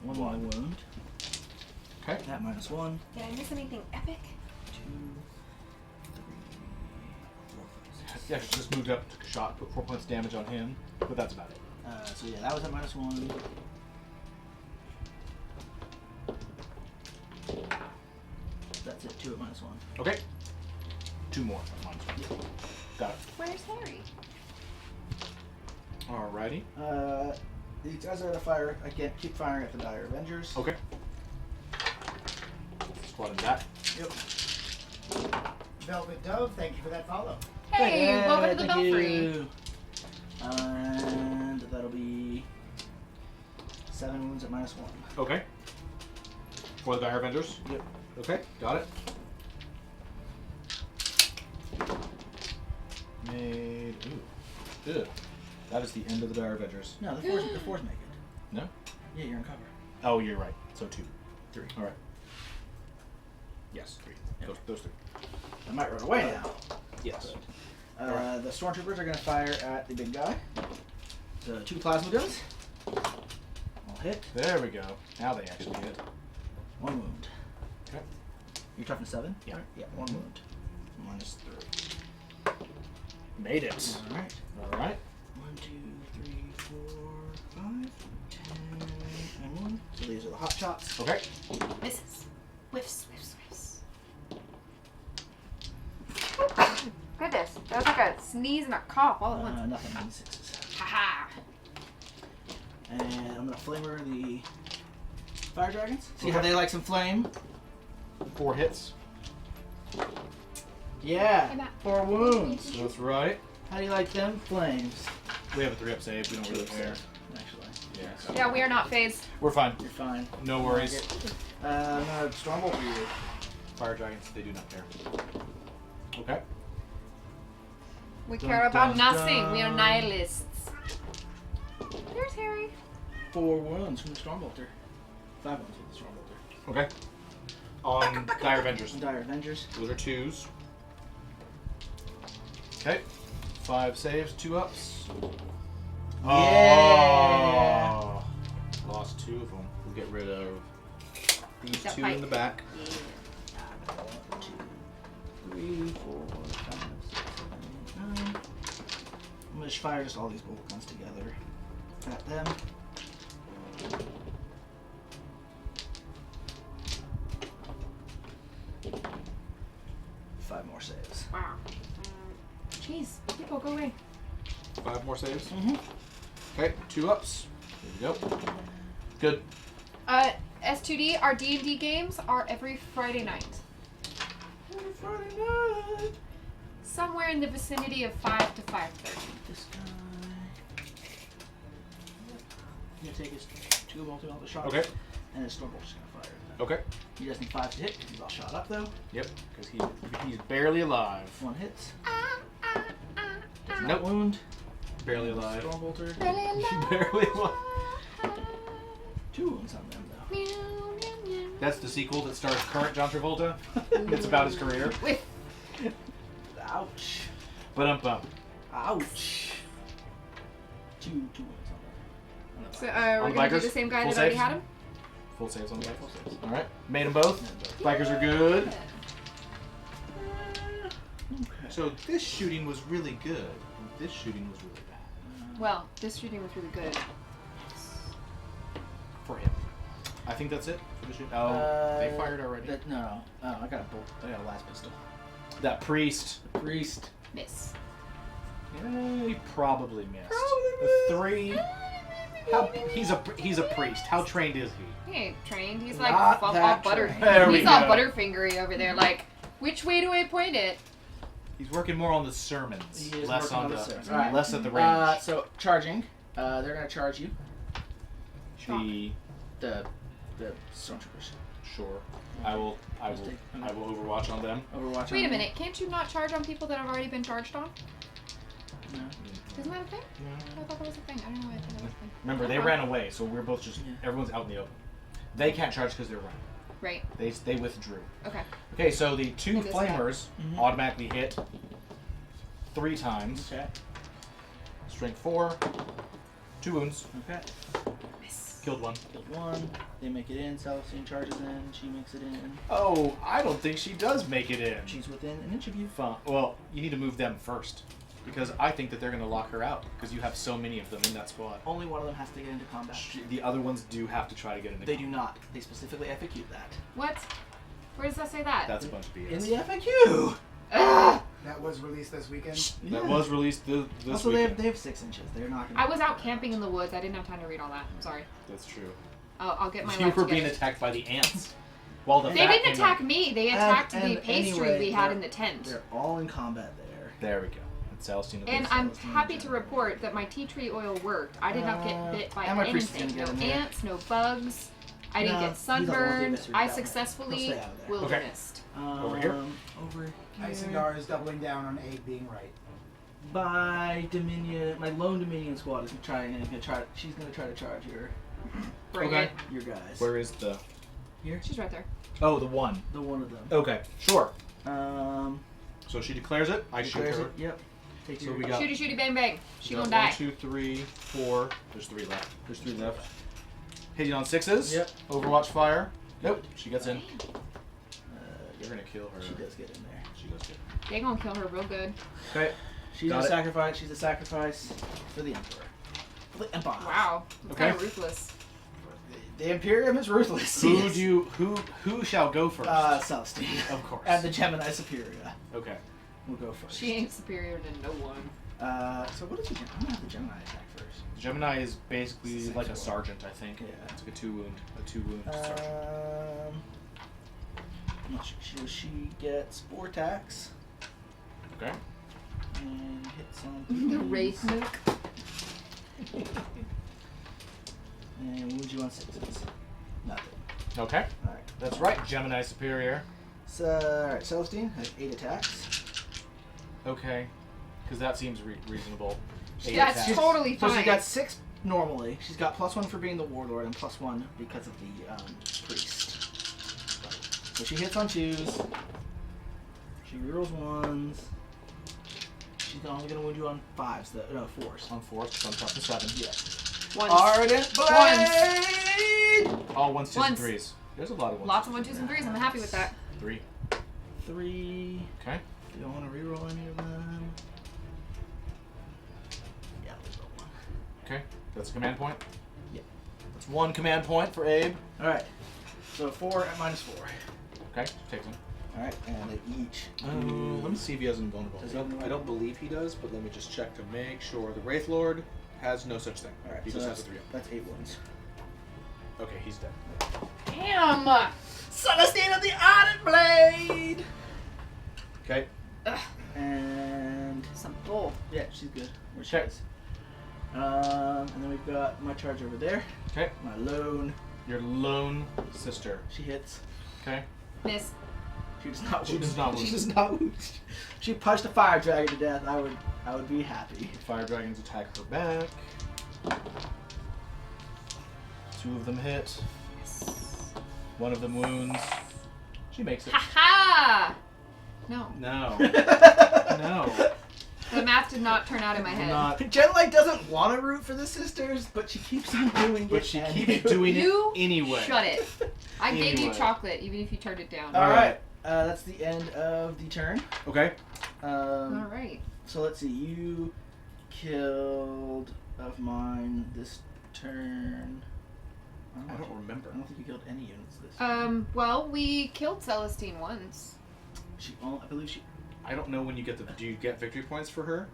1 more wound. Okay. That -1. Did I miss anything epic? 2, 3, 4, 5, 6. Yeah, she just moved up, took a shot, put 4 points of damage on him, but that's about it. So yeah, that was at -1. That's it. 2 at -1. Okay. 2 more. -1. Got it. Where's Harry? Alrighty. These guys are gonna fire again. Keep firing at the Dire Avengers. Okay. Squad in back. Yep. Velvet Dove, thank you for that follow. Hey, welcome to the thank Belfry. you. And that'll be 7 wounds at -1. Okay. For the Dire Avengers. Yep. Okay, got it. Made. Ooh. Good. That is the end of the Dire Avengers. No, the fours make it. No? Yeah, you're in cover. Oh, you're right. So 2. 3. Alright. Yes, 3. Those 3. I might run away now. Yes. The stormtroopers are going to fire at the big guy. The 2 plasma guns. I'll hit. There we go. Now they actually hit. 1 wound. Okay. You're toughness 7? Yeah. Right? Yeah, 1 wound. -3. Made it. Alright. Alright. 1, 2, 3, 4, 5, 10, and 1. So these are the hot shots. Okay. Misses. Whiffs, whiffs, whiffs. Goodness, that was like a sneeze and a cough all at once. Nothing on 6s. Haha. And I'm going to flamer the fire dragons. See how they like some flame? 4 hits. Hey, Yeah. Matt. 4 wounds. That's right. How do you like them flames? We have a 3-up save. We don't really care. Actually. Yeah. Yeah, we are not phased. We're fine. You're fine. No worries. I'm going to Stormbolt for you. Fire dragons, they do not care. Okay. We Dun, care about dun, nothing. We are dun. nihilists. There's Harry. 4 wounds from the Stormbolter. 5 wounds with the Stormbolter. Okay. On Dire Avengers. Dire Avengers. Those are 2s. Okay. 5 saves, 2-ups. Yeah. Oh. Lost 2 of them. We'll get rid of these That 2 fight. in the back. 1, 2, 3, 4, 5, 6, 7, 8, 9. I'm going just fire just all these bolt guns together at them. Five more saves. Wow. Jeez, people, go away. 5 more saves. Mm-hmm. Okay, 2 ups. There we go. Good. S2D, our D&D games are every Friday night. Every Friday night. Somewhere in the vicinity of 5 to 5:30. This guy. He's gonna take his 2 multi-multi shots. Okay. And his Stormbolt's gonna fire. Okay. He does need 5 to hit because he's all shot up though. Yep, because he's barely alive. 1 hits. Nope. Nope. Wound. Barely alive. Stormbolter. Barely alive. 2 wounds on them though. That's the sequel that stars current John Travolta. It's about his career. Wait, Ouch. Ba-dum-bum. Ouch. 2 wounds on them. so we're On the gonna do bikers? the same guy Full that already saves? had him? Full saves on the Full saves. Alright. Made them both. Bikers are good. Okay. So this shooting was really good. This shooting was really bad. Well, this shooting was really good. For him. I think that's it for the shooting. Oh, they fired already. No. Oh, I got a bolt. I got a last pistol. That priest. Priest. Miss. Yeah, he probably missed. Probably The 3. How he's a priest. How trained is he? He ain't trained. He's like Not all that butter. trained. There we He's all go. butterfingery over there. Like, which way do I point it? He's working more on the sermons, He is less working on on the the sermons. Alright. less at the range. So charging. They're gonna charge you. The The stormtroopers. sure. I will overwatch on them. Overwatch. Wait a on minute. Can't you not charge on people that have already been charged on? No. Isn't that a thing? I thought that was a thing. I don't know. I thought that was a thing. Remember, they ran away, so we're both just everyone's out in the open. They can't charge because they're running. Right. They withdrew. Okay. Okay, so the 2 This guy. flamers Mhm. automatically hit 3 times. Okay. Strength 4. 2 wounds. Okay. Miss. Killed 1. Killed 1. They make it in. Celestine charges in. She makes it in. Oh, I don't think she does make it in. She's within an inch of you. Fun. Well, you need to move them first. Because I think that they're going to lock her out. Because you have so many of them in that squad. Only one of them has to get into combat. The other ones do have to try to get into They do combat. not. They specifically FAQ that. What? Where does that say that? That's a bunch of BS. In the FAQ! Ugh. That was released this weekend. That was released this Also, weekend. they have 6 inches. They're not gonna I was out camping in the woods. I didn't have time to read all that. I'm sorry. That's true. I'll get my You life were together. being attacked by the ants. While the They fat didn't came attack in. me. They attacked the and pastry anyway, we had they're- in the tent. They're all in combat there. There we go. And Celestine. And so I'm it's in happy to general. report that my tea tree oil worked. I did not get bit by and my priest anything. didn't No get in there. ants, no bugs. I didn't No, get he's not worth it. sunburned. That's I really successfully He'll stay out of there. wildernessed. Over here? Over here. Isengard is doubling down on Abe being right. My Dominion, my lone Dominion squad is trying. She's gonna try to charge Bring Okay. it. your guys. Where is the? Here? She's right there. Oh, the 1. The one of them. Okay, sure. Um. So she declares it. I shoot declares her. it. Yep. Take So your. we got. Shooty, shooty, bang, bang. She we gonna got die. 1, 2, 3, 4. There's 3 left. There's 3 left. Hitting on 6s. Yep. Overwatch fire. Nope. She gets in. You're gonna kill her. She does get in there. She does get. They gonna kill her real good. Okay. She's Got a it. sacrifice. She's a sacrifice for the Emperor. For the Empire. Wow. It's Okay. kind of ruthless. The Imperium is ruthless. Who yes. do you, who shall go first? Celestine. Of course. And the Gemini Superior Okay. will go first. She ain't superior to no one. So what is the Gemini? I'm gonna have the Gemini attack first. Gemini is basically Six like a wound. sergeant, I think. Yeah. It's like a 2 wound. A 2 wound sergeant. She gets 4 attacks Okay. and hits on The Wraith Mook. and wounds you on 6s. Nothing. Okay. Alright. That's right. Gemini superior. So, alright, Celestine has 8 attacks. Okay. Because that seems reasonable. 8 That's attacks. totally So fine. she's got 6 normally. She's got +1 for being the warlord and +1 because of the priest. So she hits on 2s. She rerolls 1s. She's only gonna wound you on 5s. No, 4s. On 4, so I'm talking 7. Yeah. Once. Ardent Blade! All 1s, 2s, and Once. 3s. There's a lot of 1s. Lots of 1, 2s, and 3s. I'm happy with that. 3. 3. Okay. You don't want to reroll any of them. Okay, that's a command point. Yeah. That's 1 command point for Abe. All right. So 4 at -4. Okay, takes him. All right, and they each. Let me see if he has invulnerable. Does he? I don't believe he does, but let me just check to make sure. The Wraith Lord has no such thing. All right, He so just has a 3 that's 8 wounds. Okay, he's dead. Damn! Celestine of the Ardent Blade. Okay. And Some bull. yeah, she's good. Where she is. And then we've got my charge over there. Okay. My lone. Your lone sister. She hits. Okay. Miss. She does not. She wound. does not wound. She does not wound. She punched a fire dragon to death. I would be happy. Fire dragons attack her back. 2 of them hit. 1 of them wounds. She makes it. Ha ha! No. No. No. The math did not turn out in my head. Not. Jen like doesn't want to root for the sisters, but she keeps on doing it. But she and- keeps doing You it anyway. Shut it. I gave you Anyway. chocolate, even if you turned it down. All right. That's the end of the turn. Okay. All right. So let's see. You killed of mine this turn. I don't remember. I don't think you killed any units this turn. Well, we killed Celestine once. I believe she. I don't know when you get the. Do you get victory points for her?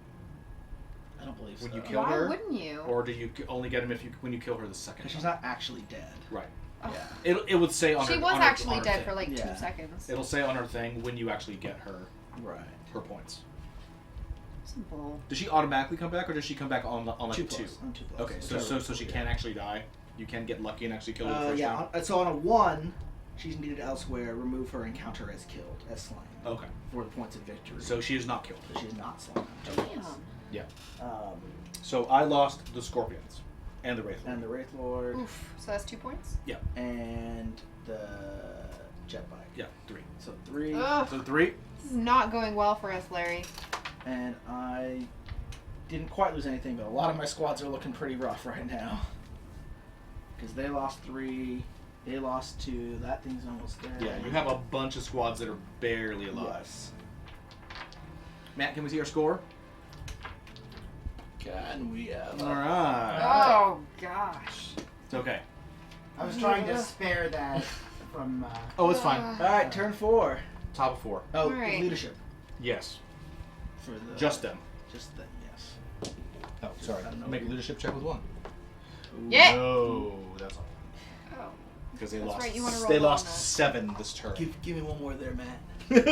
I don't believe When so. you kill Why her? wouldn't you? Or do you only get them when you kill her the second Because time? she's not actually dead. Right. Oh. Yeah. It would say on her. She was on her- actually on her dead thing. for like Yeah. 2 seconds. It'll say on her thing when you actually get her Right. points. Some bull. Does she automatically come back, or does she come back on like 2? 2+. On 2+. Okay, so she can actually die. You can get lucky and actually kill her the first time. So on a 1, she's needed elsewhere. Remove her and count her as killed, as slain. Okay. For the points of victory. So she is not killed. But she's not slain. Damn. Yeah. Um, So I lost the Scorpions and the Wraith Lord. and the Wraith Lord. Oof. So that's 2 points? And the jet bike. Yeah, 3. So 3. Ugh. So 3. This is not going well for us, Larry. And I didn't quite lose anything, but a lot of my squads are looking pretty rough right now. Because they lost 3, they lost 2, that thing's almost there. Yeah, you have a bunch of squads that are barely alive. Yes. Matt, can we see our score? Can we have All right. Oh, gosh. It's okay. I was trying to spare that from. Oh, it's fine. Alright, turn 4. Top of 4. Oh, Alright. leadership. Yes. For the Just them. Just them, yes. Oh, sorry. I don't know. Make a leadership check with 1. Yeah. No, that's all. Oh. Because they That's lost. right, you wanna roll They low on lost that. 7 this turn. Give me one more there, Matt. well,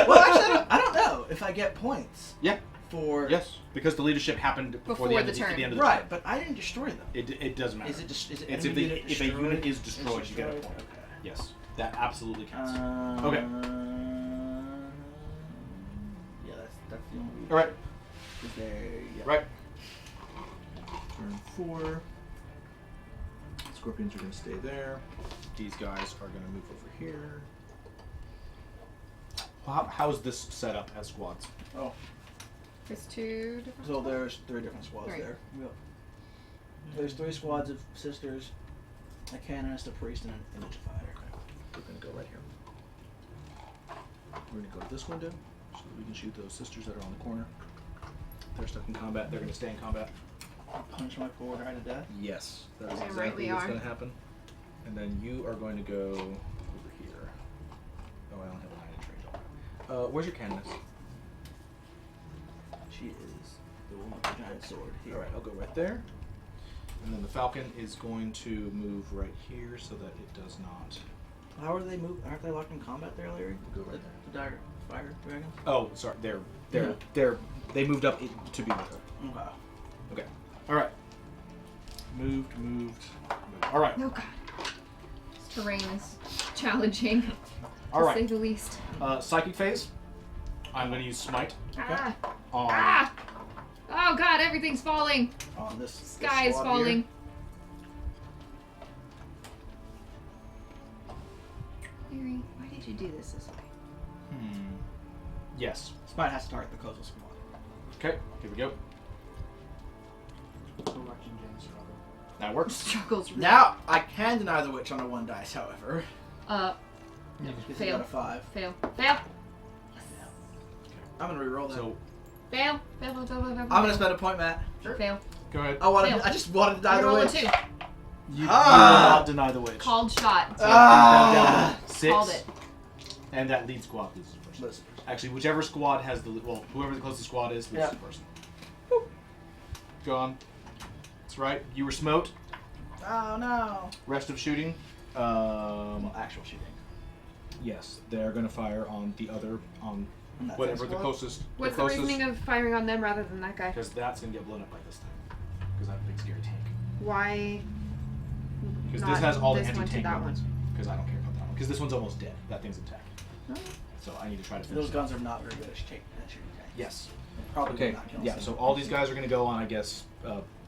Well, actually, I don't know if I get points Yeah. for. Yes, because the leadership happened before Before the end the of turn. the end of the Right, turn. but I didn't destroy them. It doesn't matter. Is it just? Is it It's enemy if unit a destroyed? unit is It's destroyed, you get a destroyed? point. Okay. Yes, that absolutely counts. Okay. Okay. Yeah, that's the only. All right. Is there? Yeah. Right. Turn 4. Scorpions are going to stay there. These guys are going to move over here. How's this set up as squads? Oh, There's 2 different. so there's 3 different squads Right. there. Yep. There's 3 squads of sisters, a canonist, a priest, and an identifier. We're going to go right here. We're going to go to this window so that we can shoot those sisters that are on the corner. They're stuck in combat. They're going to stay in combat. Punch my forward guy to death. Yes, that is Damn exactly right we what's are. going to happen. And then you are going to go over here. Oh, I don't have a 9-inch range. Where's your canonist? She is the one with the giant sword. Here. All right, I'll go right there. And then the falcon is going to move right here so that it does not. How are they move? Aren't they locked in combat there, Larry? Go right The dire fire dragons. Oh, sorry. They moved up to be with her. Okay. Okay. All right. Moved. All right. Oh, God. This terrain is challenging, All to right. say the least. Psychic phase. I'm going to use smite. Ah! On Ah! Oh, God, everything's falling. On this Sky is squad falling. Larry, why did you do this way? Yes. Here. Smite has to target the Kozel squad. Okay. Here we go. So watching Jen struggle. That works. Struggles. Really. Now I can deny the witch on a 1 dice, however. Because Fail. you got a 5. Fail. I'm gonna re-roll that. So Fail. Fail. I'm gonna spend a point, Matt. Sure. Fail. Go ahead. I just wanted to die the Roll a witch. 2. You will Ah! not deny the witch. Called shot. Ah! 6. Called it. And that lead squad loses first. Actually, whichever squad has whoever the closest squad is loses first. Go on. That's right. You were smote. Oh no. Rest of shooting. Actual shooting. Yes, they're gonna fire on the other On that whatever same the squad? closest. What's the closest, reasoning of firing on them rather than that guy? Because that's gonna get blown up by this time. Because I have a big scary tank. Why? Because Not this has all the this one to anti-tank that weapons. Because I don't care about that one. Because this one's almost dead. That thing's intact. Oh. So I need to try to finish Those it. guns are not very good at shooting tanks. Yes. Probably Okay. not kill Yeah. us. So all these guys are gonna go on. I guess.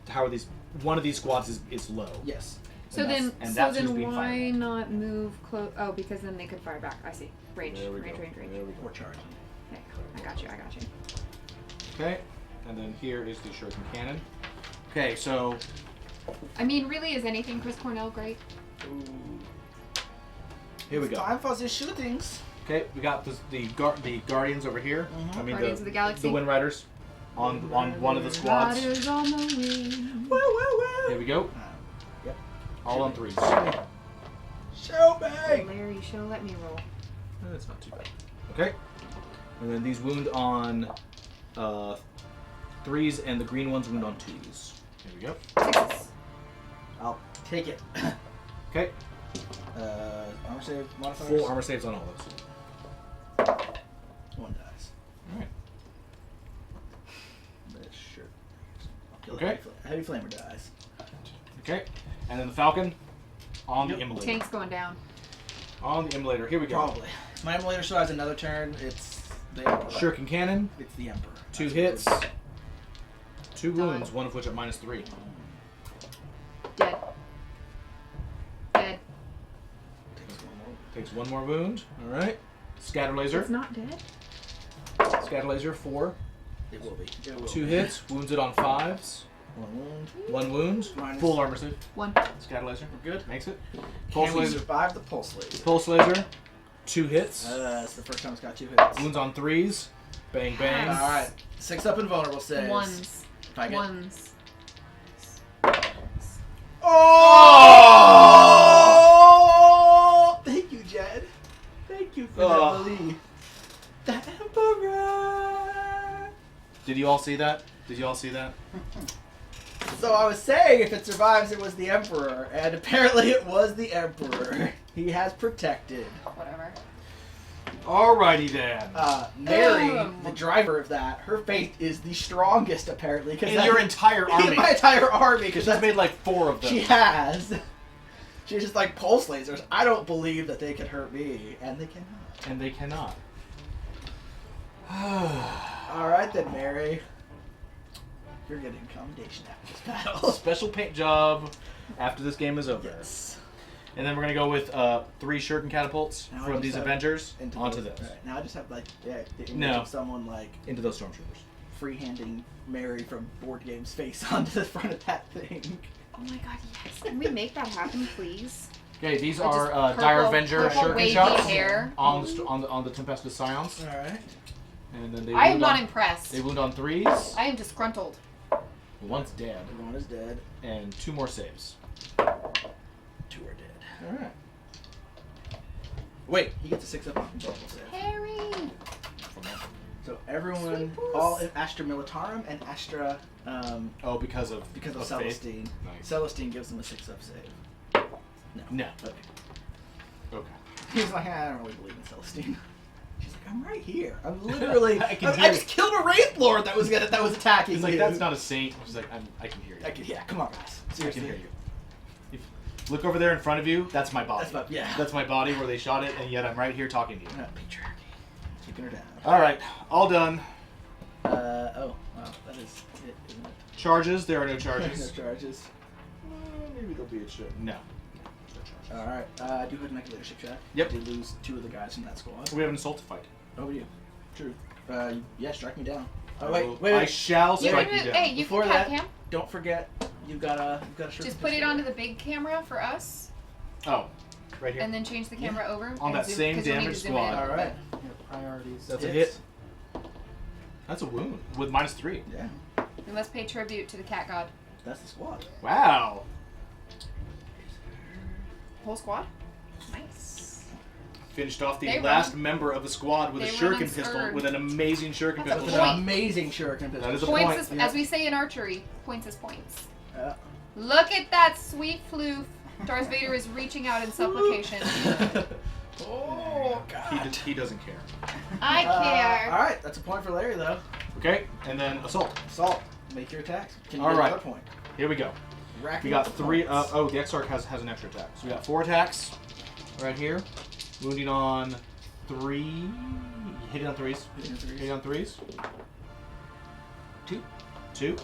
How are these? One of these squads is low. Yes. So And then, that's- and that's who's being why fired. not move close? Oh, because then they could fire back. I see. Range. There we Range. go. Range. There we Or go. charging. Okay. I got you. Okay. And then here is the shuriken cannon. Okay. So I mean, really, is anything Chris Cornell great? here we go. Time for the shootings. Okay, we got the guardians over here. I mean Guardians of the Galaxy. the Wind Riders on one of the squads. Riders on the wing. Woo woo woo. Here we go. Yep. All on 3s. Show me. Larry, you should have let me roll. That's not too bad. Okay. And then these wound on 3s, and the green ones wound on 2s. Here we go. 6. I'll take it. Okay. Armor save modifiers. Full armor saves on all those. 1 dies. All right. But sure. I'll kill Okay. Heavy flamer dies. Okay. And then the Falcon on the immolator. Tank's going down. On the immolator. Here we go. Probably. My emulator still has another turn. It's the Emperor. Shuriken cannon. It's the Emperor. 2 That's hits. what it 2 wounds. One of which at -3. Dead. Dead. Takes 1 more wound. All right. Scatter laser. It's not dead. Scatter laser 4. is. It will be. It will 2 be. hits. Wounds it on 5s. 1 wound. 1 wound. Minus- Full armor save. 1. Scatter laser. We're good. Makes it. Can Pulse we laser. survive the pulse laser? Pulse laser. 2 hits. It's the first time it's got 2 hits. Wounds on 3s. Bang bang. Alright. 6 up and vulnerable saves. 1s. If I get... 1s. Oh! Thank you, Jed. Thank you for that belief. The Emperor! Did you all see that? Did you all see that? So I was saying if it survives, it was the Emperor. And apparently it was the Emperor. He has protected. Whatever. Alrighty then. Mary, the driver of that, her faith is the strongest apparently. Cause In your entire army. In my entire army. Because Because she's made like 4 of them. she has. She's just like pulse lasers. I don't believe that they can hurt me. And they cannot. And they cannot. Alright then, Mary. You're getting commendation after this battle. Special paint job after this game is over. Yes. And then we're going to go with 3 shuriken catapults Now I from just these have Avengers Into onto those- this. Right, now I just have like the image No. of someone like Into those stormtroopers. free-handing Mary from Board Games face onto the front of that thing. Oh my god, yes. Can we make that happen, please? Okay, these Like are just Dire purple- Avenger purple shuriken wavy shots hair. on the Tempestus Scions. Alright. And then they I am wound not on, impressed. They wound on 3s. I am disgruntled. One's dead. Everyone is dead. And 2 more saves. 2 are dead. Alright. Wait, he gets a 6 up on vulnerable save. Harry! So everyone, Sweet boys. all in Astra Militarum and Astra, Oh, because of because of faith? Celestine. Nice. Celestine gives him a 6 up save. No. No. Okay. Okay. He's like, I don't really believe in Celestine. She's like, I'm right here. I'm literally. I can I hear just killed a Wraith Lord that was attacking He's like, you. that's not a saint. She's like, I can hear you. Yeah, come on, guys. I Seriously. can hear you. Look over there in front of you. That's my body. That's my body where they shot it, and yet I'm right here talking to you. Patriarchy. Keeping her down. All right, all done. Oh, wow, that is it, isn't it? Charges? There are no No charges. charges. Maybe there'll be a shit. No. Alright, do go ahead and make a leadership check. Yep. You lose 2 of the guys from that squad. We have an assault to fight. Over to you. True. Yeah, strike me down. Oh, I wait, will- wait, I wait. shall You strike can, you down. hey, you Before can have that- him. Don't forget, you've got a shirt. Just put it onto the big camera for us, Oh, right here. and then change the camera over. On and that zoom, same 'cause you'll need to damage zoom in a squad. little Alright. bit. Your priorities. That's a hits. hit. That's a wound with -3. Yeah. We must pay tribute to the cat god. That's the squad. Wow. Whole squad? Nice. Finished off the They last run- member of the squad with a they run shuriken pistol, absurd. with an amazing shuriken That's a pistol With shot. an amazing shuriken pistol. That is a Points point. is, Yeah. as we say in archery, points is points. Yeah. Look at that sweet floof. Darth Vader is reaching out in supplication. Oh, God. He doesn't care. I care. All right, that's a point for Larry, though. Okay, and then assault. Assault. Make your attacks. Can you All get right. another point? Here we go. Racking We got up the 3. points. The Exarch has an extra attack. So we got 4 attacks right here. Wounding on 3. Hitting on 3s. Hitting on 3s. 2. 2.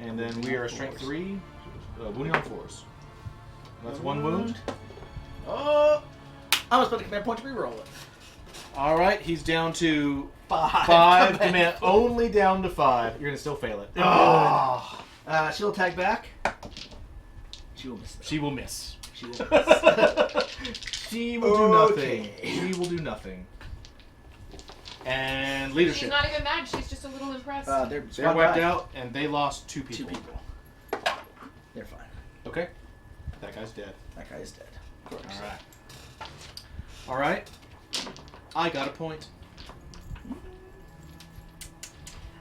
And then we are a strength 3. Wounding on 4s. That's 1 wound. Oh! I was about to command point to reroll it. All right, he's down to 5. 5. Command only down to 5. You're gonna still fail it. Oh. She'll attack back. She will miss. Though. She will miss. She will miss. She will do nothing. Okay. She will do nothing. And leadership. She's not even mad. She's just a little impressed. They're They're wiped out, and they lost 2 people. 2 people. They're fine. Okay. That guy's dead. That guy is dead. Of course. All right. All right. I got a point.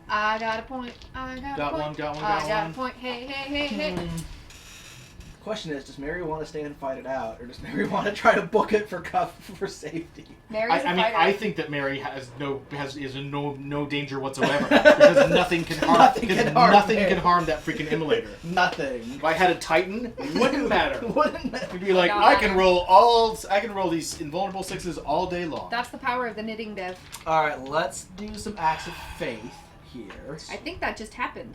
I got a point. I got a point. Got one. I got a point. Hey, hey, hey, hey. Question is, does Mary want to stay and fight it out, or does Mary want to try to book it for safety? Mary's a fighter. I think that Mary is in no danger whatsoever because nothing can harm Nothing can harm nothing Mary. can harm that freaking immolator. Nothing. If I had a Titan, it wouldn't matter. Wouldn't matter. It'd be like God. I can roll these invulnerable 6s all day long. That's the power of the knitting dev. All right, let's do some acts of faith here. I think that just happened.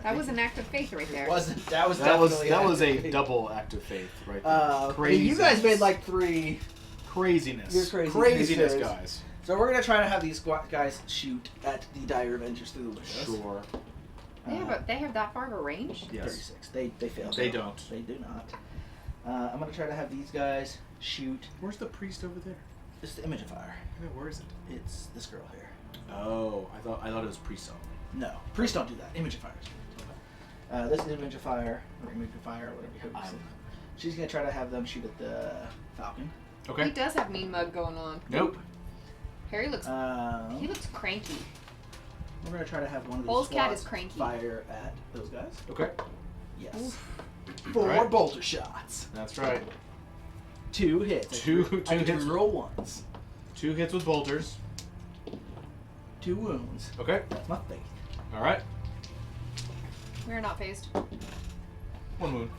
That was an act of faith right there. It wasn't. That was that was definitely that an was act a of faith. double act of faith right there. Crazy. You guys made like 3. Craziness. You're crazy Craziness, creatures. guys. So we're gonna try to have these guys shoot at the Dire Avengers through the windows. Sure. They have that far of a range? Yes. 36. They failed. They don't. They do not. I'm gonna try to have these guys shoot. Where's the priest over there? It's the image of fire. Where is it? It's this girl here. Oh, I thought it was priest only. No, priests don't do that. Image of fire. This is image of fire, or image of fire, or whatever you say. She's gonna try to have them shoot at the Falcon. He Okay. does have mean mug going on. Nope. Harry looks he looks cranky. We're gonna try to have one of these Bull's cat squads is cranky. fire at those guys. Okay. Yes. Oof. 4 Alright. bolter shots. That's right. 2 hits. Two I get to hits. roll ones. 2 hits with bolters. 2 wounds. Okay. That's my faith. All right. We're not phased. 1 wound.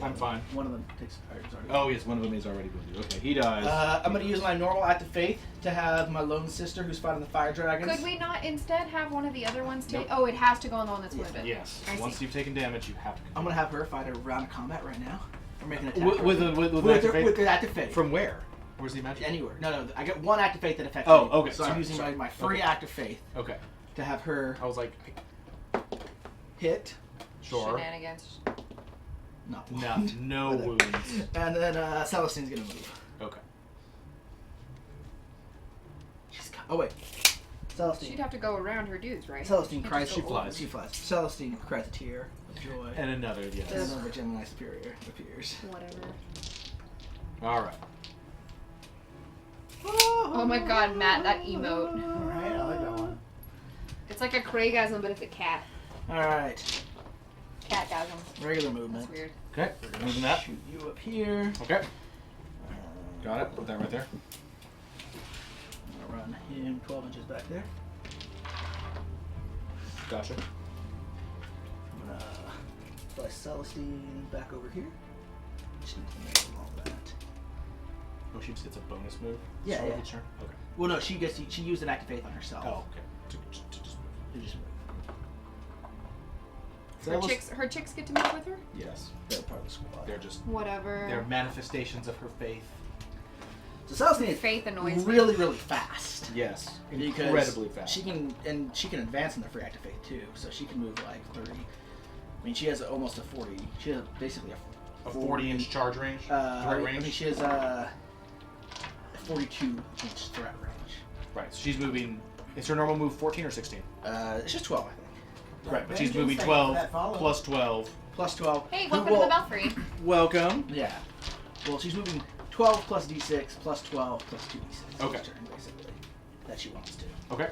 I'm fine. One of them takes fire. Sorry. Oh yes, one of them is already wounded. Okay, he dies. I'm gonna use my normal act of faith to have my lone sister who's fighting the fire dragons. Could we not instead have one of the other ones take? Nope. Oh, it has to go on the one that's wounded. Yes. I Once see. you've taken damage, you have to. I'm gonna have her fight a round of combat right now. We're making an attack. With the act of faith. From where? Where's the magic? Anywhere. No. I get 1 act of faith that affects Oh, me. okay, So I'm sorry, using sorry. my free Okay. act of faith Okay. to have her I was like, hit. sure. Shenanigans. Not No, one. no But then- wounds. And then Celestine's gonna move. Okay. Oh wait. Celestine. She'd have to go around her dudes, right? Celestine She'd cries. just She go flies. She flies. Celestine cries a tear of joy. And another, yes. And another Gemini Superior appears. over. Whatever. All right. Oh my god, Matt, that emote. Alright, I like that one. It's like a Craigasm, but it's a cat. Alright. Catgasm. Regular movement. That's weird. Okay. Moving that. Shoot you up here. Okay. Got it. Put that right there. I'm gonna run him 12 inches back there. Gotcha. I'm gonna fly Celestine back over here. Just need to make all that. Oh, she just gets a bonus move. Yeah, Start with yeah. each turn? Okay. Well, no, she used an act of faith on herself. Oh, okay. To just move. To just move. So Her that was- chicks get to move with her? Yes. They're part of the squad. They're just Whatever. they're manifestations of her faith. So Celestine is Faith annoys me. really, really fast. Yes. Because Incredibly fast. She can advance in the free act of faith too. So she can move like 30. I mean, she has almost a 40. She has basically a 40-inch charge range. I threat mean, range. she has a 42-inch threat range. Right. So she's moving. Is her normal move 14 or 16? It's just 12, I think. Right. But she's Vengeance, moving thank you for 12 that follow-up. plus 12. plus 12. Hey, who welcome to will- the Belfry. Welcome. Yeah. Well, she's moving 12 plus d6 plus 12 plus 2d6. Okay. Each turn, basically. That she wants to. Okay.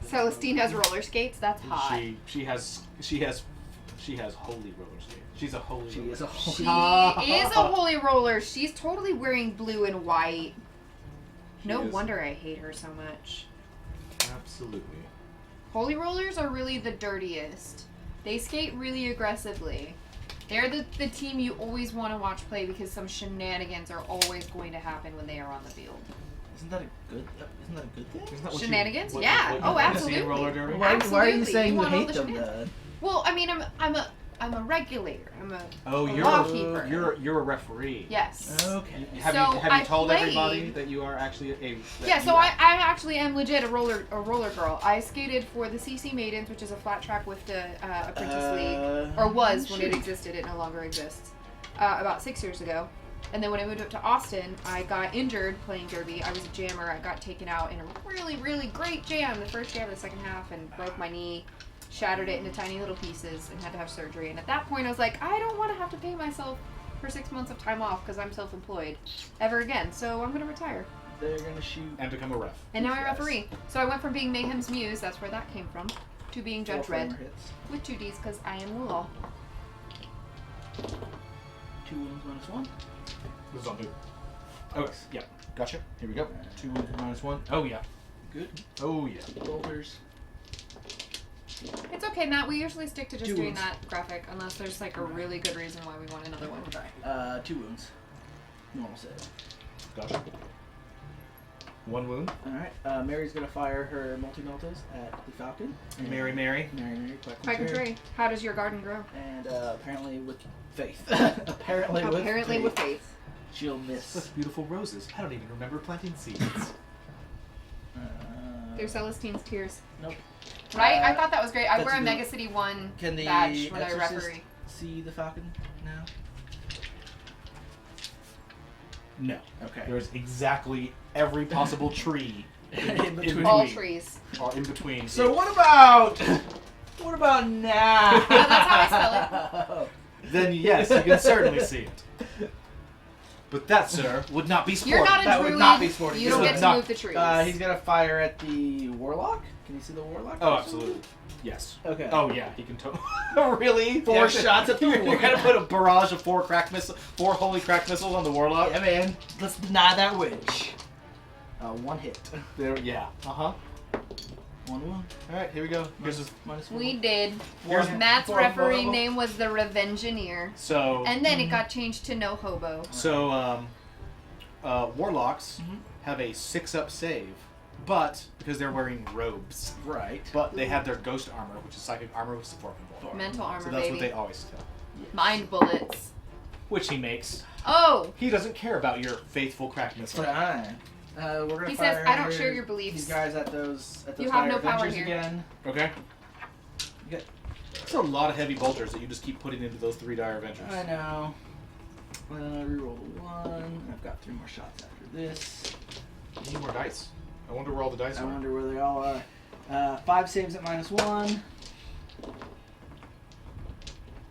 Celestine has roller skates. That's hot. She has holy roller skates. She's a holy. She roller is a skater. holy. She is a holy roller. She's totally wearing blue and white. No She is. wonder I hate her so much. Absolutely. Holy rollers are really the dirtiest. They skate really aggressively. They're the team you always want to watch play because some shenanigans are always going to happen when they are on the field. Isn't that a good thing? Isn't that what Shenanigans? You, Yeah. what Oh, you wanna see in absolutely. roller derby? Why are you Absolutely. saying you want all hate the them shenanigans. then? Well, I mean, I'm a regulator. I'm a Oh, a you're lawkeeper. you're a referee. Yes. Okay. Have So you have I you told played- everybody that you are actually a? Yeah, so I actually am legit a roller girl. I skated for the CC Maidens, which is a flat track with the Apprentice League, or was when it existed. It no longer exists. About 6 years ago, and then when I moved up to Austin, I got injured playing derby. I was a jammer. I got taken out in a really, really great jam the first jam of the second half, and broke my knee, shattered it into tiny little pieces, and had to have surgery. And at that point, I was like, I don't want to have to pay myself for 6 months of time off because I'm self-employed ever again. So I'm gonna retire. They're gonna shoot. and become a ref. And now I Yes. referee. So I went from being Mayhem's Muse, that's where that came from, to being Judge 4 Red flamer hits. with 2 Ds because I am the law. 2 wounds minus 1. This is on who? Oh, yeah. Gotcha. Here we go. 2 minus 1. Oh yeah. Good. Oh yeah. Boulders. It's okay, Matt. We usually stick to just 2 doing wounds. that graphic unless there's like a really good reason why we want another one. 2 wounds. Normal save. Gotcha. 1 wound. Alright. Mary's gonna fire her multi-meltas at the Falcon. And Mary. Mary, quite Quite contrary. How does your garden grow? And apparently with faith. apparently with faith. She'll miss. Such beautiful roses. I don't even remember planting seeds. They're Celestine's tears. Nope. Right? I thought that was great. I that's wear a the- Mega City 1 Can the badge when I Exorcist referee. see the Falcon now? No. Okay. There's exactly every possible tree In between. All trees. or in between. So what about now? That's how I spell Then yes, you can certainly see it. But that, sir, would not be sporting. You're not a That would druid. not be sporting. You This don't would get to not- move the trees. He's gonna fire at the Warlock. Can you see the Warlock? Oh, absolutely. Yes. Okay. Oh yeah, he can totally. Really? 4 shots at the You're Warlock. gonna put a barrage of 4 holy crack missiles on the Warlock? Yeah, man. Let's deny that witch. 1 hit. There, yeah. Uh-huh. 1 wound. Alright, here we go. Here's his, Minus 1. We did. Here's- Matt's Four referee vulnerable. name was the Revengeneer. so And then it got changed to No Hobo. Warlocks Mhm. have a 6-up save, but because they're wearing robes. Right. But they have their ghost armor, which is psychic armor with support from Lord. Mental armor, So that's baby. what they always tell. Mind bullets. Which he makes. Oh! He doesn't care about your faithful crack missile. Fine. We're gonna He fire says, I don't share your beliefs. These guys at those You have no Dire power Avengers here. again. Okay. Good. That's a lot of heavy bolters that you just keep putting into those 3 Dire Avengers. I know. I reroll the 1. I've got 3 more shots after this. You need more dice. I wonder where all the dice I are. wonder where they all are. 5 saves at -1.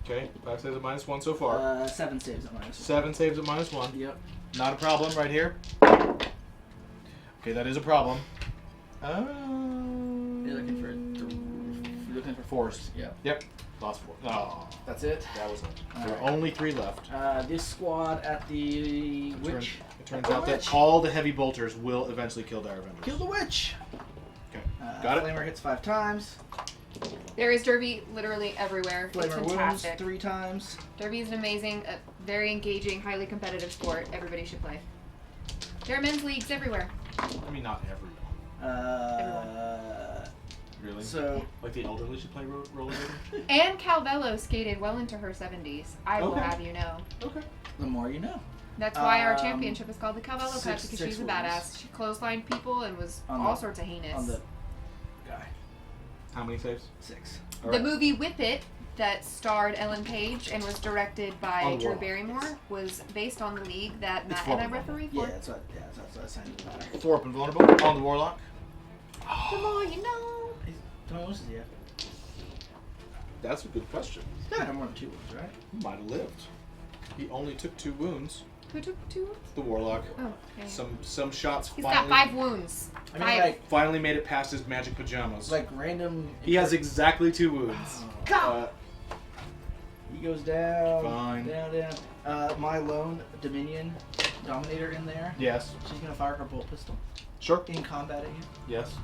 Okay, 5 saves at -1 so far. 7 saves at -1. 7 saves at -1. Yep. Not a problem right here. Okay, that is a problem. You're looking for 4s. Yep. Yep. Lost 4. Oh, That's it. that was it. All There are right. only 3 left. This squad at the It witch. turns out that all the heavy bolters will eventually kill Dire Avengers. Kill the witch. Okay. Got it? Flamer hits 5 times. There is Derby literally everywhere. It's Flamer wounds fantastic. 3 times. Derby is an amazing, very engaging, highly competitive sport. Everybody should play. There are men's leagues everywhere. I mean, not everyone. Really? So Like the elderly should play roller derby? And Calvello skated well into her 70s. I will Okay. have you know. Okay. the more you know. That's why our Um, championship is called the Calvello Cup six- because six she's a wounds. badass. She clotheslined people and was On all the- sorts of heinous. On the guy. How many saves? 6. All The right. movie Whip It that starred Ellen Page and was directed by On Drew Warlock. Barrymore was based on the league that It's Matt and I Warlock. referee Yeah, for. that's what I signed about. 4 up and vulnerable on the Warlock. The more you know. Don't know what this is yet. That's a good question. He's gotta have more than 2 wounds, right? He might have lived. He only took 2 wounds. Who took 2? The warlock. Oh, okay. Some shots. He's finally, got 5 wounds. I mean, 5. like finally made it past his magic pajamas. random. He has exactly 2 wounds. He goes down. Fine. Down. My lone Dominion Dominator in there. Yes. She's gonna fire her bolt pistol Sure. in combat at you. Yes.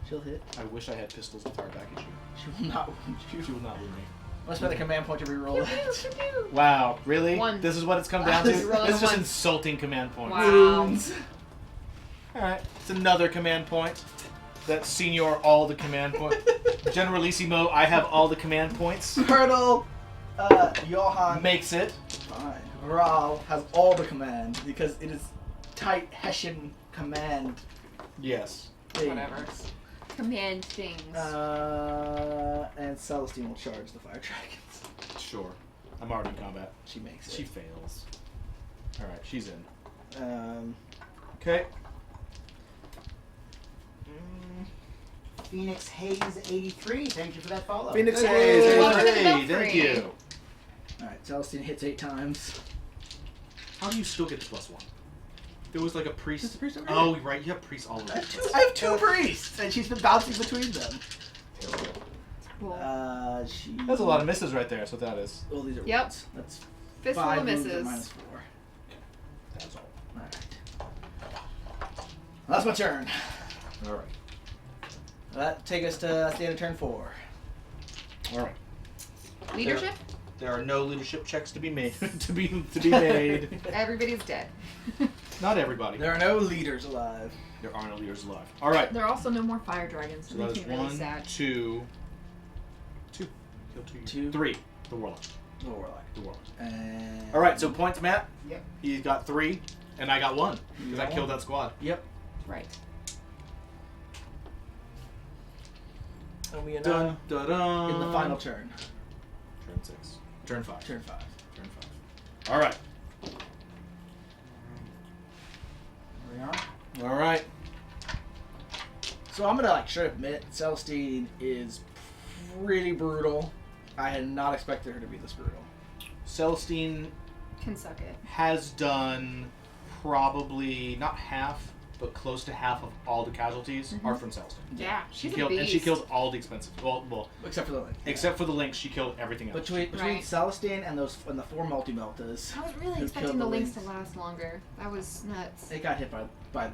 She'll hit. I wish I had pistols to fire back at you. She will not wound you. She will not wound me. Let's spend a command point to reroll that. Wow, really? 1. This is what it's come down to? Just roll This is just 1. insulting command points. Wow. Wounds. Alright, it's another command point. That's Senior all the command points. Generalissimo, I have all the command points. Colonel Johann Makes it. Fine. Ral has all the command because it is tight Hessian command Yes. things. Whatever. Command things. And Celestine will charge the fire dragons. Sure. I'm already in combat. She makes She it. fails. Alright, she's in. Okay. Phoenix Hayes 83. Thank you for that follow. Phoenix Hey, Hayes. Welcome to the hey, Belfry. thank you. Alright, Celestine hits 8 times. How do you still get the +1? There was like a priest. There's a priest over Oh, right. You have priests all over I the have, place. I have 2 priests, and she's been bouncing between them. Cool. She. That's a lot of misses right there. That's what that is. Oh, these are Yep. wounds. That's Fistful 5 of wounds at misses. -4. That's all. Alright. That's my turn. Alright. That take us to the end of turn 4. Alright. Leadership? There are no leadership checks to be made. to be made. Everybody's dead. Not everybody. There are no leaders alive. There are no leaders alive. All right. There are also no more fire dragons. So It that makes is me really 1, sad. 2. Kill 2. 3. The warlock. The warlock. The warlock. And All right. So points, Matt. Yep. He's got 3, and I got 1 because I got killed 1. that squad. Yep. Right. And we Dun, dun, dun. in the final turn. Turn 6. Turn 5. Turn 5. Turn 5. All right. There we are. All right. So I'm gonna straight admit, Celestine is pretty brutal. I had not expected her to be this brutal. Celestine Can suck it. has done probably not half, but close to half of all the casualties are from Celestine. Yeah. She She's killed, a beast. and she killed all the expensive. Well, Except for the link. except for the links, she killed everything else. Between Right. Celestine and the 4 multi-meltas, I was really who expecting killed the the links to Lynx. last longer. That was nuts. it got hit by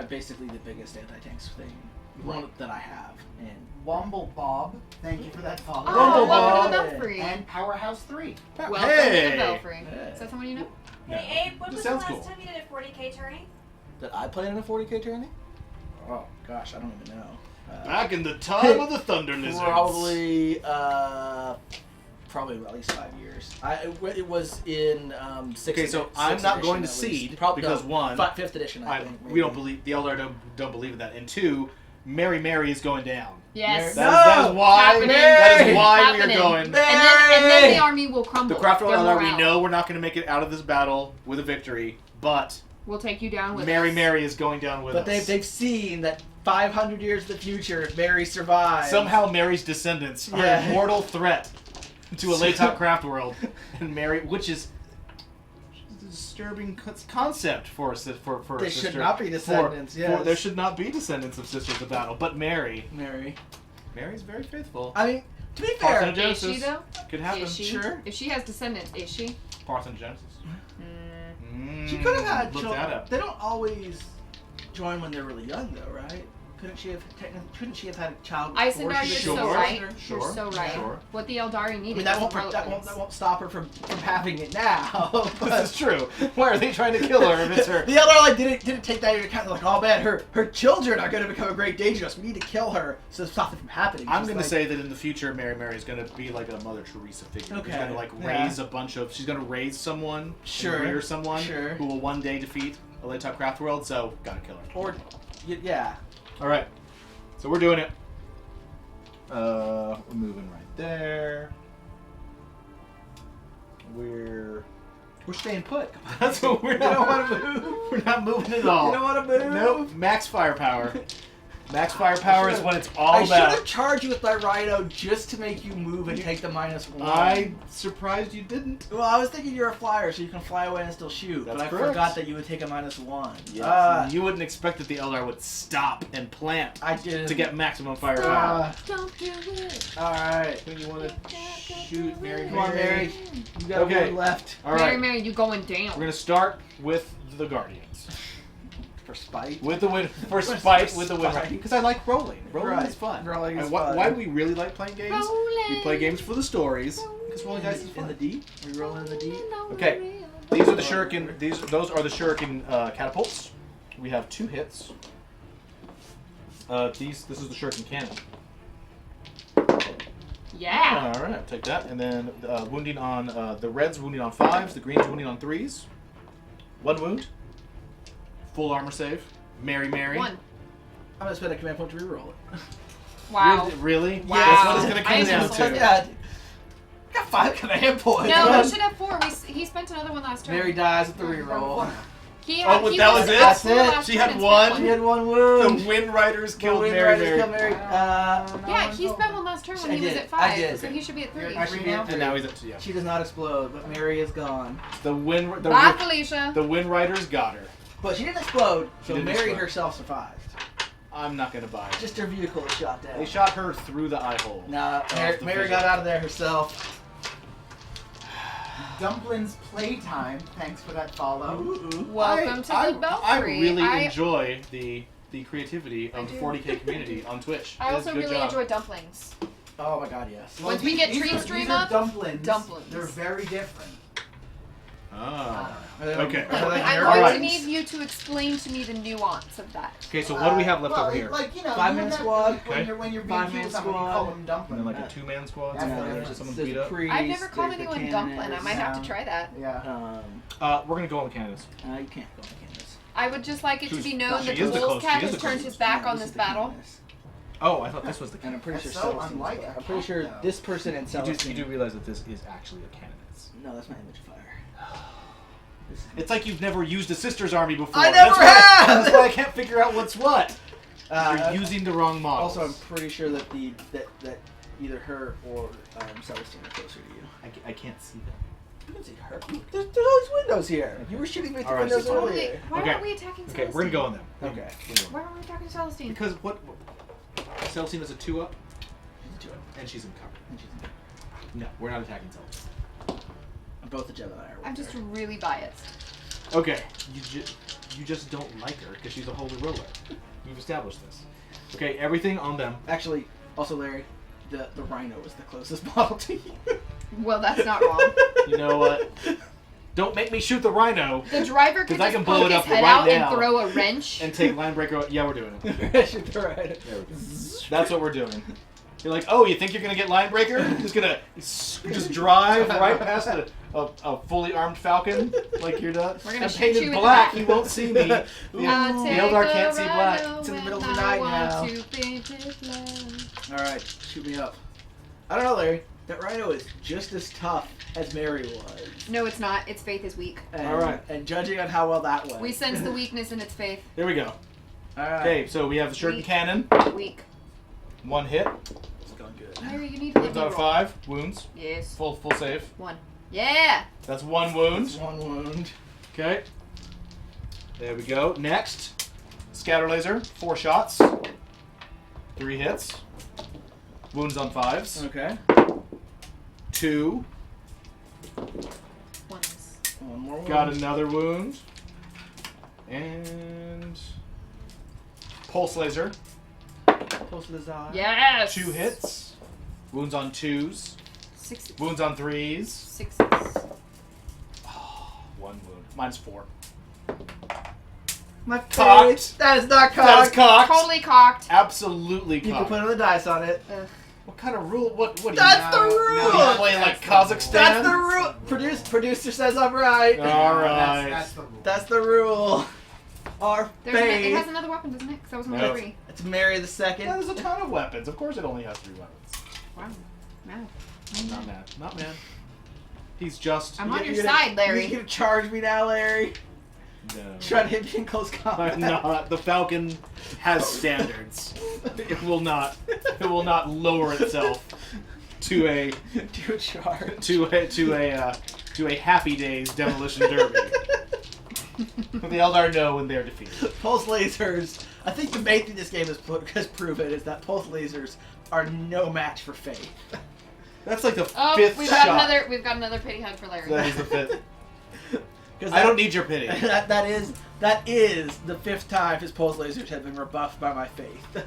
basically the biggest anti-tanks thing. One that I have. And Womble Bob. Thank you for that follow. Oh, Whoa, welcome to whoa. the Belfry. And Powerhouse 3. Welcome Hey! to the Belfry. Hey. Is that someone you know? No. Hey Abe, when This was the sounds last cool. time you did a 40k tourney? Did I play in a 40k tourney? Oh gosh, I don't even know. Back in the time of the Thunder Lizards. Probably at least 5 years. It was in 6th. Okay, so I'm not going to seed because, one, 5th edition. I think we don't believe the Eldari don't believe in that, and 2, Mary Mary is going down. Yes. Mary- That is why. Happening. That is why we are Happening. going. And then the army will crumble. The Craft Their Eldari, we morale. know we're not going to make it out of this battle with a victory, but We'll take you down with Mary us. Mary is going down with But us. they've seen that 500 years in the future, if Mary survives. Somehow Mary's descendants are Yeah. a mortal threat to a Laytop craft world, and Mary, which is a disturbing concept for a sister. There should not be descendants, yes. there should not be descendants of sisters of battle, but Mary's very faithful. I mean, to be fair, Parthenogenesis Is she though? could happen. Is she? Sure. If she has descendants, is she? Parthenogenesis. she could have had Look children. that up. They don't always join when they're really young, though, right? Couldn't she have had a child? Isendar, before you're she so became a right. monster? You're so right. Sure. What the Eldari I needed. mean, that was won't stop her from having it now. This is true. Why are they trying to kill her if it's her? The other didn't take that into account. They're like, oh man, her children are going to become a great danger to us. We need to kill her to stop it from happening. I'm She's going to like- say that in the future, Mary Mary is going to be like a Mother Teresa figure. Okay, She's going to like yeah. raise a bunch of. She's going to raise someone, Sure, and rear someone sure. who will one day defeat a Laytop craft world. So gotta kill her. Or, yeah. All right, so we're doing it. We're moving right there. We're staying put. That's what we're You not. don't want to move. We're not moving at all. You don't want to move. Nope. Max firepower. Max firepower is what it's all I should about. have charged you with my rhino just to make you move and take the -1. I'm surprised you didn't. Well, I was thinking you're a flyer, so you can fly away and still shoot. That's but I correct. forgot that you would take a -1. Yes. You wouldn't expect that the Eldar would stop and plant I did to get maximum firepower. Don't do it. Alright. When you want to shoot Mary? Come on, Mary. You got Okay. one left. All Mary, right. Mary, you going down. We're gonna start with the Guardians. For spite. With the win for spite with the win spite. because I like rolling. Rolling Right. is fun. Rolling is And fun. why do we really like playing games? Rolling. We play games for the stories because rolling dice is In fun. the deep? We roll in the deep? Okay. These are the shuriken. Those are the shuriken catapults. We have 2 hits. This is the shuriken cannon. Yeah. All right, take that, and then wounding on the reds, wounding on 5s, the greens wounding on 3s. 1 wound. Full armor save. Mary. 1. I'm gonna spend a command point to reroll it. Wow. Really? Wow. That's what it's gonna I come am down insulted. to. Yeah. I got 5 command points. No, man. we should have 4. He spent another one last turn. Mary dies with the reroll. He Oh, he that was it? at 4 That's it? last She turn had and one? spent She had 1 wound. The Wind Riders killed Wind Mary. Riders killed Mary. Yeah, he spent one last turn when I he was did. at 5. I did. So he should be at 3. I should be at And now he's at 2. Yeah. She does not explode, but Mary is gone. Bye, Felicia. The Wind Riders got her. But she didn't explode, She so didn't Mary explode. herself survived. I'm not gonna buy it. Just her vehicle was shot down. They shot her through the eye hole. Nah, Off Mary, the Mary vision. got out of there herself. Dumplings playtime. Thanks for that follow. Welcome to the Belfry. I really enjoy the creativity of I the do. 40K community on Twitch. I It is also a good really job. enjoy dumplings. Oh my god, yes. Once we get Dream Stream up, dumplings. dumplings. They're very different. Ah. Are they Okay. Are they like I'm nerd going to Alright. need you to explain to me the nuance of that. Okay, so what do we have left well, over here? Like, you know, 5-man squad. Okay. When you're being 5-man cute with somebody, you squad. call them And dumplings. then like a 2-man squad. That's Someone the to difference. someone There's beat the up. priest, I've never called there's the anyone dumpling. I might have to try that. Yeah. We're gonna go on the candidates. You can't go on Candace. I would just like it to She's- be known she that is the the Wolves close- Cat she is has the turned closest. his back No, on this this is the battle. Candace. Oh, I thought this was the And I'm pretty sure That's so Celestine's unlike there. a I'm pretty sure cat, though. this person and You Celestine. do realize that this is actually a candidates. No, that's my image of fire. This is It's like you've never used a sister's army before. I never have! That's why I can't figure out what's what. Uh, You're using the wrong model. Also, I'm pretty sure that that either her or Celestine are closer to you. I can't see them. You can see her. There's all these windows here. You were shooting me through Alright, windows so Totally. earlier. Why Okay. aren't we attacking Okay, Celestine? we're gonna go on them. Okay. Why aren't we attacking Celestine? Because what? Celestine is a 2-up, She's a 2-up, and she's in cover. and she's in- No, we're not attacking Celestine. and both the Gemini are. I'm with just her. really biased. Okay, you just don't like her because she's a holy roller. We've established this. Okay, everything on them. Actually, also Larry, the Rhino is the closest model to you. Well, that's not wrong. You know what? Don't make me shoot the rhino The driver could 'Cause I just can blow poke it his up head right out now. and throw a wrench. and take Linebreaker. Yeah, we're doing it. Shoot the Rhino. There we go. That's what we're doing. You're like, oh, you think you're gonna get Linebreaker? Just gonna just drive right past a fully armed falcon like you're done. We're gonna I'm shoot painted you in the black. back. He won't see me. I'll The take Eldar the can't see black. rhino It's in the middle of when the I night want now. to paint it black. All right, shoot me up. I don't know, Larry. That Rhino is just as tough as Mary was. No, it's not. Its faith is weak. And, All right. And judging on how well that went. We sense the weakness in its faith. There we go. All right. Okay, so we have the shuriken Weak. cannon. Weak. 1 hit. It's going good. Mary, you need to let Wounds me out roll. of 5. Wounds. Yes. Full save. 1. Yeah. That's 1 It's wound. 1 wound. Okay. There we go. Next, scatter laser. 4 shots. 3 hits. Wounds on 5s. Okay. 2. 1 is. 1 more wound. Got another wound. And pulse laser. Close to the eye. Yes. 2 hits. Wounds on 2s. 6. Wounds on 3s. 6. 1 wound. Mine's 4. My Cocked. face. That is not That is cocked. cocked. Totally cocked. Absolutely You can cocked. put another dice on it. Ugh. What kind of rule? What do you? That's the rule. What, you play like Kazakhstan? That's the rule. Producer says I'm right. All right. That's the rule. That's the rule. Our There's it faith. has another weapon, doesn't it? Because that was No. number 3. It's Mary the Yeah, Second. there's a ton of weapons. Of course, it only has 3 weapons. Wow. Wow. Not mad. Not mad. He's just. I'm on your You're gonna- side, Larry. You're gonna charge me now, Larry. No. Try to hit me in close combat. I'm not. The Falcon has standards. It will not lower itself to a Do a charge. to a Happy Days demolition derby. The Eldar know when they're defeated. Pulse lasers. I think the main thing this game has proven is that pulse lasers are no match for Faith. That's like the Oh, fifth we've shot. got another pity hug for Larry. That is the fifth. 'Cause I don't need your pity. That is the 5th time his pulse lasers have been rebuffed by my Faith.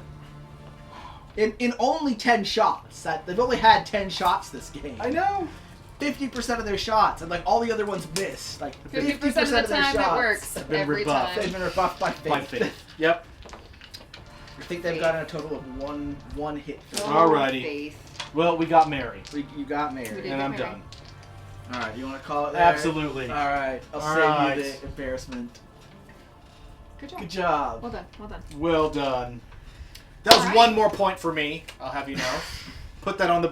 In only 10 shots. They've only had 10 shots this game. I know. 50% of their shots, and like all the other ones miss. Like 50% of the their time it shots works. have been Every rebuffed. They've time. been rebuffed by Faith. By faith. Yep. I think they've gotten a total of one hit. Alrighty. Faith. Well, we got Mary, You got We Mary. did. and I'm Mary. done. All right, you want to call it there? Absolutely. All right, I'll All save right. you the embarrassment. Good job. Good job. Well done. Well done. Well done. That was Alright. one more point for me. I'll have you know. Put that on the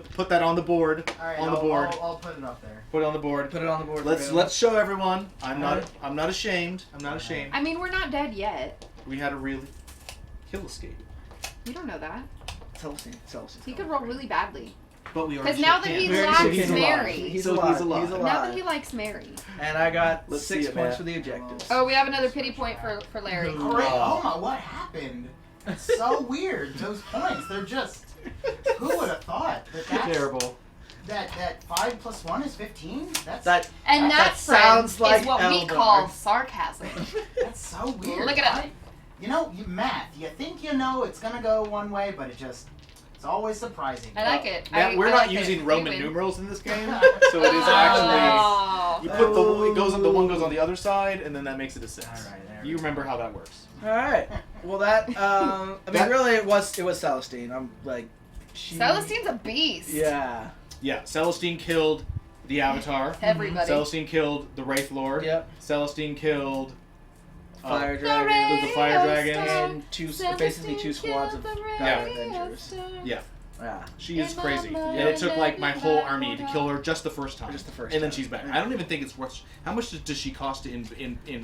board. All right, on the board. I'll put it up there. Put it on the board. Put it on the board. for him. Let's show everyone. I'm Alright. not ashamed. I'm not ashamed. I mean, we're not dead yet. We had a real kill escape. You don't know that. Celestine. He could roll really badly. But we Because already now shook that hands. he We already likes shook hands. Mary. He's So alive. he's alive. He's alive. Now that he likes Mary. And I got Let's 6 see it, points man. for the objectives. Oh, we have another pity point for Larry. Great. Oh my, what happened? It's so weird. Those points, they're just. Who would have thought that's Terrible. that 5 plus 1 is 15? That And that, sounds friends, like is what we Eldar. call sarcasm. That's so weird. Look at it. You know, math. You think you know it's gonna go one way, but it's always surprising. I like it. Matt, we're I not like using it. Roman You win. numerals in this game, so it is actually. Oh. You put the one goes on the other side, and then that makes it a 6. All right, there we You go. remember how that works. All right. Well, that I mean, That- really, it was Celestine. I'm like, she. Celestine's a beast. Yeah. Yeah, Celestine killed the Avatar. Everybody. Celestine killed the Wraith Lord. Yep. Celestine killed Fire The dragon. the Fire Dragons. And basically 2 squads of Yeah. Dire Avengers. Yeah, Yeah. she is crazy. Yeah. And it took like my whole army to kill her just the first time. Just the first And then time. she's back. I don't even think it's worth. How much does she cost in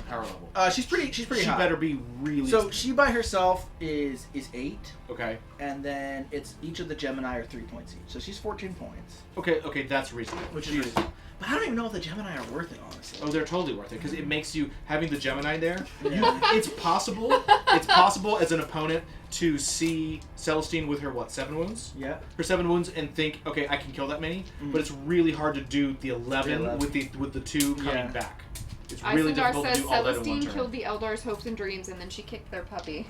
power level? She's pretty She high. better be really. So she by herself is 8, Okay. and then it's each of the Gemini are 3 points each. So she's 14 points, Okay. That's reasonable. which is She's- reasonable. But I don't even know if the Gemini are worth it, honestly. Oh, they're totally worth it because it makes you having the Gemini there. Yeah. It's possible. It's possible as an opponent to see Celestine with her 7 wounds. Yeah. Her 7 wounds and think, okay, I can kill that many. Mhm. But it's really hard to do the 11, The 11. with the 2 coming Yeah. back. It's really Isendar difficult to says do all that in one Celestine turn. killed the Eldar's hopes and dreams, and then she kicked their puppy.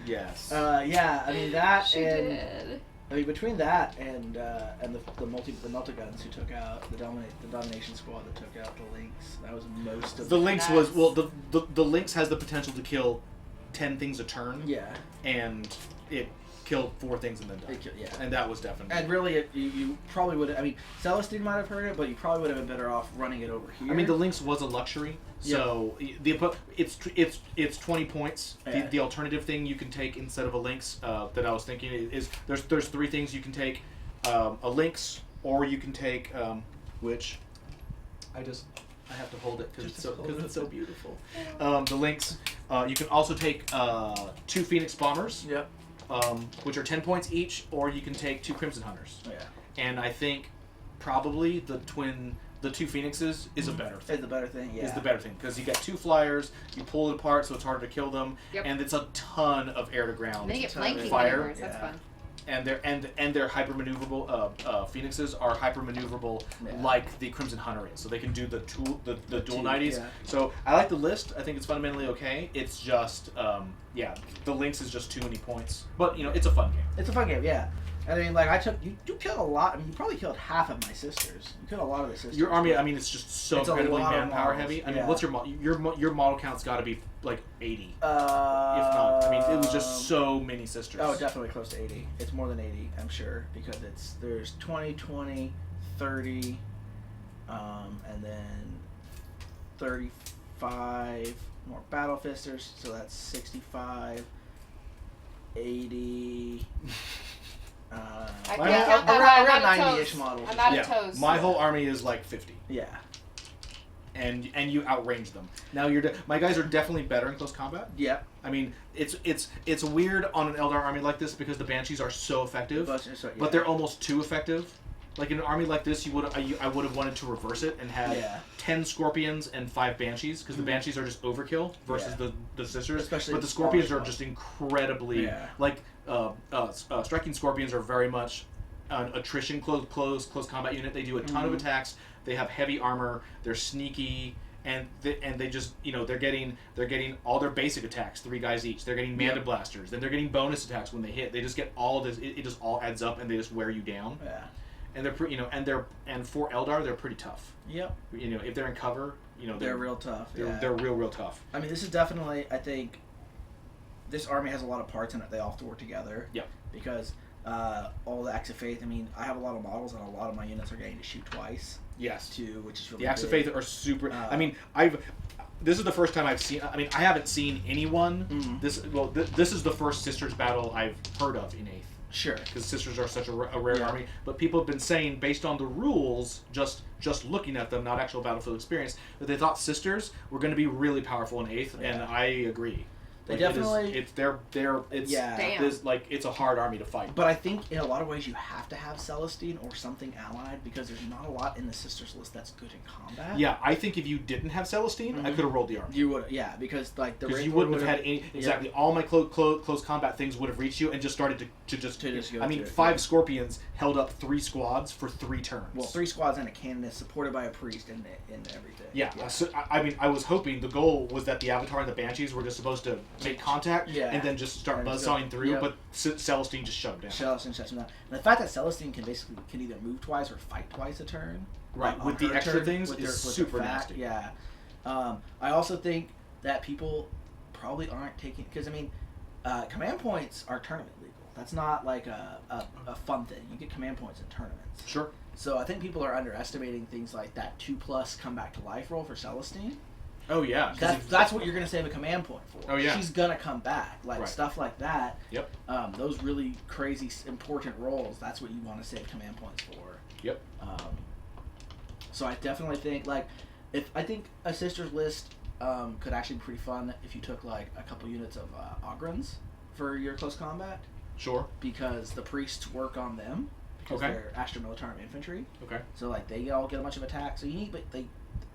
Yes. Yeah. I mean that She and did. I mean between that and the multi-guns who took out the domination squad that took out the Lynx. That was most of The Lynx was That's- the Lynx has the potential to kill 10 things a turn, Yeah. and it killed 4 things and then died. Yeah. And that was definitely. And really, you probably would. I mean, Celestine might have heard it, but you probably would have been better off running it over here. I mean, the Lynx was a luxury, so it's 20 points. Yeah. The alternative thing you can take instead of a Lynx that I was thinking is there's 3 things you can take: a Lynx, or you can take which I have to hold it because it's so beautiful. The Lynx. You can also take 2 Phoenix Bombers, Yep. which are 10 points each, or you can take 2 Crimson Hunters. Yeah. And I think probably the 2 Phoenixes is a better thing. Is the better thing. Yeah. Is the better thing because you got 2 flyers, you pull it apart so it's harder to kill them, Yep. and it's a ton of air to ground. And then you get It's a ton of flanking fire. maneuvers. That's Yeah. fun. And they're hyper maneuverable. Phoenixes are hyper maneuverable Yeah. like the Crimson Hunter is, so they can do the dual 90s. Yeah. So I like the list. I think it's fundamentally okay. It's just the Lynx is just too many points, but it's a fun game. It's a fun game. Yeah. I mean, like you killed a lot. I mean, you probably killed half of my sisters. You killed a lot of the sisters. Your army, I mean, it's just so It's a incredibly lot of manpower models, heavy. I mean, yeah. what's your model count's got to be like 80, if If not. I mean, it was just so many sisters. Oh, definitely close to 80. It's more than 80, I'm sure, because there's 20, 20, 30, and then 35 more battle fisters, so that's 65, 80. I My can't whole- count that high. around I'm out of 90-ish toes. models. I'm out Yeah, of toes. my whole army is like 50, Yeah. and you outrange them. Now my guys are definitely better in close combat. Yeah. I mean, it's weird on an Eldar army like this because the Banshees are so effective, but they're almost too effective. Like in an army like this, I would have wanted to reverse it and have 10 Scorpions and 5 Banshees because the Banshees are just overkill versus the Sisters. Especially but the Scorpions are just incredibly like striking Scorpions are very much an attrition close combat unit. They do a ton of attacks. They have heavy armor. They're sneaky. And they just they're getting all their basic attacks, 3 guys each. They're getting Manda Blasters. Then they're getting bonus attacks when they hit. They just get all this. It just all adds up and they just wear you down. Yeah. And they're and for Eldar they're pretty tough. Yep. If they're in cover, they're real tough. They're real tough. I mean, this is definitely, I think, this army has a lot of parts in it. They all have to work together. Yep. Because all the Acts of Faith. I mean, I have a lot of models, and a lot of my units are getting to shoot twice. Yes. Too, which is really the Acts of Faith are super. I mean, this is the first time I've seen. I mean, I haven't seen anyone. Mm-hmm. This is the first Sisters battle I've heard of in 8th. Sure. Because Sisters are such a rare army. But people have been saying, based on the rules, just looking at them, not actual battlefield experience, that they thought Sisters were going to be really powerful in 8th, and I agree. They definitely. It's a hard army to fight. But I think in a lot of ways you have to have Celestine or something allied because there's not a lot in the Sisters list that's good in combat. Yeah, I think if you didn't have Celestine, I could have rolled the army. You would, because like because you wouldn't have had any exactly all my close combat things would have reached you and just started to just go. I mean, 5 Scorpions held up 3 squads for 3 turns. Well, 3 squads and a cannon supported by a priest and everything. Yeah. So, I mean, I was hoping the goal was that the Avatar and the Banshees were just supposed to make contact and then just start buzzsawing through, but Celestine just shut him down. Celestine shuts him down. And the fact that Celestine can either move twice or fight twice a turn, right, with the extra things, is super nasty. Yeah. I also think that people probably aren't taking, because I mean, command points are tournament legal. That's not like a fun thing. You get command points in tournaments. Sure. So I think people are underestimating things like that 2+ come back to life roll for Celestine. Oh yeah, that's what you're gonna save a command point for. Oh yeah, she's gonna come back, stuff like that. Yep. Those really crazy important rolls. That's what you want to save command points for. Yep. So I definitely think I think a Sisters list could actually be pretty fun if you took like a couple units of Ogrons for your close combat. Sure. Because the priests work on them because they're Astra Militarum infantry. Okay. So they all get a bunch of attacks. So you need,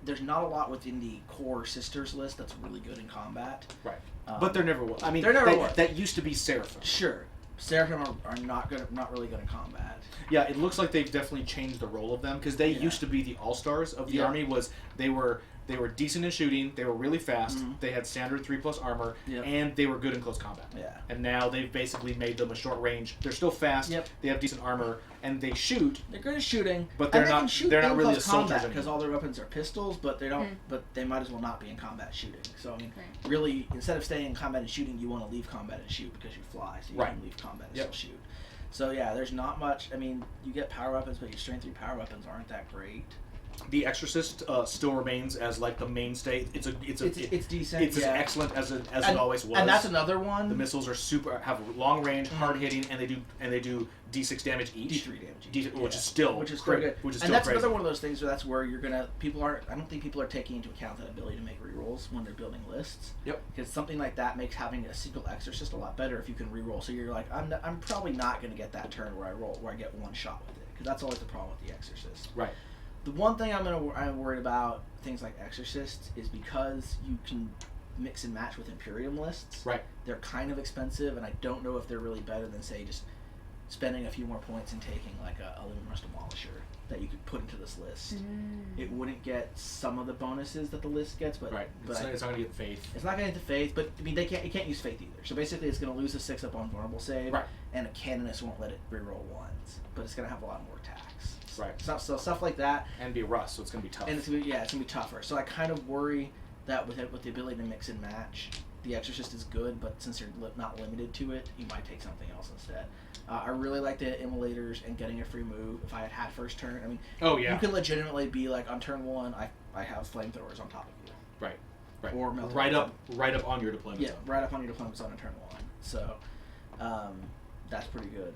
there's not a lot within the core Sisters list that's really good in combat. Right. But there never was. I mean, that used to be Seraphim. Sure. Seraphim are not really good in combat. Yeah, it looks like they've definitely changed the role of them because they used to be the all-stars of the army. They were decent in shooting. They were really fast. Mm-hmm. They had standard 3+ armor, and they were good in close combat. Yeah. And now they've basically made them a short range. They're still fast. Yep. They have decent armor, and they shoot. They're good at shooting, but they're not. They're not really a soldiers because all their weapons are pistols. But they don't. But they might as well not be in combat shooting. So I mean, really, instead of staying in combat and shooting, you want to leave combat and shoot because you fly. So you can leave combat and still shoot. So yeah, there's not much. I mean, you get power weapons, but your strength 3 power weapons aren't that great. The Exorcist still remains as like the mainstay. It's decent. It's as excellent as it always was. And that's another one. The missiles are have long range, hard hitting, and they do D6 damage each. D3 damage each. Which is still good. And that's another one of those things where you're gonna I don't think people are taking into account that ability to make rerolls when they're building lists. Yep. Because something like that makes having a single Exorcist a lot better if you can reroll. So you're like, I'm probably not gonna get that turn where I get one shot with it, because that's always the problem with the Exorcist. Right. The one thing I'm worried about things like Exorcists is because you can mix and match with Imperium lists. Right. They're kind of expensive, and I don't know if they're really better than, say, just spending a few more points and taking like a Living Rust Demolisher that you could put into this list. It wouldn't get some of the bonuses that the list gets, but it's not going to get Faith. It's not going to get the Faith, but I mean, it can't use Faith either. So basically, it's going to lose a 6 up on Vulnerable Save, and a Canonist won't let it reroll 1s, but it's going to have a lot more attacks. Right. So stuff like that. And be Rust, so it's going to be tough. And it's going to be tougher. So I kind of worry that with the ability to mix and match, the Exorcist is good, but since you're not limited to it, you might take something else instead. I really like the Immolators and getting a free move. If I had first turn, I mean, you can legitimately be like, on turn 1, I have flamethrowers on top of you. Right. Right. Or right up on your deployment. Yeah, right up on your deployment zone on turn 1. So that's pretty good.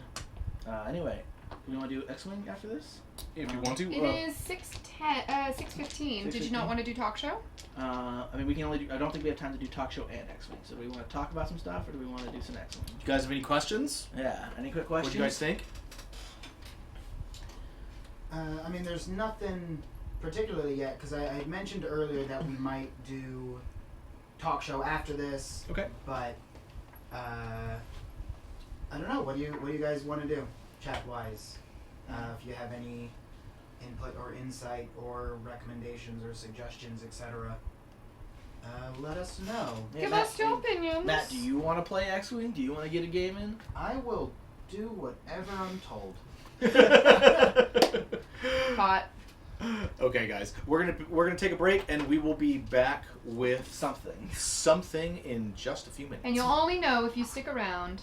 Anyway, Do we want to do X-Wing after this? If you want to. It is 6:15. Did you not 6:15? want to do talk show? I mean, we can only do. I don't think we have time to do talk show and X-Wing. So do we want to talk about some stuff, or do we want to do some X-Wing? You guys have any questions? Yeah. Any quick What questions? do you guys think? I mean, there's nothing particularly yet because I mentioned earlier that we might do talk show after this, Okay. but I don't know. What do you guys want to do, chat wise? If you have any input or insight or recommendations or suggestions, etc., let us know. Yeah, Give Matt, us your opinions. Matt, do you want to play X-Wing? Do you want to get a game in? I will do whatever I'm told. Hot. Okay, guys, we're gonna take a break, and we will be back with Something. something in just a few minutes. And you'll only know if you stick around.